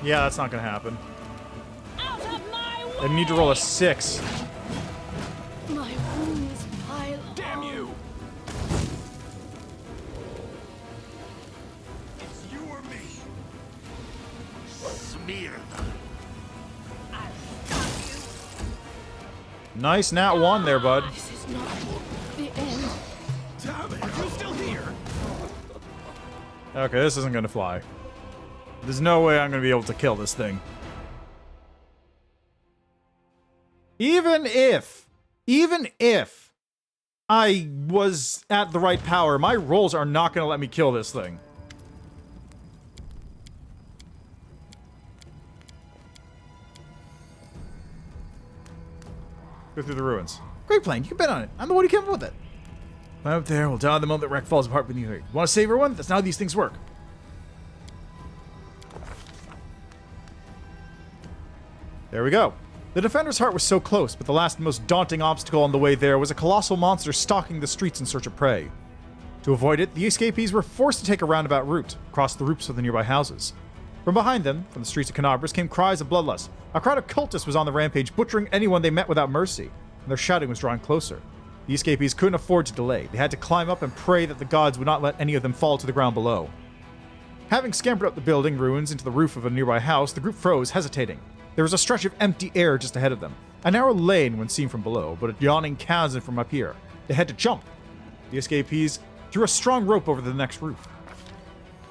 Yeah, that's not gonna happen. I need to roll a 6. My wounds pile on. Damn you! It's you or me. Smear them. Nice nat 1 there, bud. This is not the end. Damn it! Are you still here? Okay, this isn't gonna fly. There's no way I'm gonna be able to kill this thing. Even if I was at the right power, my rolls are not gonna let me kill this thing. Go through the ruins. Great plan. You can bet on it. I'm the one who came up with it. Climb up there, we'll die the moment that wreck falls apart beneath you. You want to save everyone? That's not how these things work. There we go. The defender's heart was so close, but the last and most daunting obstacle on the way there was a colossal monster stalking the streets in search of prey. To avoid it, the escapees were forced to take a roundabout route, across the roofs of the nearby houses. From behind them, from the streets of Canabras, came cries of bloodlust. A crowd of cultists was on the rampage, butchering anyone they met without mercy, and their shouting was drawing closer. The escapees couldn't afford to delay. They had to climb up and pray that the gods would not let any of them fall to the ground below. Having scampered up the building ruins into the roof of a nearby house, the group froze, hesitating. There was a stretch of empty air just ahead of them. A narrow lane when seen from below, but a yawning chasm from up here. They had to jump. The escapees threw a strong rope over the next roof.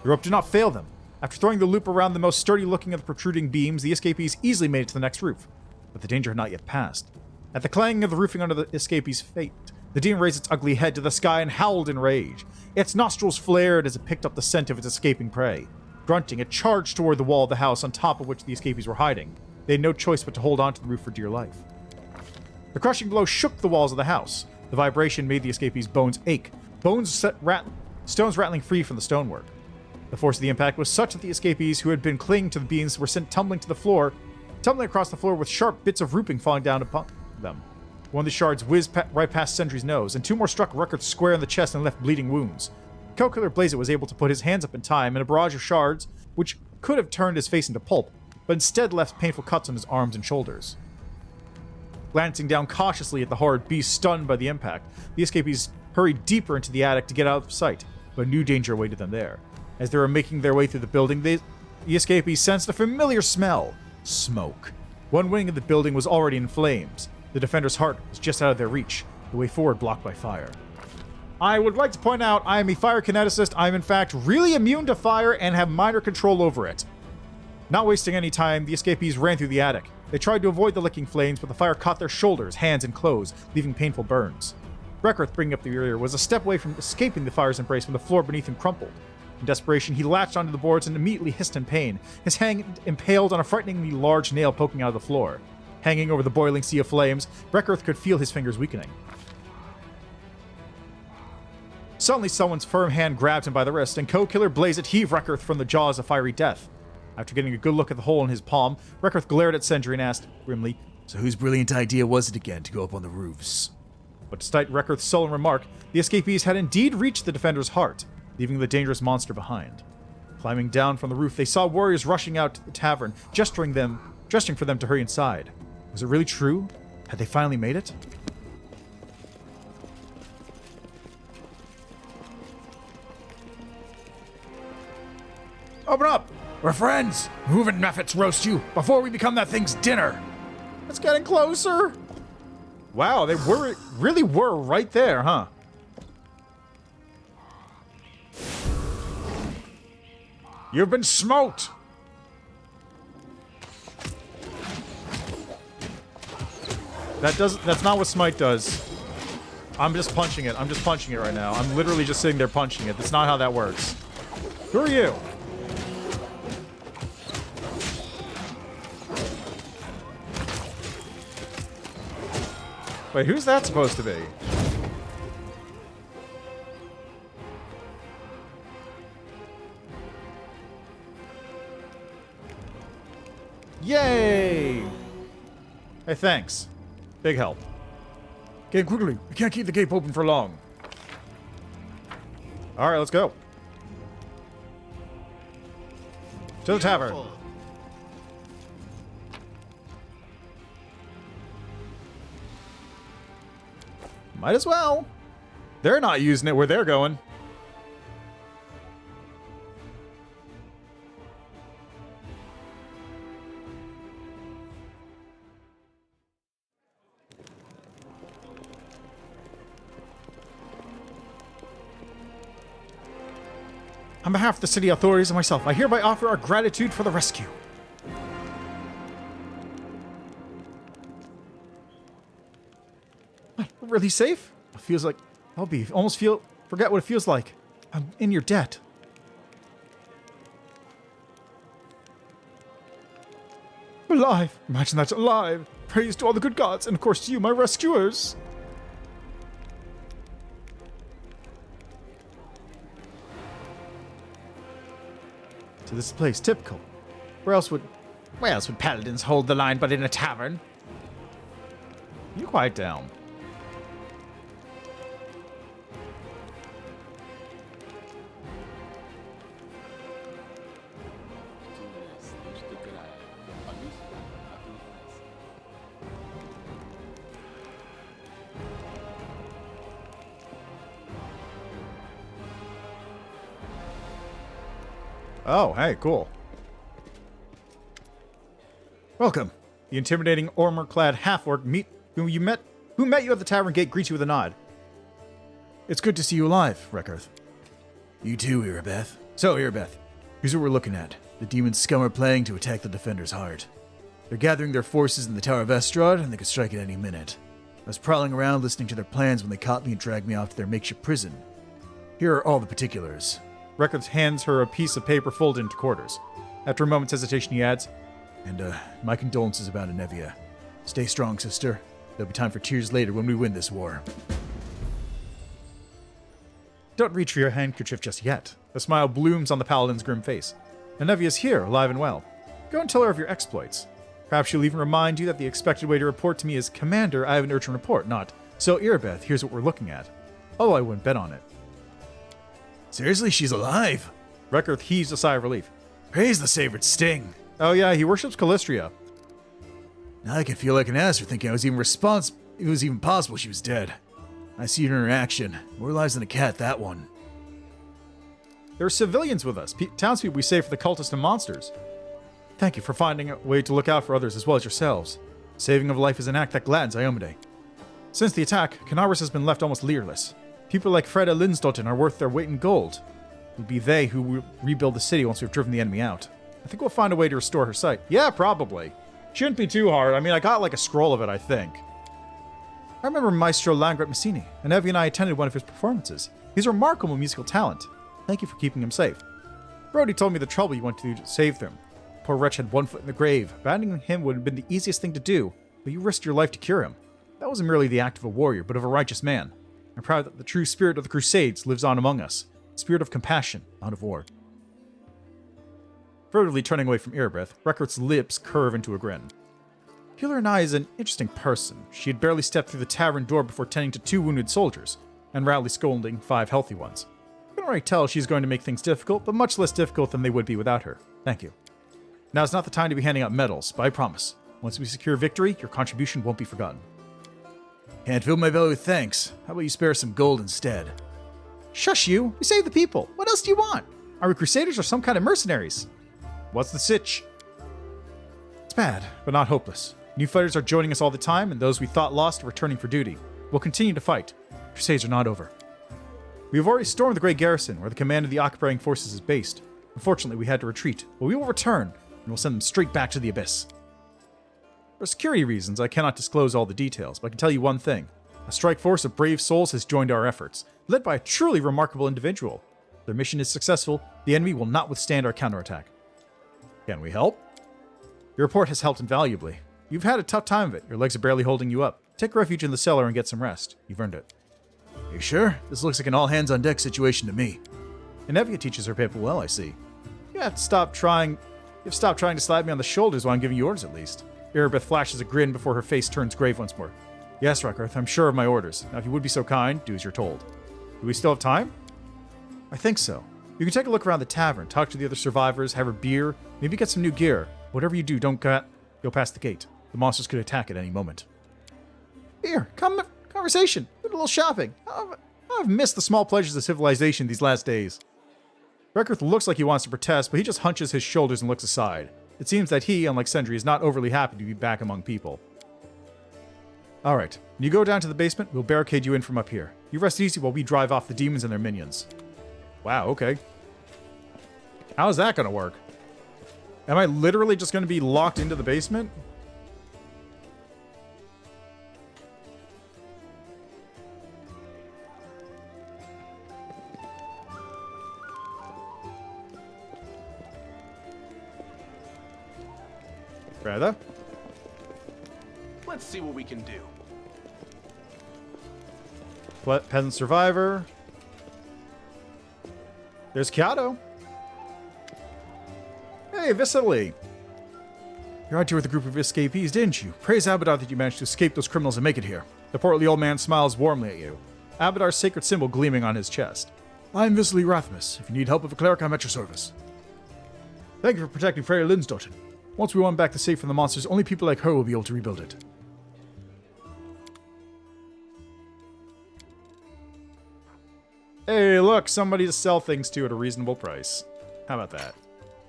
The rope did not fail them. After throwing the loop around the most sturdy-looking of the protruding beams, the escapees easily made it to the next roof. But the danger had not yet passed. At the clanging of the roofing under the escapees' fate, the demon raised its ugly head to the sky and howled in rage. Its nostrils flared as it picked up the scent of its escaping prey. Grunting, it charged toward the wall of the house on top of which the escapees were hiding. They had no choice but to hold on to the roof for dear life. The crushing blow shook the walls of the house. The vibration made the escapees' bones ache, stones rattling free from the stonework. The force of the impact was such that the escapees who had been clinging to the beams were sent tumbling across the floor with sharp bits of roofing falling down upon them. One of the shards whizzed right past Sentry's nose, and two more struck Record square in the chest and left bleeding wounds. Co-killer Blazer was able to put his hands up in time, and a barrage of shards, which could have turned his face into pulp, but instead left painful cuts on his arms and shoulders. Glancing down cautiously at the horrid beast stunned by the impact, the escapees hurried deeper into the attic to get out of sight, but new danger awaited them there. As they were making their way through the building, the escapees sensed a familiar smell. Smoke. One wing of the building was already in flames. The defender's heart was just out of their reach, the way forward blocked by fire. I would like to point out I am a fire kineticist. I am in fact really immune to fire and have minor control over it. Not wasting any time, the escapees ran through the attic. They tried to avoid the licking flames, but the fire caught their shoulders, hands, and clothes, leaving painful burns. Recorth, bringing up the rear, was a step away from escaping the fire's embrace when the floor beneath him crumpled. In desperation, he latched onto the boards and immediately hissed in pain, his hand impaled on a frighteningly large nail poking out of the floor. Hanging over the boiling sea of flames, Recorth could feel his fingers weakening. Suddenly, someone's firm hand grabbed him by the wrist, and co-killer Blazet heaved Recorth from the jaws of fiery death. After getting a good look at the hole in his palm, Recorth glared at Sentry and asked, grimly, So whose brilliant idea was it again to go up on the roofs? But despite Recorth's sullen remark, the escapees had indeed reached the defender's heart, leaving the dangerous monster behind. Climbing down from the roof, they saw warriors rushing out to the tavern, gesturing for them to hurry inside. Was it really true? Had they finally made it? Open up! We're friends! Move and Mephits roast you before we become that thing's dinner! It's getting closer! Wow, they really were right there, huh? You've been smoked! That's not what smite does. I'm just punching it. I'm just punching it right now. I'm literally just sitting there punching it. That's not how that works. Who are you? Wait, who's that supposed to be? Yay! Hey, thanks. Big help. Get quickly. We can't keep the gate open for long. Alright, let's go. To the tavern. Might as well. They're not using it where they're going. On behalf of the city authorities and myself, I hereby offer our gratitude for the rescue. What, we're really safe? It feels like forget what it feels like. I'm in your debt. Alive! Imagine that's alive! Praise to all the good gods, and of course to you, my rescuers! So this place, typical. Where else would paladins hold the line but in a tavern? You quiet down. Oh, hey, cool. Welcome. The intimidating armor-clad half-orc who met you at the tavern gate greets you with a nod. It's good to see you alive, Reckarth. You too, Irabeth. So, Irabeth, here's what we're looking at. The demon scum are planning to attack the defenders hard. They're gathering their forces in the Tower of Estrad, and they could strike at any minute. I was prowling around listening to their plans when they caught me and dragged me off to their makeshift prison. Here are all the particulars. Reckarth hands her a piece of paper folded into quarters. After a moment's hesitation, he adds, And, my condolences about Inevia. Stay strong, sister. There'll be time for tears later when we win this war. Don't reach for your handkerchief just yet. A smile blooms on the paladin's grim face. Inevia's here, alive and well. Go and tell her of your exploits. Perhaps she'll even remind you that the expected way to report to me is, Commander, I have an urgent report, not, So, Irabeth, here's what we're looking at. Oh, I wouldn't bet on it. Seriously, she's alive? Reckarth heaves a sigh of relief. Praise the savored sting. Oh yeah, he worships Callistria. Now I can feel like an ass for thinking it was even possible she was dead. I see it in her action. More lives than a cat, that one. There are civilians with us, townspeople we save for the cultists and monsters. Thank you for finding a way to look out for others as well as yourselves. Saving of life is an act that gladdens Iomade. Since the attack, Canaris has been left almost leaderless. People like Freda Lindsdottin are worth their weight in gold. It will be they who will rebuild the city once we've driven the enemy out. I think we'll find a way to restore her sight. Yeah, probably. Shouldn't be too hard. I mean, I got like a scroll of it, I think. I remember Maestro Langret Massini, and Evie and I attended one of his performances. He's a remarkable musical talent. Thank you for keeping him safe. Brody told me the trouble you went to save him. Poor wretch had one foot in the grave. Abandoning him would have been the easiest thing to do, but you risked your life to cure him. That wasn't merely the act of a warrior, but of a righteous man. I'm proud that the true spirit of the Crusades lives on among us. Spirit of compassion, not of war. Furtively turning away from Irabeth, Reckarth's lips curve into a grin. Healer and I is an interesting person. She had barely stepped through the tavern door before tending to 2 wounded soldiers, and roundly scolding 5 healthy ones. I can already tell she's going to make things difficult, but much less difficult than they would be without her. Thank you. Now's not the time to be handing out medals, but I promise, once we secure victory, your contribution won't be forgotten. Can't fill my belly with thanks. How about you spare some gold instead? Shush you! We save the people! What else do you want? Are we crusaders or some kind of mercenaries? What's the sitch? It's bad, but not hopeless. New fighters are joining us all the time, and those we thought lost are returning for duty. We'll continue to fight. Crusades are not over. We have already stormed the Great Garrison, where the command of the occupying forces is based. Unfortunately, we had to retreat, but we will return, and we'll send them straight back to the Abyss. For security reasons, I cannot disclose all the details, but I can tell you one thing. A strike force of brave souls has joined our efforts, led by a truly remarkable individual. If their mission is successful, the enemy will not withstand our counterattack. Can we help? Your report has helped invaluably. You've had a tough time of it. Your legs are barely holding you up. Take refuge in the cellar and get some rest. You've earned it. You sure? This looks like an all-hands-on-deck situation to me. Inevia teaches her people well, I see. You have stopped trying to slap me on the shoulders while I'm giving you orders, at least. Irabeth flashes a grin before her face turns grave once more. Yes, Reckarth, I'm sure of my orders. Now, if you would be so kind, do as you're told. Do we still have time? I think so. You can take a look around the tavern, talk to the other survivors, have a beer, maybe get some new gear. Whatever you do, don't go past the gate. The monsters could attack at any moment. Beer, conversation. Who a little shopping. I've missed the small pleasures of civilization these last days. Reckrith looks like he wants to protest, but he just hunches his shoulders and looks aside. It seems that he, unlike Sentry, is not overly happy to be back among people. Alright, when you go down to the basement, we'll barricade you in from up here. You rest easy while we drive off the demons and their minions. Wow, okay. How's that gonna work? Am I literally just gonna be locked into the basement? Rather? Let's see what we can do. Peasant survivor. There's Kyato. Hey, Viscily. You're out here with a group of escapees, didn't you? Praise Abadar that you managed to escape those criminals and make it here. The portly old man smiles warmly at you, Abadar's sacred symbol gleaming on his chest. I'm Viscily Rathmus. If you need help with a cleric, I'm at your service. Thank you for protecting Freya Linsdotten. Once we won back the safe from the monsters, only people like her will be able to rebuild it. Hey, look, somebody to sell things to at a reasonable price. How about that?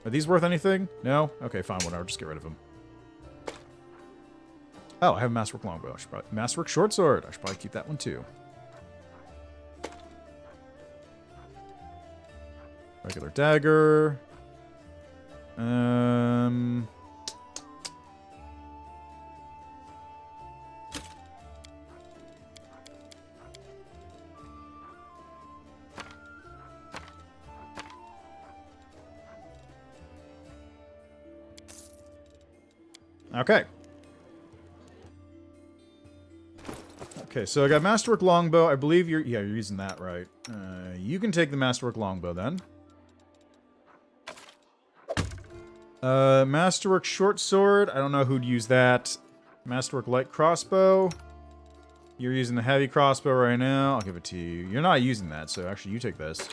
Are these worth anything? No? Okay, fine, whatever. Just get rid of them. Oh, I have a Masterwork Longbow. Masterwork Short Sword. I should probably keep that one too. Regular dagger. Okay. Okay, so I got Masterwork Longbow. I believe you're using that, right? You can take the Masterwork Longbow then. Masterwork Short Sword. I don't know who'd use that. Masterwork Light Crossbow. You're using the Heavy Crossbow right now. I'll give it to you. You're not using that, so actually you take this.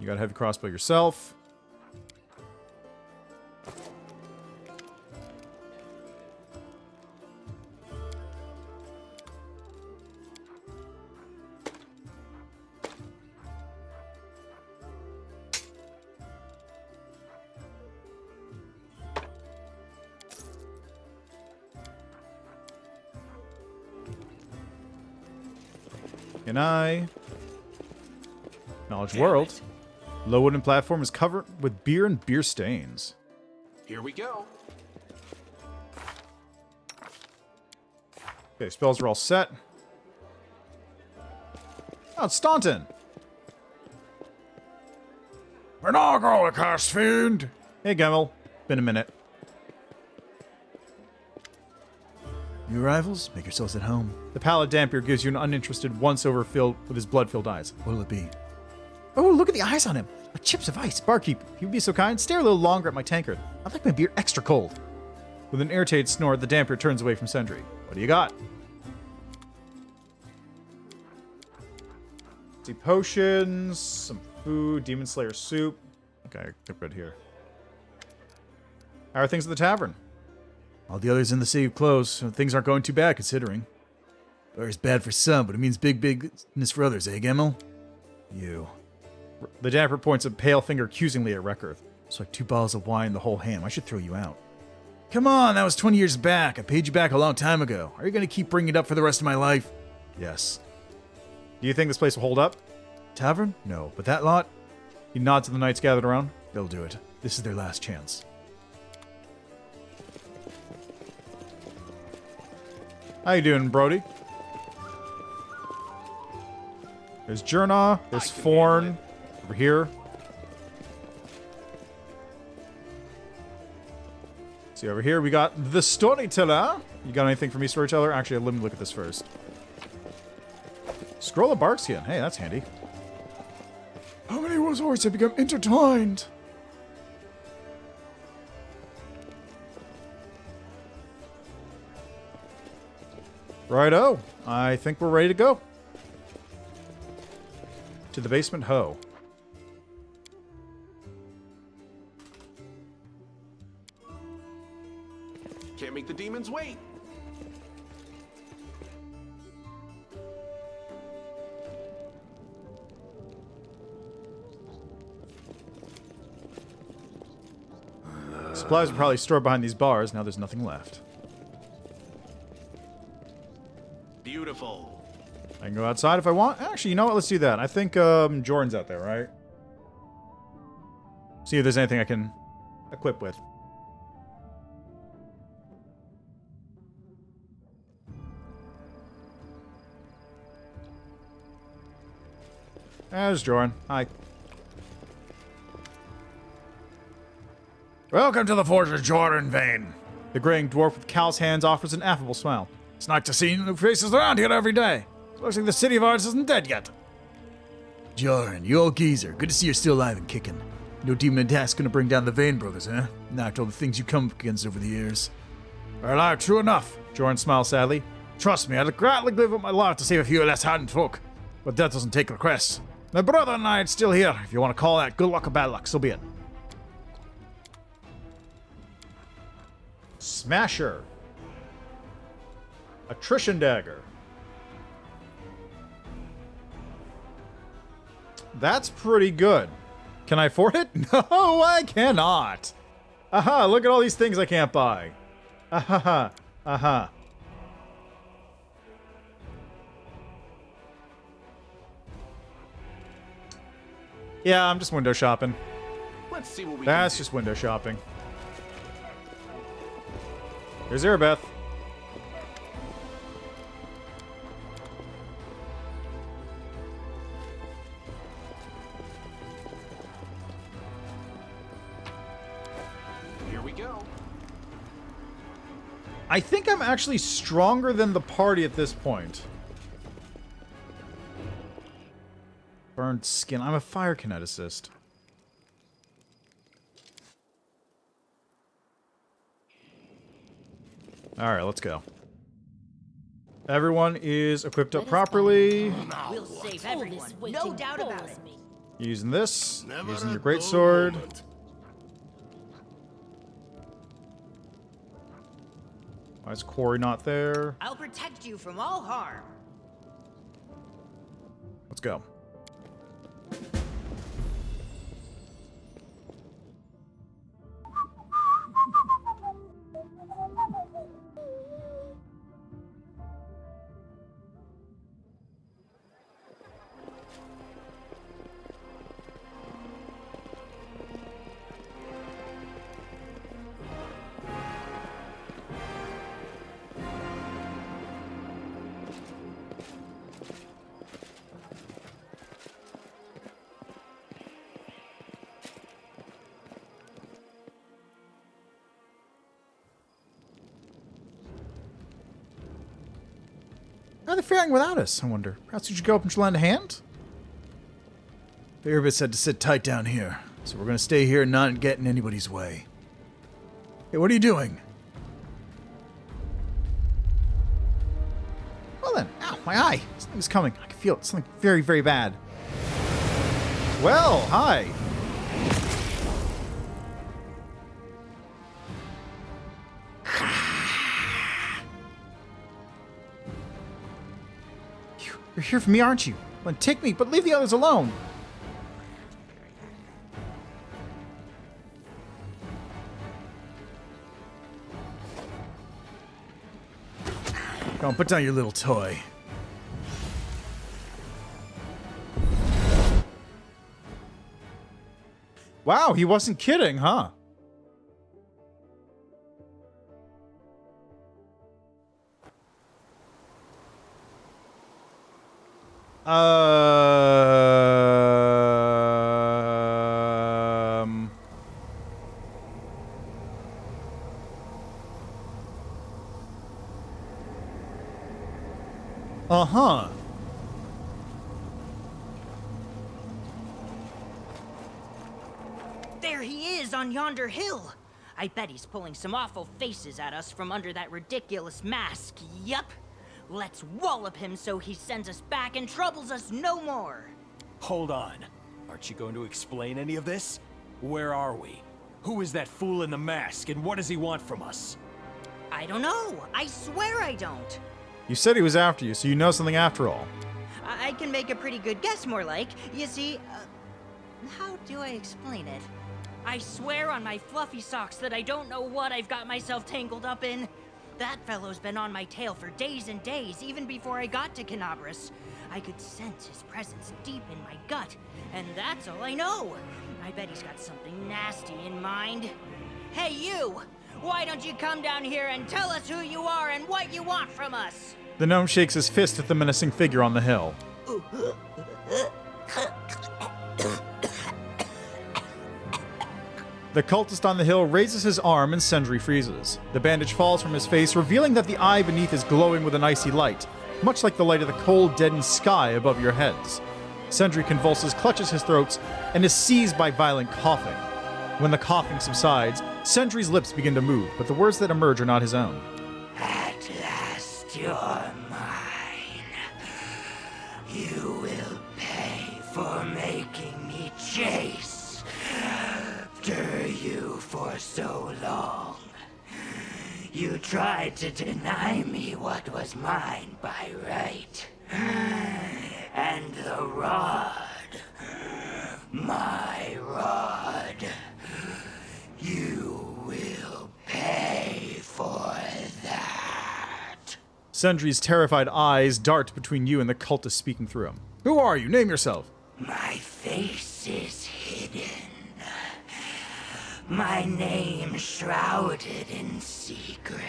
You got a Heavy Crossbow yourself. Can I? Knowledge World. Low wooden platform is covered with beer and beer stains. Here we go. Okay, spells are all set. Oh, it's Staunton. We're not going to cast fiend. Hey, Gemmel. Been a minute. New arrivals? Make yourselves at home. The Pallid Dampier gives you an uninterested once-over filled with his blood-filled eyes. What'll it be? Oh, look at the eyes on him. Like chips of ice. Barkeep, if you'd be so kind, stare a little longer at my tankard. I'd like my beer extra cold. With an irritated snort, the Dampier turns away from Sentry. What do you got? See, potions, some food, Demon Slayer soup. Okay, good right here. How are things at the tavern? All the others in the city have closed, so things aren't going too bad, considering. It's bad for some, but it means big bigness for others, eh, Gemmel? You. The Damper points a pale finger accusingly at Reckurth. It's like 2 bottles of wine, the whole ham. I should throw you out. Come on, that was 20 years back. I paid you back a long time ago. Are you going to keep bringing it up for the rest of my life? Yes. Do you think this place will hold up? Tavern? No, but that lot? He nods to the knights gathered around. They'll do it. This is their last chance. How you doing, Brody? There's Jurna. There's Forn. Over here. See, over here we got the Storyteller. You got anything for me, Storyteller? Actually, let me look at this first. Scroll of Barkskin. Hey, that's handy. How many resorts have become intertwined? Righto. I think we're ready to go. To the basement ho. Can't make the demons wait. Supplies are probably stored behind these bars. Now there's nothing left. Beautiful. I can go outside if I want. Actually, you know what? Let's do that. I think Jordan's out there, right? See if there's anything I can equip with. There's Jordan. Hi. Welcome to the Fortress Jordan Vane. The graying dwarf with cow's hands offers an affable smile. It's nice to see new faces around here every day. Looks like the city of ours isn't dead yet. Jordan, you old geezer. Good to see you're still alive and kicking. No demon attack's gonna bring down the Vane brothers, huh? Not all the things you come up against over the years. Well, true enough. Jordan smiles sadly. Trust me, I'd gladly give up my life to save a few less hardened folk. But that doesn't take requests. My brother and I are still here. If you want to call that good luck or bad luck, so be it. Smasher. Attrition dagger. That's pretty good. Can I afford it? No, I cannot. Aha, look at all these things I can't buy. Aha, aha. Yeah, I'm just window shopping. Let's see what we That's can just window shopping. Here's Erebeth. do. Here we go. I think I'm actually stronger than the party at this point. Burned skin. I'm a fire kineticist. Alright, let's go. Everyone is equipped up properly. We'll save All everyone. this No waiting doubt about bores it. me. Using this. Never Using a your dull greatsword. moment. Why is Corey not there? I'll protect you from all harm. Let's go. How are they faring without us, I wonder? Perhaps we should go up and lend a hand? Erebeth said to sit tight down here, so we're gonna stay here and not get in anybody's way. Hey, what are you doing? Well then. Ow, my eye. Something's coming. I can feel it. Something very, very bad. Well, hi. You're here for me, aren't you? Well, take me, but leave the others alone. Come on, put down your little toy. Wow, he wasn't kidding, huh? Um. Uh-huh. There he is on yonder hill. I bet he's pulling some awful faces at us from under that ridiculous mask. Yup. Let's wallop him so he sends us back and troubles us no more. Hold on. Aren't you going to explain any of this? Where are we? Who is that fool in the mask, and what does he want from us? I don't know. I swear I don't. You said he was after you, so you know something after all. I can make a pretty good guess, more like. You see, how do I explain it? I swear on my fluffy socks that I don't know what I've got myself tangled up in. That fellow's been on my tail for days and days, even before I got to Canabras. I could sense his presence deep in my gut, and that's all I know. I bet he's got something nasty in mind. Hey, you! Why don't you come down here and tell us who you are and what you want from us? The gnome shakes his fist at the menacing figure on the hill. The cultist on the hill raises his arm and Sentry freezes. The bandage falls from his face, revealing that the eye beneath is glowing with an icy light, much like the light of the cold, deadened sky above your heads. Sentry convulses, clutches his throat, and is seized by violent coughing. When the coughing subsides, Sentry's lips begin to move, but the words that emerge are not his own. At last you're mine. You will pay for making me chase after you for so long. You tried to deny me what was mine by right. And the rod, my rod, you will pay for that. Sentry's terrified eyes dart between you and the cultist speaking through him. Who are you? Name yourself. My face is hidden. My name shrouded in secret.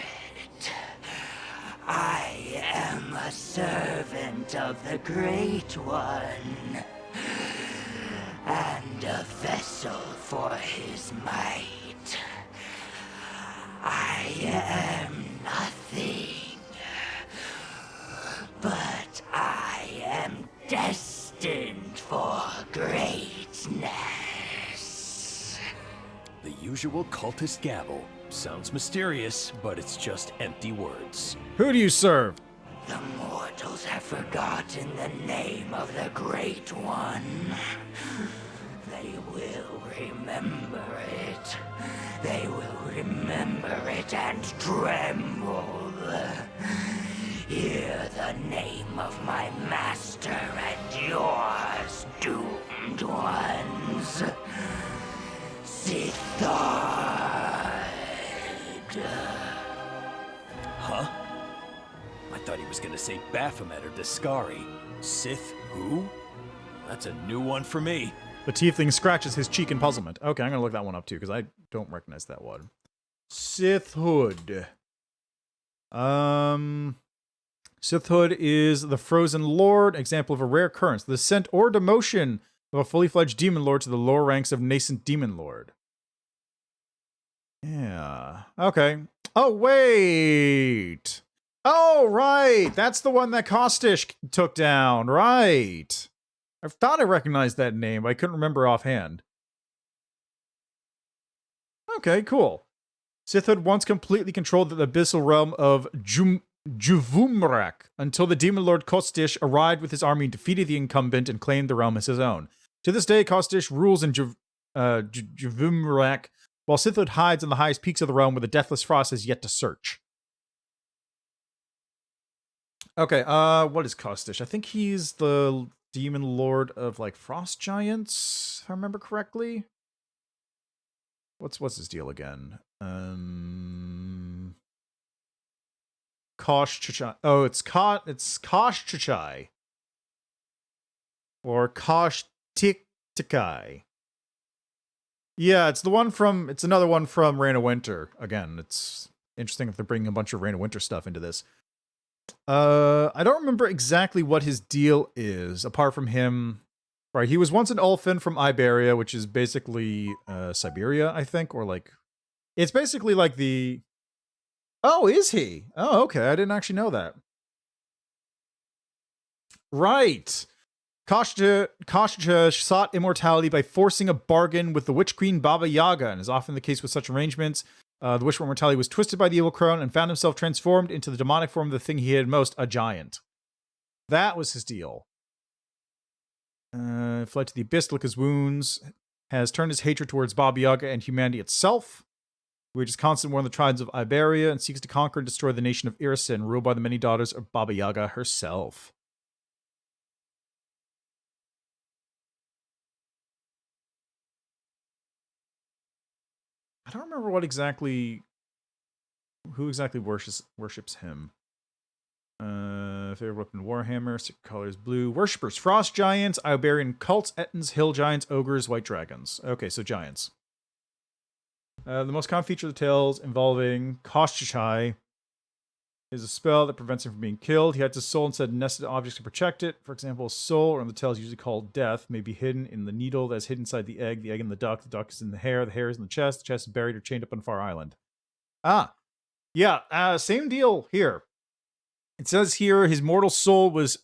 I am a servant of the Great One, and a vessel for his might. I am nothing, but I am destined for greatness. The usual cultist gabble. Sounds mysterious, but it's just empty words. Who do you serve? The mortals have forgotten the name of the Great One. They will remember it. They will remember it and tremble. Hear the name of my master and yours, doomed ones. Sithard. Huh? I thought he was gonna say Baphomet or Discari. Sith who? That's a new one for me. The tiefling scratches his cheek in puzzlement. Okay, I'm gonna look that one up too, because I don't recognize that one. Sithhood. Sithhood is the Frozen Lord, example of a rare occurrence. The descent or demotion of a fully fledged demon lord to the lower ranks of nascent demon lord. Yeah. Okay. Oh, wait! Oh, right! That's the one that Kostish took down, right! I thought I recognized that name, but I couldn't remember offhand. Okay, cool. Sithhood once completely controlled the abyssal realm of Juvumrak until the demon lord Kostish arrived with his army and defeated the incumbent and claimed the realm as his own. To this day, Kostish rules in Juvumrak, while Sithhood hides on the highest peaks of the realm where the Deathless Frost has yet to search. Okay, what is Kostish? I think he's the demon lord of, like, frost giants, if I remember correctly. What's his deal again? Kosh-Chichai. Oh, it's Kosh-Chichai. Or Kosh-Tik-Tikai. Yeah, it's another one from Reign of Winter. Again, it's interesting if they're bringing a bunch of Reign of Winter stuff into this. I don't remember exactly what his deal is, apart from him. Right, he was once an Ulfin from Iberia, which is basically Siberia, I think, or like... It's basically like the... Oh, is he? Oh, okay, I didn't actually know that. Right! Koshcha sought immortality by forcing a bargain with the Witch Queen Baba Yaga, and is often the case with such arrangements. The wish for immortality was twisted by the evil crone and found himself transformed into the demonic form of the thing he hated most, a giant. That was his deal. Fled to the abyss to lick his wounds, has turned his hatred towards Baba Yaga and humanity itself, which is constant war in the tribes of Iberia, and seeks to conquer and destroy the nation of Irisin, ruled by the many daughters of Baba Yaga herself. I don't remember what exactly... Who exactly worships him? Favorite weapon, Warhammer. Colors, blue. Worshippers, Frost Giants, Iberian Cults, Ettins, Hill Giants, Ogres, White Dragons. Okay, so Giants. The most common feature of the tales involving Koshchai is a spell that prevents him from being killed. He hides his soul inside nested objects to protect it. For example, a soul, or in the tales usually called death, may be hidden in the needle that is hidden inside the egg in the duck is in the hair is in the chest is buried or chained up on Far Island. Ah, yeah, same deal here. It says here his mortal soul was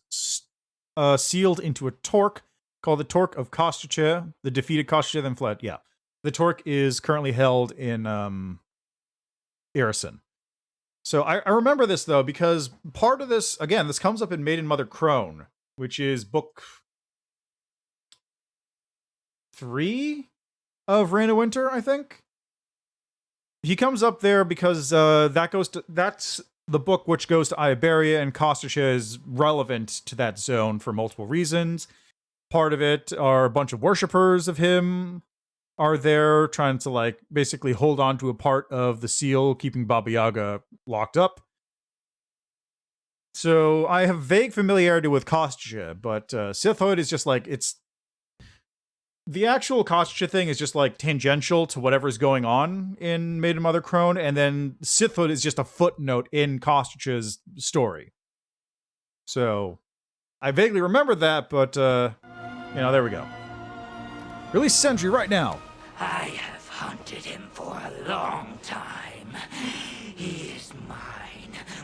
sealed into a torque called the Torque of Koshchai. The defeated Koshchai then fled. Yeah. The torque is currently held in Irison. So I remember this, though, because part of this, again, this comes up in Maiden Mother Crone, which is book 3 of Reign of Winter, I think. He comes up there because that's the book which goes to Iberia, and Koshchai is relevant to that zone for multiple reasons. Part of it are a bunch of worshippers of him are there trying to, like, basically hold on to a part of the seal, keeping Baba Yaga locked up. So I have vague familiarity with Koshchai, but Sithhood is just like, it's... The actual Koshchai thing is just, like, tangential to whatever's going on in Maiden Mother Crone, and then Sithhood is just a footnote in Koshchai's story. So I vaguely remember that, but, there we go. Release Sentry right now. I have hunted him for a long time. He is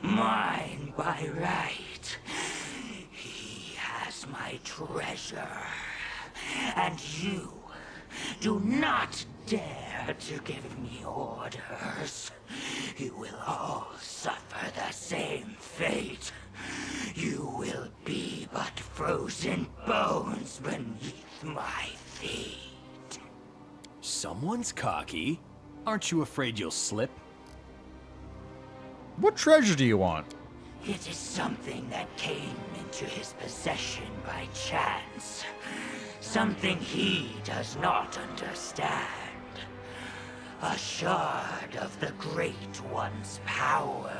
mine by right. He has my treasure. And you do not dare to give me orders. You will all suffer the same fate. You will be but frozen bones beneath my feet. Someone's cocky. Aren't you afraid you'll slip? What treasure do you want? It is something that came into his possession by chance. Something he does not understand. A shard of the Great One's power.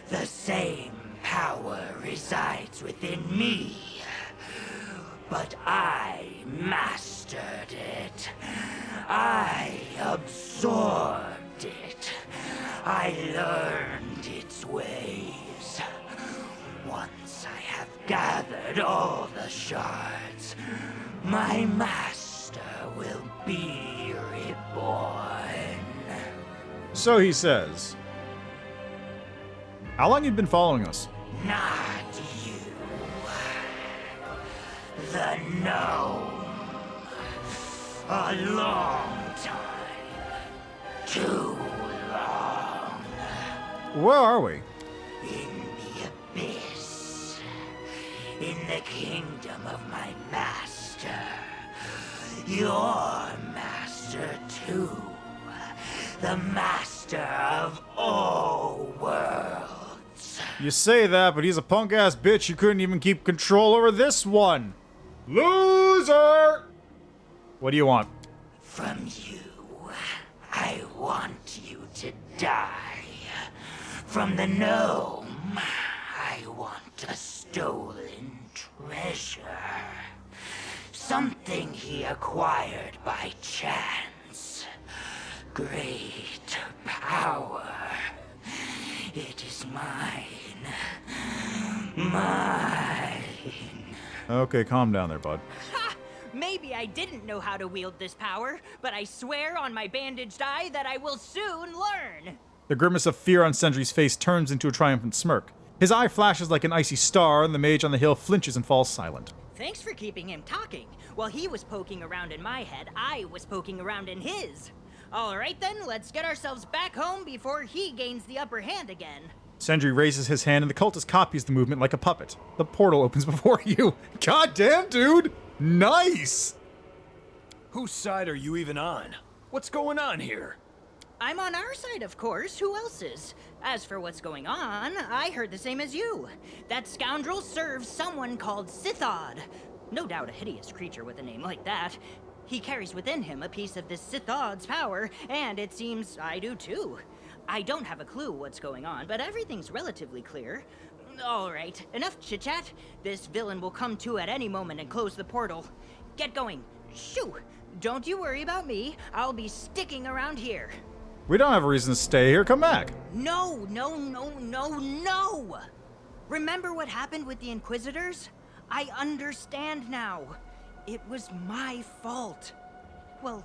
The same power resides within me. But I mastered it. I absorbed it. I learned its ways. Once I have gathered all the shards, my master will be reborn. So he says. How long you been following us? Not you. The gnome. A long time. Too long. Where are we? In the abyss. In the kingdom of my master. Your master, too. The master of all worlds. You say that, but he's a punk-ass bitch who couldn't even keep control over this one. Loser! What do you want? From you, I want you to die. From the gnome, I want a stolen treasure. Something he acquired by chance. Great power. It is mine. Mine. Okay, calm down there, bud. Ha! Maybe I didn't know how to wield this power, but I swear on my bandaged eye that I will soon learn. The grimace of fear on Sentry's face turns into a triumphant smirk. His eye flashes like an icy star, and the mage on the hill flinches and falls silent. Thanks for keeping him talking. While he was poking around in my head, I was poking around in his. All right then, let's get ourselves back home before he gains the upper hand again. Sentry raises his hand and the cultist copies the movement like a puppet. The portal opens before you. God damn, dude! Nice! Whose side are you even on? What's going on here? I'm on our side, of course. Who else's? As for what's going on, I heard the same as you. That scoundrel serves someone called Sithod. No doubt a hideous creature with a name like that. He carries within him a piece of this Sithod's power, and it seems I do too. I don't have a clue what's going on, but everything's relatively clear. All right, enough chit-chat. This villain will come to at any moment and close the portal. Get going. Shoo! Don't you worry about me. I'll be sticking around here. We don't have a reason to stay here. Come back. No! Remember what happened with the Inquisitors? I understand now. It was my fault. Well,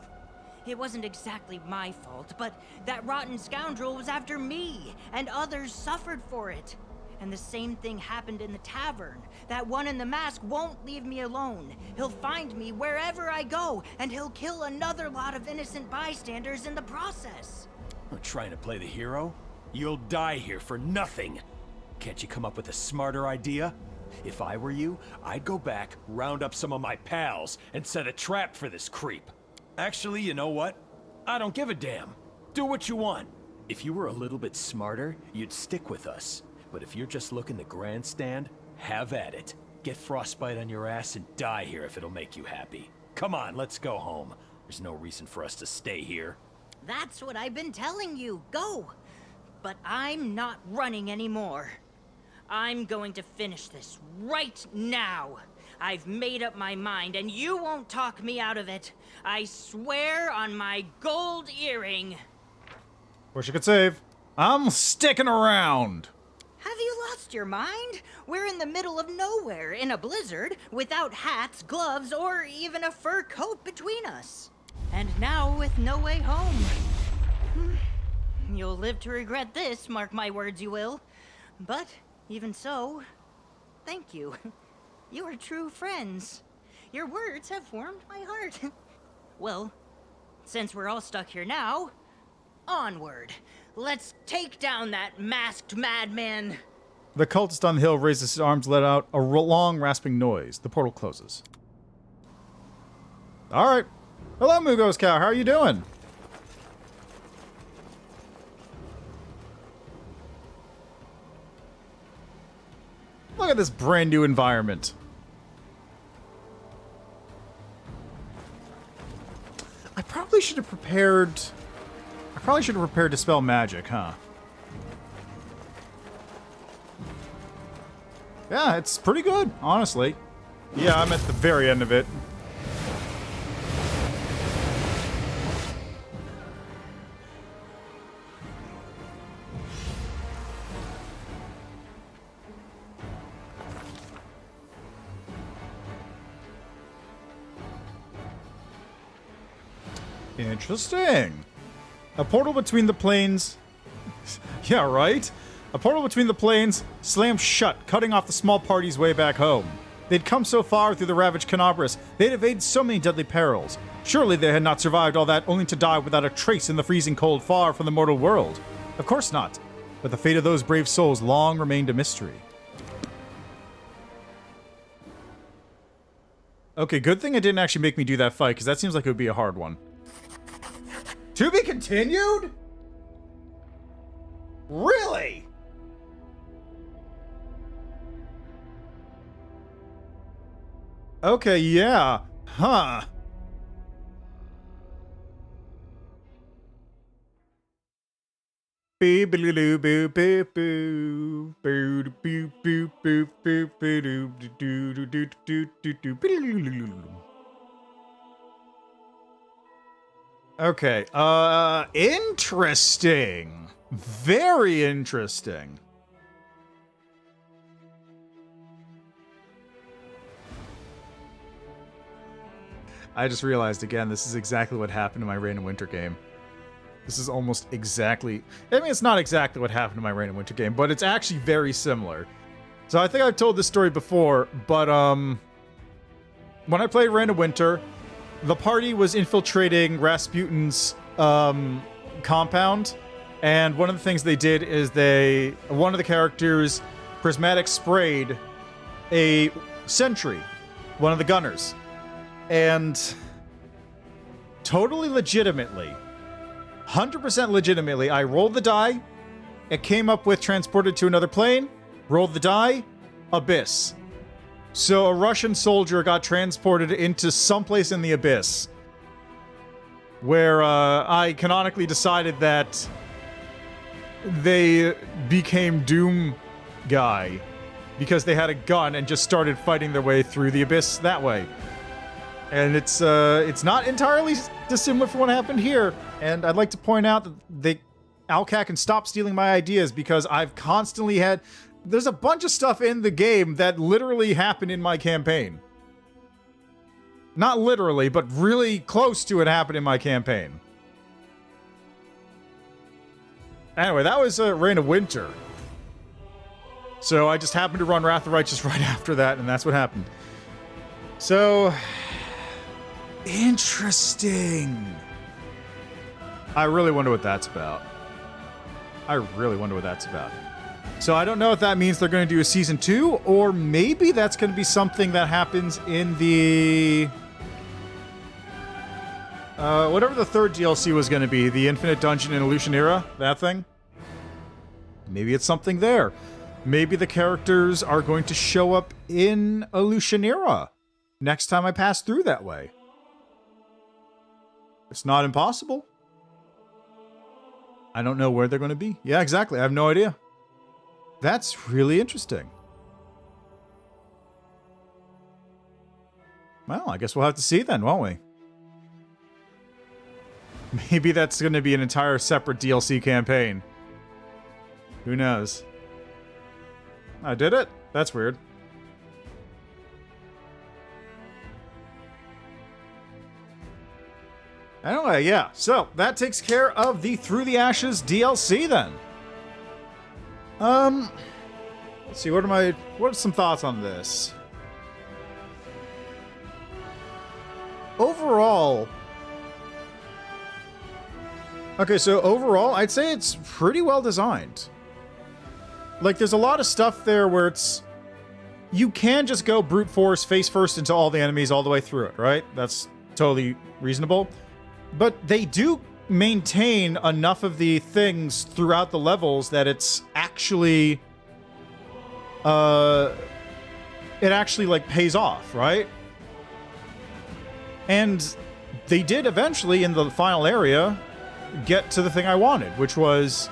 it wasn't exactly my fault, but that rotten scoundrel was after me, and others suffered for it. And the same thing happened in the tavern. That one in the mask won't leave me alone. He'll find me wherever I go, and he'll kill another lot of innocent bystanders in the process. We're trying to play the hero? You'll die here for nothing. Can't you come up with a smarter idea? If I were you, I'd go back, round up some of my pals, and set a trap for this creep. Actually, you know what? I don't give a damn. Do what you want. If you were a little bit smarter, you'd stick with us. But if you're just looking to grandstand, have at it. Get frostbite on your ass and die here if it'll make you happy. Come on, let's go home. There's no reason for us to stay here. That's what I've been telling you. Go! But I'm not running anymore. I'm going to finish this right now. I've made up my mind, and you won't talk me out of it. I swear on my gold earring. Wish I could save. I'm sticking around. Have you lost your mind? We're in the middle of nowhere, in a blizzard, without hats, gloves, or even a fur coat between us. And now with no way home. You'll live to regret this, mark my words you will. But, even so, thank you. You are true friends. Your words have warmed my heart. Well, since we're all stuck here now, onward. Let's take down that masked madman. The cultist on the hill raises his arms, let out a long, rasping noise. The portal closes. All right. Hello, Mugos Cow. How are you doing? Look at this brand new environment. I probably should have prepared to spell magic, huh? Yeah, it's pretty good, honestly. Yeah, I'm at the very end of it. Interesting. A portal between the planes... yeah, right? A portal between the planes slammed shut, cutting off the small party's way back home. They'd come so far through the ravaged Canabras, they'd evaded so many deadly perils. Surely they had not survived all that only to die without a trace in the freezing cold far from the mortal world. Of course not. But the fate of those brave souls long remained a mystery. Okay, good thing it didn't actually make me do that fight, because that seems like it would be a hard one. To be continued? Really? Okay, yeah. Huh. Okay, interesting. Very interesting. I just realized again, this is exactly what happened in my Rain and Winter game. This is almost exactly... I mean, it's not exactly what happened in my Rain and Winter game, but it's actually very similar. So I think I've told this story before, but when I played Rain and Winter, the party was infiltrating Rasputin's compound, and one of the things they did is one of the characters prismatic sprayed a sentry, one of the gunners, and totally legitimately, 100% legitimately, I rolled the die, it came up with transported to another plane, rolled the die, abyss. So a Russian soldier got transported into someplace in the abyss. where I canonically decided that they became Doom Guy because they had a gun and just started fighting their way through the abyss that way. And it's not entirely dissimilar from what happened here. And I'd like to point out that Owlcat can stop stealing my ideas because I've constantly had... There's a bunch of stuff in the game that literally happened in my campaign. Not literally, but really close to it happened in my campaign. Anyway, that was Reign of Winter. So I just happened to run Wrath of the Righteous right after that, and that's what happened. So... Interesting. I really wonder what that's about. I really wonder what that's about. So I don't know if that means they're going to do a season 2, or maybe that's going to be something that happens in the... whatever the third DLC was going to be, the Infinite Dungeon in Illusion Era, that thing. Maybe it's something there. Maybe the characters are going to show up in Illusion Era next time I pass through that way. It's not impossible. I don't know where they're going to be. Yeah, exactly. I have no idea. That's really interesting. Well, I guess we'll have to see then, won't we? Maybe that's going to be an entire separate DLC campaign. Who knows? I did it? That's weird. Anyway, yeah. So, that takes care of the Through the Ashes DLC then. Let's see, what are some thoughts on this? Overall... Okay, so overall, I'd say it's pretty well designed. Like, there's a lot of stuff there where it's... You can just go brute force, face first into all the enemies all the way through it, right? That's totally reasonable. But they do maintain enough of the things throughout the levels that it's actually... it actually, like, pays off, right? And they did eventually, in the final area, get to the thing I wanted, which was...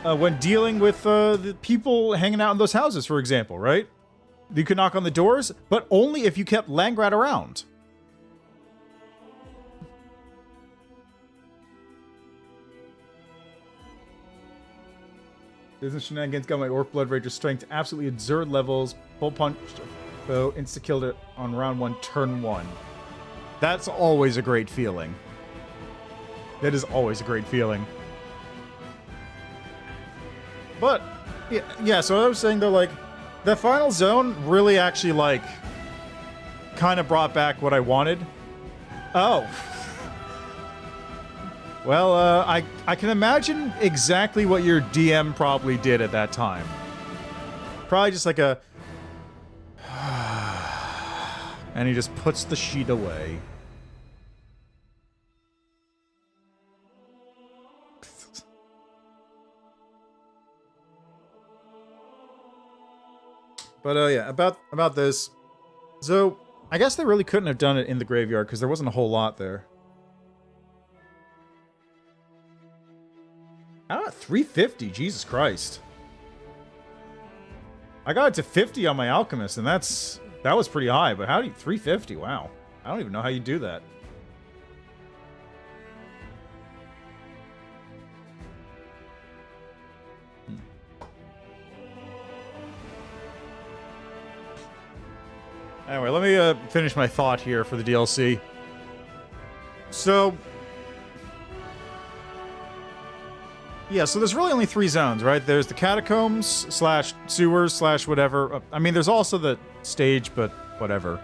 when dealing with the people hanging out in those houses, for example, right? You could knock on the doors, but only if you kept Langrat around. Business shenanigans got my Orc Blood Rager strength to absolutely absurd levels. Full punch, bow, insta-killed it on round 1, turn 1. That's always a great feeling. That is always a great feeling. But, yeah, so I was saying, though, like, the final zone really actually, like, kind of brought back what I wanted. Oh. Well, I can imagine exactly what your DM probably did at that time. Probably just like a... and he just puts the sheet away. But, yeah, about this. So, I guess they really couldn't have done it in the graveyard, because there wasn't a whole lot there. How about 350? Jesus Christ. I got it to 50 on my Alchemist, and that was pretty high, but how do you... 350? Wow. I don't even know how you do that. Anyway, let me finish my thought here for the DLC. So... yeah, so there's really only 3 zones, right? There's the catacombs, / sewers, / whatever. I mean, there's also the stage, but whatever.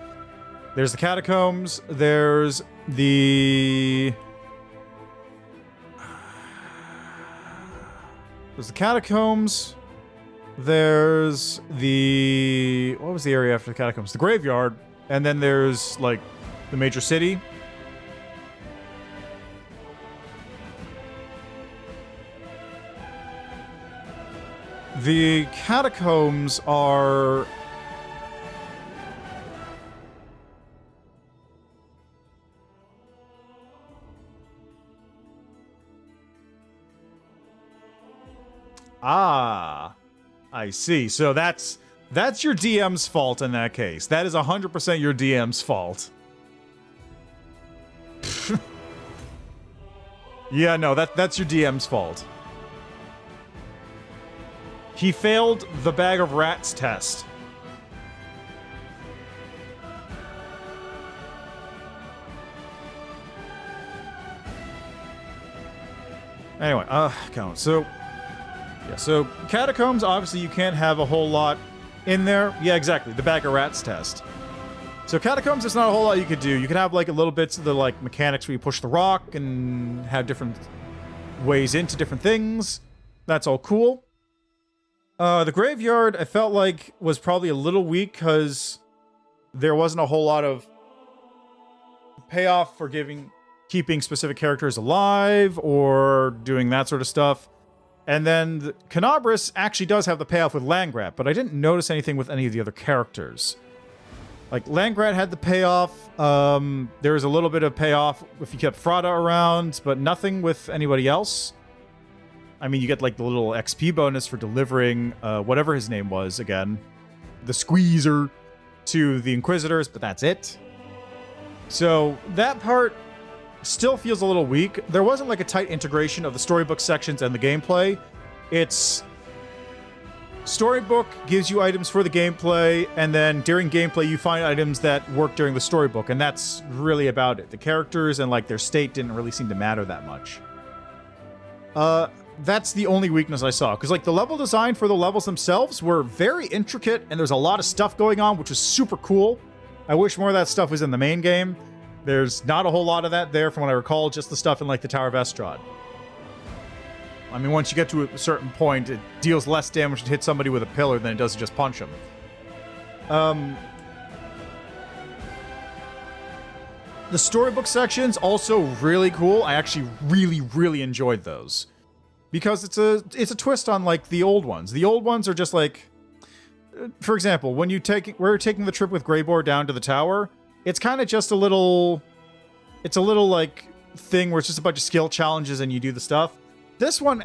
There's the catacombs, there's the... There's the catacombs, there's the... What was the area after the catacombs? The graveyard, and then there's, like, the major city. The catacombs are... Ah, I see. So that's your DM's fault in that case. That is 100% your DM's fault. Yeah, no, that's your DM's fault. He failed the bag of rats test. Anyway, so catacombs, obviously you can't have a whole lot in there. Yeah, exactly, the bag of rats test. So catacombs, there's not a whole lot you could do. You could have like a little bits of the like mechanics where you push the rock and have different ways into different things. That's all cool. The graveyard, I felt like was probably a little weak because there wasn't a whole lot of payoff for keeping specific characters alive or doing that sort of stuff. And then Canabris actually does have the payoff with Langrat, but I didn't notice anything with any of the other characters. Like, Langrat had the payoff. There was a little bit of payoff if you kept Frada around, but nothing with anybody else. I mean, you get, like, the little XP bonus for delivering whatever his name was again. The Squeezer to the Inquisitors, but that's it. So, that part still feels a little weak. There wasn't, like, a tight integration of the storybook sections and the gameplay. It's... Storybook gives you items for the gameplay, and then during gameplay you find items that work during the storybook, and that's really about it. The characters and like their state didn't really seem to matter that much. That's the only weakness I saw, because like the level design for the levels themselves were very intricate, and there's a lot of stuff going on, which is super cool. I wish more of that stuff was in the main game. There's not a whole lot of that there from what I recall, just the stuff in like the Tower of Estrad. I mean, once you get to a certain point, it deals less damage to hit somebody with a pillar than it does to just punch them. The storybook sections, also really cool. I actually really, really enjoyed those. Because it's a twist on, like, the old ones. The old ones are just, like... For example, when we're taking the trip with Greybor down to the tower, it's kind of just a little... It's a little, like, thing where it's just a bunch of skill challenges and you do the stuff. This one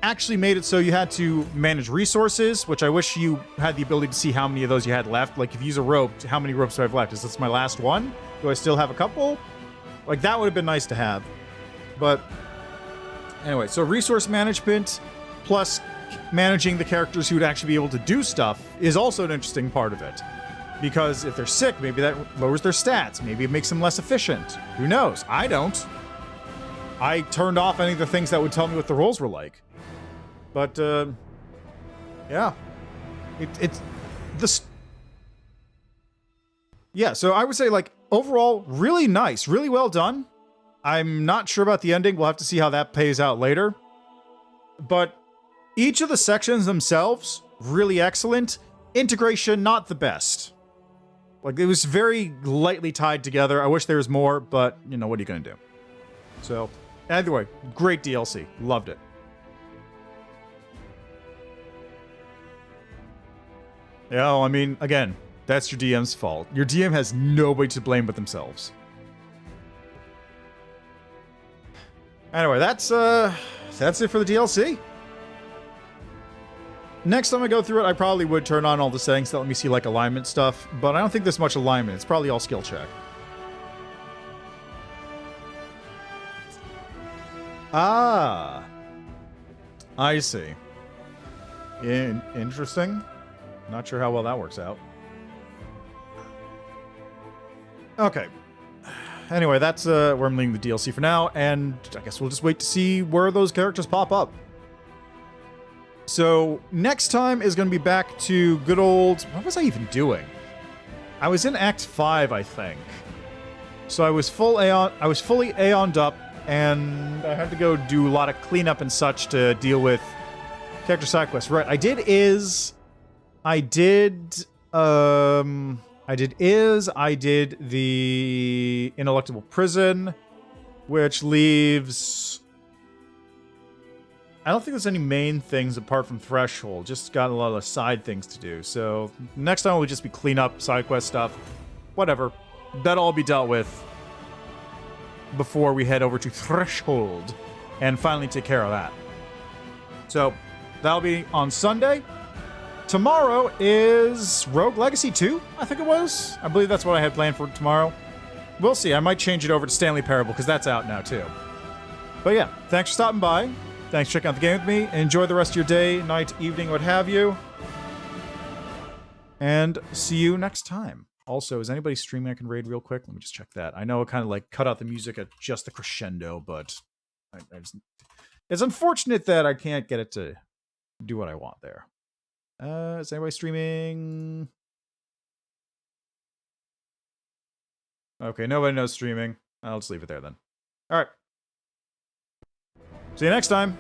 actually made it so you had to manage resources, which I wish you had the ability to see how many of those you had left. Like, if you use a rope, how many ropes do I have left? Is this my last one? Do I still have a couple? Like, that would have been nice to have. But, anyway, so resource management plus managing the characters who would actually be able to do stuff is also an interesting part of it. Because if they're sick, maybe that lowers their stats. Maybe it makes them less efficient. Who knows? I don't. I turned off any of the things that would tell me what the rolls were like. But, yeah. Yeah, so I would say, like, overall, really nice. Really well done. I'm not sure about the ending. We'll have to see how that pays out later. But each of the sections themselves, really excellent. Integration, not the best. Like, it was very lightly tied together. I wish there was more, but, you know, what are you going to do? So... Either way, great DLC. Loved it. Yeah, I mean, again, that's your DM's fault. Your DM has nobody to blame but themselves. Anyway, that's it for the DLC. Next time I go through it, I probably would turn on all the settings that let me see, like, alignment stuff, but I don't think there's much alignment. It's probably all skill check. Ah, I see. Interesting. Not sure how well that works out. Okay. Anyway, that's where I'm leaving the DLC for now, and I guess we'll just wait to see where those characters pop up. So, next time is going to be back to good old... What was I even doing? I was in Act 5, I think. So I was fully Aeon'd up, and I had to go do a lot of cleanup and such to deal with character side quests. Right, I did the Ineluctable Prison, which leaves... I don't think there's any main things apart from Threshold, just got a lot of side things to do. So next time will just be cleanup, side quest stuff, whatever. That'll all be dealt with before we head over to Threshold and finally take care of that. So, That'll be on Sunday. Tomorrow is Rogue Legacy 2, I think it was. I believe that's what I had planned for tomorrow. We'll see. I might change it over to Stanley Parable because that's out now too. But yeah, thanks for stopping by. Thanks for checking out the game with me. Enjoy the rest of your day, night, evening, what have you. And see you next time. Also, is anybody streaming I can raid real quick? Let me just check that. I know it kind of like cut out the music at just the crescendo, but it's unfortunate that I can't get it to do what I want there. Is anybody streaming? Okay, nobody knows streaming. I'll just leave it there then. All right. See you next time.